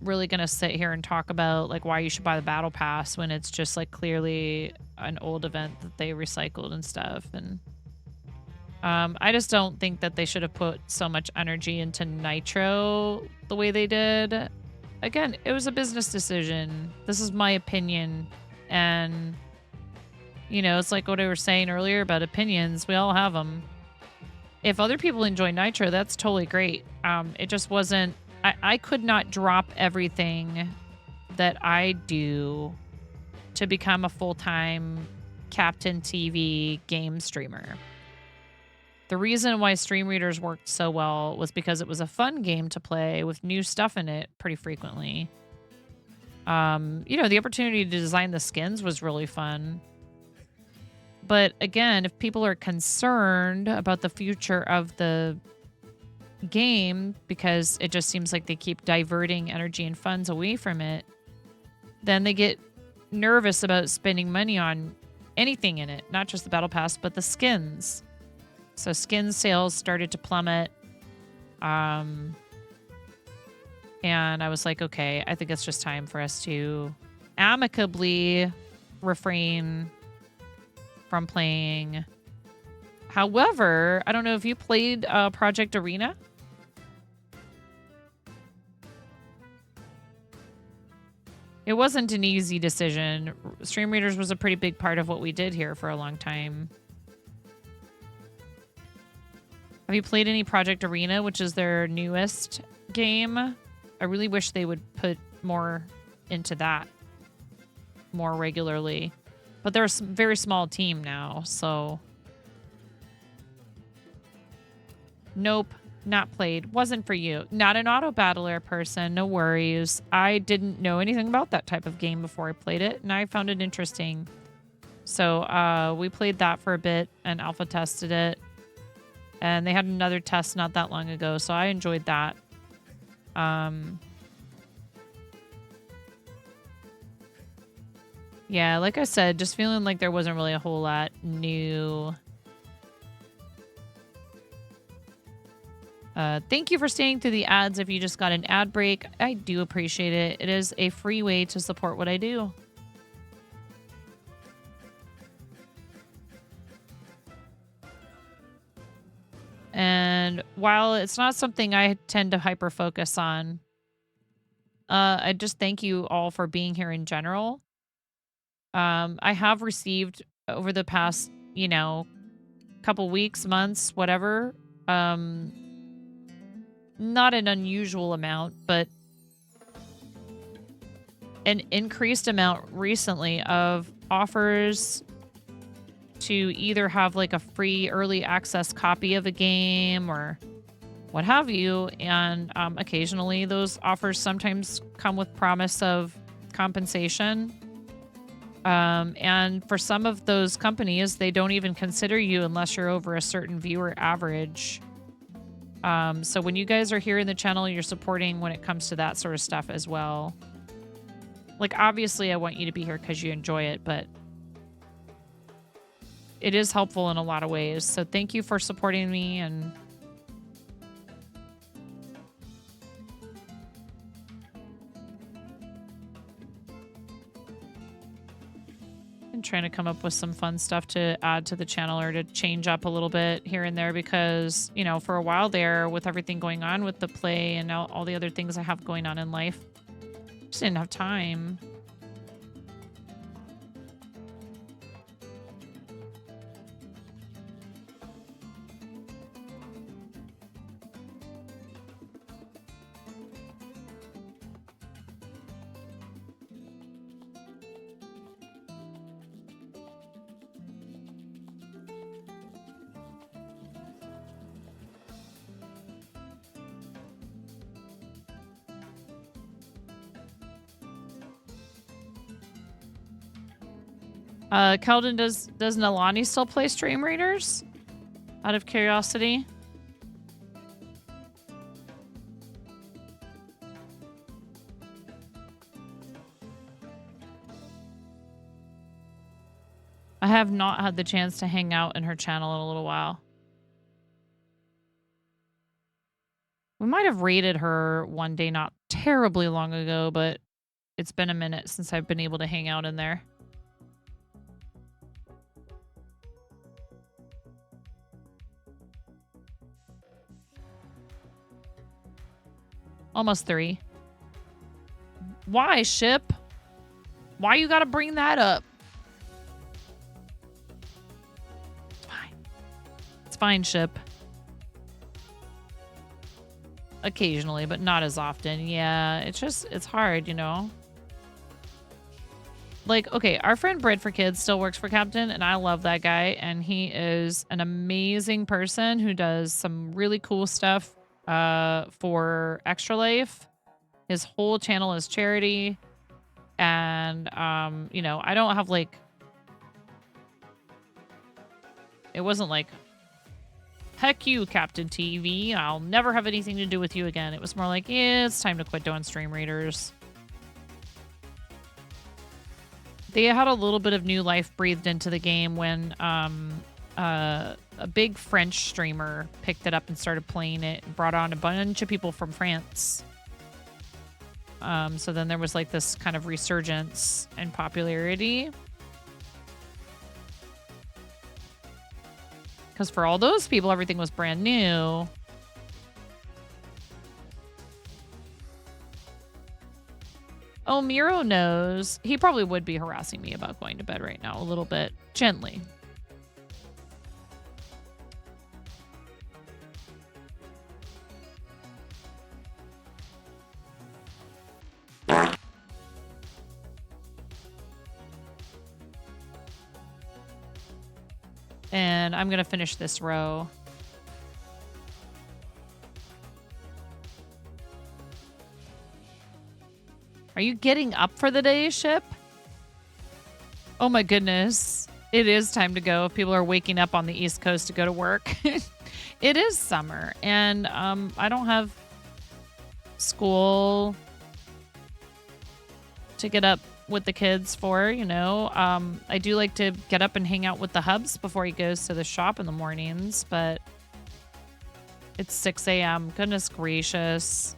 really gonna sit here and talk about like why you should buy the battle pass when it's just like clearly an old event that they recycled and stuff. And I just don't think that they should have put so much energy into Nitro the way they did. Again, it was a business decision. This is my opinion. And you know, it's like what I was saying earlier about opinions. We all have them. If other people enjoy Nitro, that's totally great. It just wasn't... I could not drop everything that I do to become a full-time Captain TV game streamer. The reason why Stream Readers worked so well was because it was a fun game to play with new stuff in it pretty frequently. You know, the opportunity to design the skins was really fun. But again, if people are concerned about the future of the game because it just seems like they keep diverting energy and funds away from it, then they get nervous about spending money on anything in it, not just the battle pass, but the skins. So skin sales started to plummet. And I was like, okay, I think it's just time for us to amicably refrain from playing. However, I don't know if you played Project Arena. It wasn't an easy decision. Stream Readers was a pretty big part of what we did here for a long time. Have you played any Project Arena, which is their newest game? I really wish they would put more into that more regularly. But they're a very small team now, so... Nope, not played. Wasn't for you. Not an auto battler person, no worries. I didn't know anything about that type of game before I played it, and I found it interesting. So we played that for a bit and alpha tested it. And they had another test not that long ago, so I enjoyed that. Yeah, like I said, just feeling like there wasn't really a whole lot new. Thank you for staying through the ads if you just got an ad break. I do appreciate it. It is a free way to support what I do. And while it's not something I tend to hyper focus on, I just thank you all for being here in general. I have received over the past, couple weeks, months, whatever, not an unusual amount, but an increased amount recently of offers to either have like a free early access copy of a game or what have you. And occasionally those offers sometimes come with promise of compensation. And for some of those companies, they don't even consider you unless you're over a certain viewer average. So when you guys are here in the channel, you're supporting when it comes to that sort of stuff as well. Like, obviously, I want you to be here because you enjoy it, but it is helpful in a lot of ways. So thank you for supporting me. And I'm trying to come up with some fun stuff to add to the channel or to change up a little bit here and there because, for a while there with everything going on with the play and all the other things I have going on in life, I just didn't have time. Keldon, does Nalani still play Stream Raiders? Out of curiosity. I have not had the chance to hang out in her channel in a little while. We might have raided her one day not terribly long ago, but it's been a minute since I've been able to hang out in there. Almost 3. Why, Ship? Why you gotta bring that up? It's fine. It's fine, Ship. Occasionally, but not as often. Yeah, it's hard, Like, okay, our friend Bread for Kids still works for Captain, and I love that guy, and he is an amazing person who does some really cool stuff for Extra Life. His whole channel is charity, and I don't have like, it wasn't like, heck you, Captain TV, I'll never have anything to do with you again. It was more like, yeah, it's time to quit doing Stream Raiders. They had a little bit of new life breathed into the game when a big French streamer picked it up and started playing it and brought on a bunch of people from France. So then there was like this kind of resurgence in popularity. Because for all those people, everything was brand new. Oh, Miro knows. He probably would be harassing me about going to bed right now a little bit. Gently. And I'm going to finish this row. Are you getting up for the day, Ship? Oh my goodness. It is time to go. If people are waking up on the East Coast to go to work. It is summer. And I don't have school to get up with the kids for, I do like to get up and hang out with the hubs before he goes to the shop in the mornings, but It's 6 a.m. Goodness gracious.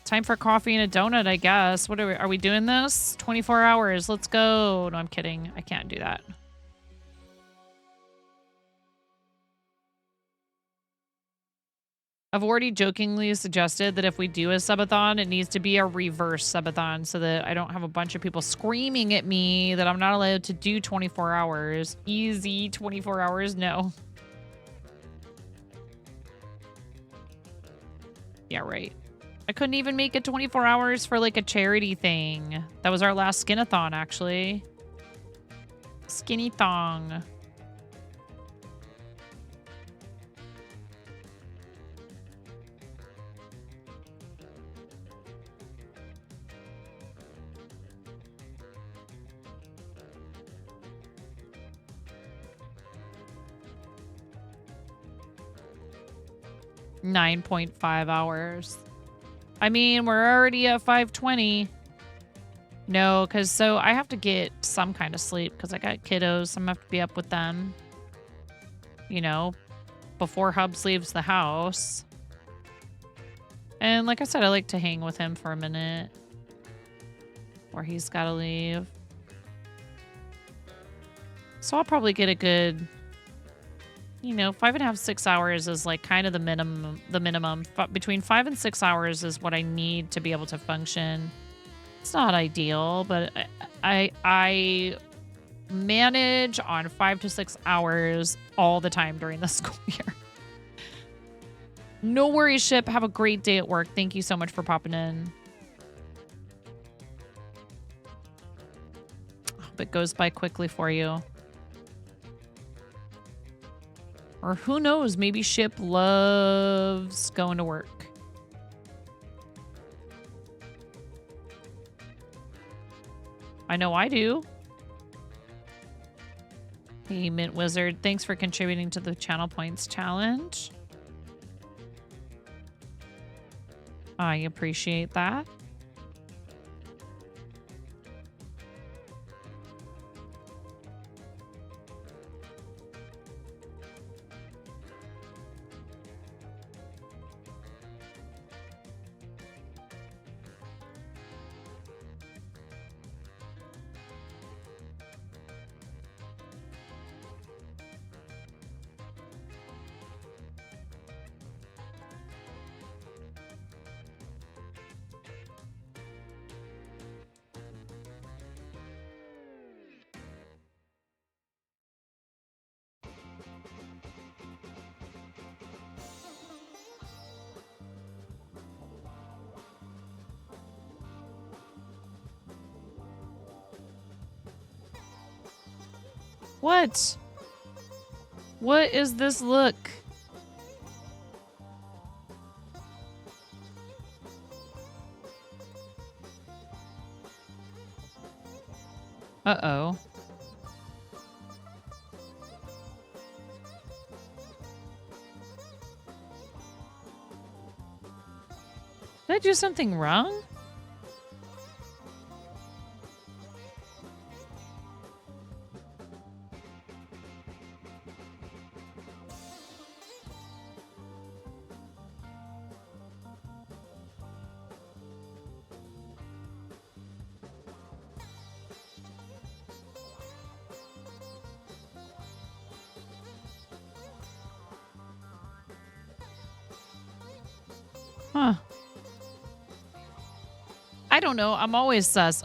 Time for coffee and a donut, I guess. What are we doing this? 24 hours. Let's go. No, I'm kidding. I can't do that. I've already jokingly suggested that if we do a subathon, it needs to be a reverse subathon so that I don't have a bunch of people screaming at me that I'm not allowed to do 24 hours. Easy 24 hours? No. Yeah, right. I couldn't even make it 24 hours for like a charity thing. That was our last skinathon, actually. Skinny thong. $9.5 hours. I mean, we're already at 5:20. No, because so I have to get some kind of sleep because I got kiddos. So I'm going to have to be up with them, you know, before Hubs leaves the house. And like I said, I like to hang with him for a minute or he's got to leave. So I'll probably get a good, you know, 5.5, 6 hours is like kind of the minimum. Between 5 and 6 hours is what I need to be able to function. It's not ideal, but I manage on 5 to 6 hours all the time during the school year. No worries, Ship. Have a great day at work. Thank you so much for popping in. Hope it goes by quickly for you. Or who knows, maybe Ship loves going to work. I know I do. Hey, Mint Wizard, thanks for contributing to the Channel Points Challenge. I appreciate that. What? What is this look? Uh-oh. Did I do something wrong? Huh. I don't know. I'm always sus.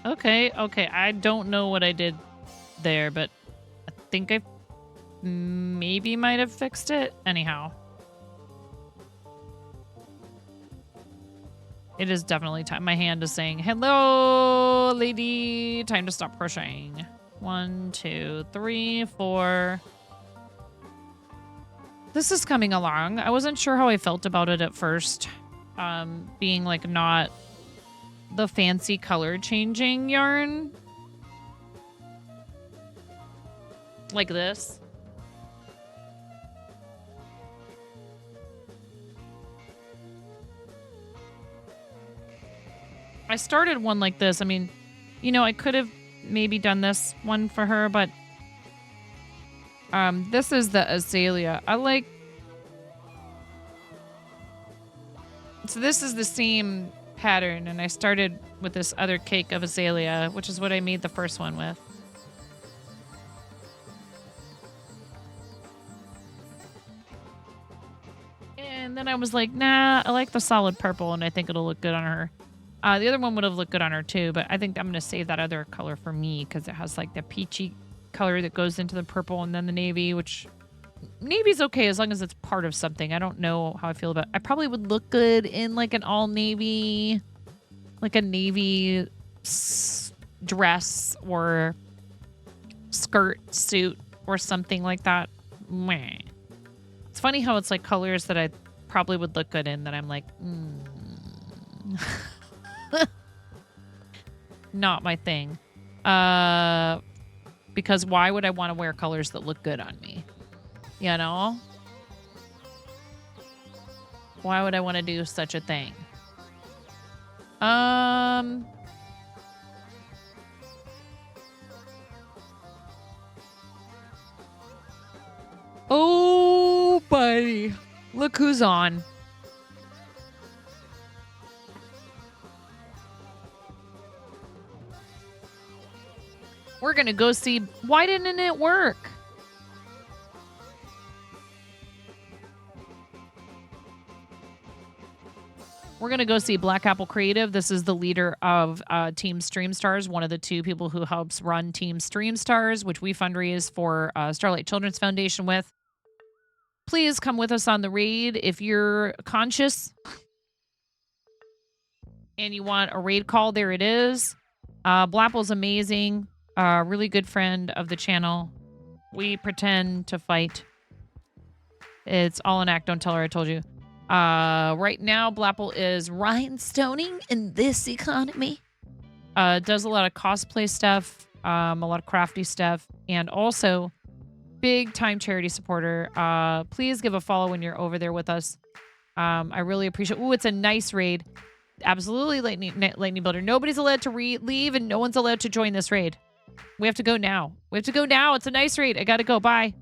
Okay, I don't know what I did there, but I think I maybe might have fixed it. Anyhow. It is definitely time. My hand is saying, hello, lady. Time to stop crocheting. 1, 2, 3, 4. This is coming along. I wasn't sure how I felt about it at first. Being like not the fancy color changing yarn. Like this. I started one like this. I mean, you know, I could have maybe done this one for her, but this is the azalea. I like... So this is the same pattern, and I started with this other cake of azalea, which is what I made the first one with. And then I was like, nah, I like the solid purple, and I think it'll look good on her. The other one would have looked good on her too, but I think I'm going to save that other color for me because it has like the peachy color that goes into the purple and then the navy, which navy's okay as long as it's part of something. I don't know how I feel about it. I probably would look good in like an all navy, like a navy dress or skirt suit or something like that. Meh. It's funny how it's like colors that I probably would look good in that I'm like, not my thing. Because why would I want to wear colors that look good on me? You know? Why would I want to do such a thing? Oh, buddy. Look who's on. We're going to go see... Why didn't it work? We're going to go see Black Apple Creative. This is the leader of Team Streamstars, one of the two people who helps run Team Streamstars, which we fundraise for Starlight Children's Foundation with. Please come with us on the raid if you're conscious and you want a raid call. There it is. Blapple's amazing. Really good friend of the channel. We pretend to fight. It's all an act. Don't tell her I told you. Right now, Blapple is rhinestoning in this economy. Does a lot of cosplay stuff, a lot of crafty stuff, and also big time charity supporter. Please give a follow when you're over there with us. I really appreciate it. Ooh, it's a nice raid. Absolutely, Lightning Builder. Nobody's allowed to leave, and no one's allowed to join this raid. We have to go now. We have to go now. It's a nice raid. I gotta go. Bye.